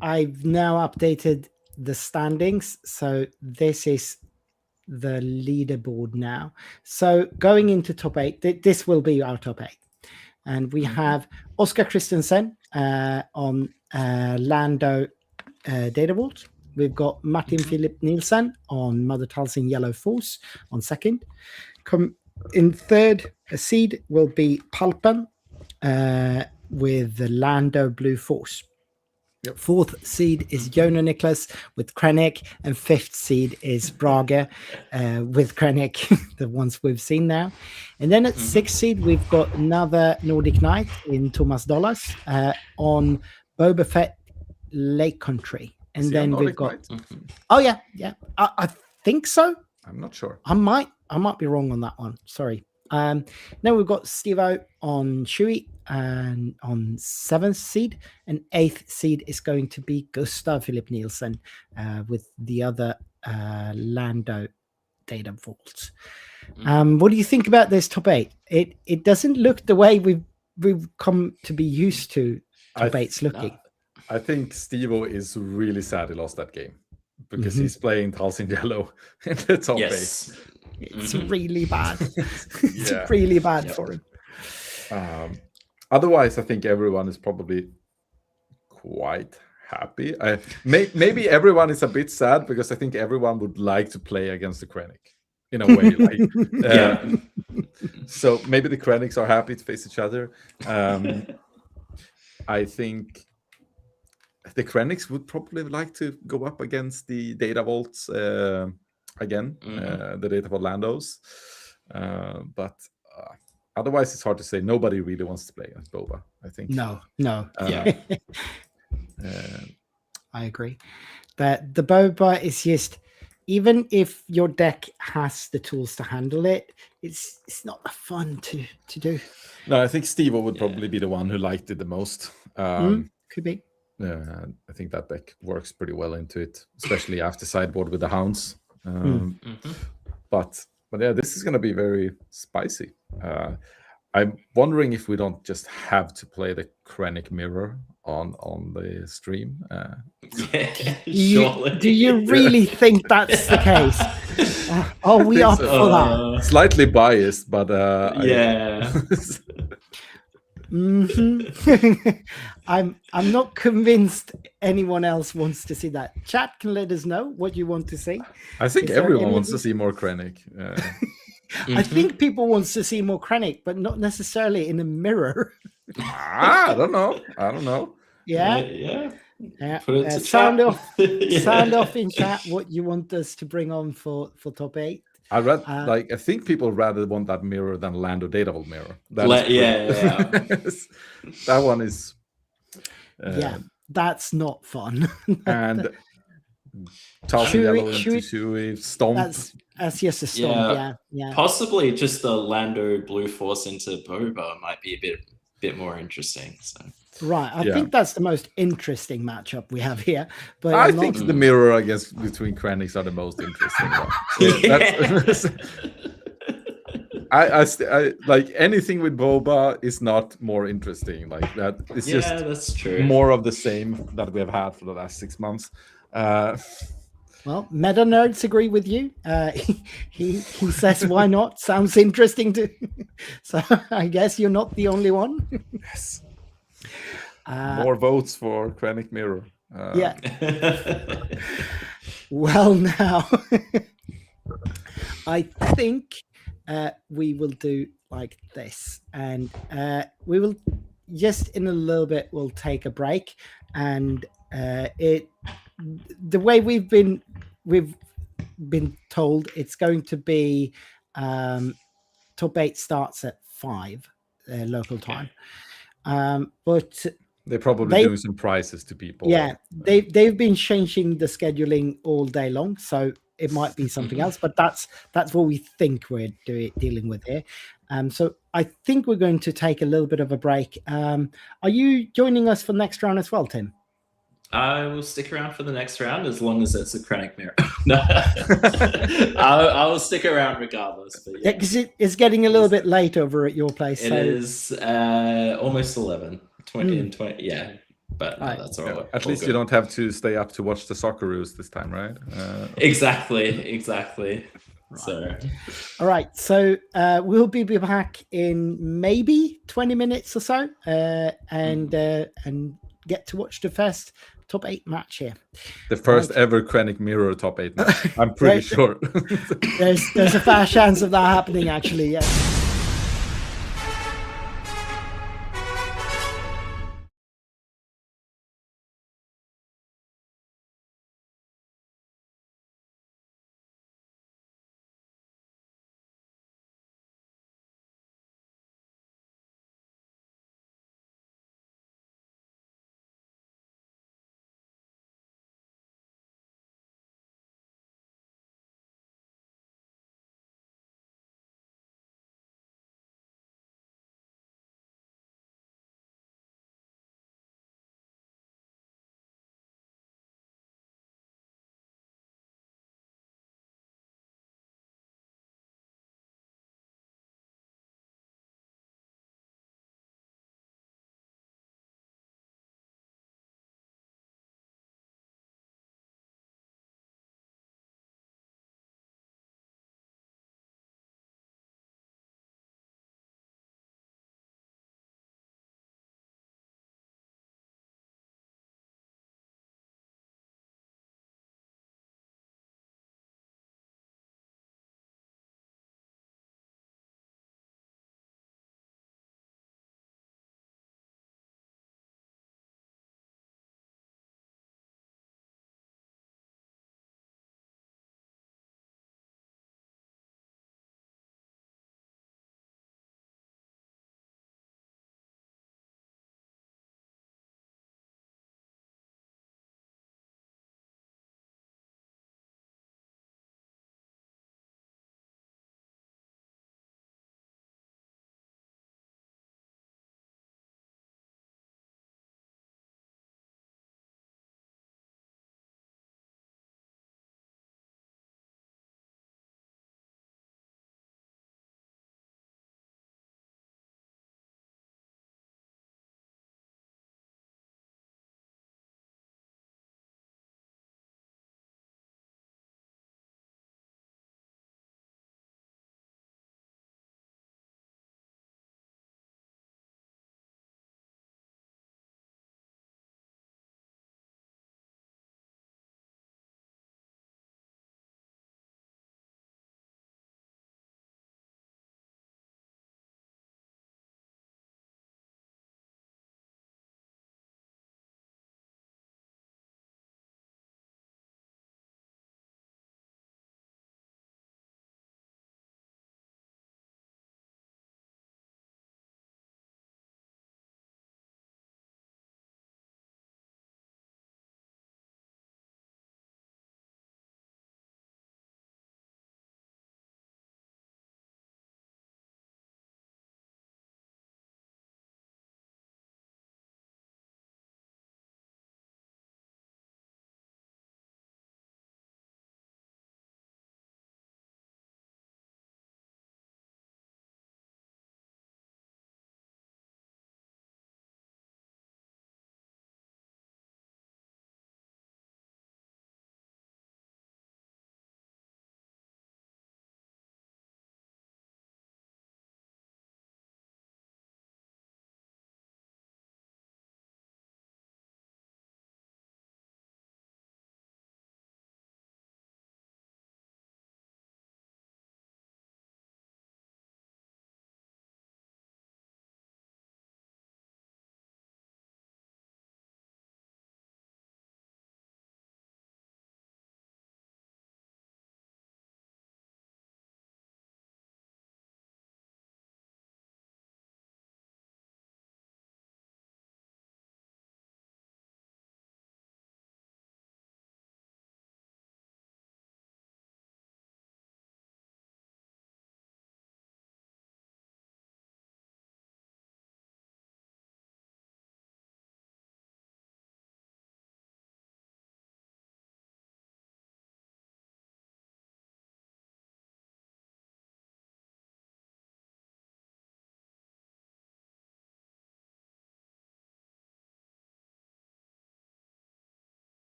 I've now updated the standings. So this is the leaderboard now. So going into top 8, this will be our top 8. And we have Oscar Christensen on Lando Data Vault. We've got Martin Philip Nielsen on Mother Talcin Yellow Force on second. In third seed will be Palpen with the Lando Blue Force. Yep. Fourth seed is Jonah Nicholas with Krennic, and fifth seed is Braga with Krennic, the ones we've seen now. And then at sixth seed, we've got another Nordic Knight in Thomas Dollars on Boba Fett Lake Country. And then we've got I think so. I'm not sure. I might be wrong on that one. Sorry. Then we've got Steve-O on Shui and on 7th seed, and 8th seed is going to be Gustav Philip Nielsen with the other Lando Data Vault. What do you think about this top 8? It doesn't look the way we've come to be used to top 8s looking. I think Steve-O is really sad he lost that game, because he's playing Talcin Yellow in the top 8. It's really bad. It's really bad for him. Otherwise, I think everyone is probably quite happy. Maybe everyone is a bit sad, because I think everyone would like to play against the Krennic in a way. So maybe the Krennics are happy to face each other. I think the Krennics would probably like to go up against the Data Vaults again, the Data Vault Landos. But otherwise, it's hard to say. Nobody really wants to play against Boba, I think. No. I agree. But the Boba is just, even if your deck has the tools to handle it, it's not fun to do. No, I think Steve-O would probably be the one who liked it the most. Could be. I think that deck works pretty well into it, especially after sideboard with the Hounds. But yeah, this is going to be very spicy. I'm wondering if we don't just have to play the Krennic mirror on the stream. Do you really think that's the case? Are we up for that? Slightly biased, but I'm not convinced anyone else wants to see that. Chat can let us know what you want to see. I think everyone wants to see more Krennic. I think people wants to see more Krennic, but not necessarily in a mirror. I don't know. Yeah. Put it to Sound chat. off. Sound off in chat what you want us to bring on for top 8. I think people rather want that mirror than Lando Datable mirror. That one is. That's not fun. And toss yellow into Chewie, stomp. That's just a stomp. Yeah. Possibly just the Lando Blue Force into Boba might be a bit more interesting. So. Right, I think that's the most interesting matchup we have here. But I think the mirror, I guess, between Krennics are the most interesting. I like anything with Boba is not more interesting. Like that, it's just that's true. More of the same that we have had for the last 6 months. Well, meta nerds agree with you. He says, "Why not?" Sounds interesting too. So I guess you're not the only one. Yes. More votes for Krennic Mirror. Yeah. Well, now I think we will do like this, and we will just in a little bit we'll take a break, and the way we've been told it's going to be top 8 starts at 5 local time, but they're probably doing some prizes to people. Yeah, they've been changing the scheduling all day long, so it might be something else, but that's what we think we're dealing with here. So I think we're going to take a little bit of a break. Are you joining us for next round as well, Tim? I will stick around for the next round as long as it's a Krennic mirror. No, I will stick around regardless. But yeah, because it's getting a little bit late over at your place. It is almost 11. 20, yeah. But no, that's all right. At least you don't have to stay up to watch the Socceroos this time, right? Exactly. Right. So, all right. So we'll be back in maybe 20 minutes or so, and get to watch the first top 8 match here. The first ever Krennic Mirror top 8 match. I'm pretty sure. There's a fair chance of that happening, actually. Yeah.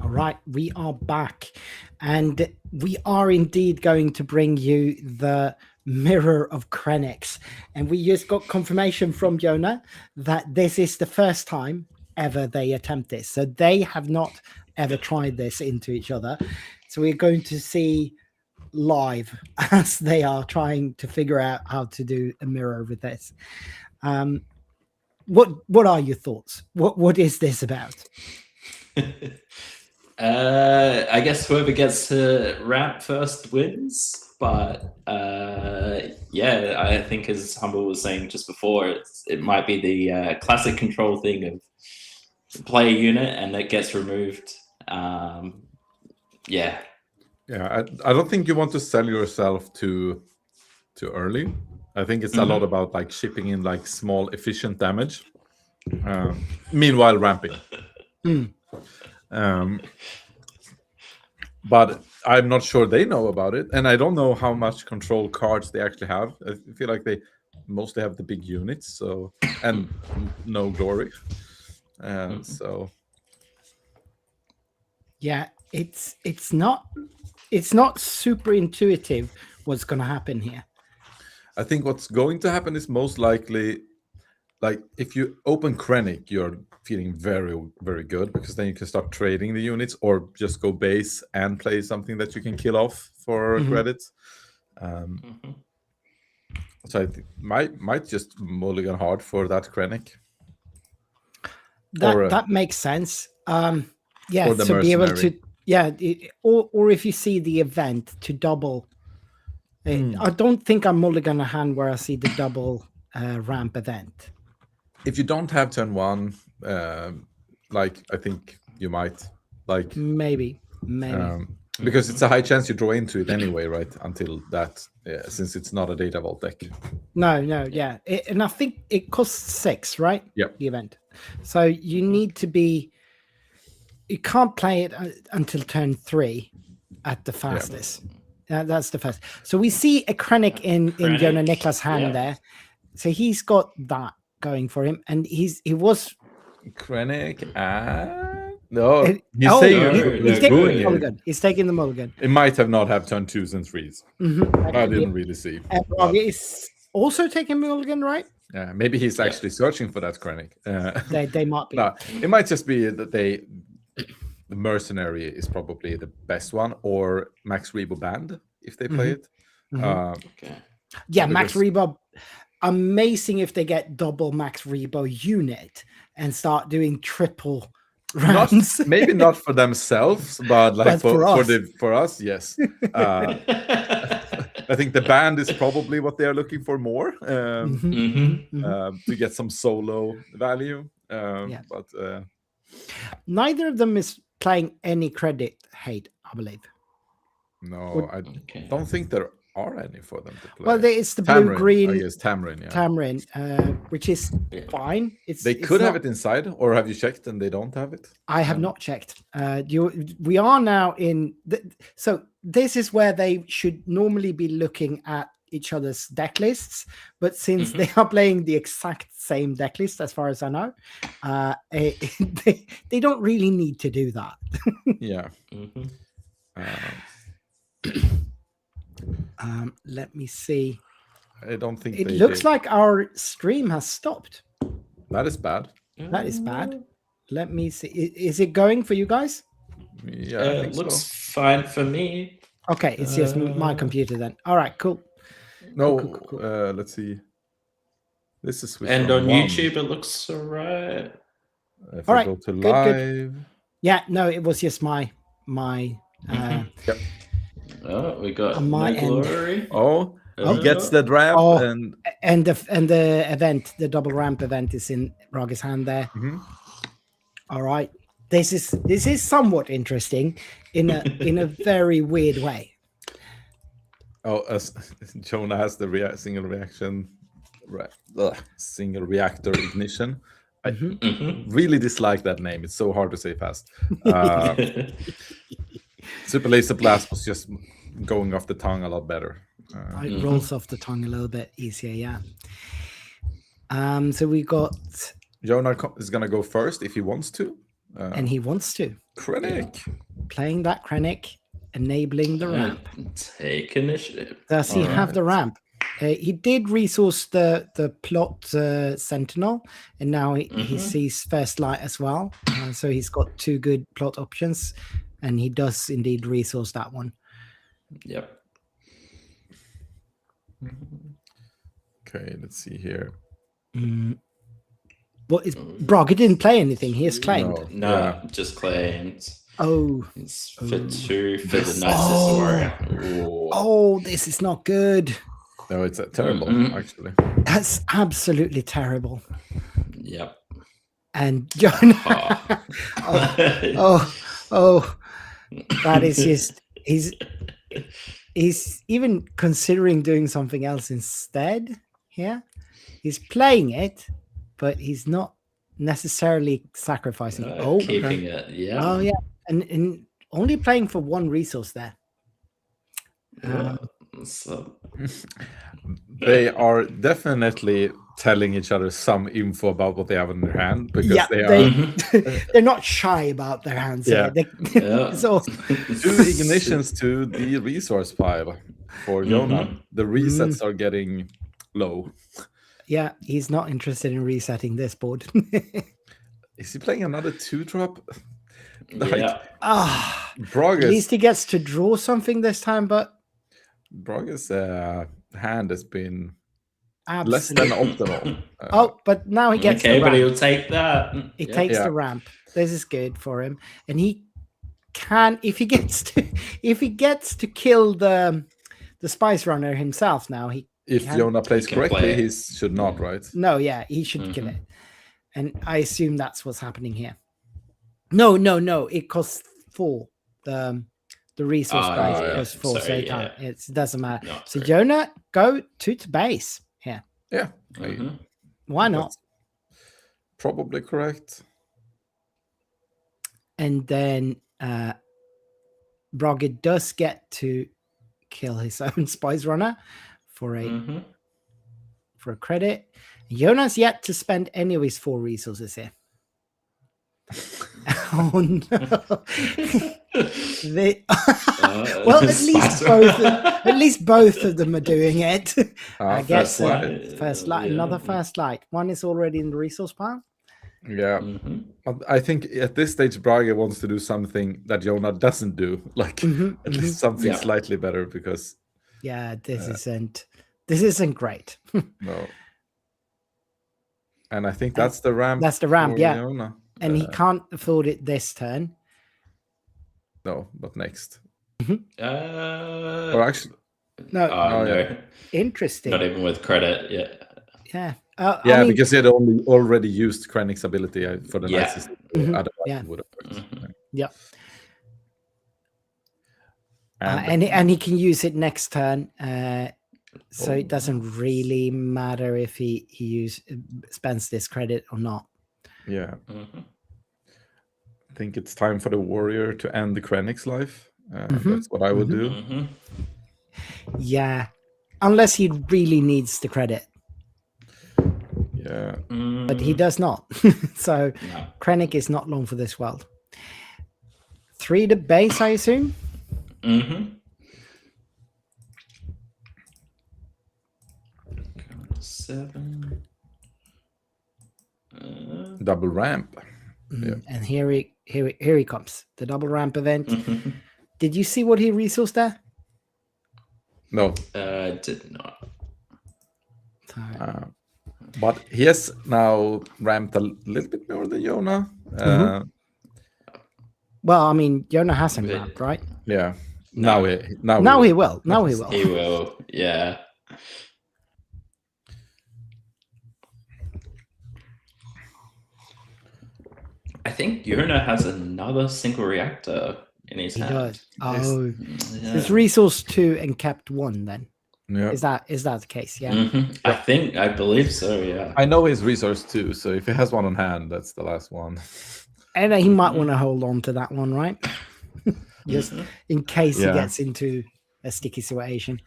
All right, we are back, and we are indeed going to bring you the Mirror of Krennics. And we just got confirmation from Jonah that this is the first time ever they attempt this. So they have not ever tried this into each other. So we're going to see live as they are trying to figure out how to do a mirror with this. What are your thoughts? What is this about? I guess whoever gets to ramp first wins. But yeah, I think as Humble was saying just before, it might be the classic control thing of play a unit and that gets removed. Yeah. Yeah, I don't think you want to sell yourself too early. I think it's a lot about like shipping in like small efficient damage. Meanwhile ramping. But I'm not sure they know about it, and I don't know how much control cards they actually have. I feel like they mostly have the big units, so and no glory. So yeah, it's not super intuitive what's going to happen here. I think what's going to happen is most likely, like if you open Krennic, you're feeling very, very good because then you can start trading the units or just go base and play something that you can kill off for credits. So I think might just mulligan hard for that Krennic. That makes sense. Yeah, or the to be able to mercenary. or if you see the event to double. I don't think I'm mulligan a hand where I see the double ramp event. If you don't have turn one, like I think you might like maybe because it's a high chance you draw into it anyway, right? Until that, since it's not a data vault deck. No, yeah, and I think it costs 6, right? Yep. The event, so you need to be. You can't play it until turn 3 at the fastest. That's the first. So we see a Krennic in Jonah Niklas' hand there. So he's got that going for him, and he was Krennic. No, he's no, he's taking the it. mulligan. He's taking the mulligan. It might have not have turn 2s and 3s. I didn't really see. And is also taking mulligan, right? Yeah, maybe he's actually searching for that Krennic. They might be. No, it might just be that the mercenary is probably the best one, or Max Rebo Band if they play it. Yeah, Max Rebo. Amazing if they get double Max Rebo unit and start doing triple rounds. Maybe not for themselves, but like but for us, yes. I think the band is probably what they are looking for more to get some solo value. But neither of them is playing any credit hate, I believe. No, I don't think there are any for them to play. Well, it's the blue-green. I guess Tamarin, yeah. Tamarin, which is fine. They could have it inside, or have you checked and they don't have it? I have not checked. We are now in. So this is where they should normally be looking at each other's deck lists, but since they are playing the exact same deck list, as far as I know, they don't really need to do that. Yeah. Let me see. I don't think it looks like our stream has stopped. That is bad. That is bad. Let me see. Is it going for you guys? Yeah, it looks fine for me. Okay, it's just my computer then. All right, cool. No, cool. Let's see. This is and on YouTube it looks alright. If I go to live. Good. Yeah, no, it was just my. Yep. Oh, we got on my glory. He gets the ramp and the event, the double ramp event, is in Raga's hand there. All right, this is somewhat interesting in a very weird way. Jonah has the single reactor ignition. I really dislike that name. It's so hard to say fast. Super Laser Blast was just going off the tongue a lot better. It rolls off the tongue a little bit easier, yeah. So we got... Jonah is going to go first if he wants to. and he wants to. Krennic. Playing that Krennic, enabling the ramp. Take initiative. Does he have the ramp? He did resource the plot Sentinel, and now he sees First Light as well. So he's got 2 good plot options, and he does indeed resource that one. Yep. Okay, let's see here. What is Brog? He didn't play anything. He has claimed. No, just claimed. Oh, It's for 2 for the Night Sister Warrior. Oh, this is not good. No, it's terrible, actually. That's absolutely terrible. Yep. And Jonah. oh, that is just he's even considering doing something else instead here. He's playing it, but he's not necessarily sacrificing it. Keeping it, yeah. Oh, yeah. And only playing for 1 resource there. So. They are definitely telling each other some info about what they have in their hand, because they're not shy about their hands. Yeah. So 2 ignitions to the resource pile for Jonah. The resets are getting low. Yeah, he's not interested in resetting this board. Is he playing another 2-drop? Yeah. Brog's, at least he gets to draw something this time, but Brog's hand has been absolutely less than optimal. But now he gets the but ramp. he'll take that. He takes the ramp. This is good for him, and he can, if he gets to kill the Spice Runner himself. Now if Jonah plays correctly, he should not, right? No, yeah, he should kill it, and I assume that's what's happening here. No, it costs 4. The resource price costs 4, so it doesn't matter. No, so Jonah, go to base here. Yeah. Why not? Probably correct. And then Brogge does get to kill his own Spice Runner for a credit. Jonah's yet to spend any of his 4 resources here. Oh no! Well, at least both of them are doing it. I guess first light, another first light. One is already in the resource pile. Yeah, I think at this stage Brage wants to do something that Jonah doesn't do, like at least something slightly better, because this isn't great. No, and I think that's the ramp. That's the ramp, yeah. Jonah. And he can't afford it this turn. No, but next. Or actually, no. Interesting. Not even with credit, yeah. I mean, because he had already used Krennic's ability for the nicest. Otherwise, would have. Yeah. And he can use it next turn. So it doesn't really matter if he spends this credit or not. Yeah. I think it's time for the warrior to end the Krennic's life. That's what I would do. Yeah. Unless he really needs the credit. Yeah. But he does not. So Krennic is not long for this world. 3 to base, I assume? 7. Double ramp. And here he comes. The double ramp event. Did you see what he resourced there? No. Did not. But he has now ramped a little bit more than Jonah. Well, I mean, Jonah hasn't ramped, right? Yeah. No. Now he will. He will. Yeah. I think Jonah has another single reactor in his hand. Does. Oh, it's resource 2 and kept 1 then. Yeah. Is that the case? Yeah. I believe so. Yeah. I know his resource 2, so if he has one on hand, that's the last one. And he might want to hold on to that one, right? Just in case he gets into a sticky situation.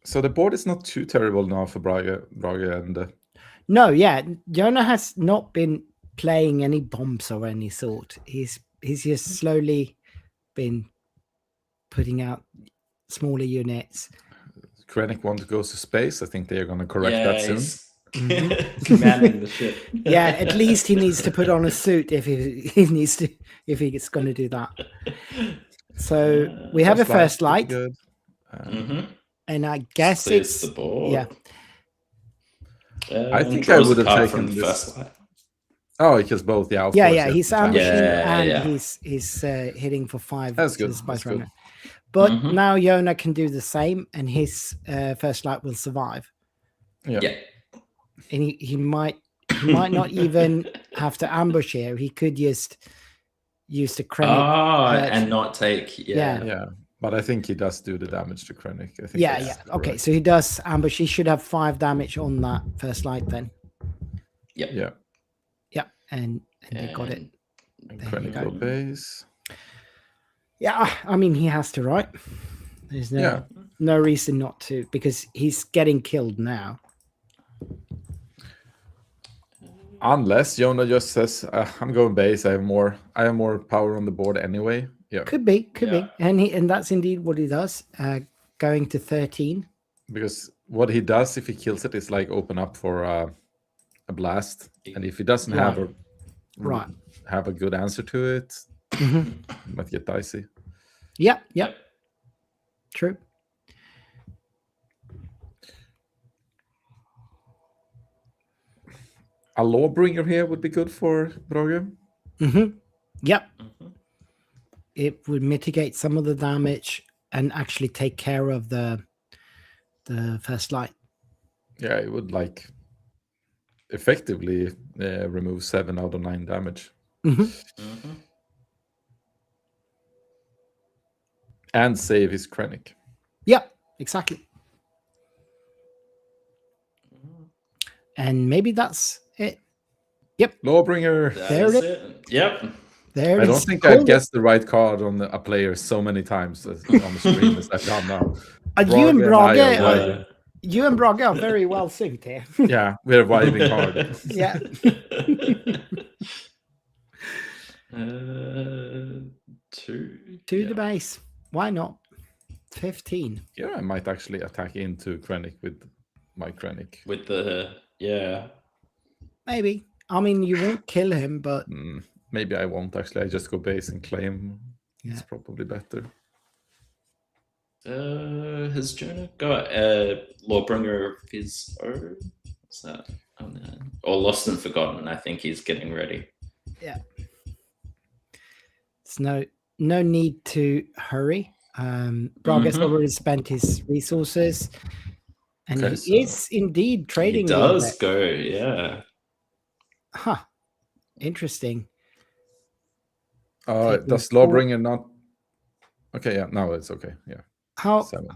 So the board is not too terrible now for Brage and No, yeah, Jonah has not been playing any bombs of any sort. He's just slowly been putting out smaller units. Krennic wants to go to space. I think they are going to correct that soon. Mhm. Commanding the ship. Yeah, at least he needs to put on a suit if he's going to do that. So we have a first light, Good. and I guess Clears it's the board. yeah. I And think I draws a would have card taken from the this. first light. Oh, because both, yeah, of Yeah, course, yeah, he's ambushing Yeah. and he's hitting for 5. That's good. despite That's good. runner. But Mhm. now Yona can do the same, and his first light will survive. Yeah. And he might not even have to ambush here. He could just use the Krennic. And not take. Yeah. Yeah, but I think he does do the damage to Krennic. I think Yeah, that's yeah. Okay, correct. so he does ambush. He should have 5 damage on that first light then. Yep. Yeah, Yeah, and they got it. and There you Krennic go. obeys. Yeah, I mean he has to, right? There's Yeah. no reason not to, because he's getting killed now. Unless Jonah just says, "I'm going base. I have more power on the board anyway." Yeah, Could be, Yeah. and that's indeed what he does. Going to 13. because what he does if he kills it is like open up for a blast, and if he doesn't Right. have a good answer to it, Mhm. it might get dicey. Yep. True. A Lawbringer here would be good for Brage. Yep. Mhm. It would mitigate some of the damage and actually take care of the first light. Yeah, it would like effectively remove 7 out of 9 damage Mhm. and save his Krennic. Yep, exactly. And maybe that's it. Lawbringer. There That it is it. Yep. There I it don't is. think I guessed the right card on a player so many times on the screen as I've done now. You and Brage and I Brage, are vibing. you and Brage are very well synced here. Yeah, we're vibing hard. Yeah. To the base. Why not? 15. Yeah, I might actually attack into Krennic with my Krennic. With the Maybe. I mean, you won't kill him, but Maybe I won't actually. I just go base and claim. Yeah. It's probably better. Has Jonah got a Lawbringer of his own? What's that? Or Lost and Forgotten? I think he's getting ready. yeah. There's no need to hurry. Brage's already spent his resources, and Okay, he is indeed He trading. a little does bit. go, yeah. Huh. Interesting. Does Lawbringer not? Okay, yeah, no, it's okay. Yeah, How? 7.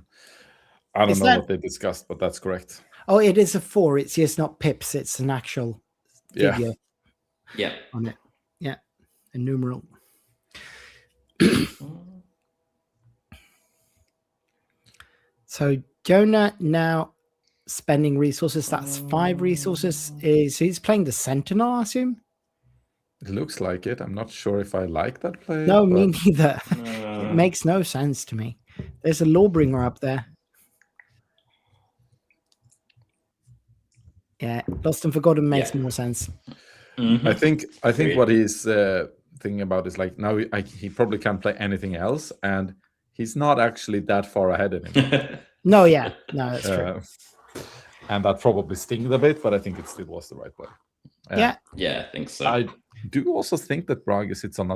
I don't Is know that- what they discussed, but that's correct. Oh, it is a 4. It's just not pips. It's an actual Yeah. figure Yeah. on it. Yeah, a numeral. So Jonah now spending resources. That's 5 resources. So he's playing the Sentinel, I assume. It looks like it. I'm not sure if I like that play. No, but me neither. It makes no sense to me. There's a Lawbringer up there. Yeah, Lost and Forgotten makes more sense. I think Agreed. what he's thinking about is like now he probably can't play anything else, and he's not actually that far ahead of him. No, yeah, no, that's true. And that probably stings a bit, but I think it still was the right play. Yeah, Yeah, I think so. I do also think that Brage sits on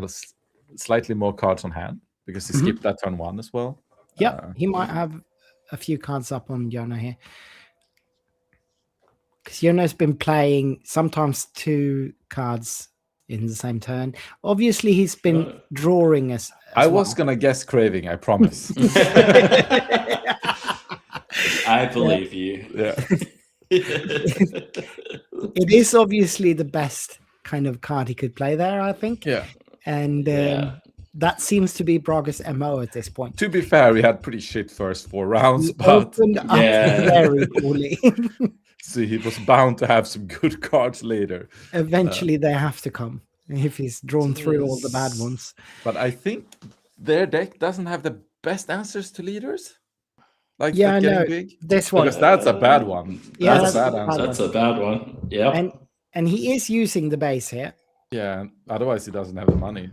slightly more cards on hand because he skipped that turn 1 as well. yeah, he might have a few cards up on Jonah here. Because Jonah's been playing sometimes 2 cards in the same turn. Obviously, he's been drawing us. I was gonna guess Craving, I promise. I believe you. Yeah. It is obviously the best kind of card he could play there, I think. Yeah. And Yeah. that seems to be Brage's MO at this point. To be fair, he had pretty shit first 4 rounds, He but opened up very poorly. so he was bound to have some good cards later. Eventually, they have to come if he's drawn through all the bad ones. But I think their deck doesn't have the best answers to leaders. Like Yeah, getting no, big. this one. Because that's a bad one. Yeah, That's a that's bad a bad answer. That's a bad one. Yeah. And he is using the base here. Yeah, otherwise he doesn't have the money.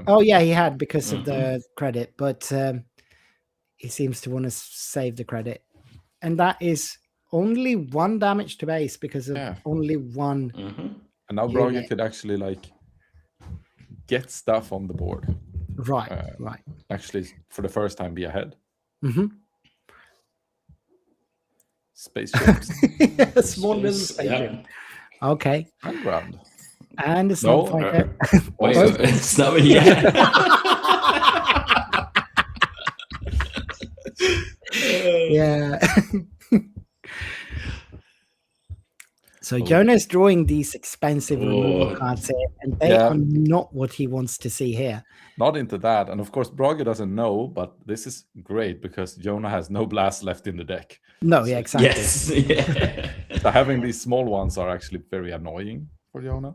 Oh yeah, he had because of the credit, but he seems to want to save the credit, and that is only 1 damage to base because of only 1. And now Brage could actually like get stuff on the board. Right, right. Actually, for the first time, be ahead. Spaceships. Small little spaceship. Yeah. Okay. And ground. And it's not fighter. Wait, it's not yet. Yeah. So Jonah's drawing these expensive removal cards here, and they are not what he wants to see here. Not into that. And of course, Brage doesn't know, but this is great because Jonah has no blast left in the deck. No, yeah, exactly. Yes. Yeah. So having these small ones are actually very annoying for Jonah.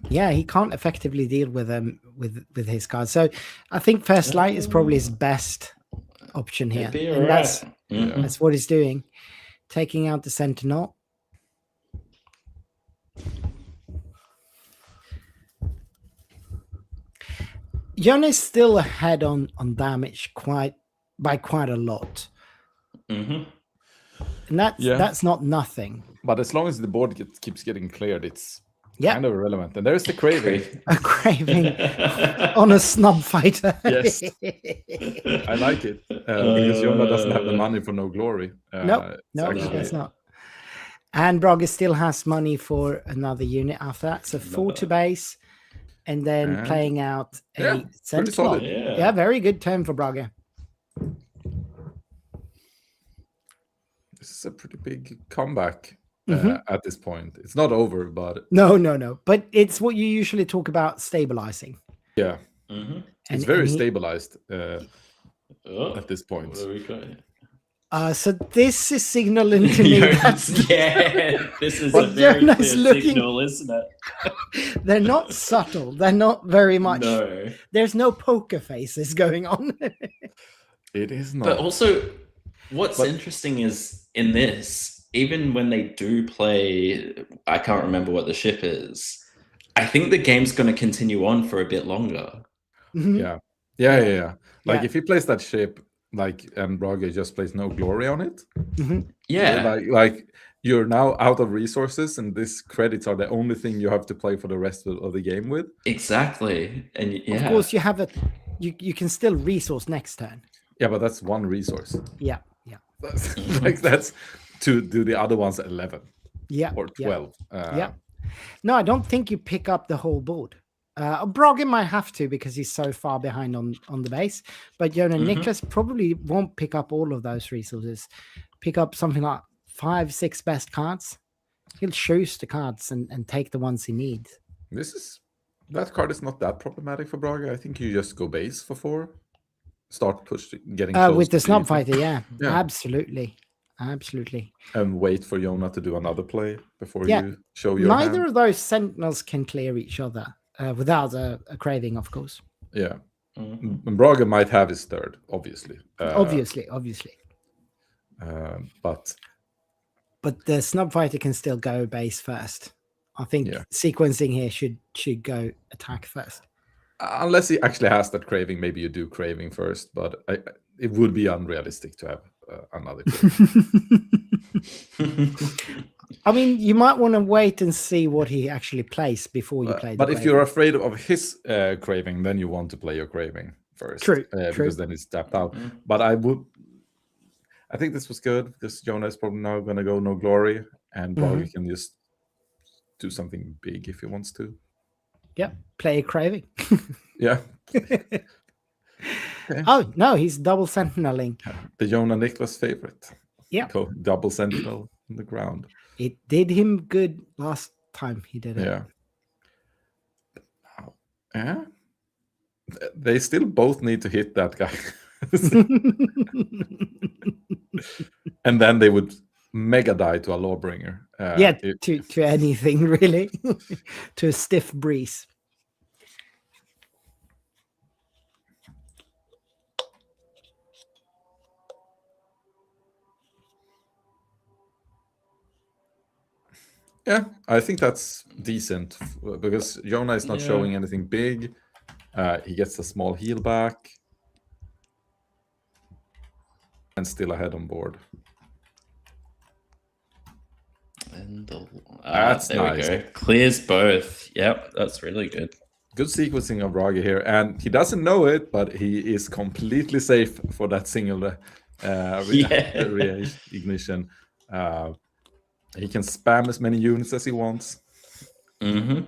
Yeah, he can't effectively deal with them with his cards. So I think First Light is probably his best option here. And that's what he's doing. Taking out the Sentinel. Jonah is still ahead on damage by quite a lot. And that's not nothing. But as long as the board keeps getting cleared, it's kind of irrelevant. And there's the craving. A craving on a snub fighter. Yes. I like it. Because Jonah doesn't have the money for no glory. No, it's not. And Brage still has money for another unit after that. So 4 to base. And then playing out a Sentinel. Yeah, very good turn for Brage. This is a pretty big comeback at this point. It's not over, but... No. But it's what you usually talk about stabilizing. Yeah. It's very stabilized at this point. So this is signaling to me that this is a very clear signal, isn't it? They're not subtle. They're not very much. No. There's no poker faces going on. It is not. But also, what's interesting is in this, even when they do play, I can't remember what the ship is. I think the game's going to continue on for a bit longer. Yeah. Like if he plays that ship, and Brage just plays no glory on it. Like you're now out of resources, and these credits are the only thing you have to play for the rest of the game with. Exactly, and of course you have you can still resource next turn. Yeah, but that's 1 resource. Yeah. That's to do the other ones at 11. Yeah. Or 12. No, I don't think you pick up the whole board. Brage might have to because he's so far behind on the base, but Jonah Nicholas probably won't pick up all of those resources. Pick up something like 5-6 best cards. He'll choose the cards and take the ones he needs. That card is not that problematic for Brage. I think you just go base for 4. Start getting close with the to snub fighter. Yeah, absolutely. And wait for Jonah to do another play before you show your Neither hand. of those sentinels can clear each other. Without a craving, of course. Yeah. And Brage might have his third, obviously. Obviously. But the snub fighter can still go base first. I think sequencing here should go attack first. Unless he actually has that craving, maybe you do craving first. But it would be unrealistic to have another craving. I mean, you might want to wait and see what he actually plays before you play. But if you're afraid of his craving, then you want to play your craving first. True. Because then it's tapped out. But I think this was good because Jonah is probably now going to go no glory, and Brage can just do something big if he wants to. Yeah, play a craving. Yeah. Okay. Oh no, he's double sentineling. The Jonah Nicholas favorite. Yeah. Double sentinel on the ground. It did him good last time he did it. Yeah. They still both need to hit that guy. And then they would mega die to a Lawbringer. Yeah, to anything really. To a stiff breeze. Yeah, I think that's decent because Jonah is not showing anything big. He gets a small heal back. And still ahead on board. And that's there nice. we go. Clears both. Yep, that's really good. Good sequencing of Brage here. And he doesn't know it, but he is completely safe for that single ignition. He can spam as many units as he wants. Mm-hmm.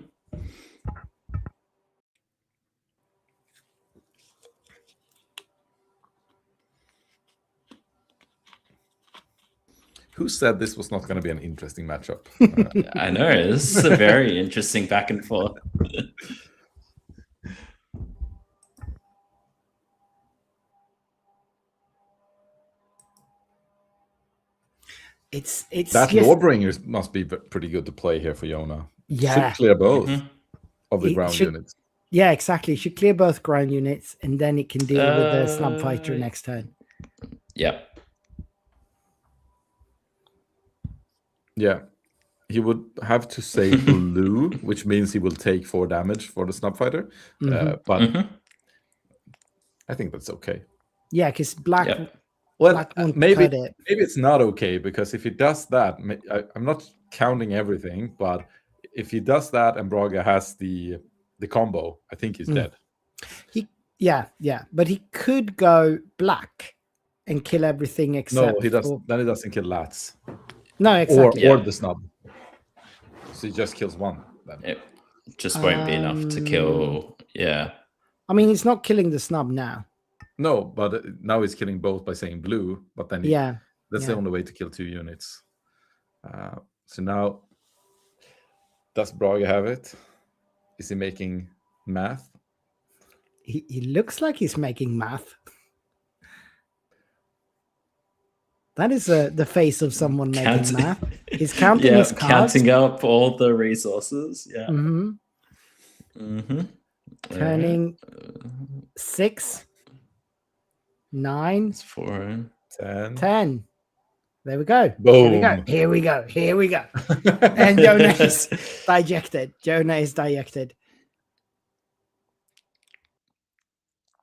Who said this was not going to be an interesting matchup? I know, this is a very interesting back and forth. It's that Lawbringer must be pretty good to play here for Jonah. Yeah. Should clear both of the ground units. Yeah, exactly. It should clear both ground units, and then it can deal with the snub fighter next turn. Yep. Yeah. He would have to say blue, which means he will take 4 damage for the snub fighter. But I think that's okay. Yeah, because black... Yep. Well, maybe it's not okay, because if he does that, I'm not counting everything, but if he does that and Braga has the combo, I think he's dead. But he could go black and kill everything except... No, he does. Then he doesn't kill Lats. No, exactly. Or the snub. So he just kills one. Then. It just won't be enough to kill. Yeah. I mean, he's not killing the snub now. No, but now he's killing both by saying blue. But then that's the only way to kill 2 units. So now, does Braga have it? Is he making math? He looks like he's making math. That is the face of someone making math. He's counting his cards. Counting up all the resources. Yeah. Turning 6, 9, 4, 10. There we go. Boom. Here we go. And Jonah is dejected.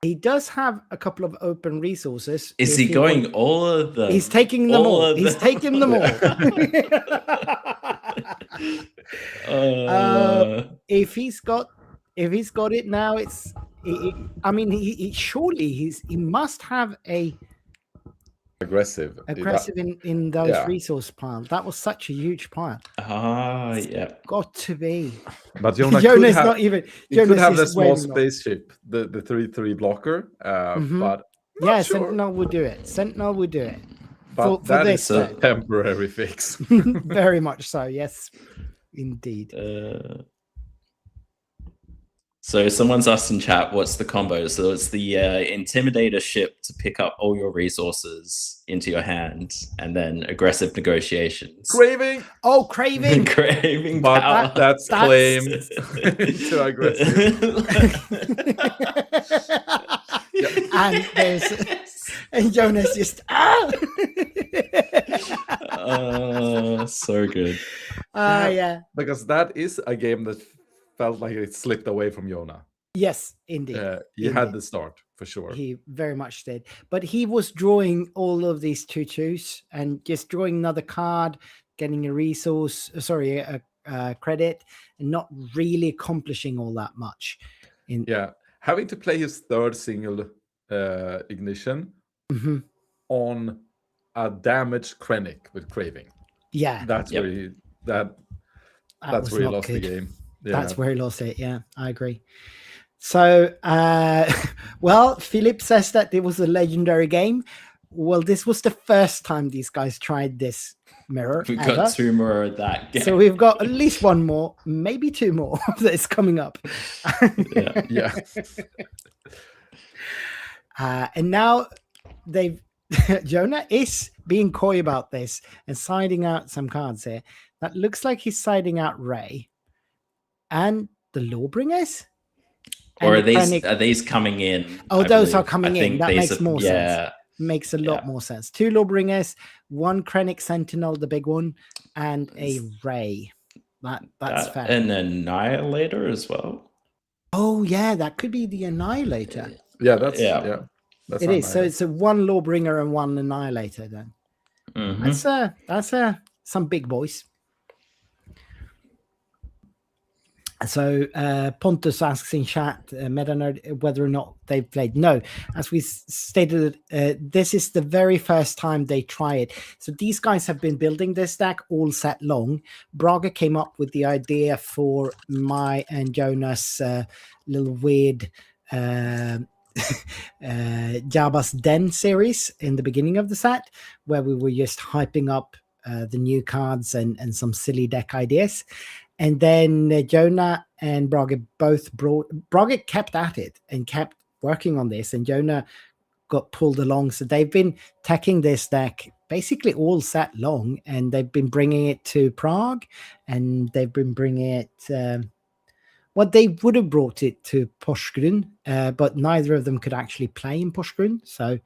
He does have a couple of open resources. Is he going all of them? He's taking them all. He's taking them all. If he's got it now, I mean, he must have a aggressive in those resource piles. That was such a huge pile. Got to be. But Jonah could have the small spaceship, the 3/3 blocker. But sure. Sentinel would do it. But that is a temporary fix. Very much so. Yes, indeed. So someone's asked in chat, what's the combo? So it's the Intimidator ship to pick up all your resources into your hand, and then aggressive negotiations. Craving! Oh, craving! Craving but power. That's claimed to aggressive. And Jonas just... so good. Yeah. Because that is a game that felt like it slipped away from Jonah. Yes, indeed. He had the start for sure. He very much did. But he was drawing all of these 2/2s and just drawing another card, getting a resource, a credit, and not really accomplishing all that much. Having to play his 3rd single ignition on a damaged Krennic with Craving. Yeah. That's where he lost the game. Yeah. That's where he lost it. Yeah, I agree. So, Philip says that it was a legendary game. Well, this was the first time these guys tried this mirror. We've got 2 more of that game. So we've got at least 1 more, maybe 2 more that's coming up. Yeah. And now they've Jonah is being coy about this and siding out some cards here. That looks like he's siding out Ray and the Lawbringers. Or And are these coming in? Oh, I those are believe. coming I in. think That these makes are- more yeah, sense. Makes a lot more sense. 2 Lawbringers, 1 Krennic Sentinel, the big one, and a Ray. That's fair. An Annihilator as well. Oh yeah, that could be the Annihilator. Yeah, that's that's It not is. So bad. it's a 1 Lawbringer and 1 Annihilator then. Mhm. That's some big boys. So Pontus asks in chat, Meta Nerd, whether or not they've played. No, as we stated, this is the very first time they try it. So these guys have been building this deck all set long. Braga came up with the idea for my and Jonas' little weird Jabba's Den series in the beginning of the set, where we were just hyping up the new cards and some silly deck ideas. And then Jonah and Braga both Braga kept at it and kept working on this, and Jonah got pulled along. So they've been teching this deck basically all set long, and they've been bringing it to Prague, and they've been bringing it. Well, they would have brought it to Porsgrunn, but neither of them could actually play in Porsgrunn. So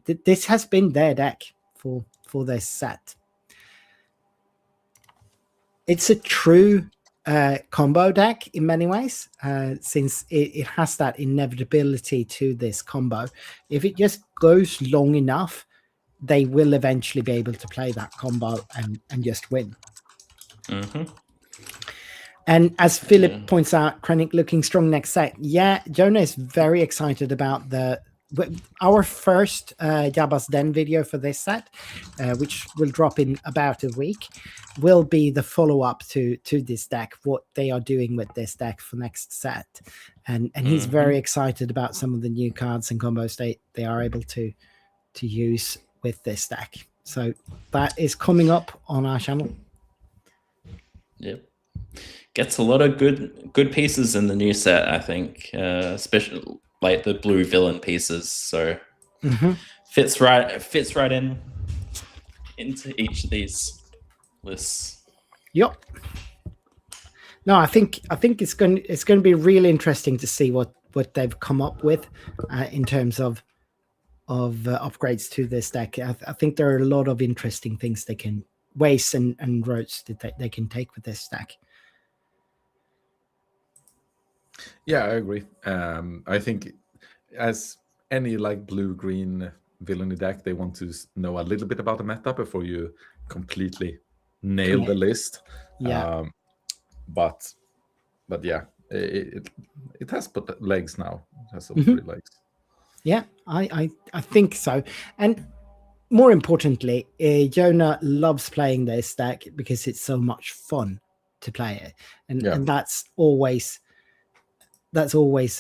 this has been their deck for this set. It's a true combo deck in many ways, since it has that inevitability to this combo. If it just goes long enough, they will eventually be able to play that combo and just win. Mhm. And as Philip points out, Krennic looking strong next set. Yeah, Jonah is very excited about our first Jabba's Den video for this set, which will drop in about a week, will be the follow-up to this deck, what they are doing with this deck for next set. And he's very excited about some of the new cards and combos they are able to use with this deck. So that is coming up on our channel. Yep. Gets a lot of good pieces in the new set, I think, especially like the blue villain pieces. So fits right into each of these lists. Yep. No, I think it's going to be really interesting to see what they've come up with in terms of upgrades to this deck. I think there are a lot of interesting things they can ways and roads that they can take with this deck. Yeah, I agree. I think as any like blue-green villainy deck, they want to know a little bit about the meta before you completely nail the list. Yeah. But yeah, it has put legs now. It has some good legs. Yeah, I think so. And more importantly, Jonah loves playing this deck because it's so much fun to play it, and that's always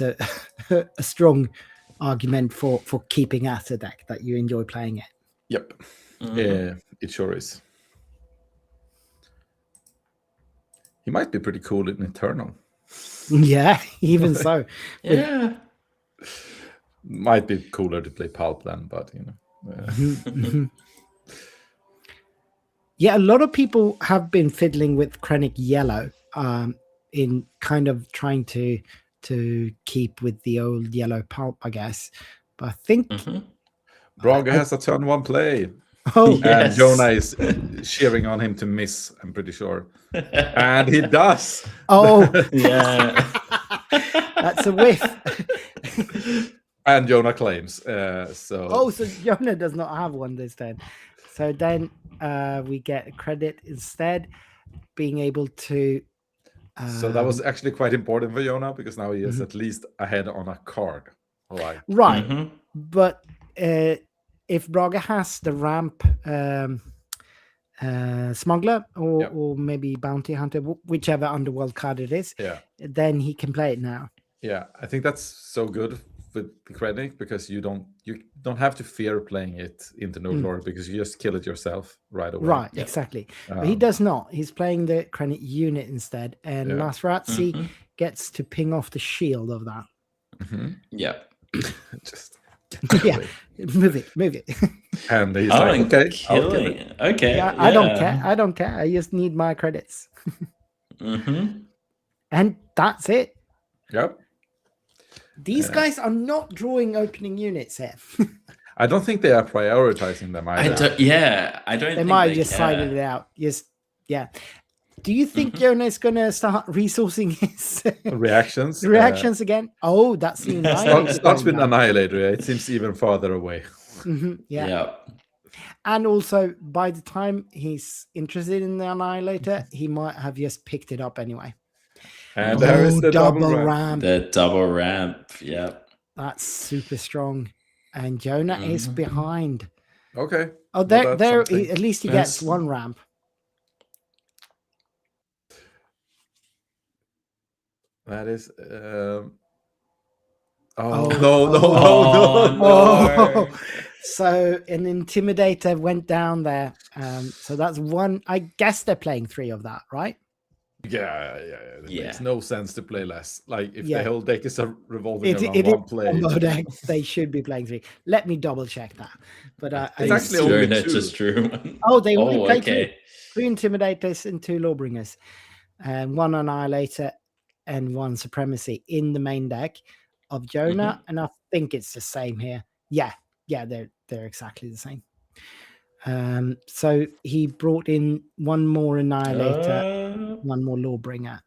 a strong argument for keeping at a deck, that you enjoy playing it. Yep. It sure is. He might be pretty cool in Eternal. Yeah, even so. Yeah. Might be cooler to play Pulp then, but you know. Yeah, a lot of people have been fiddling with Krennic Yellow in kind of trying to keep with the old yellow pulp, I guess. But I think Braga has a turn 1 play. Oh, and Jonah is cheering on him to miss, I'm pretty sure. And he does. Oh, yeah. That's a whiff. And Jonah claims. So Jonah does not have one this turn. So then we get a credit instead, being able to. So that was actually quite important for Jonah, because now he is at least ahead on a card. Right. But if Braga has the ramp smuggler or maybe bounty hunter, whichever underworld card it is, then he can play it now. Yeah, I think that's so good with the Krennic, because you don't have to fear playing it into No Glory, because you just kill it yourself right away. Right, exactly. But he does not. He's playing the Krennic unit instead, and Lasrazzi gets to ping off the shield of that. Yeah. Just Yeah, move it. And he's Oh, like, and okay, I'll kill killing. it. Okay. Yeah, I don't care. I just need my credits. Mm-hmm. And that's it. Yep. These guys are not drawing opening units here. I don't think they are prioritizing them I either. don't They think might they just care. sided it out. Yeah. Do you think Jonah is going to start resourcing his Reactions. reactions again? Oh, that's the Annihilator. Starts with going down. Annihilator. It seems even farther away. Yeah. And also, by the time he's interested in the Annihilator, he might have just picked it up anyway. And there is the double ramp. ramp. The double ramp. Yep. That's super strong. And Jonah is behind. Okay. Oh, Well, there. that's something. At least he That's- gets one ramp. That is. Oh. No. no. So an Intimidator went down there. So that's one. I guess they're playing 3 of that, right? Yeah. It Yeah. makes no sense to play less. Like if Yeah. the whole deck is revolving around It one is play. combo deck. They should be playing 3. Let me double check that. But It's I actually see- only That's 2. just true. Oh, they only play okay. 2 Intimidators and 2 Lawbringers, and 1 Annihilator and 1 Supremacy in the main deck of Jonah. And I think it's the same here. Yeah, they're exactly the same. So he brought in 1 more Annihilator, 1 more Lawbringer.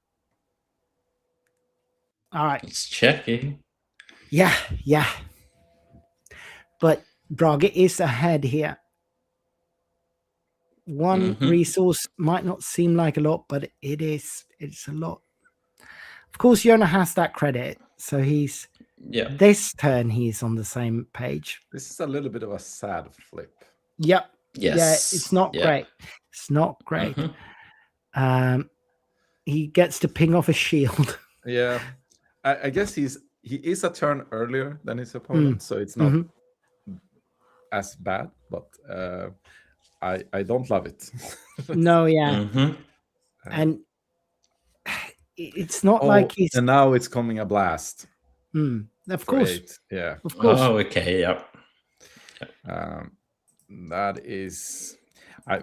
All right. It's checking. Yeah. But Braga is ahead here. 1 resource might not seem like a lot, but it's a lot. Of course, Jonah has that credit, so he's this turn he's on the same page. This is a little bit of a sad flip. Yep. Yes. Yeah, it's not great. It's not great. He gets to ping off a shield. Yeah. I guess he is a turn earlier than his opponent, so it's not as bad, but I don't love it. No, yeah. And it's not like he's and now it's coming a blast. of course. 8. Yeah. Of course. Oh, okay. Yep. That is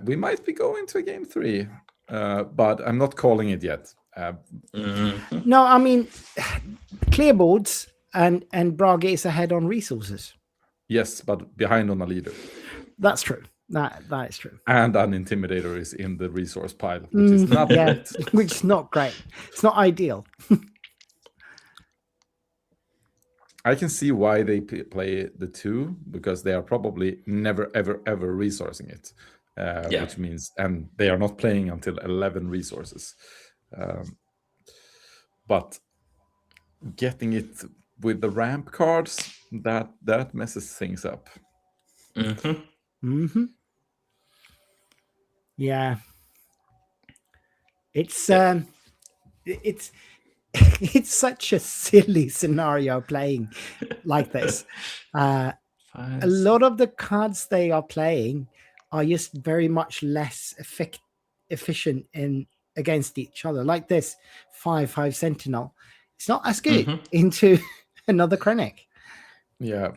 we might be going to game 3, but I'm not calling it yet. No, I mean clear boards and Braga is ahead on resources. Yes, but behind on a leader. That's true. That is true. And an Intimidator is in the resource pile, which is not great. Which is not great. It's not ideal. I can see why they play the 2, because they are probably never, ever, ever resourcing it. Which means, and they are not playing until 11 resources. But getting it with the ramp cards, that messes things up. Yeah. It's it's such a silly scenario playing like this. A lot of the cards they are playing are just very much less efficient in against each other. Like this 5/5 Sentinel, it's not as good into another Krennic. Yeah,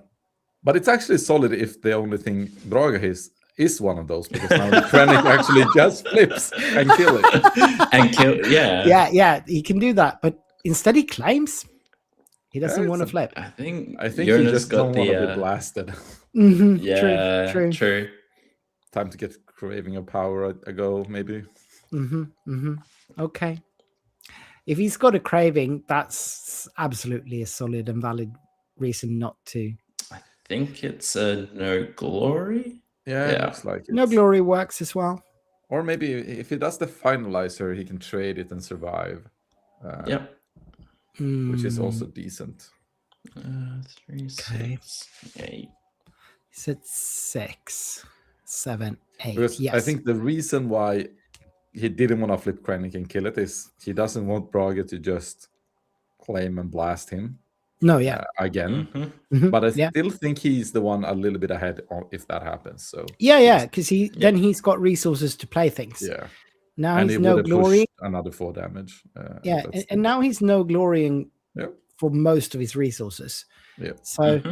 but it's actually solid if the only thing Braga is one of those, because now the Krennic actually just flips and kill it. Yeah, he can do that, but instead he claims he doesn't want to flip. I think he Jonas just got don't want to the be blasted. yeah, true. Time to get Craving of Power a go, maybe. Okay. If he's got a craving, that's absolutely a solid and valid reason not to. I think it's a no glory. Yeah, it looks like it. No glory works as well. Or maybe if he does the finalizer, he can trade it and survive. Which is also decent. 3, 6, 8. He said 6, 7, 8. Because yes. I think the reason why he didn't want to flip Krennic and kill it is he doesn't want Braga to just claim and blast him. No, yeah. Again. But I still think he's the one a little bit ahead if that happens. So yeah, because then he's got resources to play things. Yeah. Now and he's he no glory. Another 4 damage. And now he's no glorying for most of his resources. Yeah. So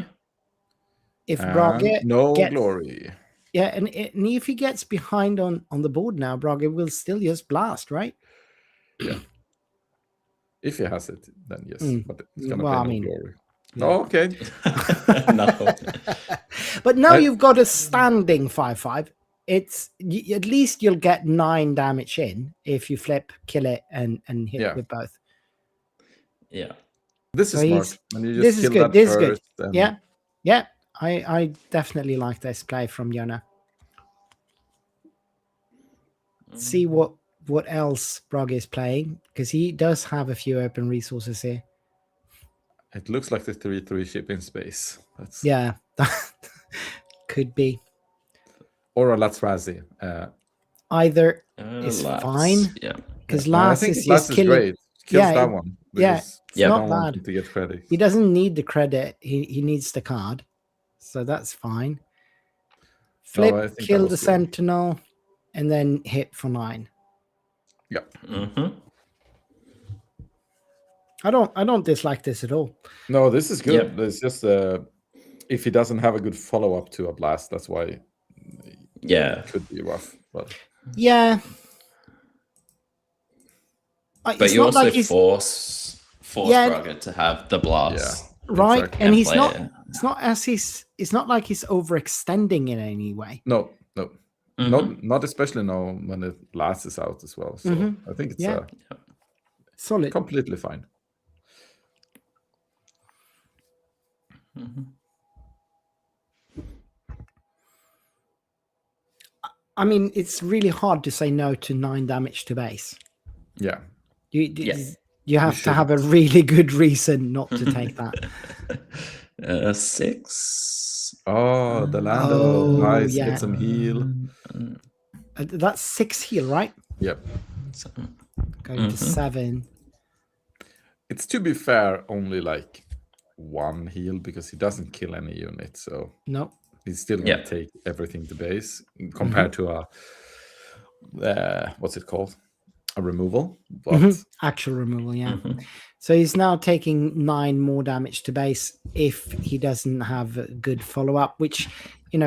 if And Brage no gets, glory. yeah, and if he gets behind on the board now, Brage will still just blast, right? Yeah. If he has it, then yes. Mm. But it's gonna Well, play I no mean, glory. yeah. Oh, okay. No. But now I- you've got a standing 5/5. It's at least you'll get 9 damage in if you flip, kill it, and hit Yeah. with both. Yeah. This So is he's- smart. And you this just is kill good, that this is good. first. And Yeah. I definitely like this play from Yona. See what else Brage is playing, because he does have a few open resources here. it looks like the 3/3 ship in space. That's Yeah, could be or a Latsrazi. either is Lats, fine, Yeah. because I Lars think is Lats just is killing. great. Kills Yeah, that one. yeah, Because it's Yep. not don't want bad. him to get credit. He doesn't need the credit. He needs the card, so that's fine. Flip, I think that kill was the good. sentinel, and then hit for 9. Yeah. Mm-hmm. I don't dislike this at all. No, this is good. Yep. It's just if he doesn't have a good follow-up to a blast, that's why Yeah. it could be rough. But Yeah, But it's you not also like he's force Yeah. Brage to have the blast. right, exactly. and he's play not. it. It's not like he's overextending in any way. no, Mhm. not especially now when the blast is out as well. So I think it's Yeah. Solid. completely fine. Mhm. I mean, it's really hard to say no to 9 damage to base. Yeah. You have to have a really good reason not to take that. 6. Oh, the Lando. Oh, Nice. yeah. Get some heal. That's 6 heal, right? Yep. Going to 7. It's, to be fair, only like 1 heal because he doesn't kill any unit. So No. he's still going to take everything to base compared to a what's it called? A removal. But Actual removal, yeah. So he's now taking 9 more damage to base if he doesn't have a good follow-up, which,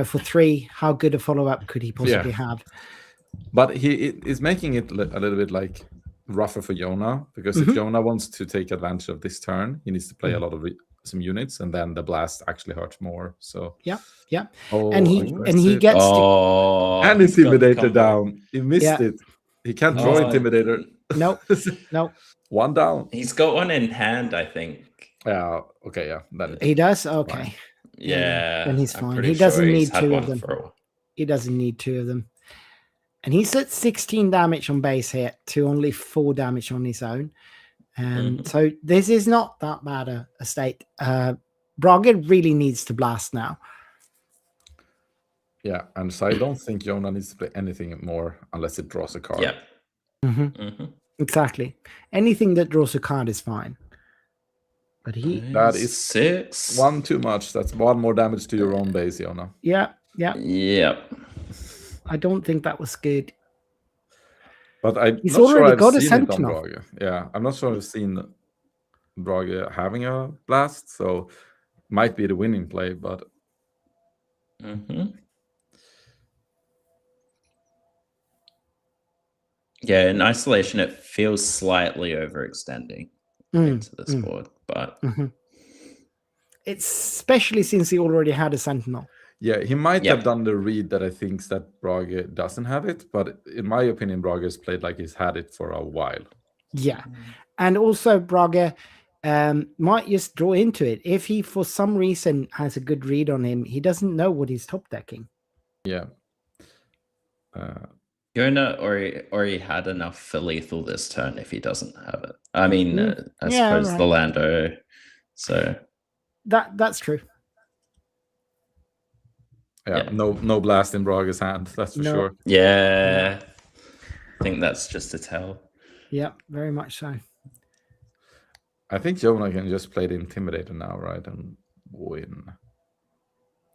for 3, how good a follow-up could he possibly have? But he is making it a little bit like rougher for Yona, because if Yona wants to take advantage of this turn, he needs to play a lot of some units, and then the blast actually hurts more. So Yeah. oh, And he gets to and Intimidator down. He missed it. He can't draw Intimidator. no. 1 down. He's got one in hand, I think. Yeah. Okay. Yeah. Then He does? Okay. Yeah. Then he's I'm fine. pretty He doesn't sure he's need had 2 one of them. for a while. He doesn't need 2 of them. And he's at 16 damage on base hit to only 4 damage on his own. So this is not that bad a state. Brage really needs to blast now. Yeah, and so I don't think Yona needs to play anything more unless it draws a card. Yeah. Exactly. Anything that draws a card is fine. But That is 6. 1 too much. That's 1 more damage to your own base, Yona. Yeah. Yep. I don't think that was good. But I'm He's not sure already I've got a seen it on Sentinel. Brage. Yeah, I'm not sure I've seen Brage having a blast, so might be the winning play, but Yeah, in isolation, it feels slightly overextending into this board, but It's especially since he already had a Sentinel. yeah, he might have done the read that I think that Brage doesn't have it, but in my opinion, Brage has played like he's had it for a while. Yeah. And also Brage might just draw into it. If he, for some reason, has a good read on him, he doesn't know what he's top decking. Yeah. Yona already had enough for lethal this turn if he doesn't have it. I mean, I suppose the Lando. So that's true. Yeah, no blast in Brage's hand, that's for sure. Yeah. I think that's just a tell. Yeah, very much so. I think Yona can just play the Intimidator now, right? And win.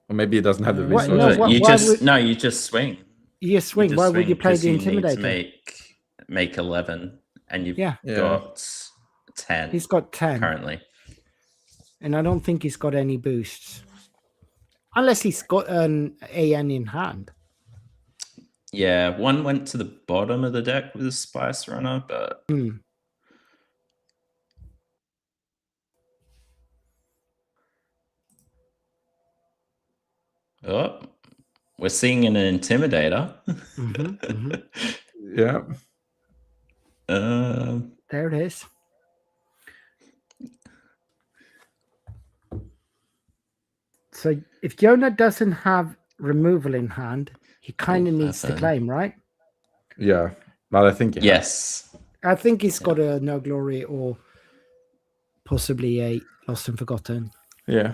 Or maybe he doesn't have the resources. You just swing. You swing. Why would you play the Intimidator? Need to make 11, and you've got 10. He's got 10 currently, and I don't think he's got any boosts. Unless he's got an AN in hand. Yeah, one went to the bottom of the deck with a Spice Runner, but oh, we're seeing an Intimidator. Yeah. There it is. So if Jonah doesn't have removal in hand, he kind of needs to claim, right? Yeah, but I think yes. I think he's got a No Glory or possibly a Lost and Forgotten. Yeah,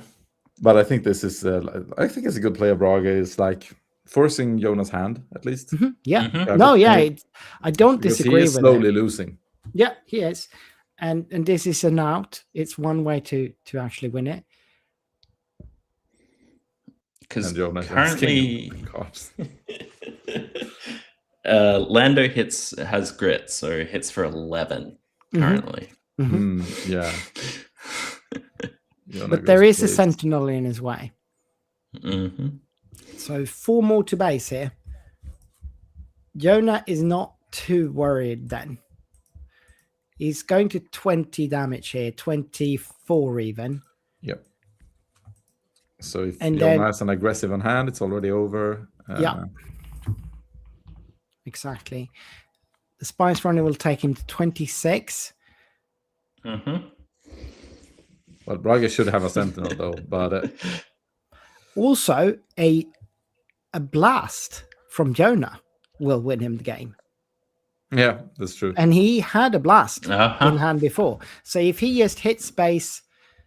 but I think this is. I think it's a good play of Braga. Is like forcing Jonas' hand at least. Yeah. Mhm. No, yeah. I don't Because disagree he is with slowly it. losing. Yeah, he is. And this is an out. It's one way to actually win it. Because Jonas currently cards. Lando has grit, so hits for 11 currently. Yeah. But there is a Sentinel in his way. Mm-hmm. So 4 more to base here. Jonah is not too worried then. He's going to 20 damage here, 24 even. Yep. So if And Jonah then- has an aggressive on hand, it's already over. Yeah. Exactly. The Spice Runner will take him to 26. Mm-hmm. Well, Braga should have a Sentinel though, but Also, a blast from Jonah will win him the game. yeah, that's true. And he had a blast Uh-huh. in hand before. So if he just hits base,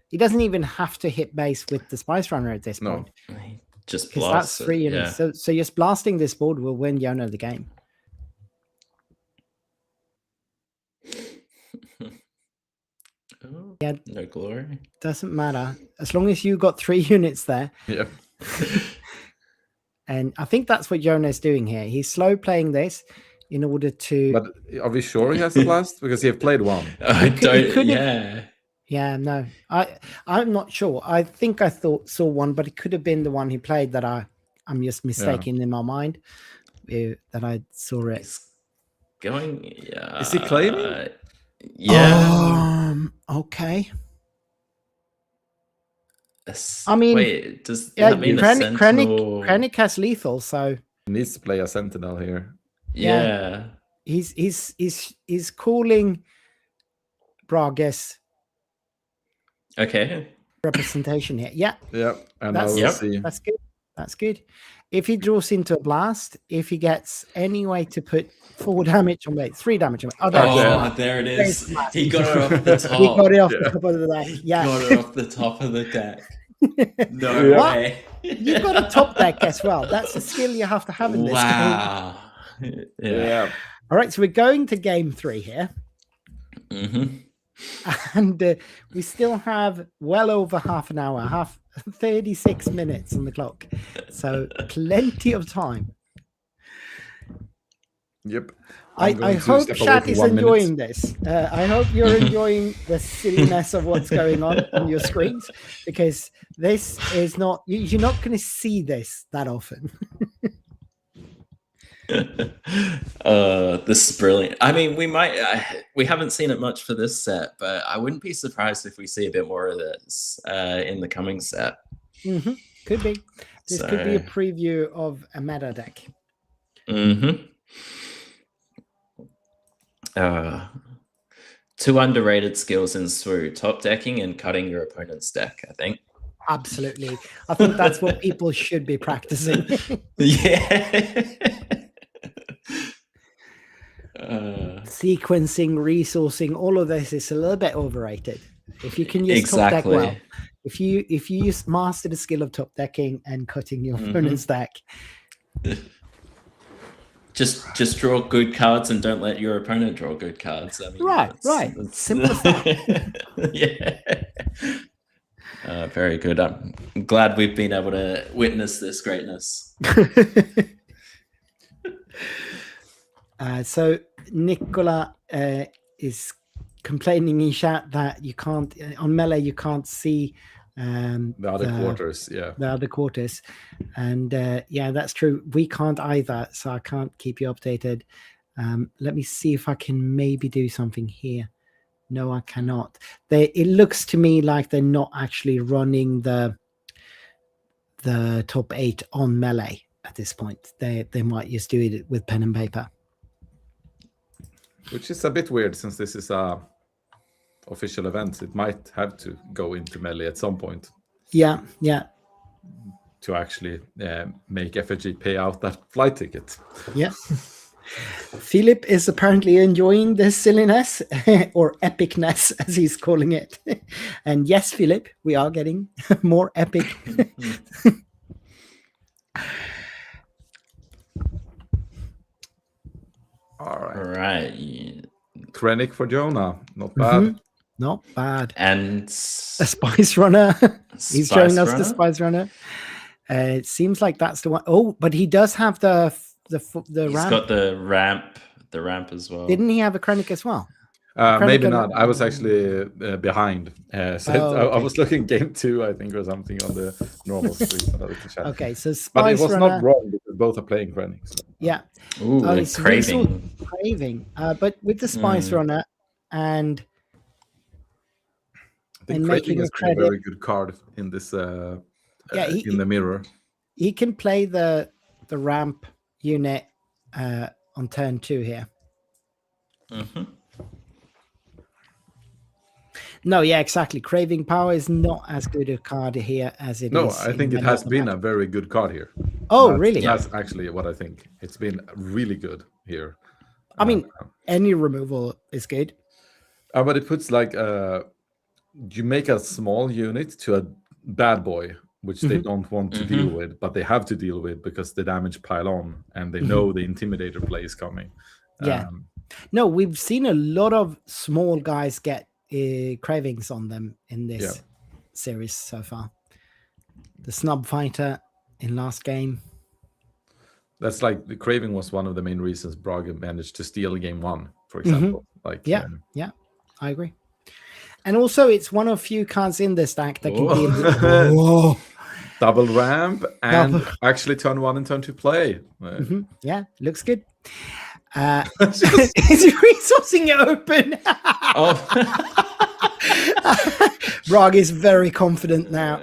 he doesn't even have to hit base with the Spice Runner at this No. point. Just Because blasts that's 3 it, units. So just blasting this board will win Jonah the game. Oh, Yeah. no glory. Doesn't matter. As long as you got 3 units there. Yeah. And I think that's what Jonah is doing here. He's slow playing this in order to... But are we sure he has a blast? Because he have played one. I don't. could've- Yeah. Yeah, no. I'm not sure. I think I saw one, but it could have been the one he played that I'm just mistaken in my mind. That I saw it. He's going. Yeah. Is he claiming? Yeah. Okay. Ass- I mean, wait, does Yeah, that mean a Krennic Sentinel? has lethal, so He needs to play a Sentinel here. Yeah. he's calling Braga's Okay. representation here. Yeah, Yeah, and That's- I will Yep. see. that's good. That's good. If he draws into a blast, if he gets any way to put 4 damage on bait, 3 damage on bait. Oh, there it is. Oh, there it is. He got it off the top. He got it off Yeah. the top of the deck. Yeah. Got it off the top of the deck. No Yeah. way. You've got a top deck as well. That's a skill you have to have in this game. Wow. Yeah. All right, so we're going to game 3 here. Mm-hmm. And we still have well over half an hour, 36 minutes on the clock. So plenty of time. Yep. I I'm going to hope step away chat for is 1 minute. enjoying this. I hope you're enjoying the silliness of what's going on your screens, because this is not, you're not going to see this that often. This is brilliant. I mean, we haven't seen it much for this set, but I wouldn't be surprised if we see a bit more of this in the coming set. Could be. This could be a So- preview of a meta deck. Mm-hmm. 2 underrated skills in SWU: top decking and cutting your opponent's deck, I think. Absolutely. I think that's what people should be practicing. Yeah. Sequencing, resourcing, all of this is a little bit overrated. If you can use top deck Exactly. well, if you use master the skill of top decking and cutting your opponent's deck, Just draw good cards and don't let your opponent draw good cards. I mean, Right. Simple as that. Yeah. Very good. I'm glad we've been able to witness this greatness. So Nicola is complaining in chat that you can't on melee, you can't see The other quarters, yeah. The other quarters. And yeah, that's true. We can't either, so I can't keep you updated. Let me see if I can maybe do something here. No, I cannot. It looks to me like they're not actually running the top 8 on Melee at this point. They might just do it with pen and paper. Which is a bit weird since this is a official event. It might have to go into Melee at some point. Yeah. To actually make FFG pay out that flight ticket. Yeah. Philip is apparently enjoying this silliness or epicness, as he's calling it. And yes, Philip, we are getting more epic. All right. Krennic for Jonah. Not bad. Not bad. And a Spice Runner. He's showing us the Spice Runner. It seems like that's the one. Oh, but he does have the ramp. He's got the ramp as well. Didn't he have a Krennic as well? Maybe not. I was actually behind. So okay. I was looking game 2, I think, or something on the normal screen. Okay, so Spice but it was Runner, not wrong because both are playing Krennic. So. Yeah. Ooh, craving. But with the Spice Runner and I think making is a very good card in this. In the mirror, he can play the ramp unit on turn 2 here. Mm-hmm. No, yeah, exactly. Craving Power is not as good a card here as it is. No, I think it has been a very good card here. Oh, really? That's actually what I think. It's been really good here. I mean, any removal is good. But it puts like you make a small unit to a bad boy, which they don't want to deal with, but they have to deal with because the damage pile on and they know the Intimidator play is coming. Yeah. No, we've seen a lot of small guys get cravings on them in this series so far. The Snub Fighter in last game. That's like the craving was one of the main reasons Braga managed to steal game 1, for example. Yeah, I agree. And also, it's one of few cards in this deck that can deal with double ramp and actually turn 1 and turn 2 play. Yeah, looks good. Is he resourcing it open? Brog is very confident now.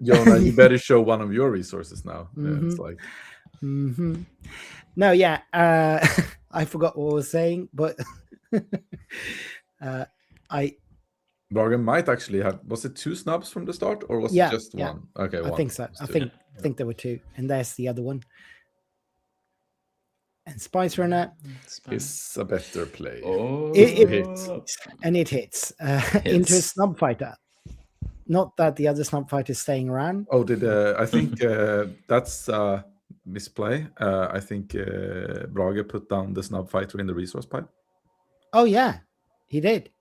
Jonah, you better show one of your resources now. It's like... No, yeah. I forgot what I was saying, but Braga might actually have... Was it 2 snubs from the start or was it just 1? Okay, I think so. I think there were 2. And there's the other one. And Spice Runner is a better play. It hits. And it hits into a Snub Fighter. Not that the other Snub Fighter is staying around. Oh, I think that's misplay. I think Braga put down the Snub Fighter in the resource pile. Oh, yeah. He did.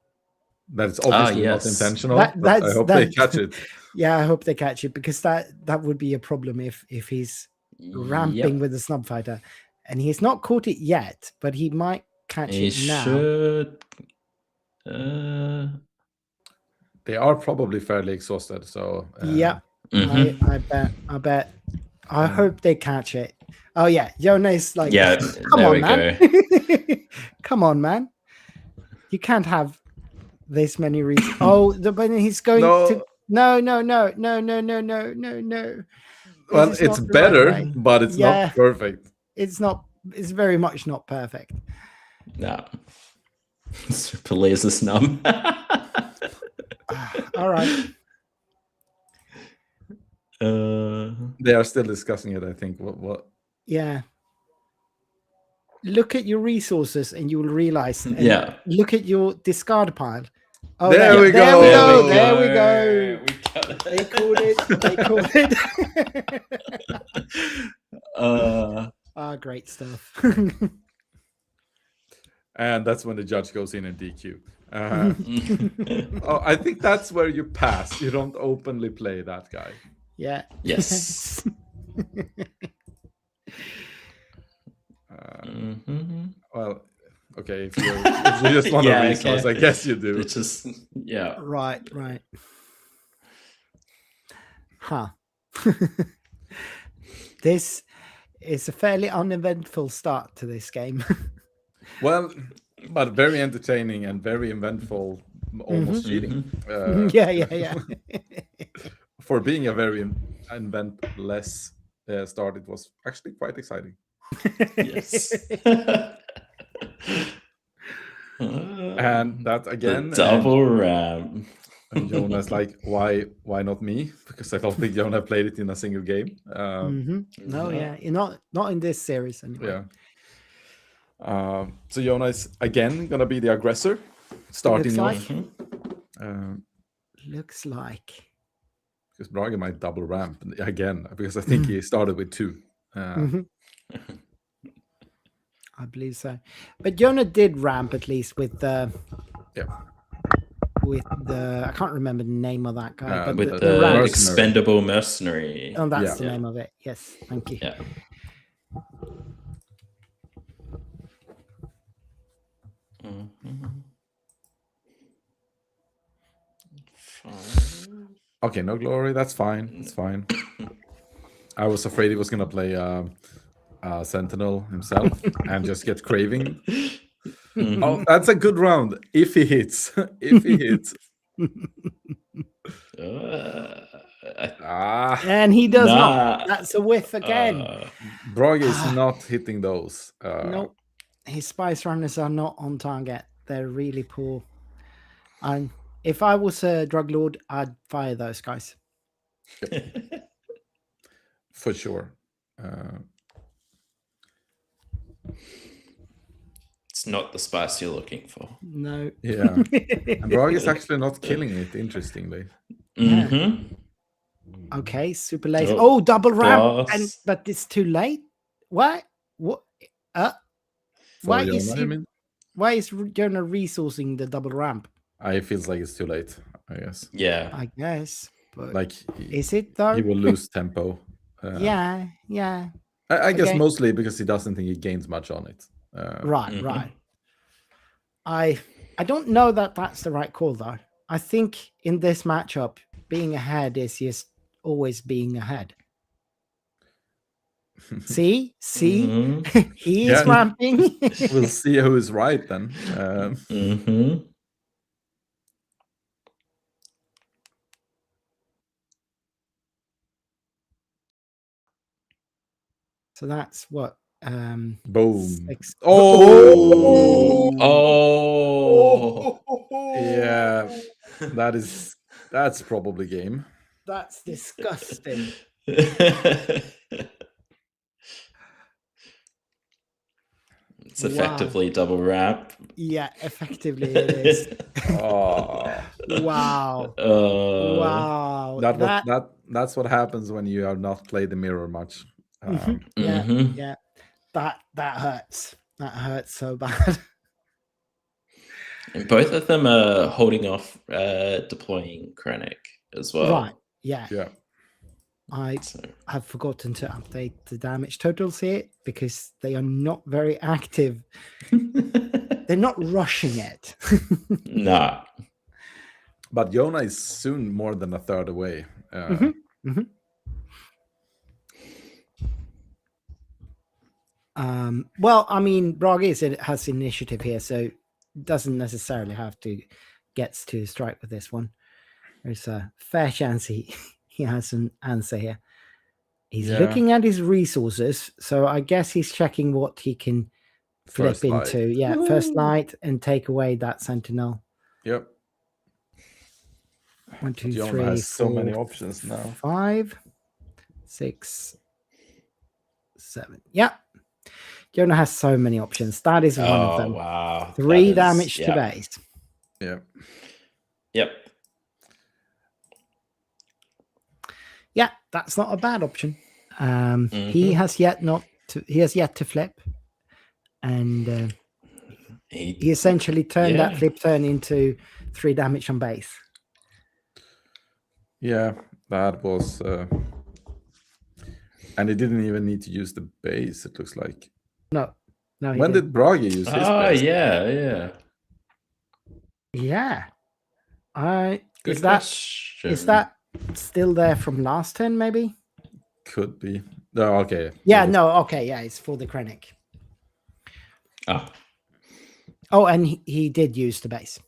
That's obviously not intentional. I hope they catch it. Yeah, I hope they catch it because that would be a problem if he's ramping with the Snub Fighter. And he's not caught it yet, but he might catch it now. Should. They are probably fairly exhausted, so... I bet. I hope they catch it. Oh, yeah. Jonas like... Yeah, come on, man. Come on, man. You can't have this many reasons. Oh, but he's going to... No. Well, it's better, but it's not perfect. It's very much not perfect. No. Super laser snub. All right. They are still discussing it, I think. What? Yeah. Look at your resources and you will realize. Look at your discard pile. Oh, there we go. There we go. They called it. Great stuff. And that's when the judge goes in and DQ. I think that's where you pass. You don't openly play that guy. Yeah. Yes. Well, okay. If you just want to resource, I guess you do. It's just Right. Huh. This is a fairly uneventful start to this game. Well, but very entertaining and very eventful, almost cheating. Yeah. For being a very eventless start, it was actually quite exciting. Yes. And that again, the double ramp. and Jonah's like, why not me? Because I don't think Jonah played it in a single game. No, yeah, not in this series anyway. Yeah. So Jonah is again gonna be the aggressor, starting Looks off. Looks like. Because Brage might double ramp again, because I think he started with 2. I believe so. But Jonah did ramp at least with the I can't remember the name of that guy, but with the the ramp. expendable mercenary. Oh, that's the name of it. Yes, thank you. Yeah. Okay, no glory. That's fine. It's fine. I was afraid he was gonna play Sentinel himself and just get craving. Oh, that's a good round if he hits. If he hits. And he does not. That's a whiff again. Brage is not hitting those. Nope. His Spice Runners are not on target. They're really poor. And if I was a drug lord, I'd fire those guys. For sure. It's not the spice you're looking for. No. Yeah. And Brage is actually not killing it, interestingly. Okay, super late. Oh, double ramp, but it's too late. What? What? Why is Jonah resourcing the double ramp? It feels like it's too late, I guess. Yeah, I guess. But like, is it though? He will lose tempo. Yeah. I guess mostly because he doesn't think he gains much on it. Right. I don't know that that's the right call though. I think in this matchup, being ahead is just always being ahead. See, he is ramping. We'll see who is right then. So that's what. Boom. Yeah, that's probably game. That's disgusting. It's effectively double ramp. Yeah, effectively it is. Wow. That's what happens when you have not played the mirror much. Yeah. That hurts. That hurts so bad. And both of them are holding off deploying Krennic as well. Right. Yeah. I have forgotten to update the damage totals here because they are not very active. They're not rushing it. Nah. But Jonah is soon more than a third away. Well, I mean, Brage has initiative here, so doesn't necessarily have to get to strike with this one. There's a fair chance he has an answer here. He's looking at his resources, so I guess he's checking what he can flip into. Yeah, first light and take away that sentinel. Yep. 1, 2, Jonah 3, has 4, so many options now. 5, 6, 7. Yeah. Jonah has so many options. That is one of them. Wow. 3 damage to base. Yeah. Yep. Yeah, that's not a bad option. He has yet to flip, and he essentially turned that flip turn into 3 damage on base. Yeah, that was, and he didn't even need to use the base. It looks like. No. When did Brage use his base? Yeah. Yeah. Good Is question. that still there from last turn, maybe? Could be. No, okay. Yeah, no, okay, yeah, it's for the Krennic. Oh, Oh, and he did use the base.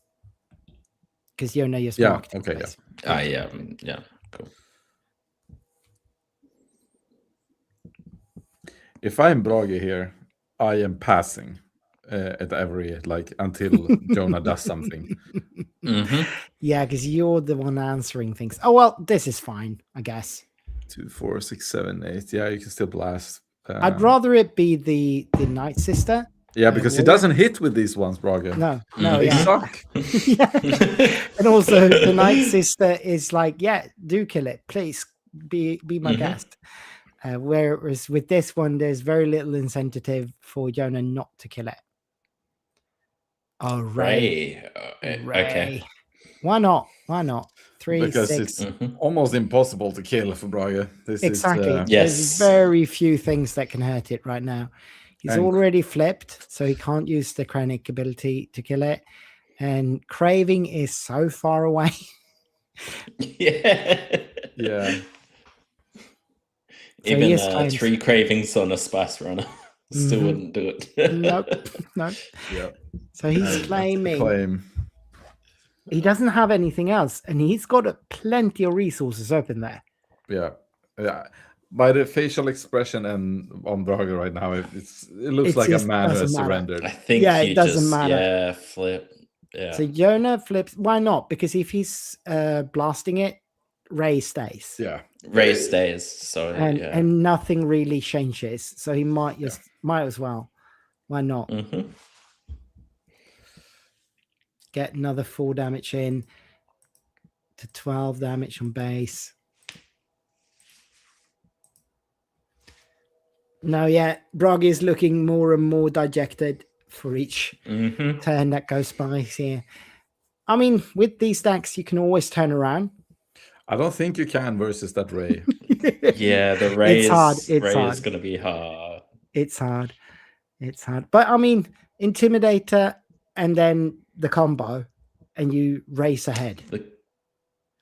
Because Yona just marked the okay, base. yeah, yeah, cool. If I'm Brage here, I am passing at every until Jonah does something. Mm-hmm. Yeah, because you're the one answering things. Oh well, this is fine, I guess. 2, 4, 6, 7, 8. Yeah, you can still blast. I'd rather it be the Night Sister. Yeah, because he doesn't hit with these ones, Brage. No, They yeah. suck. Yeah. And also the Night Sister is like, yeah, do kill it, please. Be my guest. Whereas with this one, there's very little incentive for Jonah not to kill it. Oh, Ray. Okay. Why not? 3, Because 6. it's almost impossible to kill for Brage. This Exactly. is, Yes. There's very few things that can hurt it right now. He's already flipped, so he can't use the Krennic ability to kill it. And Craving is so far away. Yeah. yeah. So he is Even trying 3 cravings on a Spice Runner still wouldn't do it. Nope. Yeah. So he's claiming Claim. he doesn't have anything else, and he's got plenty of resources open there. Yeah. By the facial expression and on Brage right now, it looks like a just man who doesn't has matter. surrendered. I think Yeah, it he doesn't just matter. flip. Yeah. So Jonah flips. Why not? Because if he's blasting it, Ray stays. Yeah. Ray stays. So And nothing really changes. So he might as well. Why not? Mm-hmm. Get another 4 damage in to 12 damage on base. No, yeah, Brage is looking more and more dejected for each turn that goes by here. I mean, with these stacks, you can always turn around. I don't think you can versus that Ray. Yeah, the Ray It's is hard. Ray is going to be hard. It's hard. But I mean, Intimidator and then the combo, and you race ahead.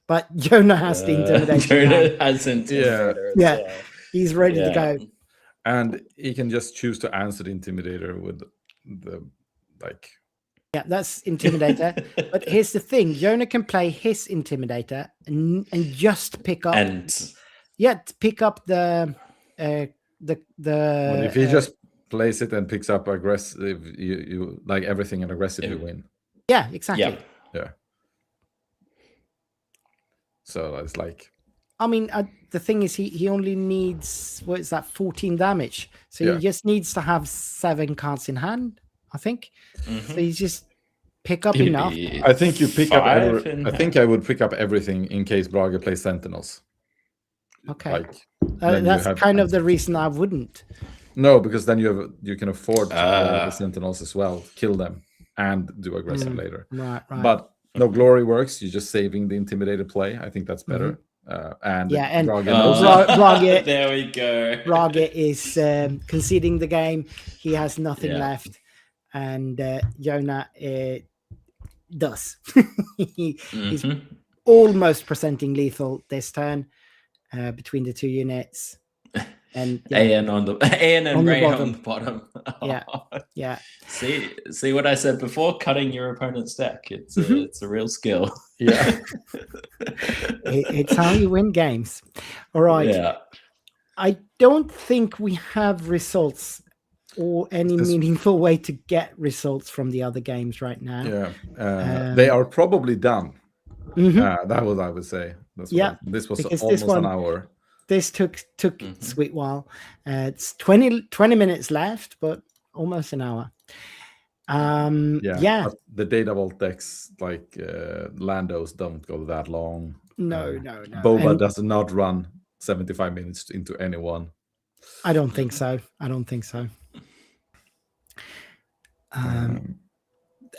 But Jonah has the Intimidator. Jonah has Intimidator. Yeah. He's ready to go. And he can just choose to answer the Intimidator with the Yeah, that's Intimidator. But here's the thing: Jonah can play his Intimidator and just pick up pick up the Well, if he just plays it and picks up aggressive, you like everything and aggressive, you win. Yeah, exactly. Yeah. So it's like. I mean, the thing is, he only needs 14 damage. So he just needs to have 7 cards in hand, I think. So he just pick up enough. I think you pick up. I think I would pick up everything in case Brage plays Sentinels. Okay, that's kind of the reason I wouldn't. No, because then you can afford the Sentinels as well, kill them, and do aggressive later. Right. But no, Glory works. You're just saving the Intimidated play. I think that's better. And Brage there we go. Brage is conceding the game. He has nothing left, and Jonah does. He's almost presenting lethal this turn between the 2 units. And AN and Ray on the bottom. Yeah. See what I said before? Cutting your opponent's deck. It's a real skill. Yeah. It's how you win games. All right. Yeah. I don't think we have results or any meaningful way to get results from the other games right now. Yeah. They are probably done. That was I would say. This was almost an hour. This took a sweet while. It's 20 minutes left, but almost an hour. But the data vault decks like Lando's don't go that long. No. Boba does not run 75 minutes into anyone. I don't think so.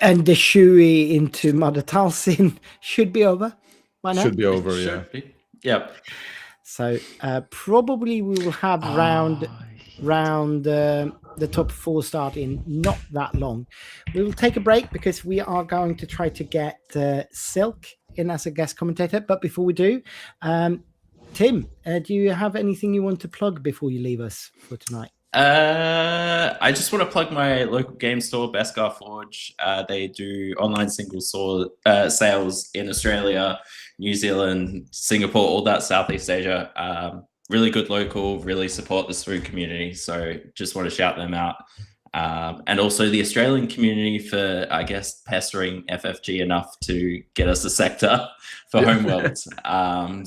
And the Shui into Mother Talsin should be over by now. Should be over, yeah. Yep. So probably we will have round the top 4 start in not that long. We will take a break because we are going to try to get Silk in as a guest commentator. But before we do, Tim, do you have anything you want to plug before you leave us for tonight? I just want to plug my local game store, Beskar Forge. They do online single sales in Australia, New Zealand, Singapore, all that Southeast Asia. Really good local, really support the SWU community. So just want to shout them out. And also the Australian community for, I guess, pestering FFG enough to get us a sector for Homeworlds.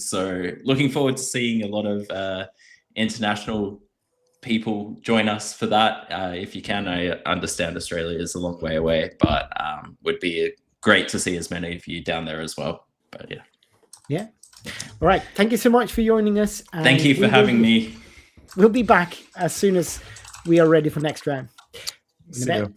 So looking forward to seeing a lot of international people join us for that. If you can, I understand Australia is a long way away, but would be great to see as many of you down there as well. But yeah. Yeah. All right. Thank you so much for joining us. Thank you for having me. We'll be back as soon as we are ready for next round. See you.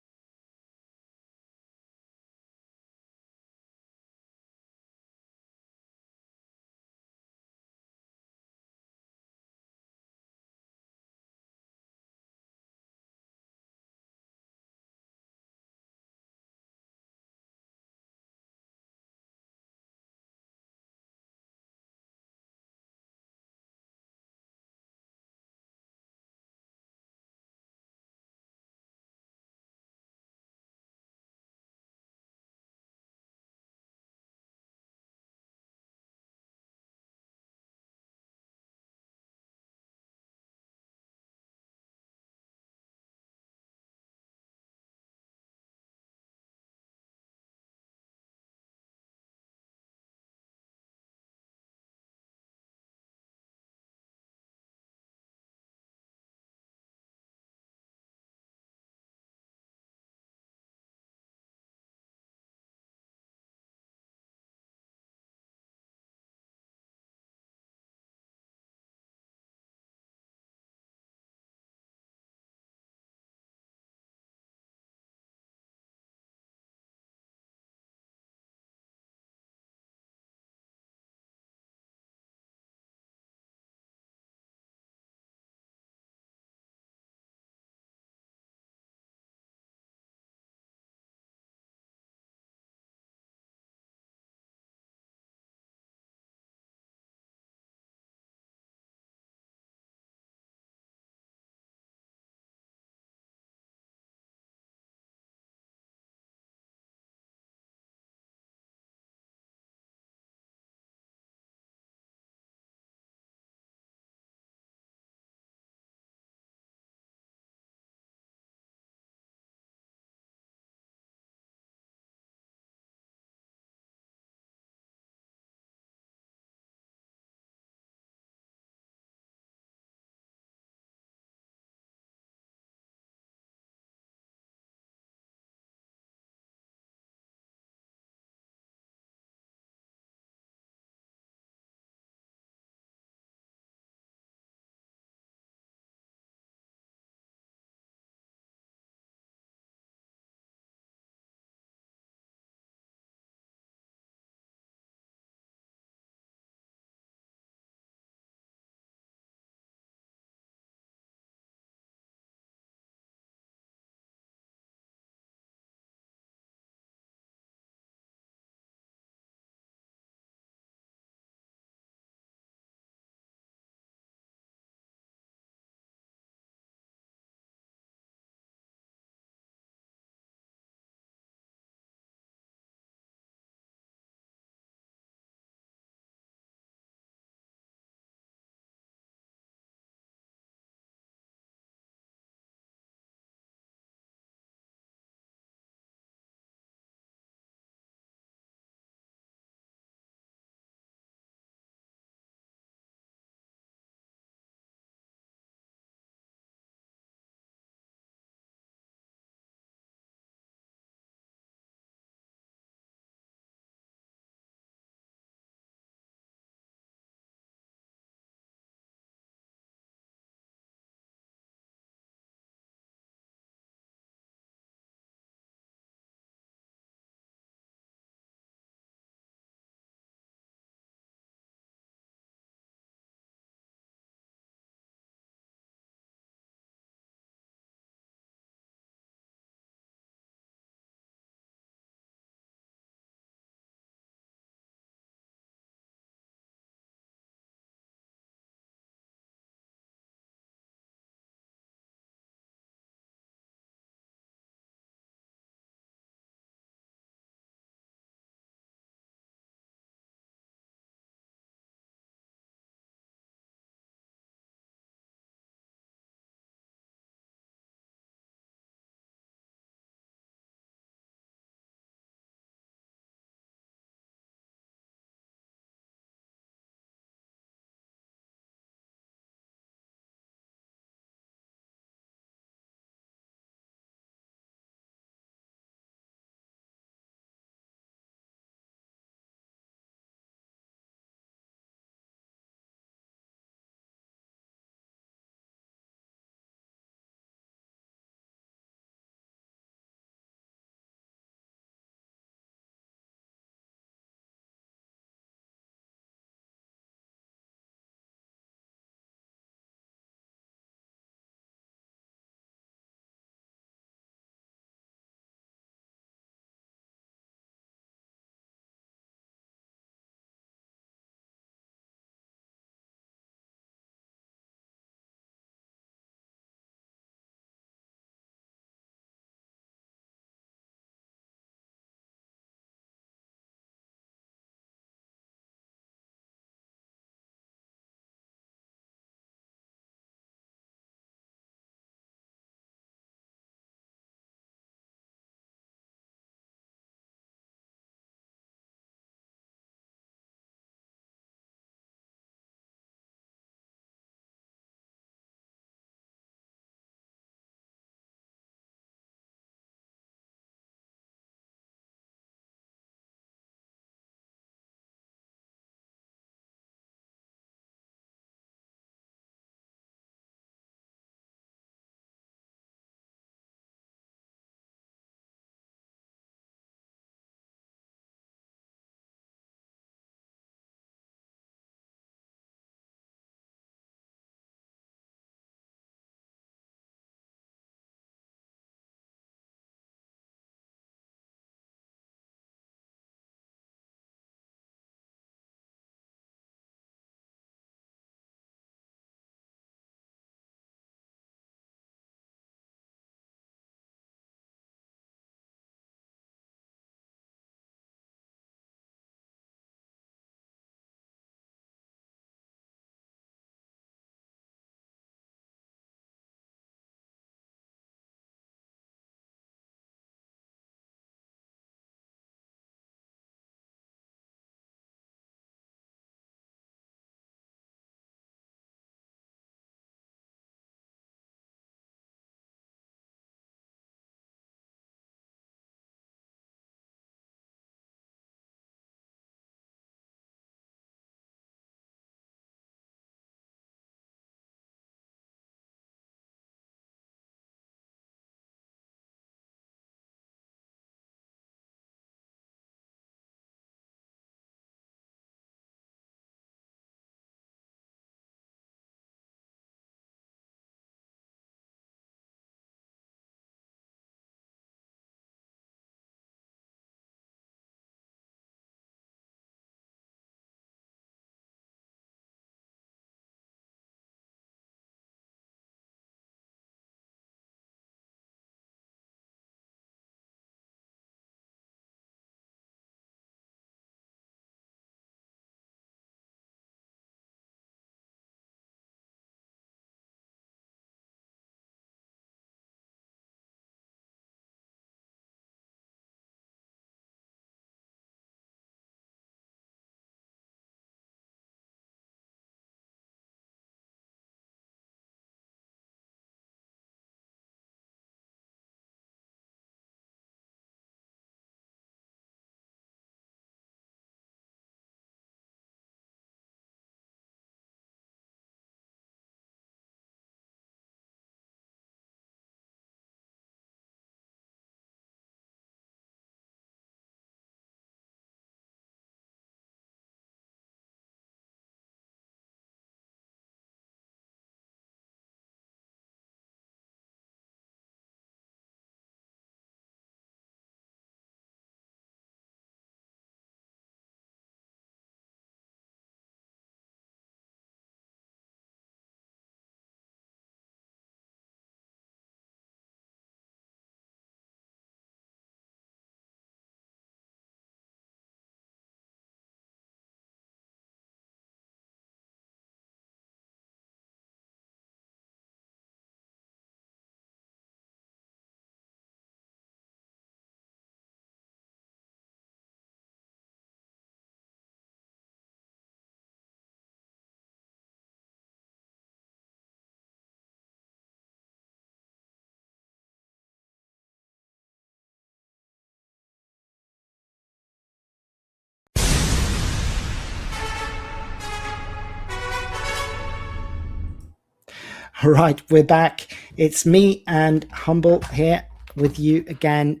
All right, we're back. It's me and Humble here with you again.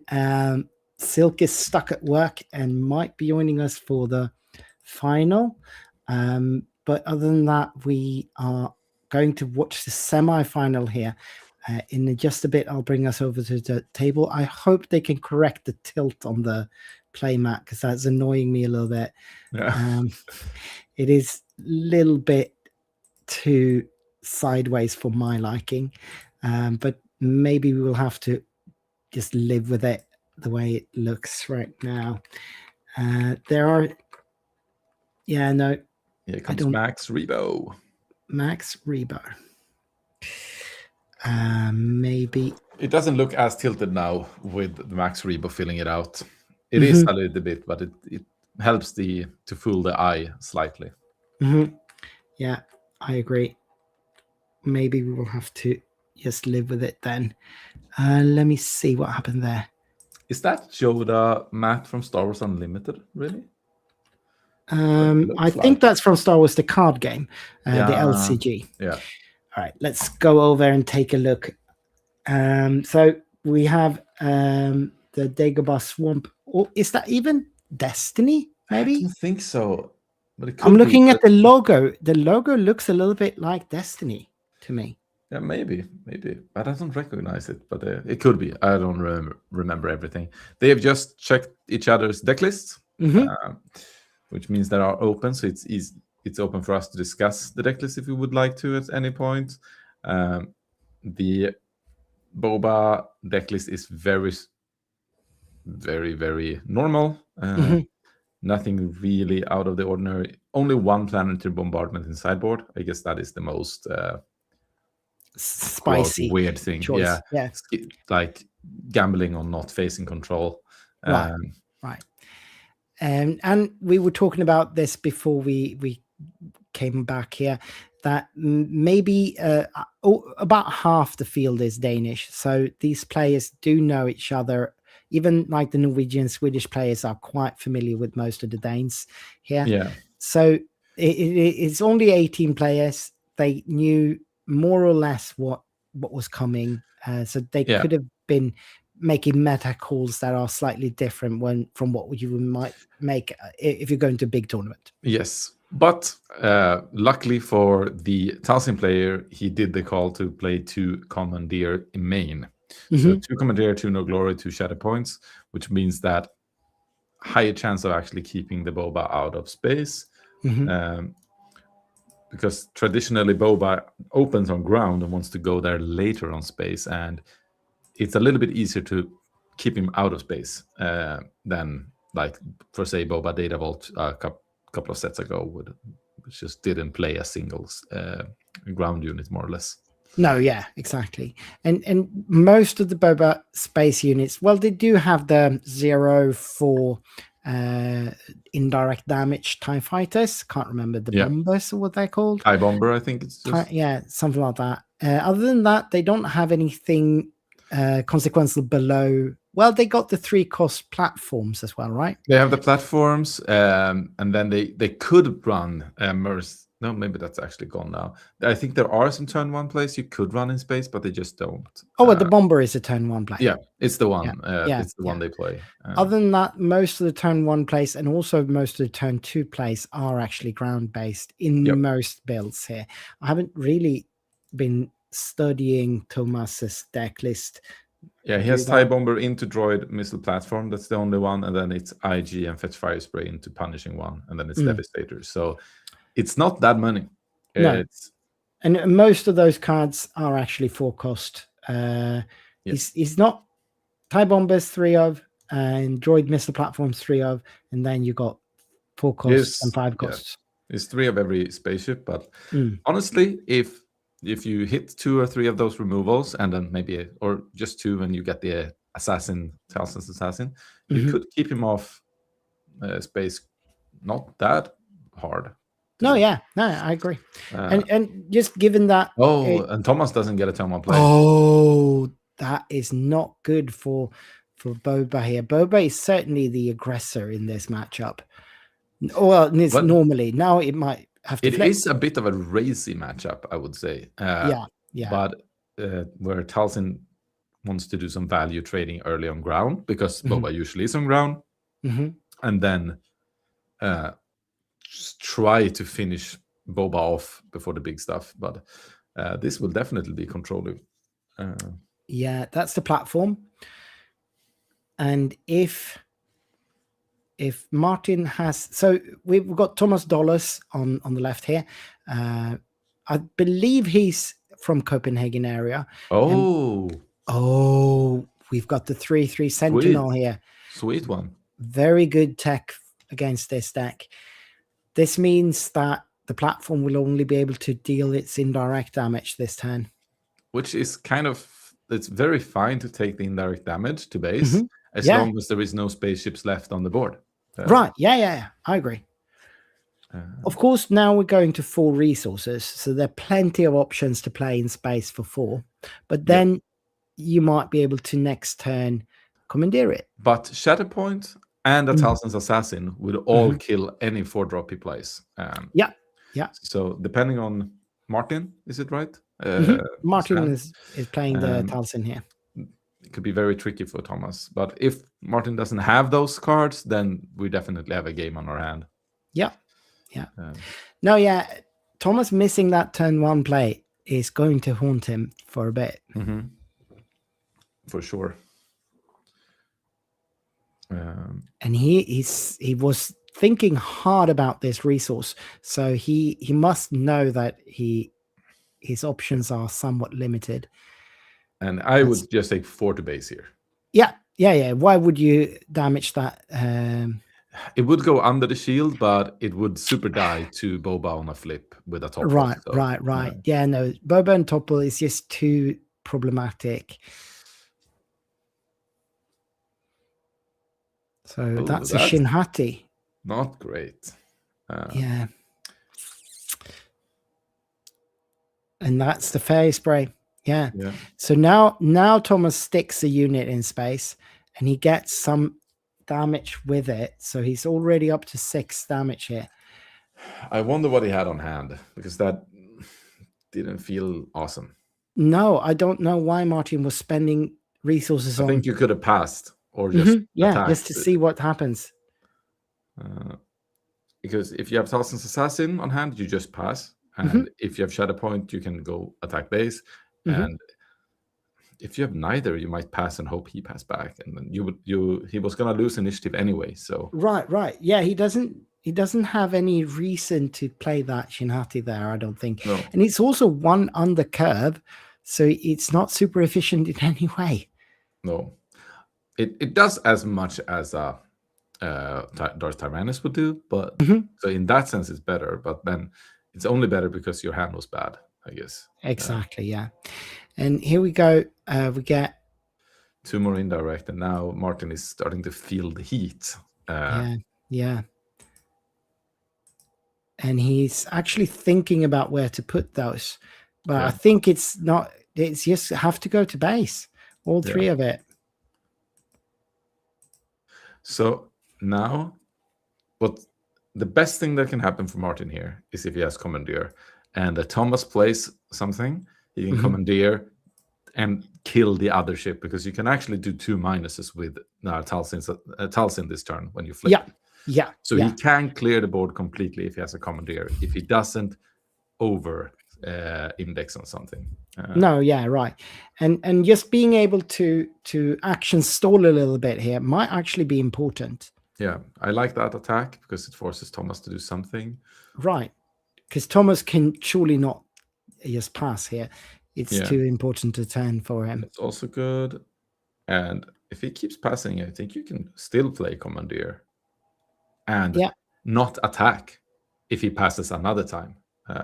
Silk is stuck at work and might be joining us for the final. But other than that, we are going to watch the semi-final here. In just a bit, I'll bring us over to the table. I hope they can correct the tilt on the playmat because that's annoying me a little bit. Yeah. It is a little bit too sideways for my liking, but maybe we will have to just live with it the way it looks right now. There are, no. Here comes Max Rebo. Max Rebo. Maybe it doesn't look as tilted now with the Max Rebo filling it out. It is a little bit, but it helps to fool the eye slightly. Yeah, I agree. Maybe we will have to just live with it then. Let me see what happened there. Is that Yoda Matt from Star Wars Unlimited, really? I think that's from Star Wars, the card game, the LCG. Yeah. All right, let's go over and take a look. So we have the Dagobah Swamp. Or is that even Destiny? Maybe? I don't think so. But it could I'm looking at be. the logo. The logo looks a little bit like Destiny to me. Yeah, maybe. But I don't recognize it. But it could be. I don't remember everything. They have just checked each other's deck lists, which means they are open. So it's open for us to discuss the deck list if we would like to at any point. The Boba deck list is very, very, very normal. Nothing really out of the ordinary. Only one planetary bombardment in sideboard. I guess that is the most spicy weird thing. choice. Yeah. Like gambling on not facing control. Right. And we were talking about this before we came back here, that maybe about half the field is Danish. So these players do know each other. Even like the Norwegian, Swedish players are quite familiar with most of the Danes here. Yeah. So it's only 18 players. They knew more or less what was coming. So they could have been making meta calls that are slightly different from what you might make if you're going to a big tournament. Yes. But luckily for the Talsin player, he did the call to play 2 Commandeer in main. So 2 Commandeer, 2 No Glory, 2 Shadow Points, which means that higher chance of actually keeping the Boba out of space. Because traditionally Boba opens on ground and wants to go there later on space. And it's a little bit easier to keep him out of space than, like, for say, Boba Data Vault a couple of sets ago, which just didn't play a single ground unit, more or less. No, yeah, exactly. And most of the Boba space units, well, they do have the 0 for indirect damage TIE fighters. Can't remember the bombers or what they're called. TIE Bomber, I think it's just... something like that. Other than that, they don't have anything consequential below. Well, they got the 3-cost platforms as well, right? They have the platforms, and then they could run No, maybe that's actually gone now. I think there are some turn 1 plays you could run in space, but they just don't. Oh, the bomber is a turn 1 play. Yeah, it's the one. It's the one they play. Other than that, most of the turn 1 plays and also most of the turn 2 plays are actually ground based in most builds here. I haven't really been studying Thomas's deck list. Yeah, he has TIE Bomber into Droid Missile Platform. That's the only one, and then it's IG and Fetch Fire Spray into Punishing One, and then it's Devastator. So it's not that many. No. And most of those cards are actually 4-cost. He's not TIE Bombers 3 of, and Droid Missile Platforms 3 of, and then you got 4 costs and 5 costs. Yeah. It's 3 of every spaceship, but honestly, if you hit 2 or 3 of those removals, and then maybe or just 2 when you get the Talsin's assassin, you could keep him off space. Not that hard. No, I agree. And just given that... and Thomas doesn't get a turn 1 play. Oh, that is not good for Boba here. Boba is certainly the aggressor in this matchup. Well, normally. Now it might have to It is a bit of a racy matchup, I would say. Yeah. But where Talsin wants to do some value trading early on ground, because Boba usually is on ground, and then just try to finish Boba off before the big stuff. But this will definitely be controlling. Yeah, that's the platform. And if Martin has, so we've got Thomas Dollars on the left here. I believe he's from Copenhagen area. Oh, We've got the 3/3 Sentinel here. Sweet one. Very good tech against this deck. This means that the platform will only be able to deal its indirect damage this turn. Which is kind of, it's very fine to take the indirect damage to base, as long as there is no spaceships left on the board. Right. Yeah. I agree. Of course, now we're going to 4 resources, so there are plenty of options to play in space for 4. But then you might be able to next turn commandeer it. But Shatterpoint and a Talsin's Assassin would all kill any 4-drop he plays. Yeah. So depending on Martin, is it right? Martin is playing the Talsin here. It could be very tricky for Thomas. But if Martin doesn't have those cards, then we definitely have a game on our hand. Yeah. Thomas missing that turn 1 play is going to haunt him for a bit. For sure. And he was thinking hard about this resource, so he must know that his options are somewhat limited. And I would just take 4 to base here. Yeah. Why would you damage that? It would go under the shield, but it would super die to Boba on a flip with a topple. Right. Yeah, no, Boba and topple is just too problematic. So that's a Shinhati. Not great. Yeah. And that's the fairy spray. Yeah. So now Thomas sticks a unit in space and he gets some damage with it. So he's already up to 6 damage here. I wonder what he had on hand, because that didn't feel awesome. No, I don't know why Martin was spending resources on. I think you could have passed or just attacked. Just to see what happens. Because if you have Talsin's Assassin on hand, you just pass. And if you have Shatterpoint, you can go attack base. And if you have neither, you might pass and hope he pass back, and then he was gonna lose initiative anyway. So right. Yeah, he doesn't have any reason to play that Shinhati there, I don't think. No. And it's also 1 under curve, so it's not super efficient in any way. No, it does as much as Darth Tyrannus would do, but so in that sense it's better. But then it's only better because your hand was bad, I guess. Exactly, yeah. And here we go. We get 2 more indirect, and now Martin is starting to feel the heat. Yeah. And he's actually thinking about where to put those. But I think it's just have to go to base. All 3 of it. So now, the best thing that can happen for Martin here is if he has Commandeer, and Thomas plays something, he can Commandeer and kill the other ship, because you can actually do 2 minuses with Talsin this turn when you flip. Yeah. So he can clear the board completely if he has a Commandeer, if he doesn't over index on something. Right. And just being able to action stall a little bit here might actually be important. Yeah, I like that attack because it forces Thomas to do something. Right. Because Thomas can surely not just pass here. It's too important a turn for him. It's also good. And if he keeps passing, I think you can still play Commandeer and not attack if he passes another time.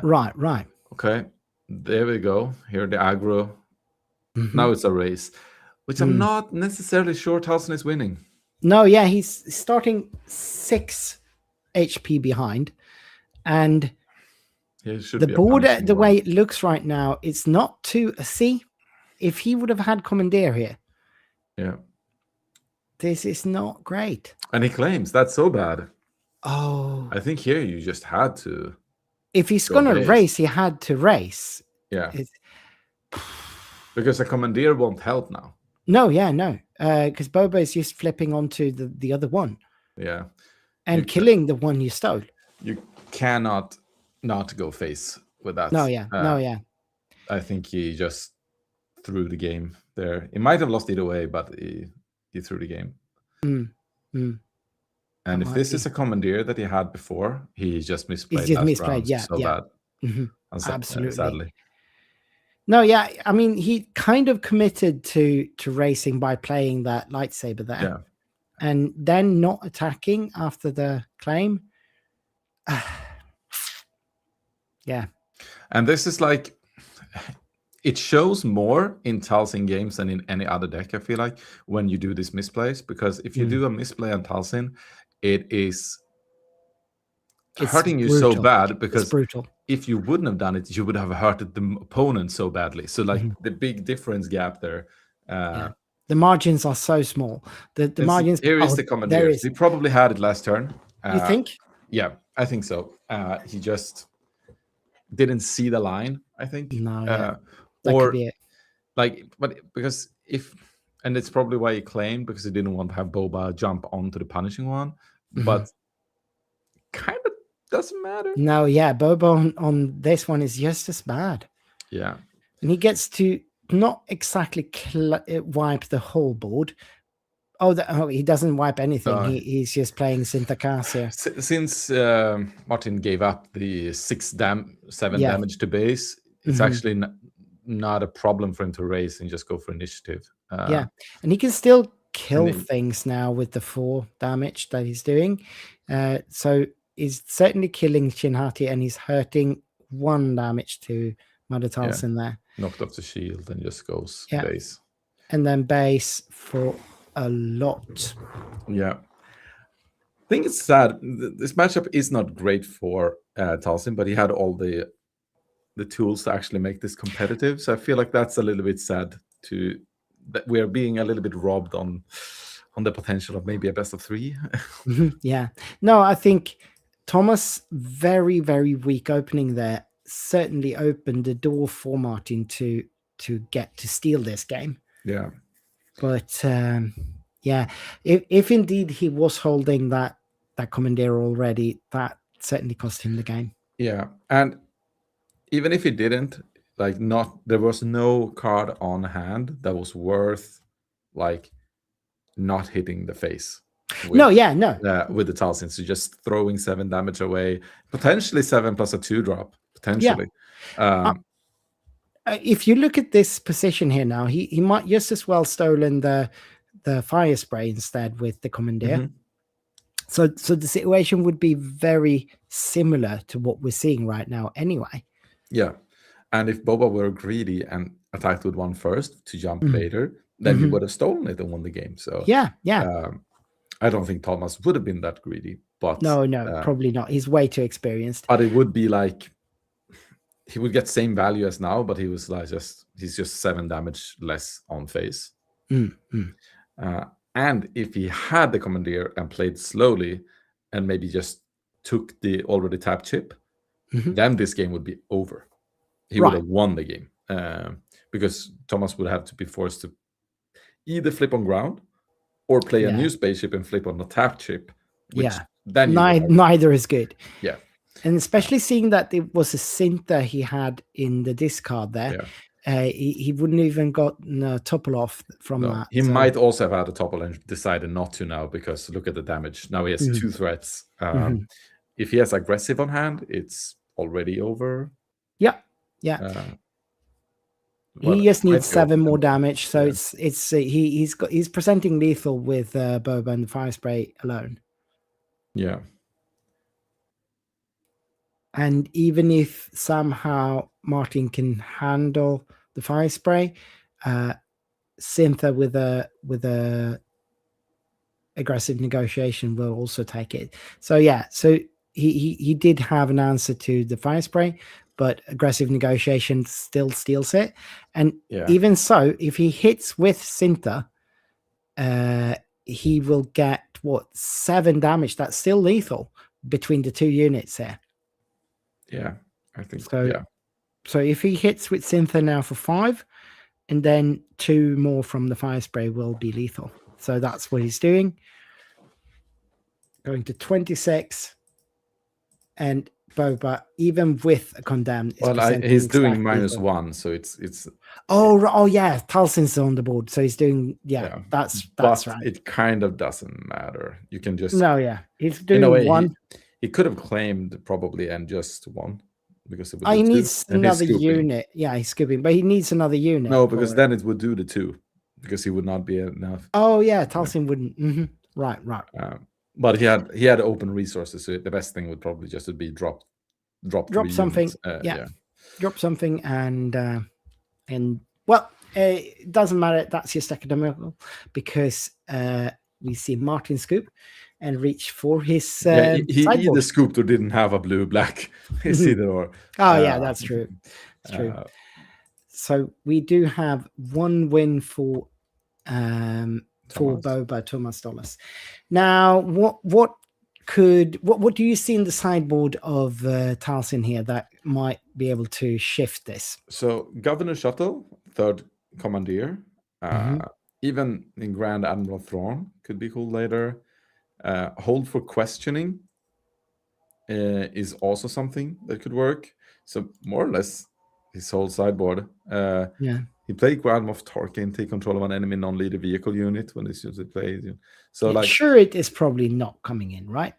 Right. Okay, there we go. Here the aggro. Now it's a race, which I'm not necessarily sure Talsin is winning. No, yeah, he's starting 6 HP behind. And the board, the way it looks right now, it's not too... See, if he would have had Commandeer here, this is not great. And he claims that's so bad. Oh. I think here you just had to... If he's going to race, he had to race. Yeah. Because a commandeer won't help now. No, because Boba is just flipping onto the other one. Yeah. And killing the one you stole. You cannot not go face with that. No, I think he just threw the game there. He might have lost either way, but he threw the game. And if this is a commandeer that he had before, he just misplayed. He's just misplayed, bad. Absolutely. Sadly. No, I mean, he kind of committed to racing by playing that lightsaber there. Yeah. And then not attacking after the claim. Yeah. And this is like, it shows more in Talsin games than in any other deck, I feel like, when you do these misplays. Because if you do a misplay on Talsin, it's hurting you brutal. so bad, because it's brutal. If you wouldn't have done it, you would have hurted the opponent so badly. So like the big difference gap there. The margins are so small. The margins. Here is the commandeer. He probably had it last turn. You think? Yeah, I think so. He just didn't see the line, I think. No, that or could be it. Like, but because and it's probably why he claimed, because he didn't want to have Boba jump onto the punishing one. But kind of doesn't matter. No, Boba on this one is just as bad. Yeah. And he gets to not exactly wipe the whole board. He doesn't wipe anything. He's just playing Synthacassia. Since Martin gave up the 7 damage to base, it's actually not a problem for him to race and just go for initiative. And he can still kill things now with the 4 damage that he's doing. So he's certainly killing Shinhati, and he's hurting 1 damage to Mother Talsin there. Knocked off the shield and just goes base. And then base for a lot. Yeah. I think it's sad. This matchup is not great for Talsin, but he had all the tools to actually make this competitive. So I feel like that's a little bit sad that we are being a little bit robbed on the potential of maybe a best of 3. Yeah. No, I think Thomas, very, very weak opening there, certainly opened the door for Martin to get to steal this game. Yeah. But if indeed he was holding that commandeer already, that certainly cost him the game. Yeah. And even if he didn't, there was no card on hand that was worth not hitting the face. With the Talsin. So just throwing 7 damage away, potentially 7 plus a 2-drop, potentially. Yeah. If you look at this position here now, he might just as well stolen the fire spray instead with the commandeer. So the situation would be very similar to what we're seeing right now anyway. Yeah. And if Boba were greedy and attacked with 1 first to jump later, then he would have stolen it and won the game. So I don't think Thomas would have been that greedy. But no, probably not. He's way too experienced. But it would be he would get same value as now, but he was he's just 7 damage less on face. And if he had the commandeer and played slowly and maybe just took the already tapped chip, then this game would be over. He would have won the game, because Thomas would have to be forced to either flip on ground or play a new spaceship and flip on the tapped chip. Which then neither is good. Yeah. And especially seeing that it was a Syntha he had in the discard there, he wouldn't even got topple off from that. He might also have had a topple and decided not to now, because look at the damage. Now he has 2 threats. If he has aggressive on hand, it's already over. Yeah. He just needs 7 more damage, so he's presenting lethal with Boba and the fire spray alone. Yeah. And even if somehow Martin can handle the fire spray, Syntha with a aggressive negotiation will also take it. So he did have an answer to the fire spray, but aggressive negotiation still steals it. And even so, if he hits with Syntha, he will get 7 damage. That's still lethal between the 2 units here. Yeah, I think so. So if he hits with Synther now for 5, and then 2 more from the fire spray will be lethal. So that's what he's doing. Going to 26. And Boba, even with a condemned, is Well, presenting he's doing exactly the- -1, so it's. Oh yeah, Talsin's on the board, so he's doing that's but right. it kind of doesn't matter. You can just he's in doing a way, 1. He could have claimed probably and just 1 because it would. He do 2, needs and he's another scooping. unit. Yeah, he's scooping, but he needs another unit. No, because for then it would do the 2 because he would not be enough. Oh yeah, Talsin wouldn't. Right. But he had open resources, so the best thing would probably just be drop 3 something. units. Drop something, and well, it doesn't matter. That's just economical because we see Martin scoop and reach for his he sideboard. either scooped or didn't have a black. It's either or. Oh yeah, that's true. It's true. So we do have 1 win for Boba Thomas Dollars. Now, what do you see in the sideboard of Talsin here that might be able to shift this? So Governor Shuttle, 3rd Commandeer, even in Grand Admiral Thrawn could be cool later. Hold for questioning is also something that could work. So more or less his whole sideboard. He played Grand Moff Tarkin, take control of an enemy non-leader vehicle unit when it's usually played. So sure, it is probably not coming in, right?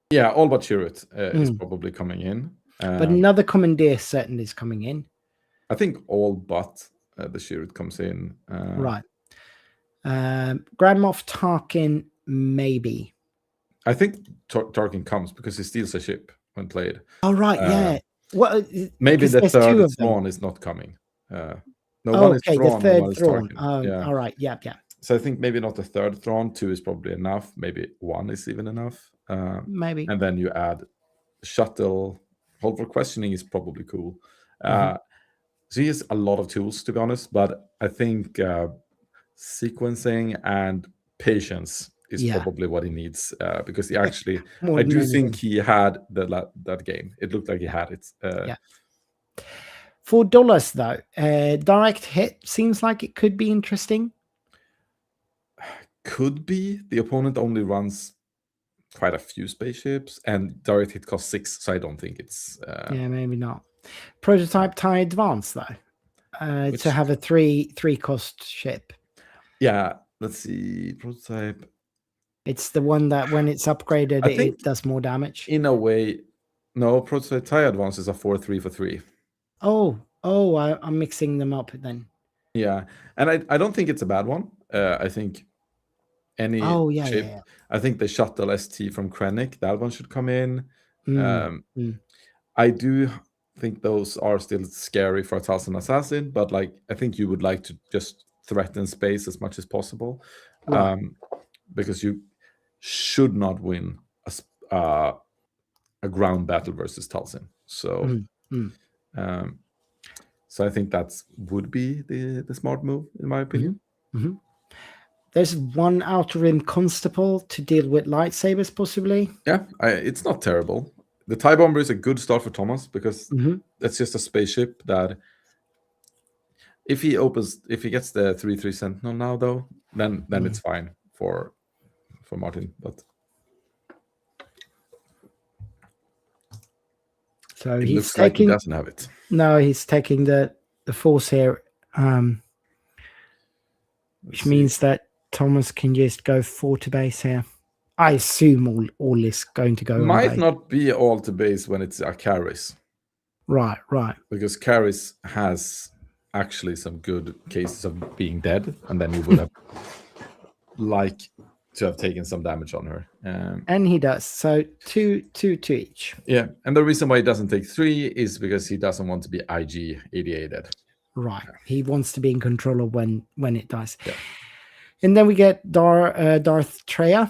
Yeah, all but Chirrut is probably coming in. But another Commandeer certainly is coming in. I think all but the Chirrut comes in. Right. Grand Moff Tarkin, maybe. I think Tarkin comes because he steals a ship when played. Oh, right, yeah. Well, maybe the 3rd Thrawn is not coming. One is Thrawn, the 3rd one is Thrawn. Tarkin. All right, yeah. So I think maybe not the 3rd Thrawn, 2 is probably enough. Maybe 1 is even enough. Maybe. And then you add Shuttle. Hold for questioning is probably cool. So he has a lot of tools, to be honest, but I think sequencing and patience is probably what he needs because he actually, I do think he had that game. It looked like he had it. For dollars, though, direct hit seems like it could be interesting. Could be. The opponent only runs quite a few spaceships, and direct hit costs 6, so I don't think it's. Maybe not. Prototype tie advance though, to have a 3 cost ship. Yeah, let's see. Prototype. It's the one that when it's upgraded, it does more damage. In a way, no. Prototype tie advance is a 4/3 for 3. Oh, I'm mixing them up then. Yeah, and I don't think it's a bad one. I think any ship. Yeah. I think the Shuttle ST from Krennic, that one should come in. I do think those are still scary for a Talsin Assassin, but like I think you would like to just threaten space as much as possible, because you should not win a ground battle versus Talsin. So. So I think that would be the smart move, in my opinion. There's 1 Outer Rim Constable to deal with lightsabers, possibly. Yeah, it's not terrible. The TIE Bomber is a good start for Thomas because that's just a spaceship that if he gets the 3/3 Sentinel now, though, then it's fine for Martin. But so it he's looks like he doesn't have it. No, he's taking the force here, which means that Thomas can just go 4 to base here. I assume all is going to go. Might not be all to base when it's a Caris. Right. Because Caris has actually some good cases of being dead, and then you would have like to have taken some damage on her. And he does. So 2 to each. Yeah, and the reason why he doesn't take 3 is because he doesn't want to be IG 88'd. Right. He wants to be in control of when it dies. Yeah. And then we get Darth Treya.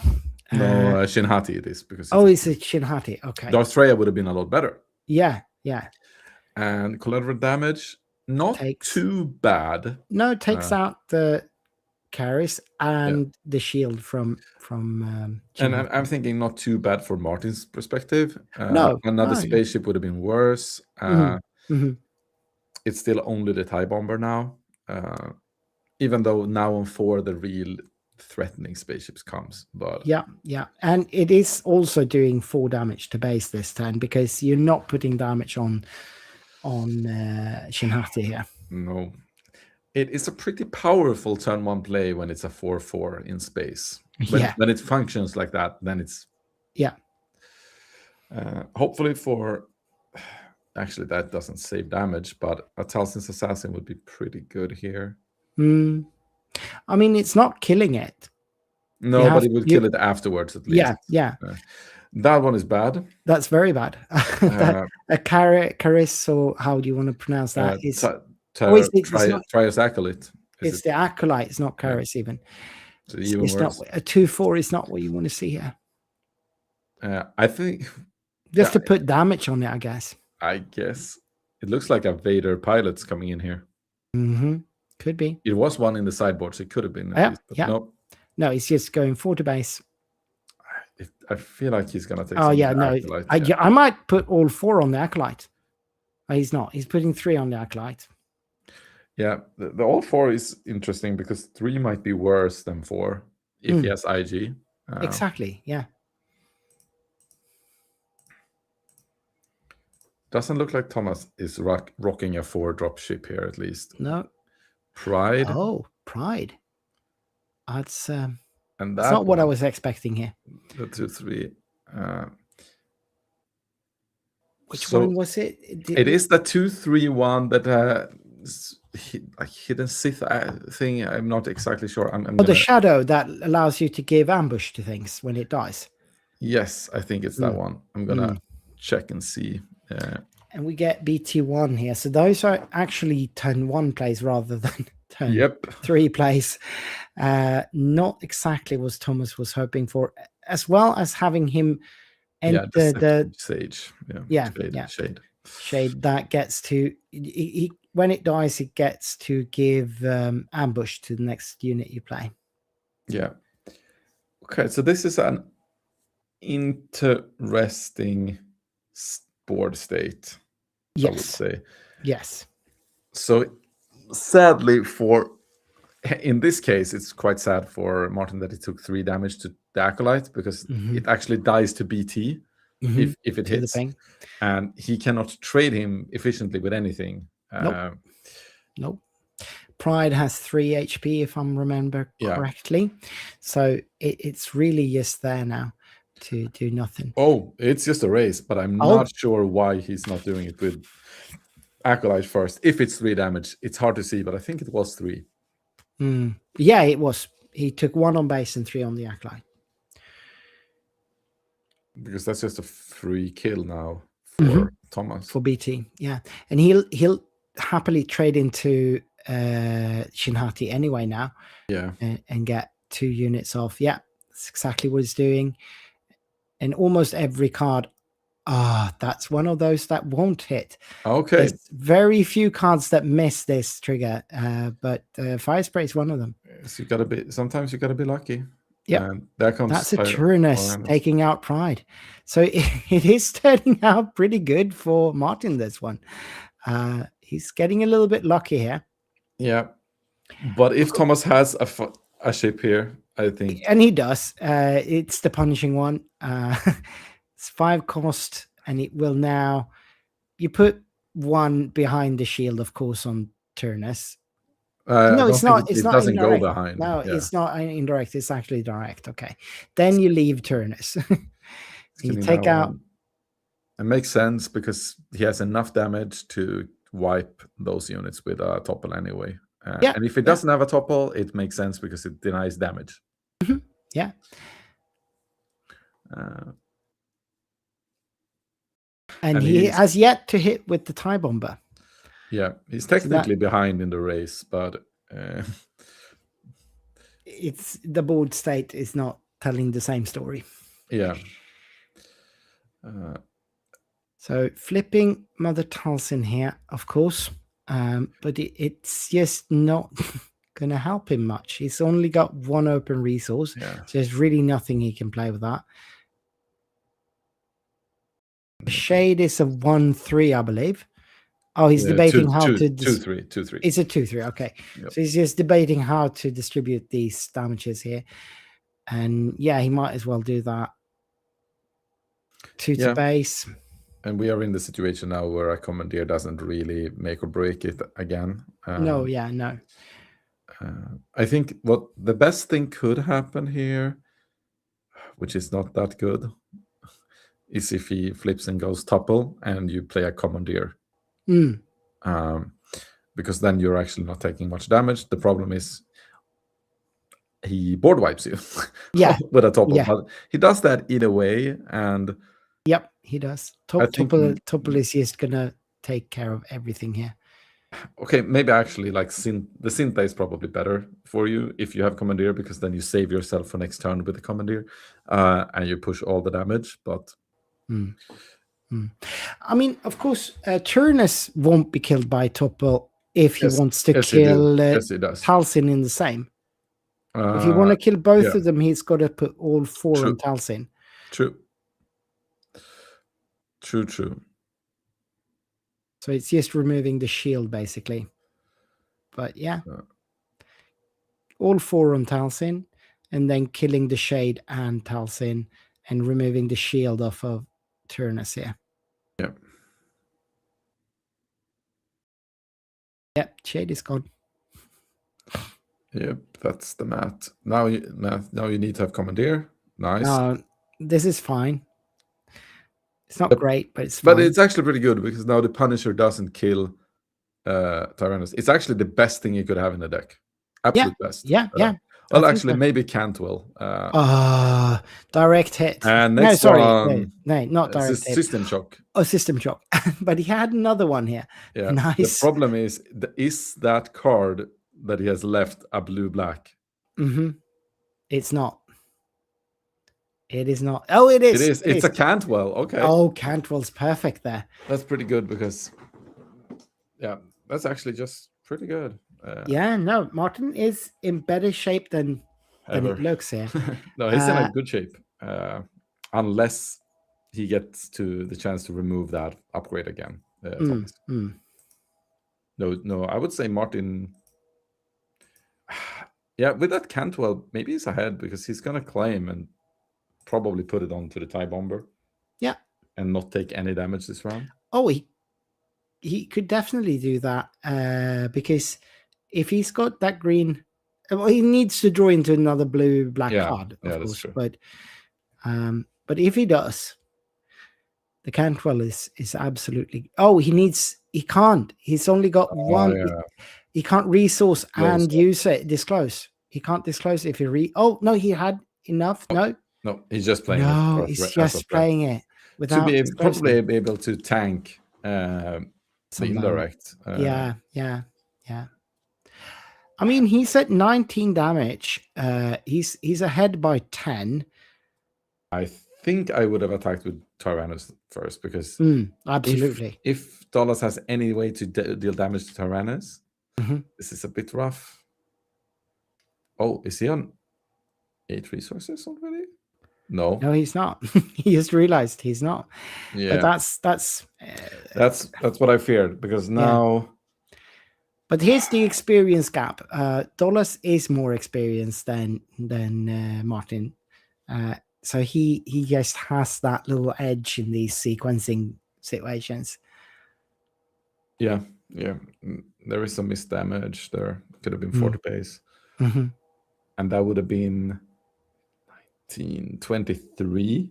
No, Shin Hati it is. Because it's a Shin Hati. Okay. Darth Treya would have been a lot better. Yeah. And collateral damage, not too bad. No, it takes out the Caris and the shield from and I'm thinking not too bad for Martin's perspective. No, another spaceship would have been worse. it's still only the TIE Bomber now. Even though now on 4 the real threatening spaceships comes. But yeah. And it is also doing 4 damage to base this turn because you're not putting damage on Shinhati here. no. It is a pretty powerful turn 1 play when it's a 4/4 in space. When it functions like that, then it's hopefully for actually that doesn't save damage, but a Talzin's Assassin would be pretty good here. I mean, it's not killing it. No, but it will kill it afterwards at least. Yeah. That one is bad. That's very bad. A Charis, or how do you want to pronounce that? Trias Acolyte. It's the Acolyte. It's not Charis even. So even it's worse. Not a 2/4 is not what you want to see here. I think just to put damage on it, I guess. It looks like a Vader pilot's coming in here. Could be. It was one in the sideboard, so it could have been. No, he's just going 4 to base. I feel like he's gonna take. I might put all 4 on the Acolyte. He's not. He's putting 3 on the Acolyte. Yeah, the all 4 is interesting because 3 might be worse than 4 if he has IG. Exactly. Yeah. Doesn't look like Thomas is rocking a 4-drop ship here, at least. No. Pride. Oh, Pride. That's and that's not what I was expecting here. The 2/3. Which one was it? It is the 2/3 that hidden Sith thing. I'm not exactly sure. The shadow that allows you to give ambush to things when it dies. Yes, I think it's that one. I'm gonna check and see. And we get BT1 here. So those are actually turn 1 plays rather than turn 3 plays. Not exactly what Thomas was hoping for, as well as having him enter the Sage. Shade that gets to when it dies, it gets to give ambush to the next unit you play. Yeah. Okay, so this is an interesting board state. Yes. I would say. Yes. So sadly in this case, it's quite sad for Martin that he took 3 damage to the Acolyte because it actually dies to BT if it hits. And he cannot trade him efficiently with anything. Nope. Pride has 3 HP, if I remember correctly. So it's really just there now to do nothing. Oh, it's just a race, but I'm not sure why he's not doing it with Acolyte first. If it's 3 damage, it's hard to see, but I think it was 3. Yeah, it was. He took 1 on base and 3 on the Acolyte. Because that's just a free kill now for Thomas. For BT, yeah. And he'll happily trade into Shinhati anyway now. Yeah. And get 2 units off. Yeah, that's exactly what he's doing. And almost every card, that's one of those that won't hit. Okay. There's very few cards that miss this trigger, but Fire Spray is one of them. So sometimes you gotta be lucky. Yeah, that's a Turnus taking out Pride. So it is turning out pretty good for Martin, this one. He's getting a little bit lucky here. Yeah, but if Thomas has a ship here, I think, and he does, it's the punishing one. It's 5 cost, and it will now. You put 1 behind the shield, of course, on Turnus. No, it's not. It doesn't go behind. No, it's not indirect. It's actually direct. Okay, then you leave Turnus. You take out. It makes sense because he has enough damage to wipe those units with a topple anyway. And if it doesn't have a topple, it makes sense because it denies damage. Yeah. And he has yet to hit with the TIE Bomber. Yeah, he's technically behind in the race, but it's the board state is not telling the same story. Yeah. So flipping Mother Talzin here, of course, but it's just not going to help him much. He's only got 1 open resource, so there's really nothing he can play with that. Shade is a 1/3, I believe. Oh, he's debating how to... 2-3, 2-3. It's a 2-3, okay. Yep. So he's just debating how to distribute these damages here. And yeah, he might as well do that. 2 to base. And we are in the situation now where a commandeer doesn't really make or break it again. No. I think what the best thing could happen here, which is not that good, is if he flips and goes topple and you play a commandeer. Because then you're actually not taking much damage. The problem is he board wipes you with a topple. Yeah. But he does that either way. And yep, he does. Topple is just going to take care of everything here. Okay, maybe actually like the Synta is probably better for you if you have commandeer, because then you save yourself for next turn with the commandeer and you push all the damage. But I mean, of course, Turnus won't be killed by Topple if he wants to kill Talsin in the same. If you want to kill both of them, he's got to put all 4 on Talsin. True. So it's just removing the shield, basically. But yeah. All 4 on Talsin, and then killing the Shade and Talsin, and removing the shield off of Turnus here. Yep, Shade is gone. Yep, that's the math. Now you need to have commandeer. Nice. No, this is fine. It's not great, but it's fine. But it's actually pretty good, because now the Punisher doesn't kill Tyrannus. It's actually the best thing you could have in the deck. Absolute best. Yeah. Well, actually, maybe Cantwell. Direct hit. And next no, not direct hit. System shock. Oh, system shock. But he had another one here. Yeah. Nice. The problem is that card that he has left a blue-black? It's not. It is not. Oh, it is. It is. It's a Cantwell. Okay. Oh, Cantwell's perfect there. That's pretty good, because that's actually just pretty good. No, Martin is in better shape than it looks here. No, he's in a good shape. Unless he gets to the chance to remove that upgrade again. No, I would say Martin. Yeah, with that Cantwell, maybe he's ahead, because he's gonna claim and probably put it onto the TIE Bomber. Yeah. And not take any damage this round. Oh, he could definitely do that, because if he's got that green, well, he needs to draw into another blue-black card, of course. True. But if he does, the Cantwell is absolutely... Oh, he can't. He's only got one. Yeah. He can't resource and use it, disclose. He can't disclose if he Oh, no, he had enough. No, he's just playing it. No, he's just playing it without... To probably be able to tank the indirect. Yeah. I mean, he's at 19 damage. He's ahead by 10. I think I would have attacked with Tyrannus first, because absolutely. If Dollars has any way to deal damage to Tyrannus, this is a bit rough. Oh, is he on 8 resources already? No, he's not. He just realized he's not. Yeah, but that's what I feared, because now. Yeah. But here's the experience gap. Dollars is more experienced than Martin, so he just has that little edge in these sequencing situations. Yeah. There is some missed damage there. Could have been 40 base, and that would have been 1923,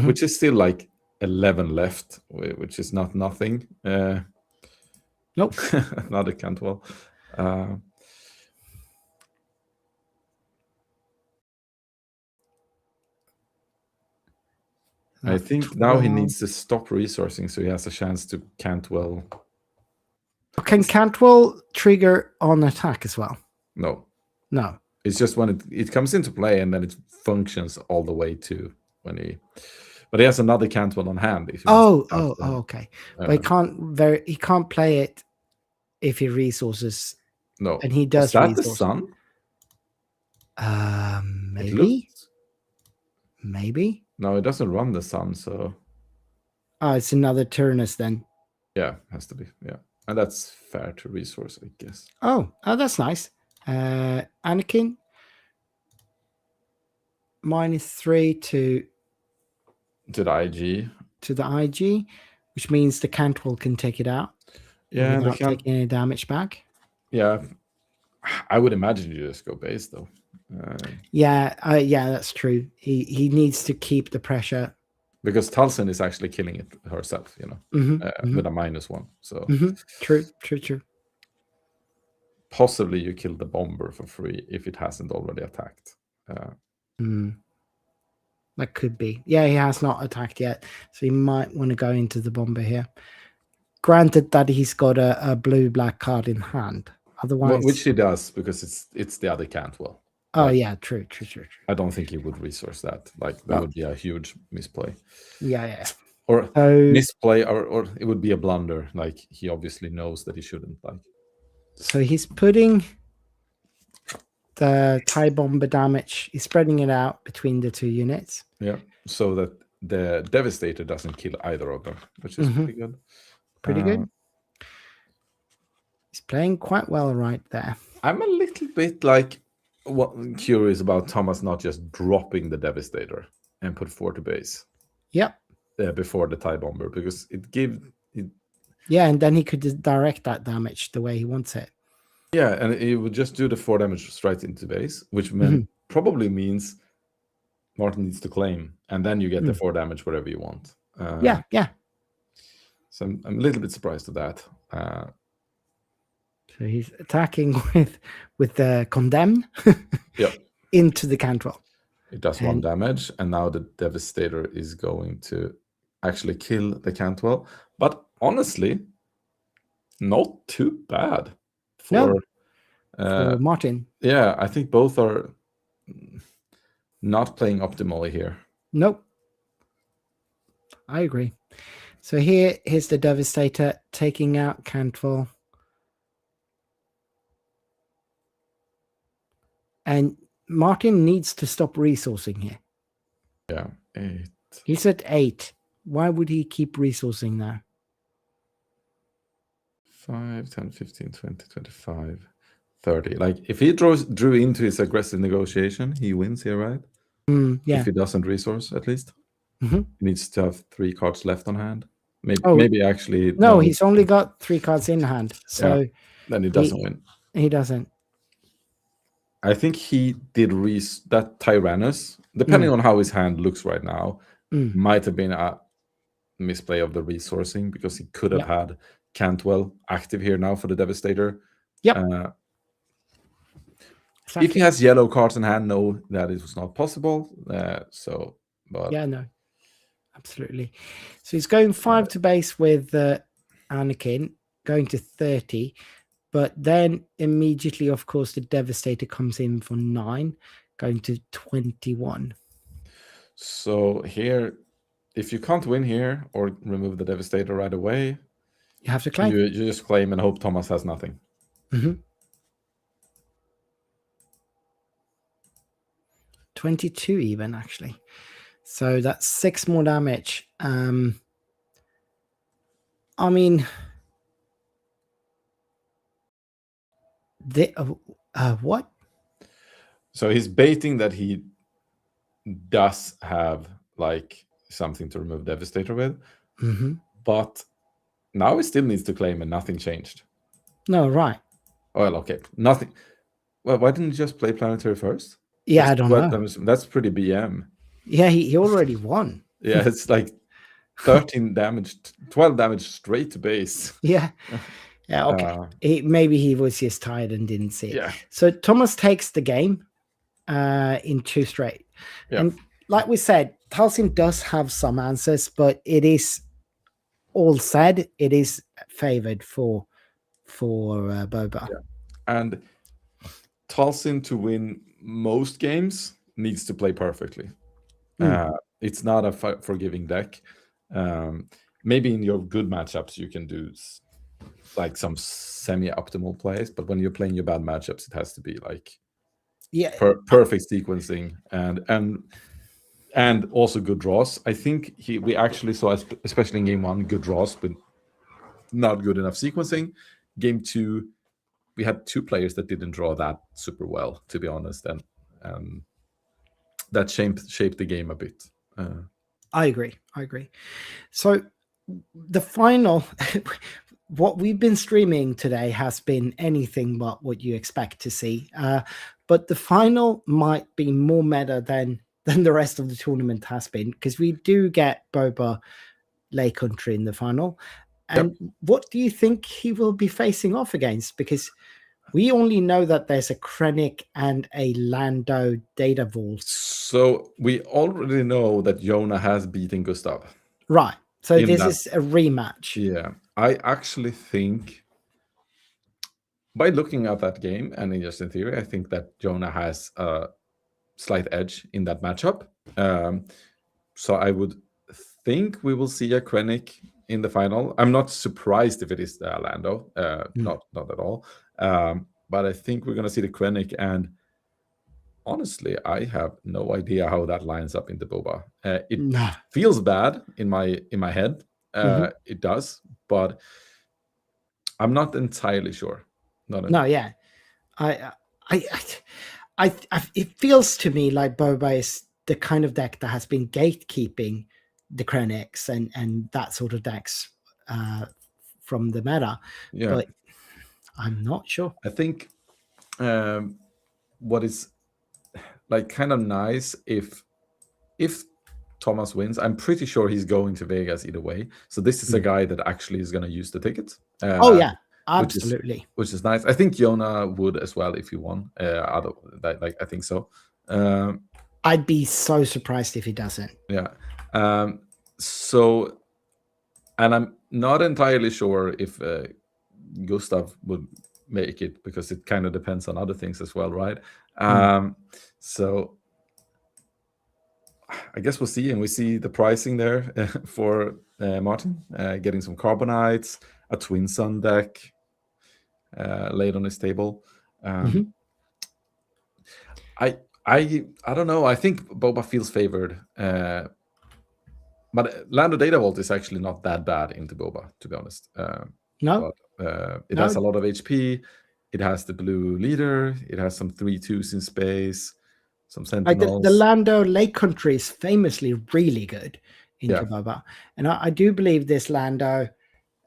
which is still like 11 left, which is not nothing. Nope. Not a Cantwell. I think now he needs to stop resourcing so he has a chance to Cantwell. Can Cantwell trigger on attack as well? No. It's just when it comes into play, and then it functions all the way to when he... But he has another Cantwell on hand. If okay. But he can't play it if he resources. No. And he does. Is that resource. The sun? Maybe. No, it doesn't run the sun, so. Oh, it's another Turnus then. Yeah, has to be. Yeah. And that's fair to resource, I guess. Oh, that's nice. Anakin, -3 to the IG. To the IG, which means the Cantwell can take it out. Yeah, without taking any damage back. Yeah, I would imagine you just go base though. Yeah, that's true. He needs to keep the pressure because Talsin is actually killing it herself, with a -1. So true. Possibly you kill the bomber for free if it hasn't already attacked. That could be. Yeah, he has not attacked yet, so he might want to go into the bomber here. Granted that he's got a blue-black card in hand. Otherwise, which he does because it's the other Cantwell. Oh yeah, true. I don't think he would resource that. Like that would be a huge misplay. Yeah. Or misplay, or it would be a blunder. Like he obviously knows that he shouldn't. Like. So he's putting the TIE bomber damage. He's spreading it out between the two units. Yeah, so that the Devastator doesn't kill either of them, which is pretty good. Pretty good. He's playing quite well right there. I'm a little bit curious about Thomas not just dropping the Devastator and put 4 to base. Yep. Before the TIE bomber, because it gives it. Yeah, and then he could just direct that damage the way he wants it. Yeah, and it would just do the 4 damage straight into base, which probably means Martin needs to claim, and then you get the 4 damage wherever you want. Yeah. So I'm a little bit surprised at that. So he's attacking with the condemn into the Cantwell. It does 1 damage, and now the Devastator is going to actually kill the Cantwell. But honestly, not too bad for Martin. Yeah, I think both are not playing optimally here. Nope. I agree. So here's the Devastator taking out Cantwell. And Martin needs to stop resourcing here. Yeah, 8. He's at 8. Why would he keep resourcing now? 5, 10, 15, 20, 25, 30. Like, if he drew into his aggressive negotiation, he wins here, right? Yeah. If he doesn't resource, at least. He needs to have 3 cards left on hand. Maybe actually... No, he's only got 3 cards in hand. So then he doesn't win. He doesn't. I think he did that Tyrannus, depending on how his hand looks right now, might have been a misplay of the resourcing, because he could have had Cantwell active here now for the Devastator. Yep. If he has yellow cards in hand, no, that it was not possible. Yeah, no, absolutely. So he's going 5 to base with Anakin, going to 30. But then immediately, of course, the Devastator comes in for 9, going to 21. So here, if you can't win here or remove the Devastator right away, you have to claim. You just claim and hope Thomas has nothing. 22 even, actually. So that's 6 more damage. I mean... what? So he's baiting that he does have something to remove Devastator with, but now he still needs to claim and nothing changed. No, right. Well, okay, nothing. Well, why didn't he just play Planetary first? Yeah, I don't know. That's pretty BM. Yeah, he already won. Yeah, it's like 13 damage, 12 damage straight to base. Yeah. Yeah, okay. Maybe he was just tired and didn't see it. Yeah. So Thomas takes the game in 2 straight. Yeah. And like we said, Talsin does have some answers, but it is all said, it is favored for Boba. Yeah. And Talsin, to win most games, needs to play perfectly. It's not a forgiving deck. Maybe in your good matchups, you can do some semi-optimal plays, but when you're playing your bad matchups, it has to be perfect sequencing and also good draws. I think we actually saw, especially in game 1, good draws with not good enough sequencing. Game 2, we had 2 players that didn't draw that super well, to be honest, and that shaped the game a bit. I agree. So the final, what we've been streaming today has been anything but what you expect to see. But the final might be more meta than the rest of the tournament has been, because we do get Boba Lay Country in the final. And what do you think he will be facing off against? Because we only know that there's a Krennic and a Lando data vault. So we already know that Jonah has beaten Gustav. Right. So this is a rematch. Yeah. I actually think, by looking at that game, and just in theory, I think that Jonah has a slight edge in that matchup. So I would think we will see a Krennic in the final. I'm not surprised if it is Lando. Not at all. But I think we're going to see the Krennic, and honestly, I have no idea how that lines up in the Boba. It feels bad in my head. It does, but I'm not entirely sure. Yeah. It feels to me like Boba is the kind of deck that has been gatekeeping the Krennics and that sort of decks from the meta. Yeah. But I'm not sure. I think what is like kind of nice, if Thomas wins, I'm pretty sure he's going to Vegas either way. So this is a guy that actually is going to use the tickets. Absolutely. Which is nice. I think Jonah would as well if he won. I think so. I'd be so surprised if he doesn't. Yeah. So, and I'm not entirely sure if Gustav would make it, because it kind of depends on other things as well, right? So I guess we'll see, and we see the pricing there for Martin, getting some Carbonites, a Twin Sun deck laid on his table. I don't know. I think Boba feels favored, but Lando Data Vault is actually not that bad into Boba, to be honest. No, but, it has a lot of HP. It has the blue leader. It has some 3/2s in space. Some Sentinels. Like the Lando Lake Country is famously really good into Boba, and I do believe this Lando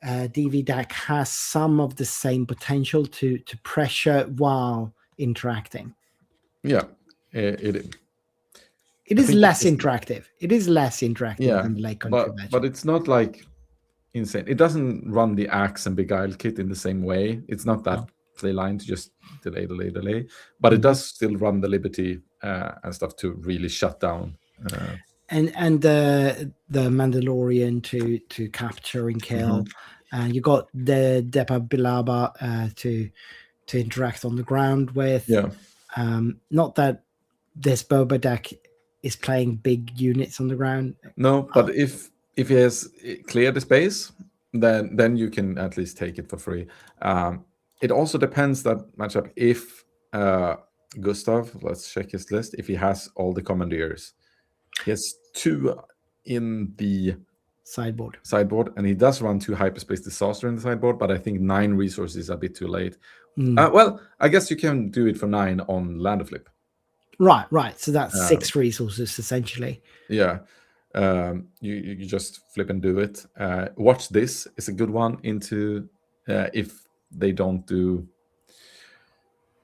DV deck has some of the same potential to pressure while interacting. Yeah, it is less interactive. It is less interactive than the Lake Country version. But it's not like insane. It doesn't run the Axe and Beguile kit in the same way. It's not that play line to just delay. But it does still run the Liberty and stuff to really shut down. And the Mandalorian to capture and kill. You got the Depa Bilaba to interact on the ground with. Yeah. Not that this Boba deck is playing big units on the ground. No, but if he has cleared the space, then you can at least take it for free. It also depends that matchup if Gustav, let's check his list, if he has all the commandeers. He has 2 in the sideboard, and he does run 2 hyperspace disaster in the sideboard, but I think 9 resources is a bit too late. Well, I guess you can do it for 9 on Lando Flip. Right. So that's 6 resources essentially. Yeah. You just flip and do it. Watch This is a good one into if they don't do,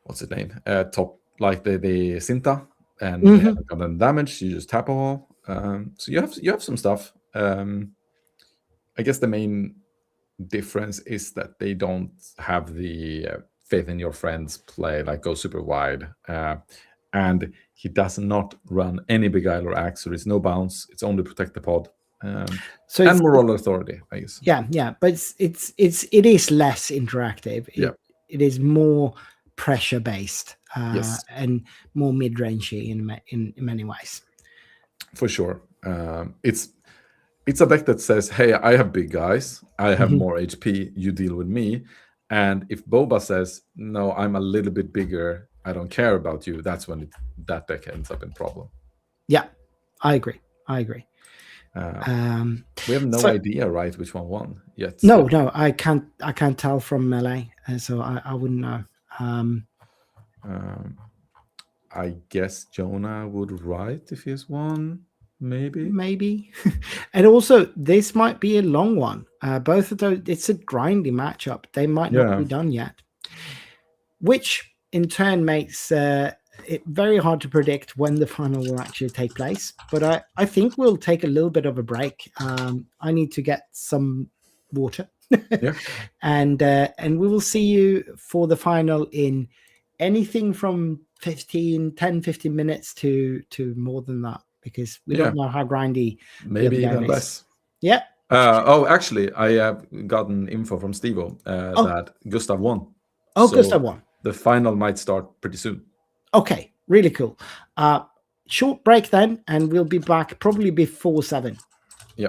what's its name? Top, like the Cinta, and they haven't gotten damage, you just tap all. So you have some stuff. I guess the main difference is that they don't have the faith in your friends play, like go super wide. And he does not run any Beguile or Axe, so there's no bounce. It's only Protect the Pod. So and Moral Authority, I guess. Yeah, but it is less interactive. It is more pressure based and more mid rangey in many ways. For sure, it's a deck that says, "Hey, I have big guys. I have more HP. You deal with me." And if Boba says, "No, I'm a little bit bigger. I don't care about you," that's when that deck ends up in problem. Yeah, I agree. We have no so- idea, right, which one won yet. No, I can't tell from melee, so I wouldn't know. I guess Jonah would write if he's won. Maybe. And also this might be a long one. Both of those, it's a grindy matchup. They might not be done yet, which in turn makes it very hard to predict when the final will actually take place. But I think we'll take a little bit of a break. I need to get some water. Yeah. And we will see you for the final in anything from 10 15 minutes to more than that, because we don't know how grindy maybe the other even game is. less. Yeah. Actually, I have gotten info from Stevo that Gustav won. Gustav won. The final might start pretty soon. Okay, really cool. Short break then, and we'll be back probably before 7. Yeah.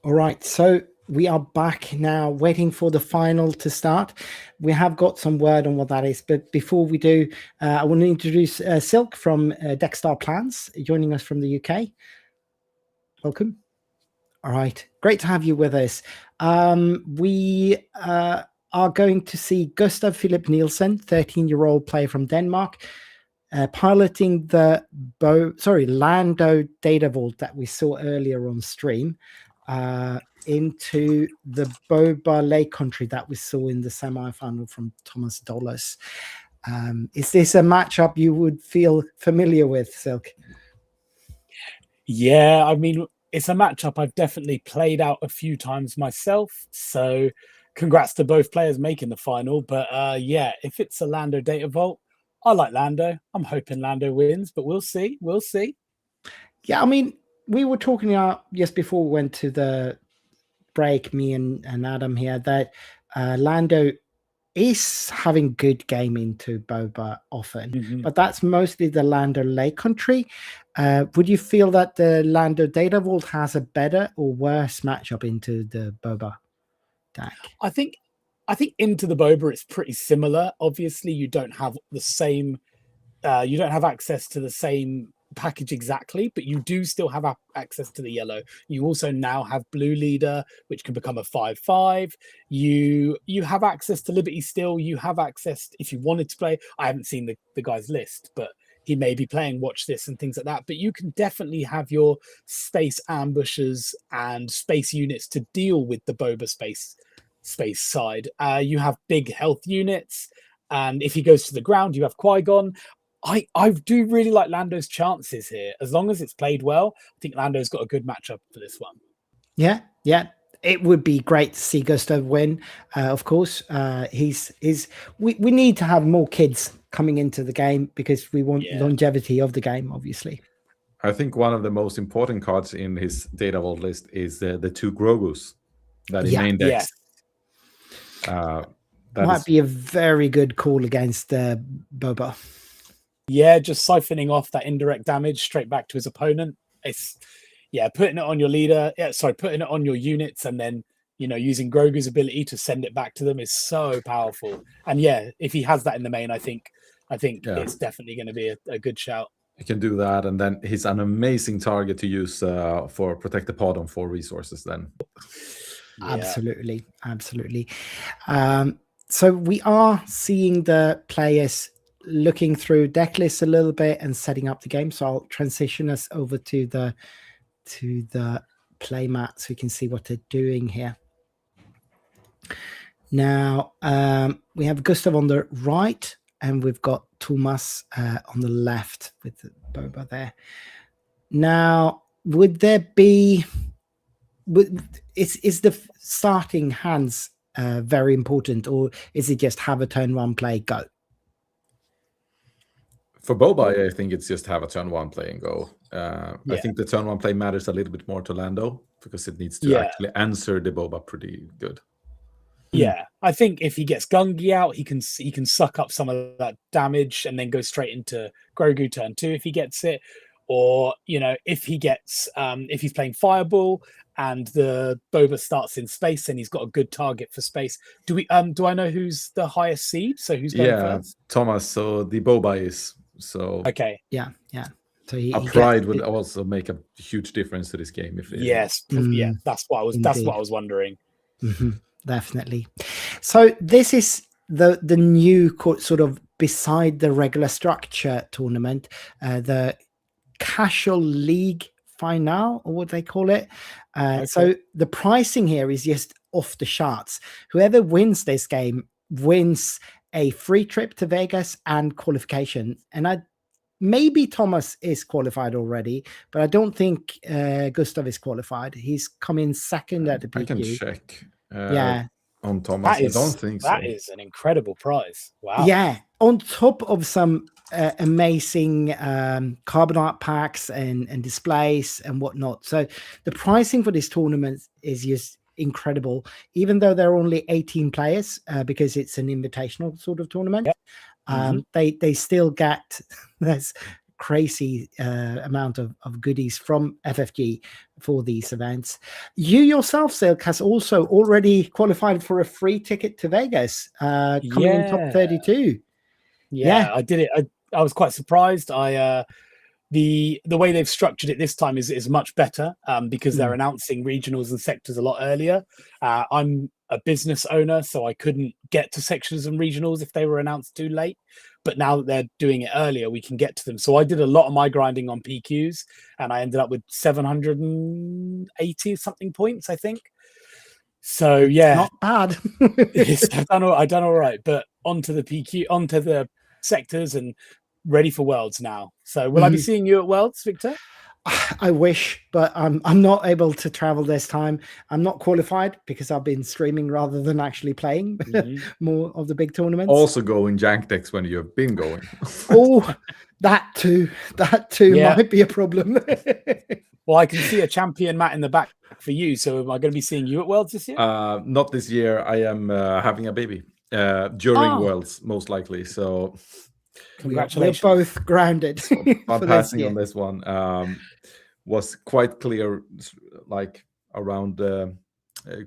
All right, so we are back now, waiting for the final to start. We have got some word on what that is, but before we do, I want to introduce Silk from Deckstar Plans, joining us from the UK. Welcome. All right, great to have you with us. We are going to see Gustav Philip Nielsen, 13-year-old player from Denmark, piloting the Lando data vault that we saw earlier on stream into the Boba Lake country that we saw in the semi-final from Thomas Dollars. Is this a matchup you would feel familiar with, Silk? Yeah, I mean, it's a matchup I've definitely played out a few times myself. So congrats to both players making the final. But yeah, if it's a Lando data vault, I like Lando. I'm hoping Lando wins, but we'll see. We'll see. Yeah, I mean, we were talking just before we went to the break, me and Adam here, that Lando is having good game into Boba often, but that's mostly the Lando Lake country. Would you feel that the Lando data vault has a better or worse matchup into the Boba deck? I think into the Boba it's pretty similar. Obviously, you don't have the same, you don't have access to the same package exactly, but you do still have access to the yellow. You also now have Blue Leader, which can become a 5/5. You have access to Liberty still. You have access if you wanted to play. I haven't seen the guy's list, but he may be playing Watch This and things like that. But you can definitely have your space ambushes and space units to deal with the Boba space side. You have big health units, and if he goes to the ground, you have Qui-Gon. I do really like Lando's chances here. As long as it's played well, I think Lando's got a good matchup for this one. Yeah. It would be great to see Gustav win. Of course, we need to have more kids coming into the game because we want longevity of the game, obviously. I think one of the most important cards in his data vault list is the 2 Grogus that he main decks. That might be a very good call against Boba. Yeah, just siphoning off that indirect damage straight back to his opponent. It's putting it on your leader. Putting it on your units, and then using Grogu's ability to send it back to them is so powerful. And if he has that in the main, I think it's definitely going to be a good shout. He can do that, and then he's an amazing target to use for Protect the Pod on 4 resources. Then, absolutely. So we are seeing the players looking through deck lists a little bit and setting up the game. So I'll transition us over to the play mat so you can see what they're doing here. Now we have Gustav on the right, and we've got Thomas on the left with the Boba there. Now, would there be? Is the starting hands very important, or is it just have a turn 1 play go? For Boba, I think it's just have a turn 1 play and go. I think the turn 1 play matters a little bit more to Lando because it needs to actually answer the Boba pretty good. Yeah, I think if he gets Gungi out, he can suck up some of that damage and then go straight into Grogu turn 2 if he gets it. Or if he gets if he's playing Fireball and the Boba starts in space and he's got a good target for space. Do I know who's the highest seed? So who's going first? Thomas. So the Boba is. So okay, yeah. So pride would also make a huge difference to this game. That's what I was wondering. Mm-hmm. Definitely. So this is the new sort of beside the regular structure tournament, the Casual League final, or what they call it. So the pricing here is just off the charts. Whoever wins this game wins a free trip to Vegas and qualification. And maybe Thomas is qualified already, but I don't think Gustav is qualified. He's come in second at the PQ. I can check. On Thomas, I don't think so. That is an incredible prize. Wow. Yeah, on top of some amazing carbonite packs and displays and whatnot. So the pricing for this tournament is just incredible, even though there are only 18 players because it's an invitational sort of tournament. They still get there's crazy amount of goodies from FFG for these events. You yourself, Silk, has also already qualified for a free ticket to Vegas, coming in top 32. Yeah, I did it. I was quite surprised. The way they've structured it this time is much better because they're announcing regionals and sectors a lot earlier. I'm a business owner, so I couldn't get to sections and regionals if they were announced too late. But now that they're doing it earlier, we can get to them. So I did a lot of my grinding on PQs, and I ended up with 780 something points, I think. So yeah, Not bad. I done all right. But onto the sectors and ready for Worlds now. So will I be seeing you at Worlds, Victor? I wish, but I'm not able to travel this time. I'm not qualified because I've been streaming rather than actually playing more of the big tournaments. Also going jank decks when you have been going. Oh, that too might be a problem. Well, I can see a champion mat in the back for you. So am I going to be seeing you at Worlds this year? Not this year. I am having a baby during Worlds, most likely. So congratulations. We're both grounded. I'm passing on this one. Was quite clear, like around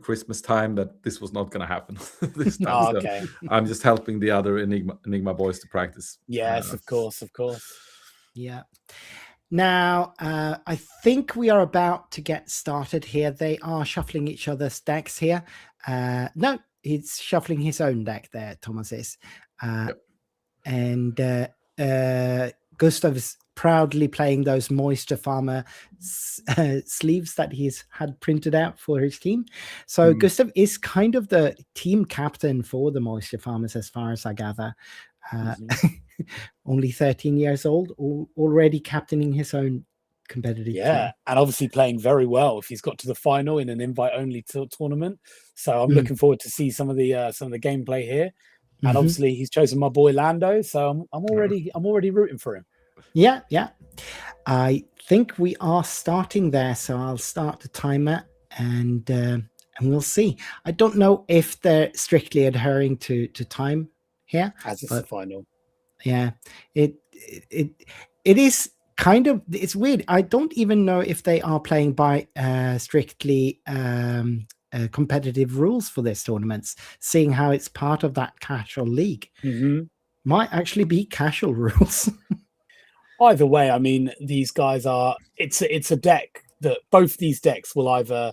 Christmas time, that this was not going to happen this time. Okay. So I'm just helping the other Enigma boys to practice. Yes, of course. Yeah. Now, I think we are about to get started here. They are shuffling each other's decks here. No, he's shuffling his own deck there, Thomas is. And Gustav is proudly playing those Moisture Farmer sleeves that he's had printed out for his team. So Gustav is kind of the team captain for the Moisture Farmers, as far as I gather. Only 13 years old, already captaining his own competitive team. And obviously playing very well if he's got to the final in an invite-only tournament. So I'm looking forward to see some of the gameplay here. And obviously he's chosen my boy Lando, so I'm already rooting for him. Yeah. I think we are starting there, so I'll start the timer and we'll see. I don't know if they're strictly adhering to time here, as it's the final. Yeah, it is kind of, it's weird. I don't even know if they are playing by strictly competitive rules for this tournaments, seeing how it's part of that casual league. Might actually be casual rules. Either way, I mean, these guys are, it's a deck that both these decks will either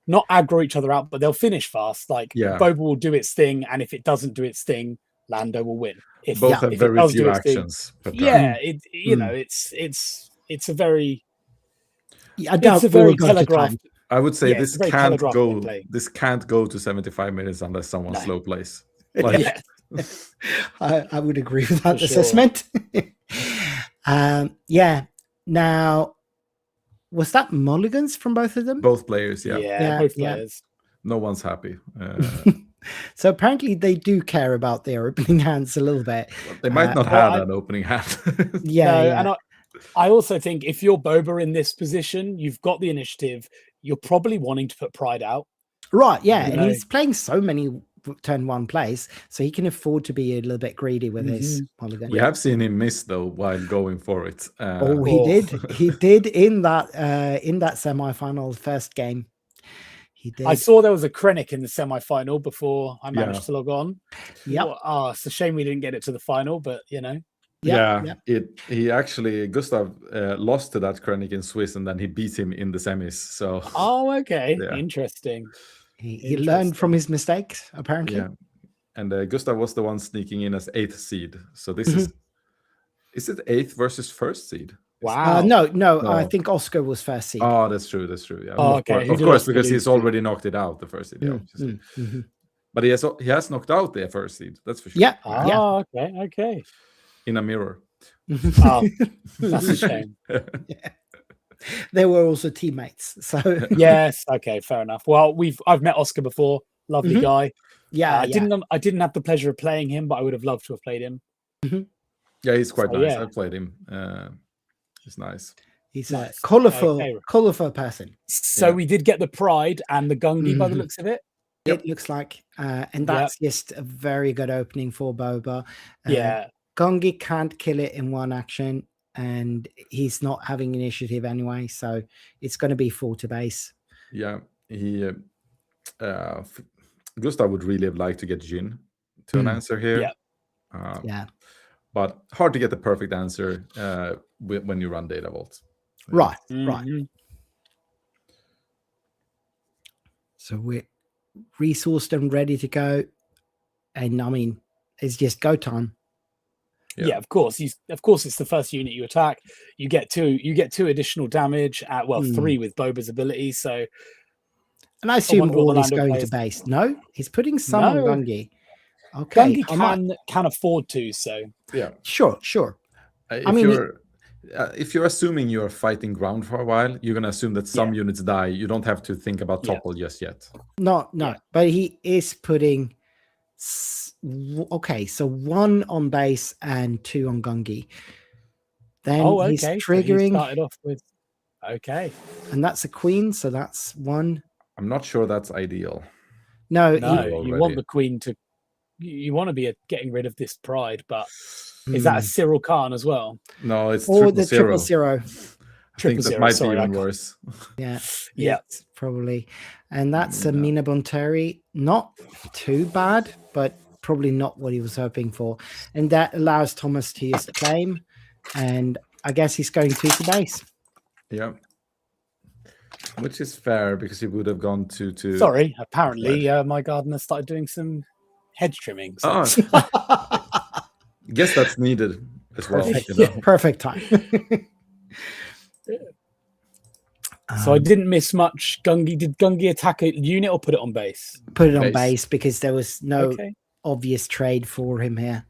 not aggro each other out, but they'll finish fast. Like Boba will do its thing, and if it doesn't do its thing, Lando will win. Both have very few actions. It's a very telegraphed. I would say this can't go. This can't go to 75 minutes unless someone slow plays. Like, I would agree with that assessment. Now, was that mulligans from both of them? Both players, both players. No one's happy. So apparently they do care about their opening hands a little bit. They might not have an opening hand. And I also think if you're Boba in this position, you've got the initiative. You're probably wanting to put Pride out. Right, and he's playing so many turn one plays, so he can afford to be a little bit greedy with his mulligan. We have seen him miss though while going for it. He did in that semi-final first game. He did. I saw there was a Krennic in the semi-final before I managed to log on. It's a shame we didn't get it to the final, but he actually, Gustav lost to that Krennic in Swiss, and then he beat him in the semis. So interesting. He learned from his mistakes, apparently. And Gustav was the one sneaking in as 8th seed. So this is it 8th versus 1st seed? Wow. No, I think Oscar was first seed. Oh, that's true. Yeah. Of course, because he's already knocked it out, the first seed. But he has knocked out the first seed. That's for sure. Okay. In a mirror. Oh, that's a shame. They were also teammates. So yes, okay, fair enough. Well, I've met Oscar before. Lovely guy. I didn't have the pleasure of playing him, but I would have loved to have played him. Yeah, he's quite nice. I played him. He's nice. He's a colorful person. So we did get the Pride and the Gungi by the looks of it. It looks like, and that's just a very good opening for Boba. Gungi can't kill it in one action. and he's not having initiative anyway, so it's going to be 4 to base. Yeah, he Gustav would really have liked to get Jin to an answer here. Yeah. Yeah. But hard to get the perfect answer when you run Data Vault. Right. Mhm. So we're resourced and ready to go. And I mean, it's just go time. Yeah, of course. Of course, it's the first unit you attack. You get 2 additional damage. 3 with Boba's ability. So, and I assume wonder what all is Lando going plays. to base. No, he's putting some on No. Gungi. Okay, Gungi can afford to. So yeah, sure. If you're assuming you're fighting ground for a while, you're gonna assume that some units die. You don't have to think about topple just yet. No, but he is putting. Okay, so 1 on base and 2 on Gungi. Then he's triggering. So he started off with and that's a queen, so that's 1. I'm not sure that's ideal. No, you want the queen to. You want to be getting rid of this pride, but is that a Cyril Khan as well? No, it's or triple the zero. 000. I think that might be even worse. Yeah, Yeah. probably. And that's a Mina Bonteri. Not too bad, but probably not what he was hoping for. And that allows Thomas to use the claim. And I guess he's going 2 to base. Yeah. Which is fair because he would have gone to. Sorry, apparently my gardener started doing some hedge trimming. So. Guess that's needed as well. Perfect time. So I didn't miss much. Did Gungi attack a unit or put it on base? Put it on base because there was no obvious trade for him here.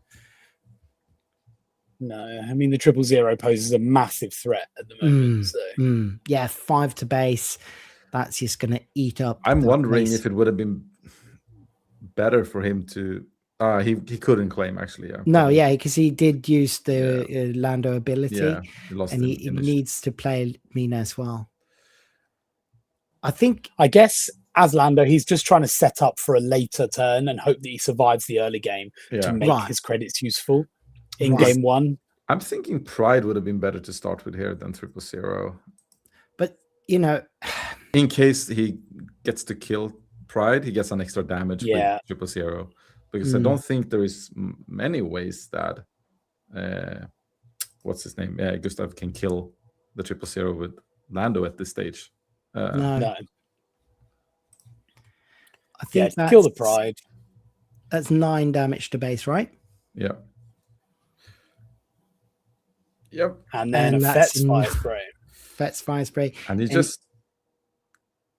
No, I mean the 000 poses a massive threat at the moment. Yeah, 5 to base. That's just going to eat up. I'm wondering if it would have been better for him to. He couldn't claim actually. Yeah. No, because he did use the Lando ability, and he needs to play Mina as well. I guess as Lando, he's just trying to set up for a later turn and hope that he survives the early game to make his credits useful in game 1. I'm thinking Pride would have been better to start with here than 000. But in case he gets to kill Pride, he gets an extra damage with 000. Because I don't think there is many ways that what's his name? Gustav can kill the 000 with Lando at this stage. No. I think kill the Pride. That's 9 damage to base, right? Yeah. Yep. And then Fet's Fire Spray. Fet's Fire Spray. And he just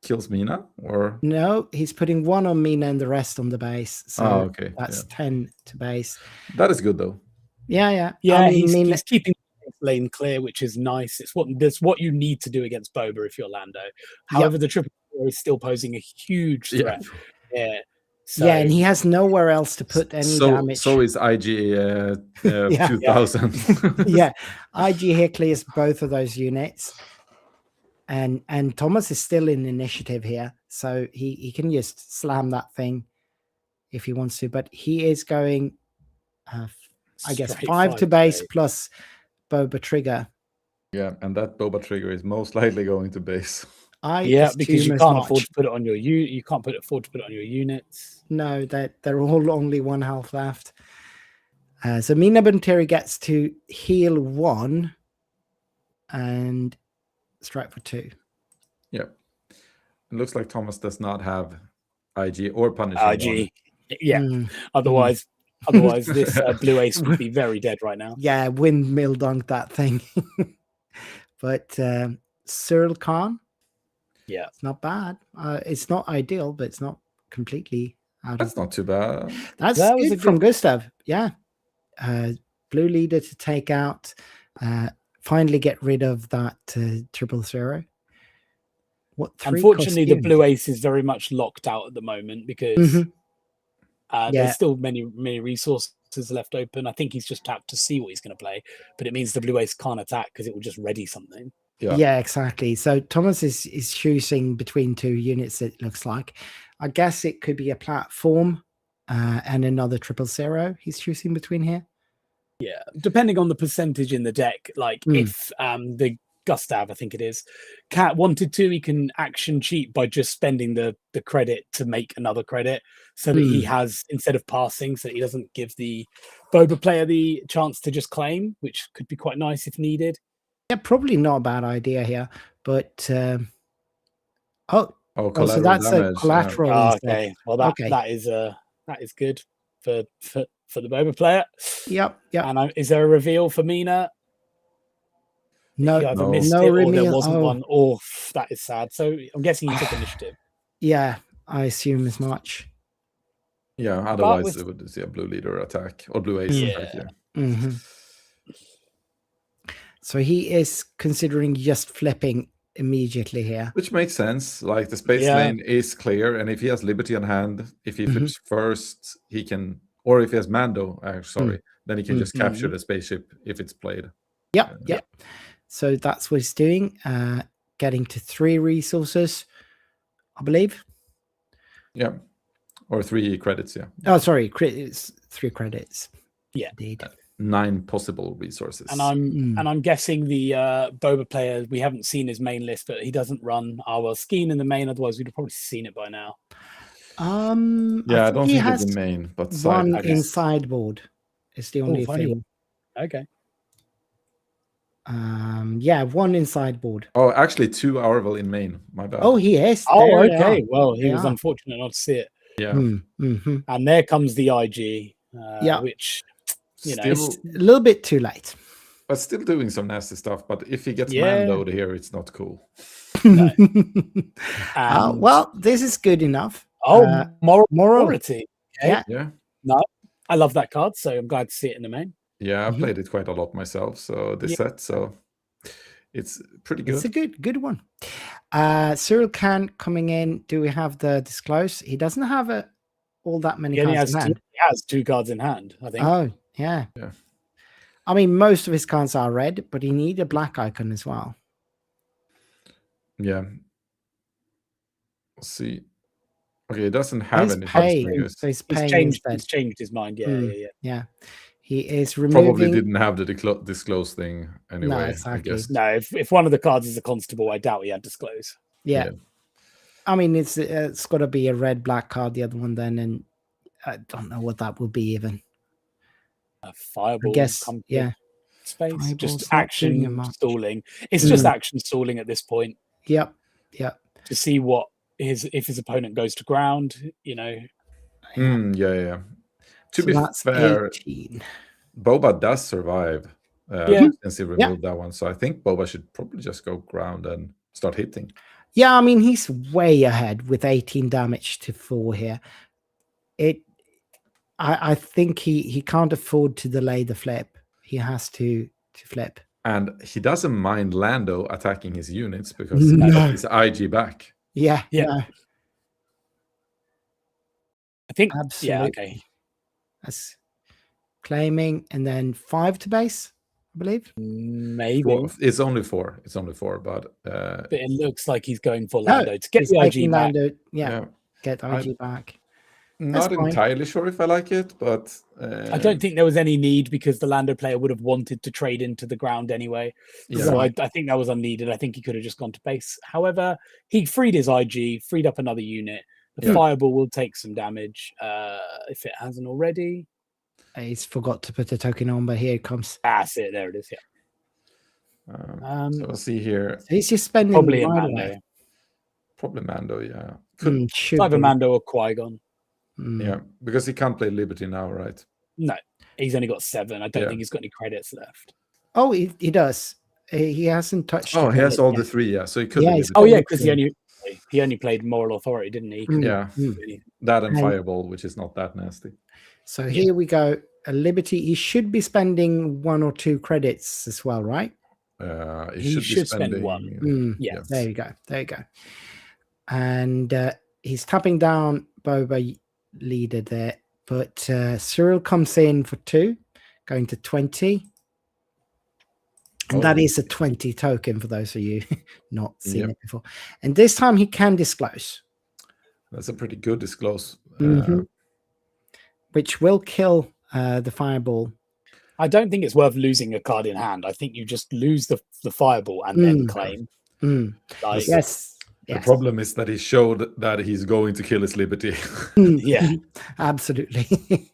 kills Mina, or no, he's putting 1 on Mina and the rest on the base. So that's 10 to base. That is good though. Yeah. I mean, he's keeping the lane clear, which is nice. It's what you need to do against Boba if you're Lando. However, the 000 is still posing a huge threat. Yeah. So, and he has nowhere else to put any damage. So is IG 2000. IG here clears both of those units. And Thomas is still in initiative here, so he can just slam that thing if he wants to. But he is going, I guess, 5 to base plus Boba trigger. Yeah, and that Boba trigger is most likely going to base. Because you can't afford to put it on your you can't afford to put it on your units. No, they're all only 1 health left. So Mina Bonteri gets to heal 1 and strike for 2. Yeah. It looks like Thomas does not have IG or Punisher. IG. Yeah. Otherwise this blue ace would be very dead right now. Yeah, windmill dunk that thing. But Cyril Khan. Yeah. It's not bad. It's not ideal, but it's not completely out. That's not too bad. That was good from Gustav. Yeah. Blue leader to take out. Finally get rid of that 000. Unfortunately, the blue ace is very much locked out at the moment because there's still many resources left open. I think he's just tapped to see what he's going to play, but it means the blue ace can't attack because it will just ready something. Yeah, exactly. So Thomas is choosing between 2 units, it looks like. I guess it could be a platform and another 000 he's choosing between here. Yeah, depending on the percentage in the deck, like if the Gustav, I think it is, Cat wanted to, he can action cheat by just spending the credit to make another credit, so that he has, instead of passing, so that he doesn't give the Boba player the chance to just claim, which could be quite nice if needed. Yeah, probably not a bad idea here, but so collateral that's a damage. collateral. Okay, well that is good for the Boba player. Yep. And is there a reveal for Mina? No, you either missed it or there wasn't one. Oh, that is sad. So I'm guessing you took initiative. Yeah, I assume as much. Yeah, otherwise it would see a blue leader attack or blue ace attack. Yeah. Mm-hmm. So he is considering just flipping immediately here, which makes sense. Like the space lane is clear, and if he has Liberty on hand, if he flips first, he can, or if he has Mando, then he can just capture the spaceship if it's played. Yep. So that's what he's doing. Getting to 3 resources, I believe. Yeah, or 3 credits. Yeah. Oh, sorry, it's 3 credits. Yeah, indeed. 9 possible resources. And I'm guessing the Boba player, we haven't seen his main list, but he doesn't run Skeen in the main. Otherwise, we'd have probably seen it by now. I don't think it's the main, but one in sideboard is the only thing. Okay. One in sideboard. Oh, actually 2 Arvel in main. My bad. Oh, he is. Oh, okay. Well, he was unfortunate not to see it. Yeah. And there comes the IG. Which, it's a little bit too late. But still doing some nasty stuff. But if he gets Mando here, it's not cool. Well, this is good enough. Morality. Okay. Yeah. No, I love that card, so I'm glad to see it in the main. Yeah, I played it quite a lot myself. So this set, so it's pretty good. It's a good one. Cyril Khan coming in. Do we have the disclose? He doesn't have all that many cards in hand. He has 2 cards in hand, I think. Oh, yeah. I mean, most of his cards are red, but he needs a black icon as well. Yeah. Let's see. Okay, he doesn't have any fingers. So he's changed his mind. Yeah. He is removing... Probably didn't have the disclose thing anyway. No, exactly. I guess. No, if one of the cards is a constable, I doubt he had disclose. Yeah. I mean, it's got to be a red-black card, the other one then, and I don't know what that will be even. A fireball. I guess, space. Fireball's just action stalling. It's just action stalling at this point. Yep. To see what if his opponent goes to ground, Yeah. To be fair, 18. Boba does survive since he removed that one. So I think Boba should probably just go ground and start hitting. Yeah, I mean, he's way ahead with 18 damage to 4 here. I think he can't afford to delay the flip. He has to flip. And he doesn't mind Lando attacking his units because he's IG back. Yeah. No. I think absolutely. Yeah, okay. That's claiming and then 5 to base, I believe. Maybe. Well, it's only 4. But it looks like he's going for Lando to get the IG back. Lando, get IG back. Not entirely sure if I like it, but I don't think there was any need because the Lando player would have wanted to trade into the ground anyway. So I think that was unneeded. I think he could have just gone to base. However, he freed his IG, freed up another unit. The fireball will take some damage if it hasn't already. He's forgot to put the token on, but here it comes. That's it. There it is. So we'll see here. So he's just spending probably Mando. Probably Mando, either Mando or Qui-Gon. Yeah, because he can't play Liberty now, right? No, he's only got 7. I don't think he's got any credits left. Oh, he does. He hasn't touched. Oh, he has all the 3, so he could. Because he only played Moral Authority, didn't he? Yeah, that and Fireball, which is not that nasty. So here we go. A Liberty. He should be spending 1 or 2 credits as well, right? He should spend 1. Yeah, there you go. And he's tapping down Boba leader there, but Cyril comes in for 2, going to 20. And that is a 20 token for those of you not seen it before. And this time he can disclose. That's a pretty good disclose. Which will kill the fireball. I don't think it's worth losing a card in hand. I think you just lose the fireball and then claim. Like, Yes. The problem is that he showed that he's going to kill his liberty. yeah, Absolutely.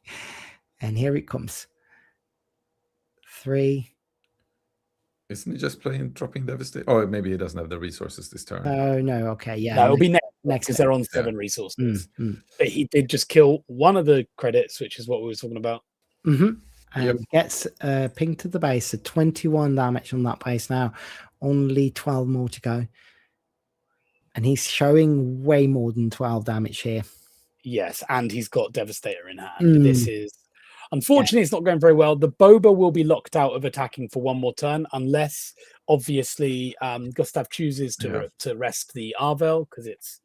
And here it comes. 3. Isn't he just dropping Devastate? Oh, maybe he doesn't have the resources this turn. Oh no. Okay. Yeah. no, it'll be next next because turn. they're on 7 resources. Mm. But he did just kill one of the credits, which is what we were talking about. And gets pinged to the base. So 21 damage on that base now. Only 12 more to go. And he's showing way more than 12 damage here. Yes, and he's got Devastator in hand. This is unfortunately it's not going very well. The Boba will be locked out of attacking for one more turn unless obviously Gustav chooses to rest the Arvel because it's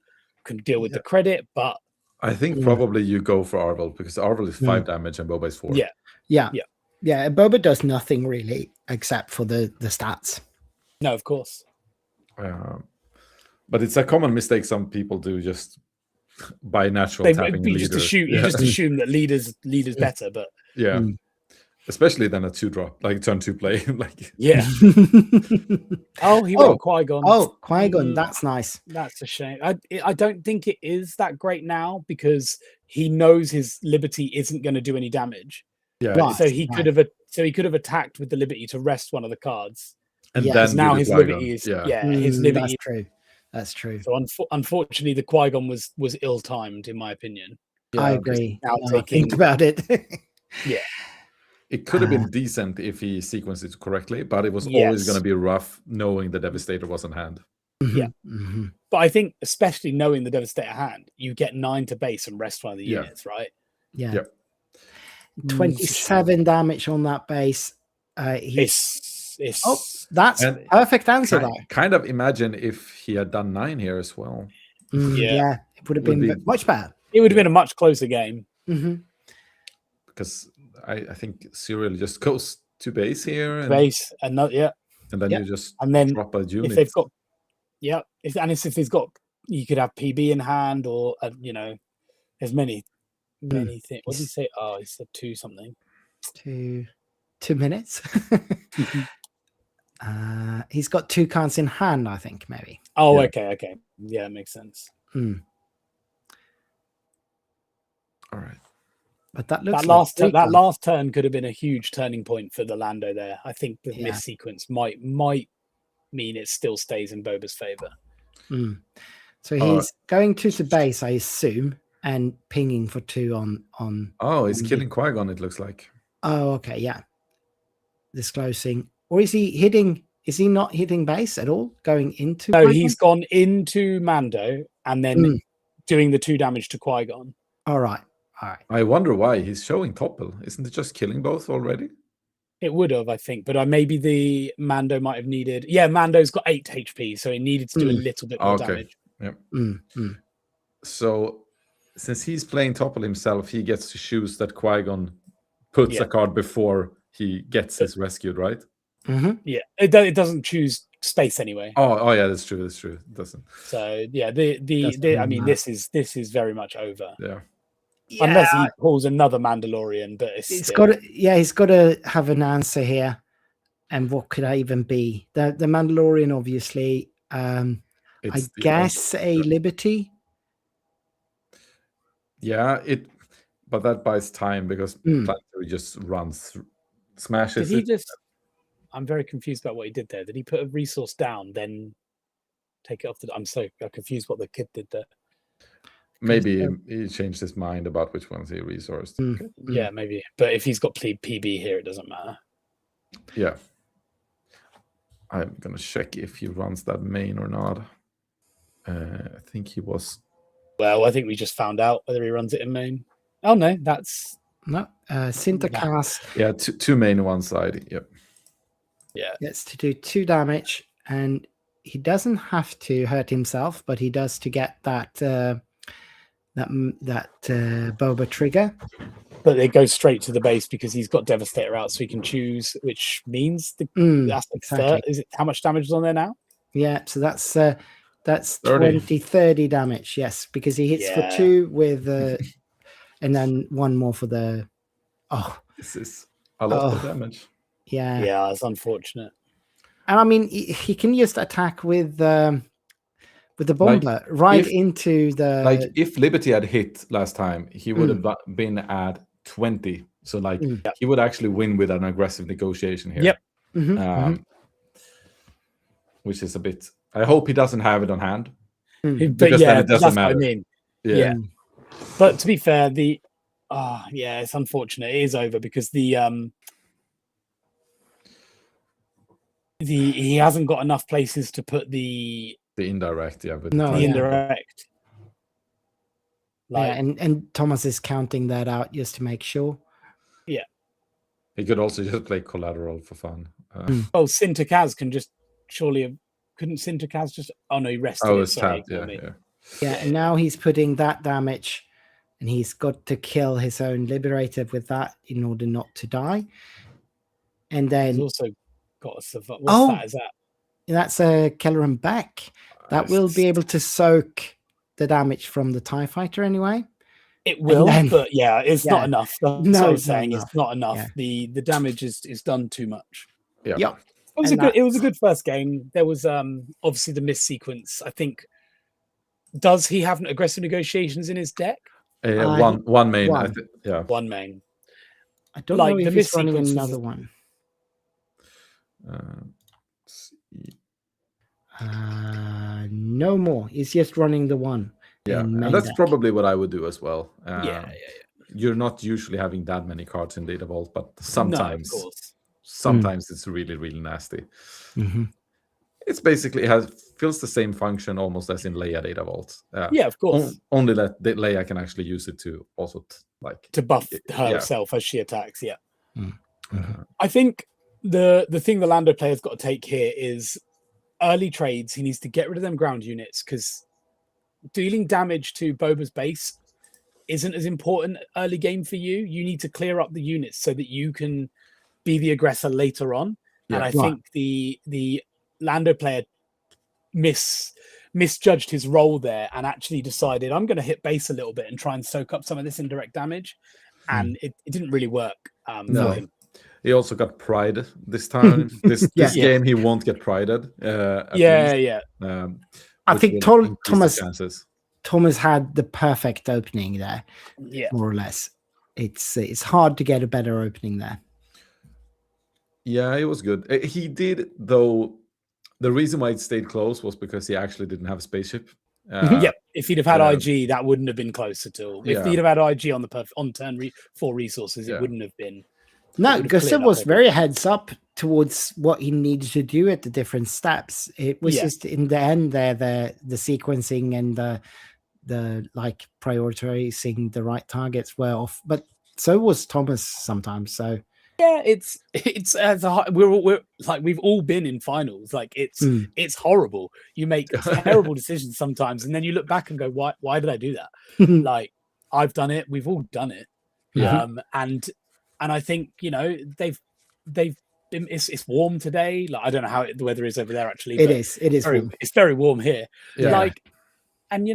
can deal with the credit. But I think probably you go for Arvel because Arvel is 5 damage and Boba is 4. Yeah. Boba does nothing really except for the stats. No, of course. But it's a common mistake some people do just by natural tapping You leader. you just assume that leaders better, but especially then a 2-drop, like turn 2 play. Like oh, he went Qui-Gon. Oh, Qui-Gon, that's nice. That's a shame. I don't think it is that great now because he knows his Liberty isn't going to do any damage. Yeah. Right. So he could have attacked with the Liberty to rest one of the cards. And Yeah, then now do the his Qui-Gon. Liberty is his Liberty. That's true. That's true. So unfortunately, the Qui-Gon was ill-timed, in my opinion. I agree. Now Now I think about it. It could have been decent if he sequenced it correctly, but it was always going to be rough knowing the Devastator was on hand. Yeah. But I think, especially knowing the Devastator hand, you get 9 to base and rest one of the units, right? Yeah. Yep. 27 damage on that base. That's And perfect answer though. Kind of imagine if he had done 9 here as well. Yeah, it would have been much better. It would have been a much closer game. Because I think Cyril just goes to base here. And, Base, and then you just drop a unit. if they've got, if he's got, you could have PB in hand or, there's many things. What did he say? Oh, he said 2 something. 2 minutes. He's got 2 cards in hand, I think, maybe. Oh, okay. Yeah, it makes sense. All right. But that looks that last turn could have been a huge turning point for the Lando there. I think the miss sequence might mean it still stays in Boba's favor. So he's going to the base, I assume, and pinging for 2 on. Oh, he's killing Qui-Gon, it looks like. Oh, okay, yeah. Disclosing. Or is he hitting? Is he not hitting base at all? Going into? No, Qui-Gon? he's gone into Mando and then doing the 2 damage to Qui-Gon. All right. I wonder why he's showing topple. Isn't it just killing both already? It would have, I think, but maybe the Mando might have needed. Yeah, Mando's got 8 HP, so he needed to do a little bit more damage. Yep. So, since he's playing topple himself, he gets to choose that Qui-Gon puts a card before he gets his rescued, right? Yeah, it doesn't choose space anyway. Oh yeah, that's true. It doesn't. So yeah, I mean, this is very much over. Yeah. Unless he pulls another Mandalorian, but he's got to have an answer here. And what could I even be? The Mandalorian, obviously. I guess a Liberty. Yeah, but that buys time because Planetary just runs through, smashes. Did he just? I'm very confused about what he did there. Did he put a resource down, then take it off? I'm so confused what the kid did there. Maybe he changed his mind about which ones he resourced. Yeah, maybe. But if he's got PB here, it doesn't matter. Yeah. I'm going to check if he runs that main or not. I think he was. Well, I think we just found out whether he runs it in main. Oh, no, that's. No. Sintercast. Yeah, 2 main, 1 side. Yep. Yeah. Gets to do 2 damage. And he doesn't have to hurt himself, but he does to get that Boba trigger. But it goes straight to the base because he's got Devastator out, so he can choose, which means that's the third. Is it how much damage is on there now? Yeah, so that's 30 damage. Yes, because he hits for 2 with, and then 1 more for the. Oh, this is a lot of damage. Yeah. Yeah, it's unfortunate. And I mean, he can just attack with the bomber into the. Like if Liberty had hit last time, he would have been at 20. So like he would actually win with an aggressive negotiation here. Yep. Which is a bit. I hope he doesn't have it on hand. But then it doesn't matter. What I mean. Yeah. But to be fair, it's unfortunate. It is over because he hasn't got enough places to put the indirect, but indirect. And Thomas is counting that out just to make sure. Yeah. He could also just play collateral for fun. Sinterkaz can just couldn't Sinterkaz just? Oh no, he rested. Oh, it's tapped. Yeah, and now he's putting that damage, and he's got to kill his own Liberator with that in order not to die. And then he's also got a survive. That? Is that? That's a Kelleran back. That will be able to soak the damage from the TIE fighter anyway. It will, but it's not enough. That's what I'm saying. It's not enough. Yeah. The damage is done too much. Yeah. It was a good first game. There was obviously the miss sequence. I think. Does he have aggressive negotiations in his deck? One main. One main. I don't know if he's running another one. No more. He's just running the one. Yeah, and that's probably what I would do as well. You're not usually having that many cards in Data Vault, but sometimes, it's really, really nasty. It's basically feels the same function almost as in Leia Data Vault. Of course. Only that Leia can actually use it to also to buff herself as she attacks. Yeah. I think the thing the Lando player's got to take here is early trades. He needs to get rid of them ground units because dealing damage to Boba's base isn't as important early game for you. You need to clear up the units so that you can be the aggressor later on. And I think the Lando player misjudged his role there and actually decided I'm going to hit base a little bit and try and soak up some of this indirect damage. And it didn't really work for him. He also got pride this time. This game he won't get prided. I think Thomas had the perfect opening there. Yeah, more or less. It's hard to get a better opening there. Yeah, it was good. He did, though. The reason why it stayed close was because he actually didn't have a spaceship. If he'd have had IG, that wouldn't have been close at all. If he'd have had IG on turn 4 resources, it wouldn't have been. No, Gustav was very heads up towards what he needed to do at the different steps. It was just in the end there, the sequencing and the like prioritizing the right targets were off. But so was Thomas sometimes. So yeah, it's we're like we've all been in finals. Like it's horrible. You make terrible decisions sometimes, and then you look back and go, why did I do that? Like I've done it. We've all done it. And I think they've been. It's warm today. Like I don't know how the weather is over there. Actually, it is warm. It's very warm here. Yeah. And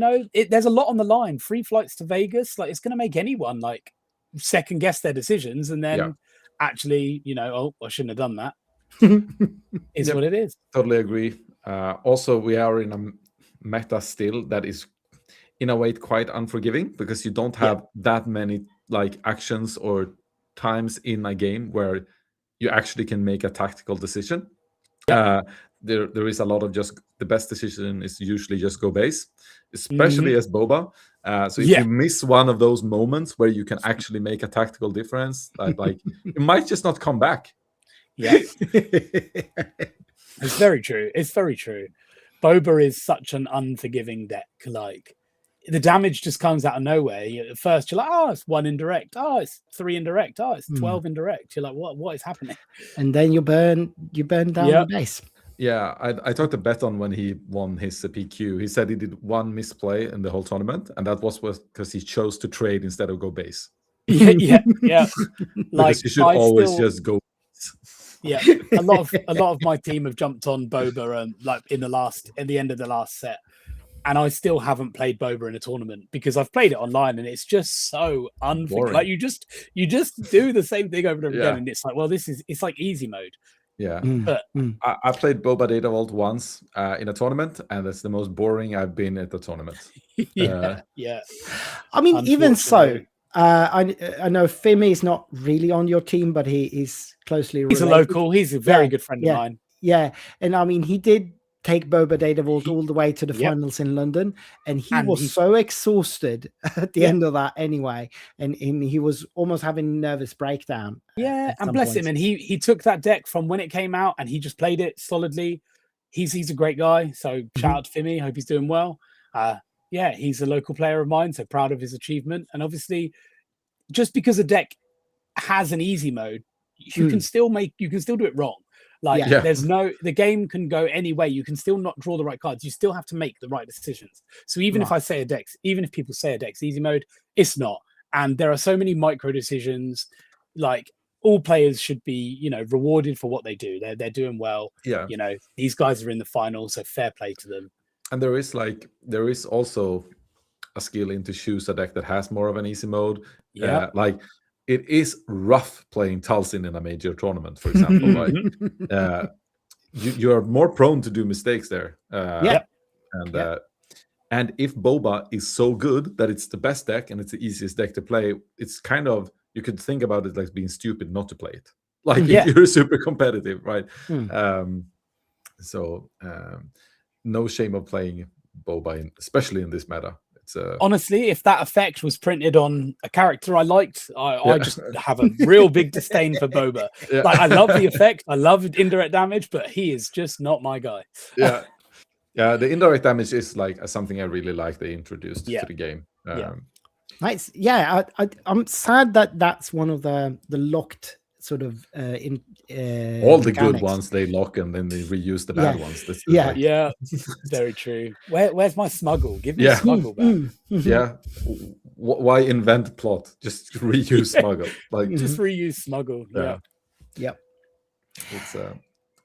there's a lot on the line. 3 flights to Vegas. Like it's going to make anyone like second guess their decisions, and then actually, I shouldn't have done that. It's what it is. Totally agree. Also, we are in a meta still that is, in a way, quite unforgiving because you don't have that many like actions or times in a game where you actually can make a tactical decision. There is a lot of just the best decision is usually just go base, especially as Boba. So if you miss one of those moments where you can actually make a tactical difference, like you might just not come back. Yeah, it's very true. It's very true. Boba is such an unforgiving deck. Like the damage just comes out of nowhere. At first, you're like, oh, it's 1 indirect. Oh, it's 3 indirect. Oh, it's 12 indirect. You're like, what is happening? And then you burn down the base. Yeah, I talked to Beton when he won his PQ. He said he did 1 misplay in the whole tournament, and that was because he chose to trade instead of go base. Yeah. Like you should always just go. Yeah, a lot of my team have jumped on Boba and like at the end of the last set, and I still haven't played Boba in a tournament because I've played it online and it's just so Boring. like you just do the same thing over and over Yeah. again, and it's like, well, it's like easy mode. Yeah. But I played Boba Data Vault once in a tournament, and that's the most boring I've been at the tournament. yeah. I mean, even so, Unfortunately. I know Fimi is not really on your team, but he is closely He's a related. local. He's a very Yeah, good friend yeah. of mine. Yeah, and I mean, he did take Boba Data Vault all the way to the Yep. finals in London, and he And was he's- so exhausted at the Yeah. end of that anyway, and he was almost having a nervous breakdown. Yeah, at and some bless points. him. And he took that deck from when it came out, and he just played it solidly. He's a great guy. So shout out to Fimi. Hope he's doing well. Yeah, he's a local player of mine. So proud of his achievement. And obviously, just because a deck has an easy mode, you can still do it wrong. Like Yeah. there's the game can go any way. You can still not draw the right cards. You still have to make the right decisions. So even if people say a deck's easy mode, it's not. And there are so many micro decisions. Like all players should be, rewarded for what they do. They're doing well. Yeah. These guys are in the final, so fair play to them. And there is also a skill in to choose a deck that has more of an easy mode. Yeah. Like it is rough playing Talsin in a major tournament, for example. Like you are more prone to do mistakes there. And if Boba is so good that it's the best deck and it's the easiest deck to play, it's kind of, you could think about it like being stupid not to play it. Like if you're super competitive, right? No shame of playing Boba, especially in this meta. It's honestly, if that effect was printed on a character I liked, I just have a real big disdain for Boba. Yeah. Like I love the effect, I love indirect damage, but he is just not my guy. Yeah, the indirect damage is like something I really like they introduced to the game. Nice. Yeah, I'm sad that that's one of the locked sort of all the mechanics. good ones they lock and then they reuse the bad ones. That's Yeah, very true. Where's my smuggle? Give me smuggle back. Yeah. Why invent plot? Just reuse smuggle. Like just reuse smuggle. Yeah. Yep. It's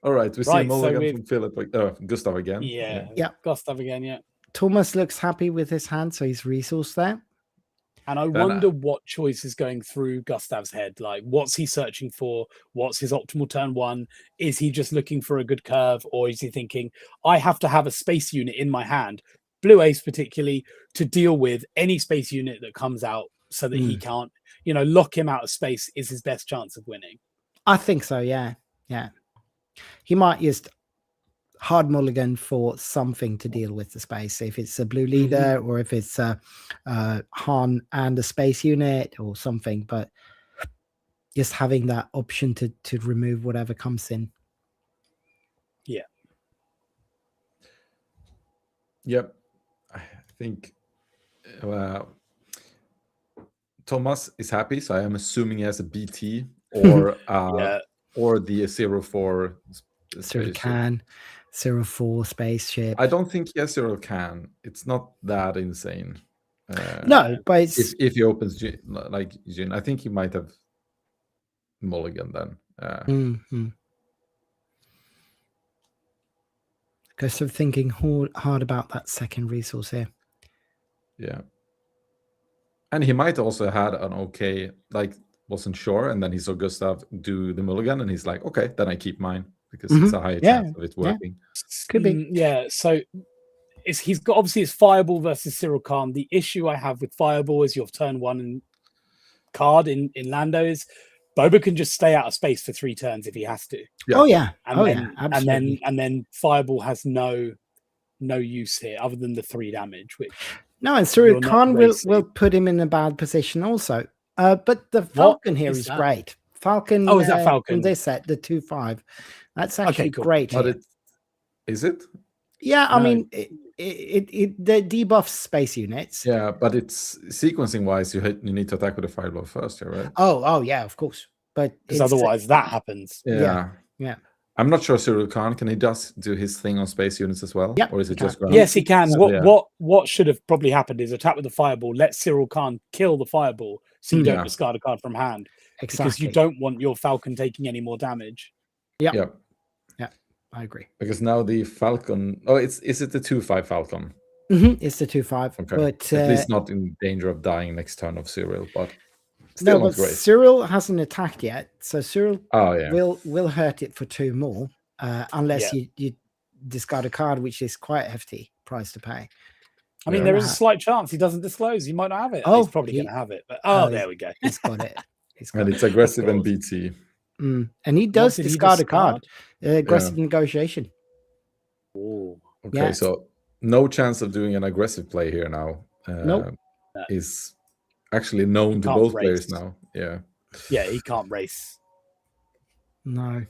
all right. We see Mulligan from Philip. Gustav again. Yeah. Gustav again. Yeah. Thomas looks happy with his hand, so he's resourced there. And I wonder what choice is going through Gustav's head. Like, what's he searching for? What's his optimal turn one? Is he just looking for a good curve? Or is he thinking, I have to have a space unit in my hand, blue ace particularly, to deal with any space unit that comes out so that he can't, lock him out of space is his best chance of winning. I think so, yeah. Yeah. He might just hard mulligan for something to deal with the space, if it's a blue leader or if it's a Han and a space unit or something, but just having that option to remove whatever comes in. Yep. I think Thomas is happy, so I am assuming he has a BT or or the 0-4 Can 0-4 spaceship. I don't think he has 0 can. It's not that insane. No, but it's... if he opens like Jin, I think he might have mulligan then. Because I'm thinking hard about that second resource here. Yeah. And he might also had an okay, like wasn't sure, and then he saw Gustav do the mulligan, and he's like, okay, then I keep mine because it's a higher chance of it working. Could be. Yeah, so he's got obviously his Fireball versus Cyril Khan. The issue I have with Fireball is your turn one card in Lando is Boba can just stay out of space for 3 turns if he has to. Yeah. Oh yeah. Absolutely. And then Fireball has no use here other than the 3 damage, which and Cyril Khan will put him in a bad position also. But the Falcon here is great. Falcon. Oh, is that Falcon? From this set, the 2/5. That's actually great. But is it? Yeah, I mean, it the debuffs space units. Yeah, but it's sequencing wise, you need to attack with a Fireball first, right? Oh yeah, of course. But because otherwise that happens. Yeah. I'm not sure Cyril Khan can he do his thing on space units as well? Yeah, or is it just ground? Yes, he can. What should have probably happened is attack with the Fireball, let Cyril Khan kill the Fireball so you don't discard a card from hand. Exactly. Because you don't want your Falcon taking any more damage. Yeah, I agree. Because now the Falcon is it the 2/5 Falcon? It's the 2/5. Okay. But At least not in danger of dying next turn of Cyril, but no, still but not great. Cyril hasn't attacked yet, so Cyril Oh yeah. will hurt it for 2 more, unless you discard a card, which is quite a hefty price to pay. I mean, there is a slight chance he doesn't disclose. He might not have it. Oh, he's probably going to have it. But there we go. He's got it. And it's aggressive and course. BT. And he does did he discard a card. discard? Aggressive negotiation. Oh, Okay, Yeah. so no chance of doing an aggressive play here now. Nope. Is actually known to can't both players race. now. Yeah. yeah, he can't race. No.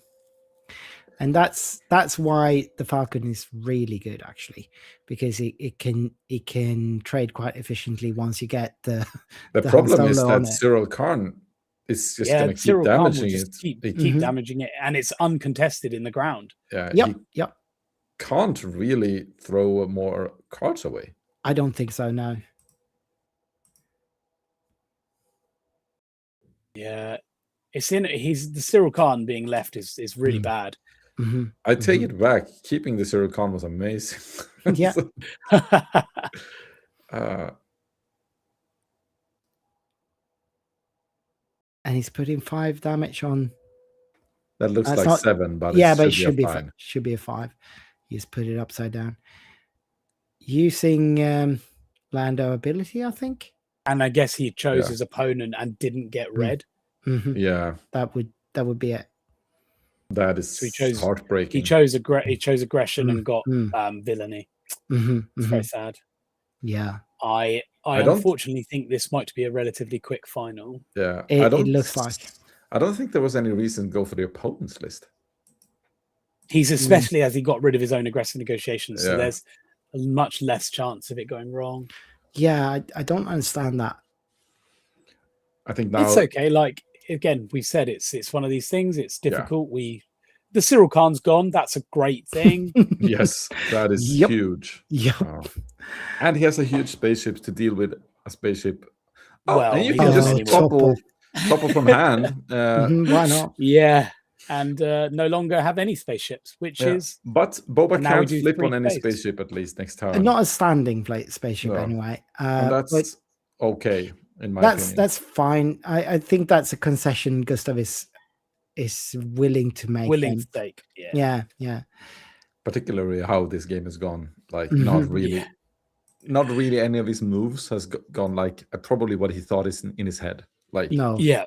And that's why the Falcon is really good, actually, because it can trade quite efficiently once you get the The Han problem is Solo on that it. Cyril Karn is just Yeah, going to keep Cyril Khan will damaging just it. keep Mhm. damaging it, and it's uncontested in the ground. Yeah, Yep. he can't really throw more cards away. I don't think so. No. Yeah, it's in. He's the Cyril Khan being left is really bad. Mhm. I take it back. Keeping the Cyril Khan was amazing. Yeah. So, uh, And he's putting 5 damage on. that looks That's like not- 7, but Yeah, it but it should be should a be fine. should be a 5. He's put it upside down. Using Lando ability, I think. And I guess he chose Yeah. his opponent and didn't get red. Mhm. Yeah, That would be it. that is So he chose- heartbreaking. He chose aggression and got Mm. villainy. Mhm, It's mhm. very sad. Yeah. I I don't- unfortunately think this might be a relatively quick final. Yeah, It looks like. I don't think there was any reason to go for the opponents list. He's especially as he got rid of his own aggressive negotiations, so Yeah. there's a much less chance of it going wrong. Yeah, I don't understand that. I think now It's okay. Like again, we said it's one of these things. It's difficult. The Cyril Khan's gone. That's a great thing. yes, that is Yep. huge. Yep. And he has a huge spaceship to deal with a spaceship. Well, and you he can doesn't just anymore. topple from hand. Mhm, why not? Yeah, and no longer have any spaceships, which Yeah. is But Boba now we can't do flip 3 on any space. spaceship at least next turn. Not a standing spaceship No. anyway. and But that's okay in my opinion. that's fine. I think that's a concession Gustav is willing to make. willing then. to take. Yeah. Yeah. Particularly how this game has gone. Like Mhm. not really any of his moves has gone like probably what he thought is in his head. Like No. Yeah.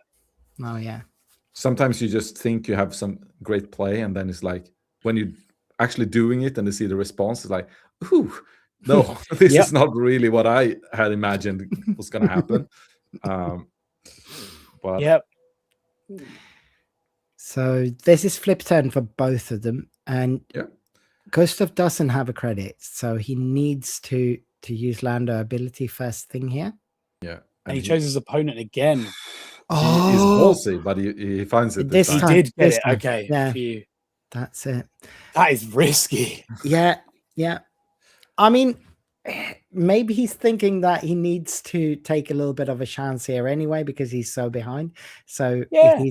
No. Yeah. sometimes you just think you have some great play, and then it's like when you're actually doing it and you see the response, it's like, ooh, no, this Yep. is not really what I had imagined was going to happen. But Yep. So this is flip turn for both of them, and Yeah. Gustav doesn't have a credit, so he needs to use Lando ability first thing here. yeah, And he chose his opponent again. He is ballsy, but he finds it This this He time. time. did get this it. time. Okay. Yeah. Phew. That's it. That is risky. Yeah. I mean, maybe he's thinking that he needs to take a little bit of a chance here anyway because he's so behind. So Yeah.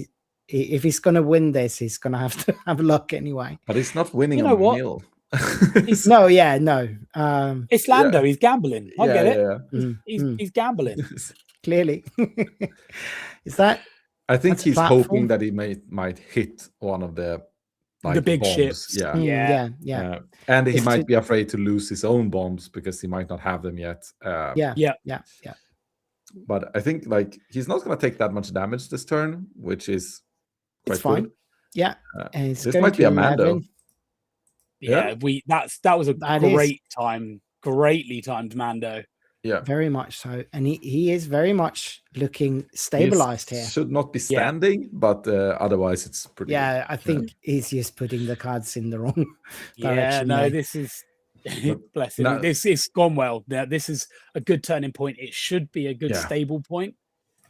if he's going to win this, he's going to have luck anyway. But he's not winning You on know the what? mill. No. It's Lando. He's gambling. I get it. Yeah. He's gambling. Clearly. Is that I think That's a he's platform. hoping that he might hit one of the big bombs. ships. Yeah. Yeah. And he It's might to- be afraid to lose his own bombs because he might not have them yet. Yeah. But I think like he's not going to take that much damage this turn, which is quite It's fine. good. Yeah. Uh, And it's this going might be to a Mando. 11. Yeah. That was a That is- greatly timed Mando. Yeah. Very much so. And he is very much looking stabilized here. Should not be standing, but otherwise it's pretty Yeah, I think he's just putting the cards in the wrong Yeah, direction. no, there. this is bless him. No. This is gone well. Now, this is a good turning point. It should be a good Yeah. stable point.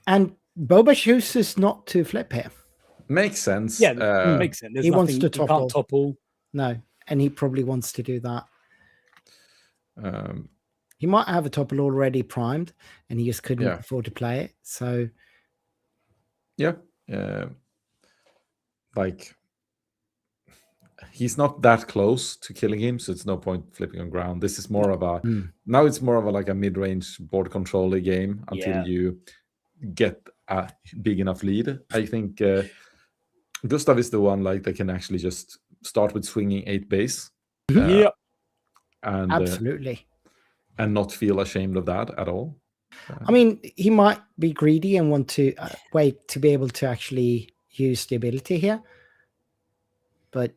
And Boba chooses not to flip here. good. Makes sense. Yeah, makes sense. There's he wants nothing- to you topple. can't topple. No. And he probably wants to do that. Um, He might have a topple already primed and he just couldn't Yeah. afford to play it. So yeah. Like he's not that close to killing him, so it's no point flipping on ground. This is more of a now it's more of a like a mid-range board control game until you get a big enough lead. I think Gustav is the one like that can actually just start with swinging 8 base. Yeah. And Absolutely. And not feel ashamed of that at all. I mean, he might be greedy and want to wait to be able to actually use the ability here. But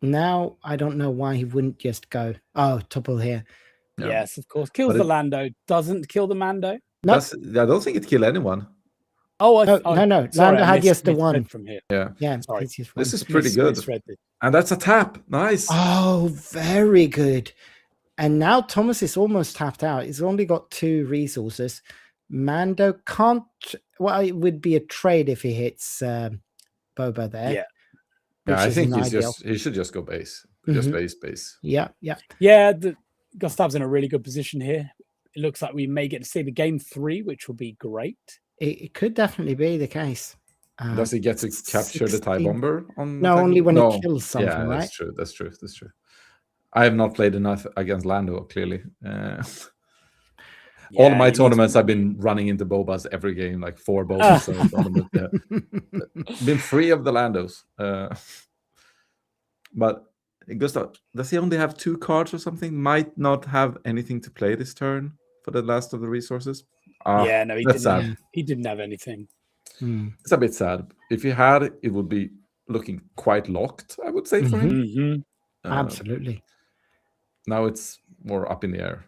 now I don't know why he wouldn't just go, topple here. Yeah. Yes, of course. Kills But the Lando. Doesn't kill the Mando. No, I don't think it kill anyone. Oh, no. sorry, Lando had just the one. from here. Yeah. Sorry. It's just one. This is pretty good. And that's a tap. Nice. Oh, very good. And now Thomas is almost tapped out. He's only got 2 resources. Mando can't. Well, it would be a trade if he hits Boba there. Yeah. Yeah, I think he should just go base. Just base. Yeah. Yeah, Gustav's in a really good position here. It looks like we may get to see the game 3, which will be great. It could definitely be the case. Does he get to capture the TIE bomber? No, only when he kills something, yeah, right? That's true. I have not played enough against Lando, clearly. All my tournaments, I've been running into Bobas every game, like 4 Bobas. Been free of the Landos. But Gustav, does he only have 2 cards or something? Might not have anything to play this turn for the last of the resources. Yeah, no, he didn't. Sad. He didn't have anything. It's a bit sad. If he had, it would be looking quite locked, I would say, for him. Absolutely. Now it's more up in the air.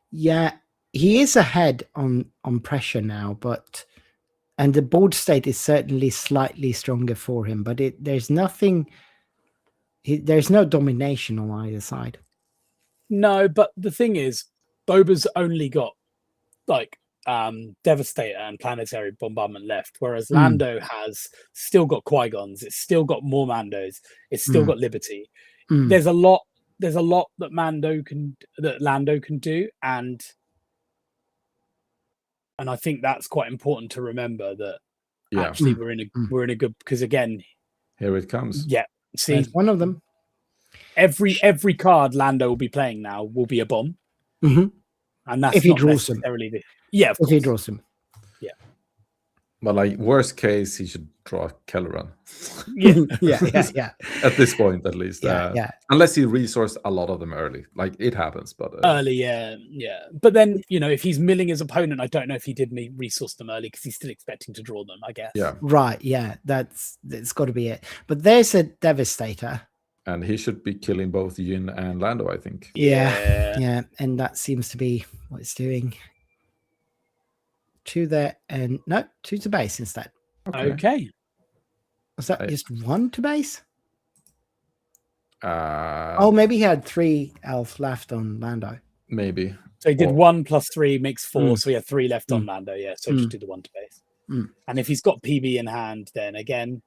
Yeah, he is ahead on pressure now, and the board state is certainly slightly stronger for him, but there's nothing. There's no domination on either side. No, but the thing is, Boba's only got like Devastator and Planetary Bombardment left, whereas Lando has still got Qui-Gons, it's still got more Mandos, it's still got Liberty. There's a lot that Lando can do, and I think that's quite important to remember that actually we're in a good, because again, here it comes. Yeah, see, there's one of them. Every card Lando will be playing now will be a bomb. And that's if he draws them. Yeah, if he draws them. Yeah. But like worst case, he should draw Kelleran. Yeah. At this point, at least. Yeah. Unless he resourced a lot of them early, like it happens. But early, yeah. But then if he's milling his opponent, I don't know if he did resource them early because he's still expecting to draw them, I guess. Yeah. Right. Yeah. That's got to be it. But there's a Devastator. And he should be killing both Yin and Lando, I think. Yeah. And that seems to be what it's doing. 2 there, and no, 2 to base instead. Okay. Was that just 1 to base? Oh, maybe he had 3 elf left on Lando. Maybe. So he did 1 + 3 makes 4, so he had 3 left on Lando. Yeah, so just do the 1 to base. And if he's got PB in hand, then again,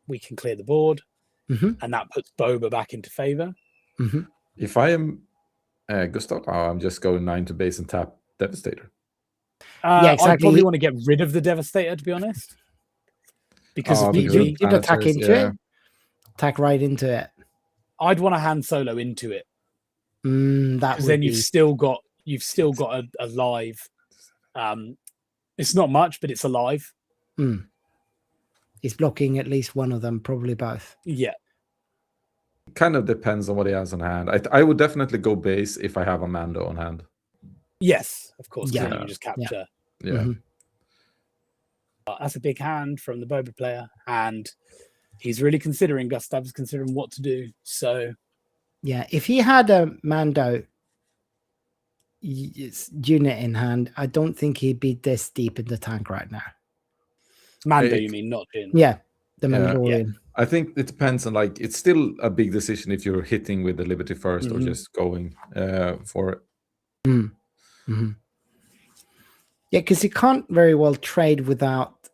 we can clear the board. And that puts Boba back into favor. If I am Gustav, I'm just going 9 to base and tap Devastator. Yeah, exactly. I probably want to get rid of the Devastator, to be honest. Because of PB. You'd attack into it. Attack right into it. I'd want to hand solo into it. Because then you've still got a live. It's not much, but it's alive. He's blocking at least one of them, probably both. Yeah. Kind of depends on what he has on hand. I would definitely go base if I have a Mando on hand. Yes, of course. Yeah. Then you just capture. Yeah. That's a big hand from the Boba player, and he's really considering. Gustav's considering what to do. So, yeah, if he had a Mando unit in hand, I don't think he'd be this deep in the tank right now. Mando, you mean, not Jin? Yeah, the Mandalorian. Yeah. I think it depends on it's still a big decision if you're hitting with the Liberty first or just going for it. Yeah, because he can't very well trade without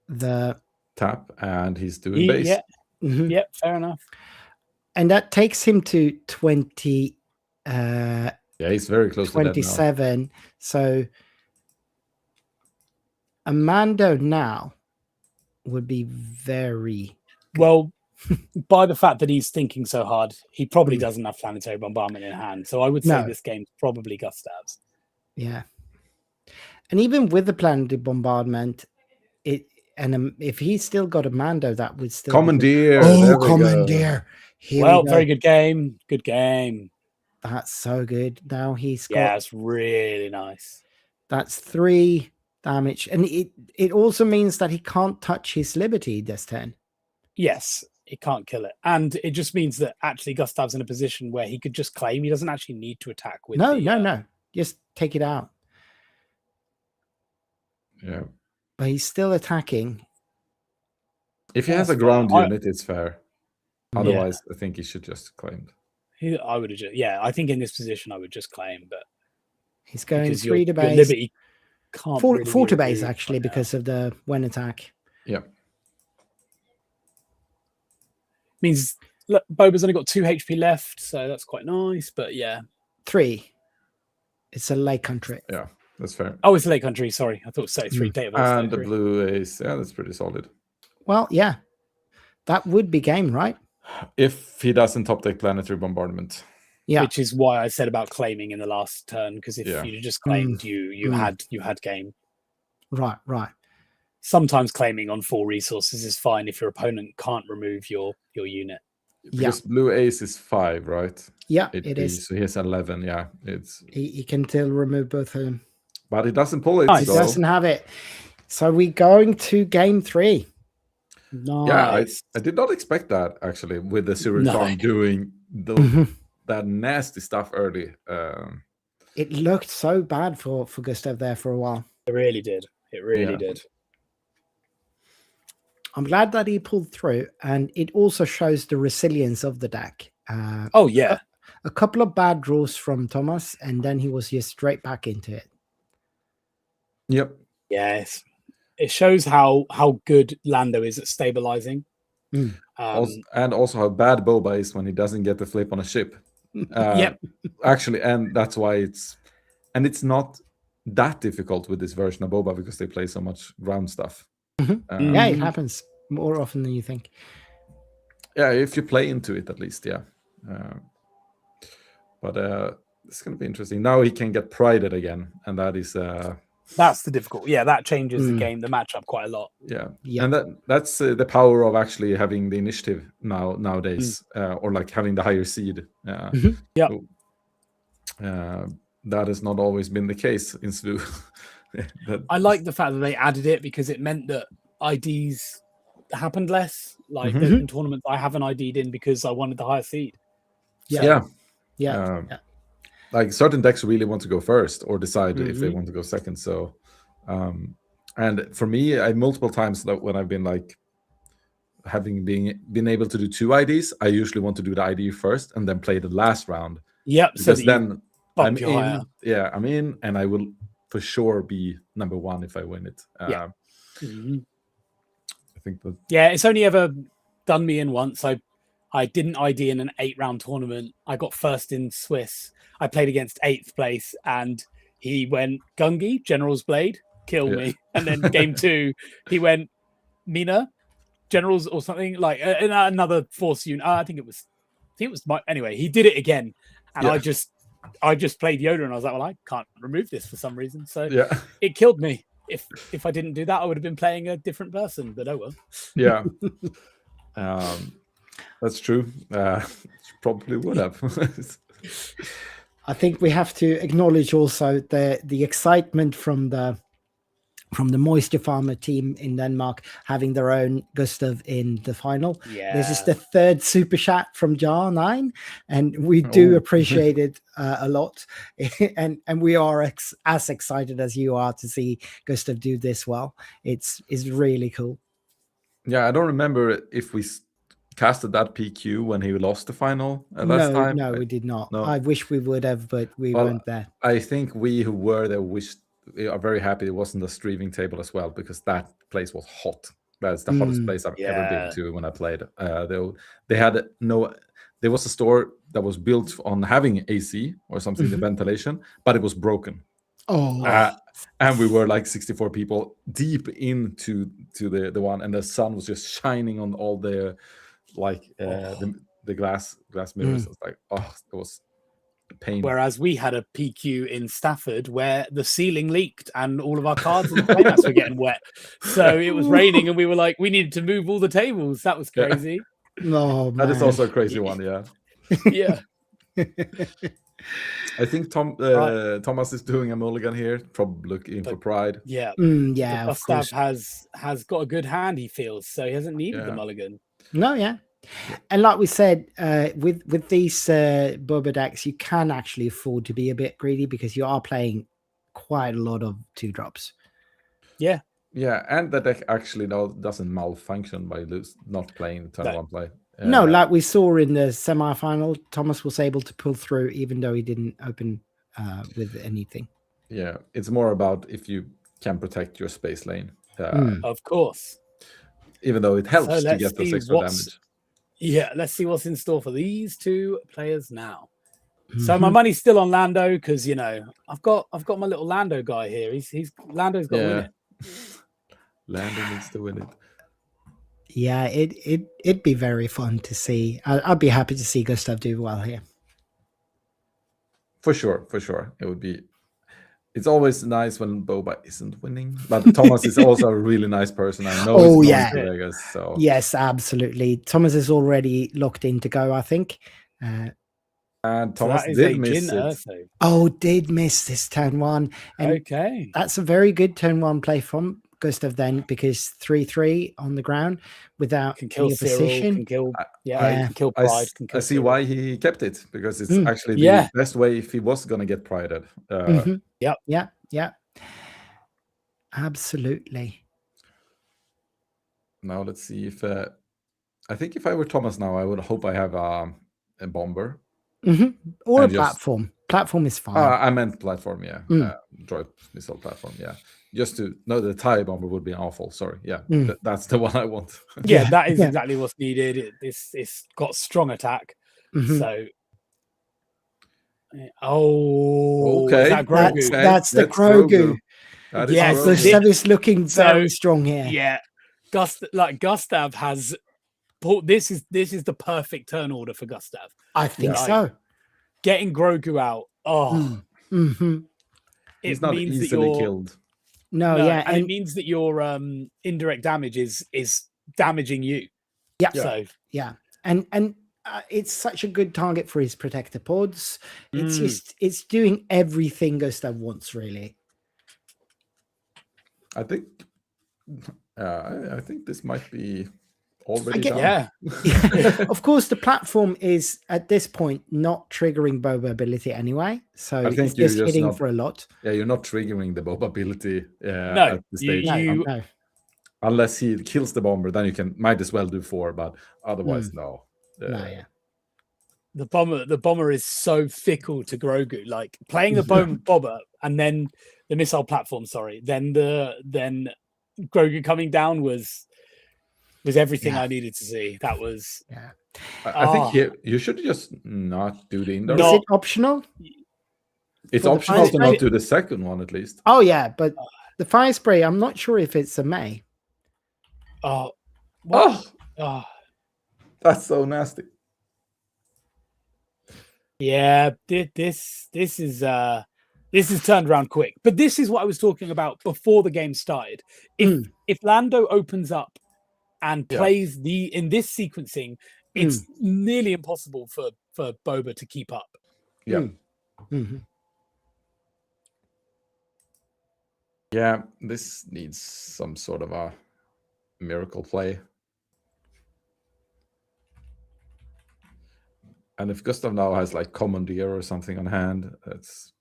the tap, and he's doing base. Yeah, yeah, fair enough. And that takes him to 20. Yeah, he's very close 27. to that now. So a Mando now would be very Well, by the fact that he's thinking so hard, he probably doesn't have planetary bombardment in hand. So I would say No. this game's probably Gustav's. yeah. And even with the planetary bombardment, if he's still got a Mando, that would still Commandeer. Be there oh, we Commandeer! Here Well, we go. very good game. Good game. That's so good. Now he's got Yeah, it's really nice. that's 3 damage, and it also means that he can't touch his liberty this turn. Yes, he can't kill it. And it just means that actually Gustav's in a position where he could just claim. He doesn't actually need to attack with No. Just take it out. Yeah. But he's still attacking. If he Yeah, has a that's ground fair. unit, it's fair. Otherwise, I think he should just claim. I would have just, I think in this position I would just claim, but He's going because 3 to your base. liberty can't 4 really be to base, removed actually, right now. because of the when attack. Yeah. Means look, Boba's only got 2 HP left, so that's quite nice. But yeah. 3. It's a lake country. Yeah, that's fair. Oh, it's a lake country. Sorry, I thought 3 data vaults. And the blue ace, that's pretty solid. Well, yeah. That would be game, right? If he doesn't top deck planetary bombardment. Yeah. Which is why I said about claiming in the last turn, because if you just claimed, you had game. Right. Sometimes claiming on 4 resources is fine if your opponent can't remove your unit. Because blue ace is 5, right? Yeah, it is. So he has 11. Yeah, it's He can still remove both of them. but he doesn't pull it. He doesn't have it. So we're going to game 3. Nice. Yeah, I did not expect that actually. With the Zurikhan doing that nasty stuff early. It looked so bad for Gustav there for a while. It really did. It really did. I'm glad that he pulled through, and it also shows the resilience of the deck. Oh yeah, a couple of bad draws from Thomas, and then he was just straight back into it. Yep. Yes, it shows how good Lando is at stabilizing. And also how bad Boba is when he doesn't get the flip on a ship. Yep. Actually, and that's why it's not that difficult with this version of Boba because they play so much ground stuff. Yeah, it happens more often than you think. Yeah, if you play into it at least, yeah. But it's going to be interesting. Now he can get prided again, and that is that's the difficult. Yeah, that changes the game, the matchup quite a lot. Yeah. And that's the power of actually having the initiative nowadays, or like having the higher seed. Yeah. That has not always been the case in SWU. I like the fact that they added it because it meant that IDs happened less. Like there's been tournaments I haven't ID'd in because I wanted the higher seed. Yeah. Like certain decks really want to go first or decide if they want to go second. So, and for me, I multiple times when I've been like been able to do 2 IDs, I usually want to do the ID first and then play the last round. Yep. Because then I'm in. Higher. Yeah, I'm in, and I will for sure be number 1 if I win it. I think that. Yeah, it's only ever done me in once. I didn't ID in an 8-round tournament. I got first in Swiss. I played against 8th place, and he went Gungi, General's Blade, kill me. And then game 2, he went Mina, Generals or something like another force unit. I think it was anyway. He did it again, and I just played Yoda, and I was like, well, I can't remove this for some reason, so it killed me. If I didn't do that, I would have been playing a different person. But oh well. Yeah. That's true. Probably would have. I think we have to acknowledge also the excitement from the Moisture Farmer team in Denmark having their own Gustav in the final. Yeah. This is the 3rd super chat from Jar 9, and we do appreciate it a lot. and we are as excited as you are to see Gustav do this well. It's really cool. Yeah, I don't remember if we casted that PQ when he lost the final last time. No, we did not. No. I wish we would have, but we weren't there. I think we who were there we are very happy it wasn't a streaming table as well, because that place was hot. That's the hottest place I've ever been to when I played. They had there was a store that was built on having AC or something, the ventilation, but it was broken. Oh, and we were like 64 people deep into the one, and the sun was just shining on all the the glass mirrors. It's like, oh, it was pain. Whereas we had a PQ in Stafford where the ceiling leaked and all of our cards and playmats were getting wet. So it was raining and we were like, we needed to move all the tables. That was crazy. no, man. That is also a crazy one, yeah. Yeah. I think Thomas is doing a mulligan here, probably looking for pride. Yeah. Yeah, of Gustav course. has got a good hand, he feels, so he hasn't needed the mulligan. No, yeah. And like we said, with these Boba decks, you can actually afford to be a bit greedy because you are playing quite a lot of 2-drops. Yeah. Yeah, and the deck actually doesn't malfunction by not playing turn one play. No, like we saw in the semi-final, Thomas was able to pull through even though he didn't open with anything. Yeah, it's more about if you can protect your space lane. Of course. Even though it helps to get this extra damage. Yeah, let's see what's in store for these two players now. So my money's still on Lando because I've got my little Lando guy here. Lando's got to win it. Lando needs to win it. Yeah, it'd be very fun to see. I'd be happy to see Gustav do well here. For sure. It would be. It's always nice when Boba isn't winning, but Thomas is also a really nice person. I know. Oh yeah, to Vegas, so. Yes, absolutely. Thomas is already locked in to go, I think. And Thomas did miss it. Oh, did miss this turn one. And okay, that's a very good turn one play from Gustav then, because 3/3 on the ground without can kill position. Can kill, can kill pride. I see why he kept it, because it's actually the best way if he was going to get prided. Yeah. Absolutely. Now let's see if I think if I were Thomas now, I would hope I have a bomber. Or a platform. Platform is fine. I meant platform, yeah. Droid missile platform, yeah. Just to know the TIE bomber would be awful. Sorry, yeah. That's the one I want. That is exactly what's needed. It's got strong attack. So, okay, is that Grogu? That's the Grogu. Yes, the Gustav is looking very strong here. Yeah, Gustav has. This is the perfect turn order for Gustav. I think so. Getting Grogu out. He's not easily killed. No, and it means that your indirect damage is damaging you. Yeah. So and it's such a good target for his protector pods. It's doing everything Gustav wants, really. I think this might be already done. Of course, the platform is at this point not triggering Boba ability anyway, so I think it's just hitting for a lot. Yeah, you're not triggering the Boba ability at the stage. No. Unless he kills the bomber, then you might as well do 4, but otherwise no. The bomber is so fickle to Grogu. Like playing the bomber and then the missile platform. Then Grogu coming down was everything I needed to see. That was. Yeah. I think here you should just not do the indoor. Is it optional? It's optional to not do the second one at least. Oh yeah, but the fire spray, I'm not sure if it's a May. That's so nasty. Yeah, this is turned around quick. But this is what I was talking about before the game started. If Lando opens up and plays in this sequencing, it's nearly impossible for Boba to keep up. Yeah. Yeah, this needs some sort of a miracle play. And if Gustav now has like Commandeer or something on hand, it's.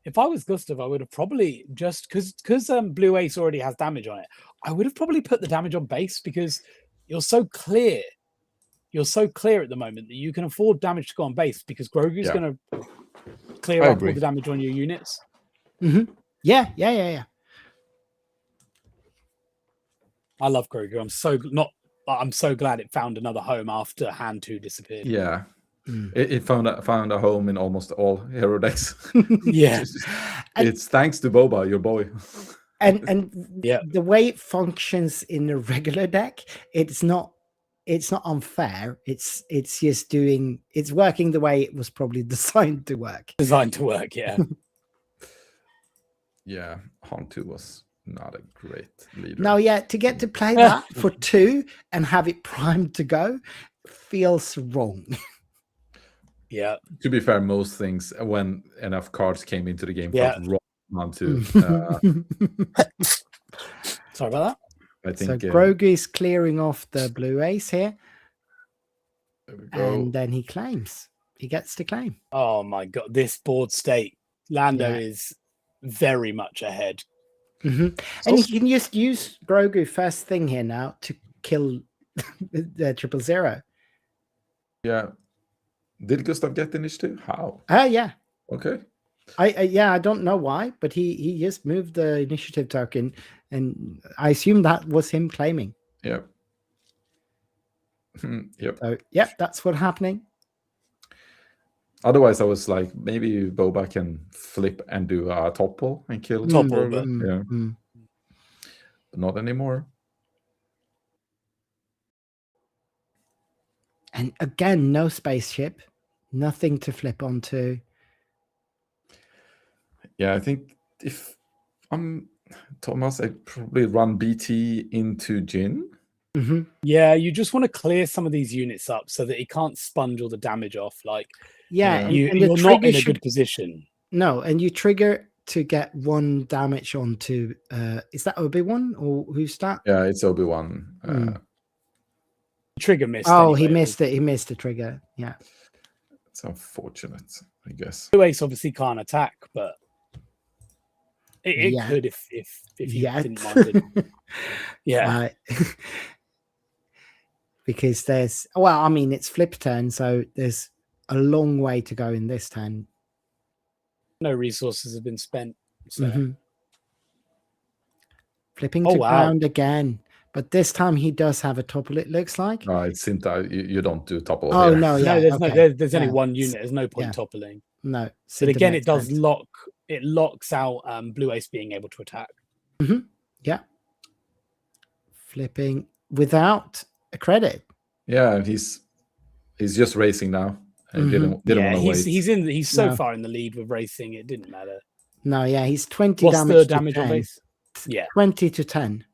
If I was Gustav, I would have probably just because Blue Ace already has damage on it. I would have probably put the damage on base because you're so clear. You're so clear at the moment that you can afford damage to go on base because Grogu's going to clear up all the damage on your units. Yeah. I love Grogu. I'm so glad it found another home after Hand 2 disappeared. Yeah. It found a home in almost all hero decks. Yeah. It's thanks to Boba, your boy. And Yeah. the way it functions in a regular deck, it's not unfair. It's just it's working the way it was probably designed to work. Designed to work, yeah. Yeah, Hantu was not a great leader. Now, yeah, to get to play that for 2 and have it primed to go feels wrong. Yeah. To be fair, most things when enough cards came into the game felt wrong Hantu. Sorry about that. I think So Grogu's clearing off the blue ace here, there we go. and then he claims. He gets to claim. Oh my god, this board state. Lando Yeah. is very much ahead. And he can just use Grogu first thing here now to kill the 000. Yeah. Did Gustav get the initiative? How? Yeah. Okay. I don't know why, but he just moved the initiative token, and I assume that was him claiming. Yep. Yep. So yeah, that's what's happening. Otherwise, I was like, maybe Boba can flip and do a topple and kill Topple, Grogu. but- Yeah. But not anymore. And again, no spaceship, nothing to flip onto. Yeah, I think if I'm Thomas, I'd probably run BT into Jin. Yeah, you just want to clear some of these units up so that he can't sponge all the damage off. Like, Yeah, and the you're not trigger in a should- good position. No, and you trigger to get 1 damage onto. Is that Obi-Wan or who's that? Yeah, it's Obi-Wan. Trigger missed. Oh, he anyway. missed it. He missed the trigger. Yeah. It's unfortunate, I guess. Blue Ace obviously can't attack, but it Yeah. could if you Yet. didn't mind it. Yeah. Because it's flip turn, so there's a long way to go in this turn. No resources have been spent. So. Mhm. Flipping Oh, to wow. ground again, but this time he does have a topple. It looks like. No, it's Sinta. You don't do topple. Oh here. no, yeah, There's only yeah. one unit. There's no point Yeah. toppling. No. But Cinta again, makes it does sense. lock. It locks out Blue Ace being able to attack. Yeah. Flipping without a credit. Yeah, and he's just racing now. And didn't want to wait. He's so No. far in the lead with racing. It didn't matter. No, yeah, he's 20 What's damage. the to damage on 10. base? Yeah. 20 to 10.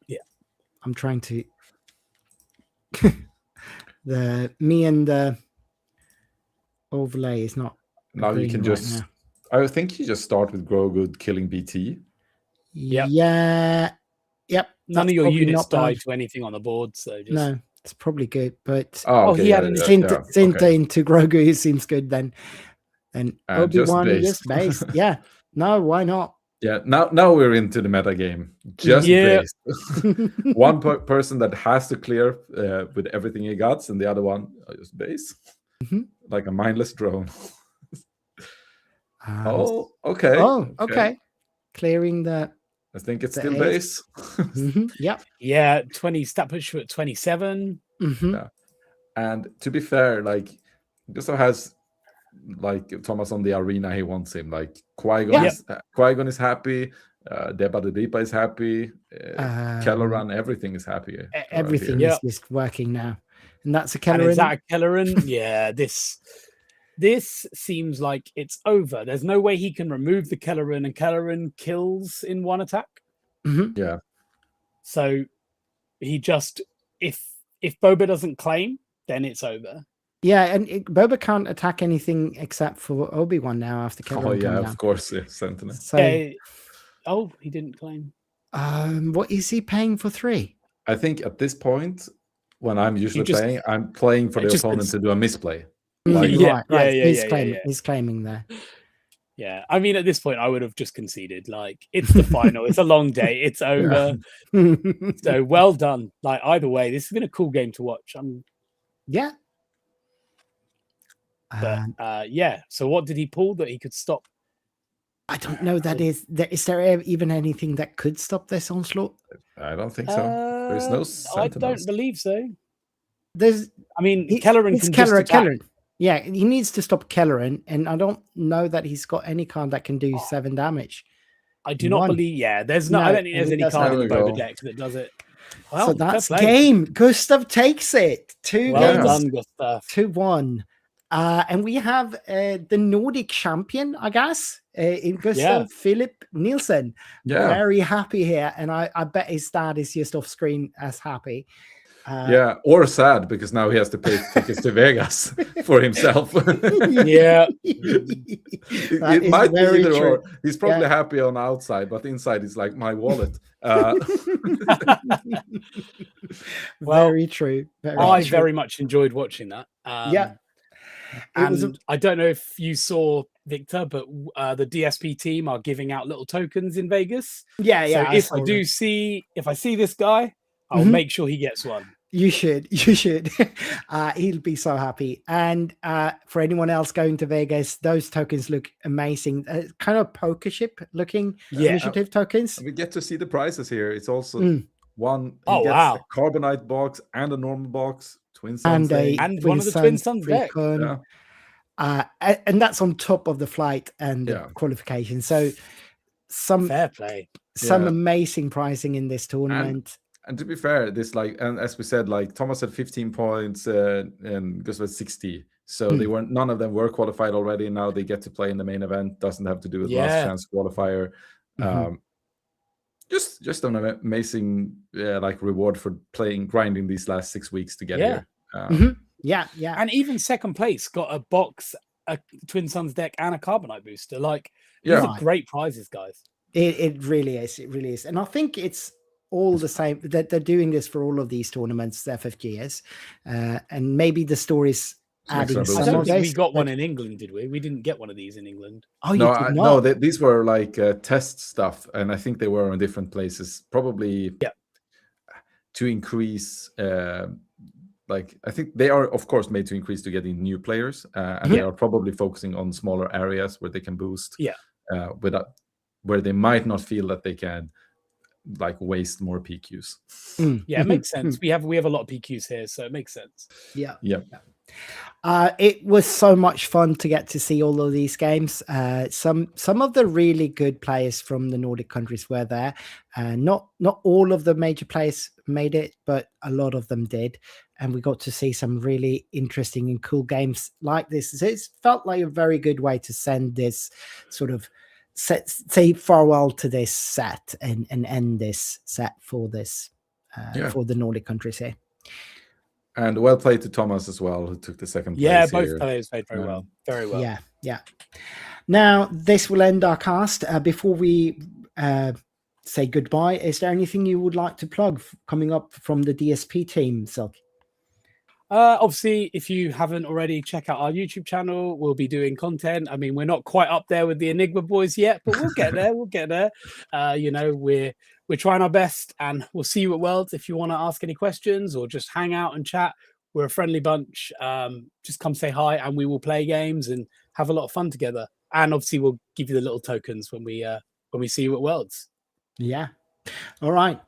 Yeah. I'm trying to. Me and the overlay is not. Now you agreeing can right just. now. I think you just start with Grogu killing BT. Yep. Yeah. Yep. None that's of your probably units not bad. died to anything on the board. So just No, it's probably good, but Oh, he okay, had an Cinta okay. into Grogu seems good then. And Just Obi-Wan base. just base. Yeah. No, why not? Yeah, now we're into the meta game. Just Yeah. base. One person that has to clear with everything he got, and the other one just base. Like a mindless drone. Oh, okay. Oh, okay. Clearing the. I think it's The still ace. base. Yep. yeah, 20 stat puts you at 27. Yeah. And to be fair, like Gustav has like Thomas on the arena, he wants him. Like Qui-Gon, Qui-Gon is happy, Deba the Deepa is happy, Kelleran, everything is happy. Everything here. is just working now. And that's a And Kelleran. is that a Kelleran? Yeah, this seems like it's over. There's no way he can remove the Kelleran, and Kelleran kills in one attack. Yeah. So he just if Boba doesn't claim, then it's over. Yeah, and Boba can't attack anything except for Obi-Wan now after Oh Kelleran yeah, come down. of course, yeah, Sentinel. So, Oh, he didn't claim. what is he paying for 3? I think at this point, when I'm usually just- playing, I'm playing for the just- opponent to do a misplay. Like, Yeah, right. yeah, He's yeah, claiming. yeah. He's claiming there. Yeah, I mean, at this point, I would have just conceded. Like, it's the final. It's a long day. It's over. So well done. Like, either way, this has been a cool game to watch. Yeah. But yeah. So what did he pull that he could stop? I don't know. Is there even anything that could stop this onslaught? I don't think so. There's no I Sentinels. don't believe so. There's. I mean, It's Kelleran it's can just attack. Kelleran. Yeah, he needs to stop Kelleran, and I don't know that he's got any card that can do 7 damage. I do not One. believe. Yeah, there's no. No, I don't think and there's he any doesn't card in have the it. Boba There we go. deck that does it. Well, So fair that's play. game. Gustav takes it. 2 Well games done, Gustav. to 1. And we have the Nordic champion, I guess, in Gustav Philip Nielsen. Yeah. Very happy here. And I bet his dad is just off screen as happy. Yeah, or sad because now he has to pay tickets to Vegas for himself. Yeah. it might be either or. He's probably happy on the outside, but inside he's like, my wallet. Very true. I very much enjoyed watching that. I don't know if you saw, Victor, but the DSP team are giving out little tokens in Vegas. Yeah. So if I see this guy, I'll make sure he gets one. You should. He'll be so happy. And for anyone else going to Vegas, those tokens look amazing. Kind of poker chip looking initiative tokens. We get to see the prizes here. It's also one. Oh, gets wow. a Carbonite box and a normal box. Twin Suns and one of the Twin Suns deck. And that's on top of the flight and the qualification. So some fair play. Some amazing pricing in this tournament. And to be fair, this and as we said, Thomas had 15 points and Gustav had 60. So they weren't. None of them were qualified already. Now they get to play in the main event. Doesn't have to do with last chance qualifier. Just an amazing reward for grinding these last 6 weeks to get here. Yeah. And even second place got a box, a Twin Suns deck, and a Carbonite booster. These are great prizes, guys. It really is. It really is. And I think it's all the same that they're doing this for all of these tournaments, the FFGS, and maybe the story's adding some. I don't think we got one in England, did we? We didn't get one of these in England. Oh, you did not? No, these were test stuff, and I think they were in different places, probably to increase. I think they are, of course, made to increase to getting new players, and they are probably focusing on smaller areas where they can boost. Without where they might not feel that they can waste more PQs. It makes sense. We have a lot of PQs here, so it makes sense. Yeah. It was so much fun to get to see all of these games. Some of the really good players from the Nordic countries were there. Not all of the major players made it, but a lot of them did, and we got to see some really interesting and cool games like this. So it felt like a very good way to send this sort of say farewell to this set and end this set for this for the Nordic countries here. And well played to Thomas as well, who took the second place. Yeah, both players played very well. Very well. Yeah. Now, this will end our cast. Before we say goodbye, is there anything you would like to plug coming up from the DSP team, Silk? Obviously, if you haven't already, check out our YouTube channel. We'll be doing content. I mean, we're not quite up there with the Enigma boys yet, but we'll get there. We're trying our best, and we'll see you at Worlds. If you want to ask any questions or just hang out and chat, we're a friendly bunch. Just come say hi, and we will play games and have a lot of fun together. And obviously, we'll give you the little tokens when we see you at Worlds. Yeah. All right.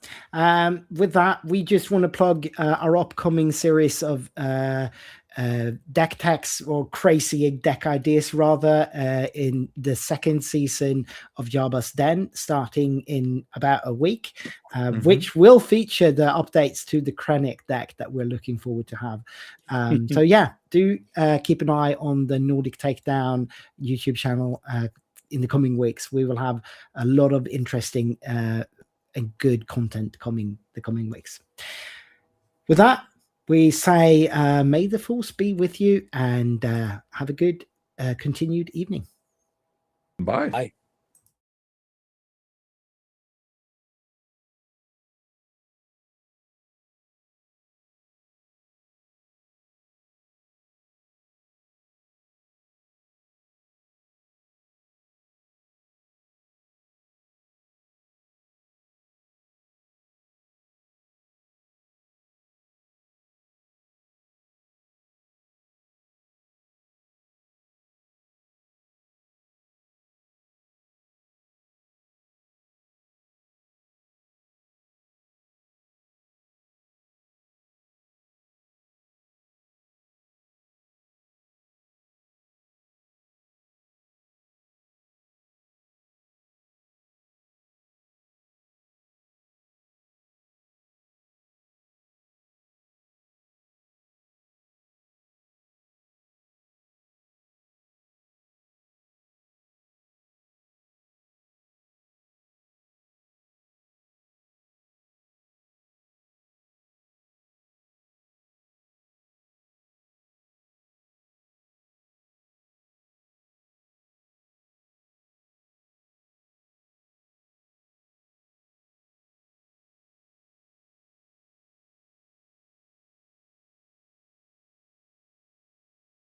With that, we just want to plug our upcoming series of deck techs, or crazy deck ideas rather, in the second season of Jabba's Den, starting in about a week, which will feature the updates to the Krennic deck that we're looking forward to have. So yeah, do keep an eye on the Nordic Takedown YouTube channel. In the coming weeks, we will have a lot of interesting and good content coming the coming weeks. With that, we say may the force be with you, and have a good continued evening. Bye. Bye.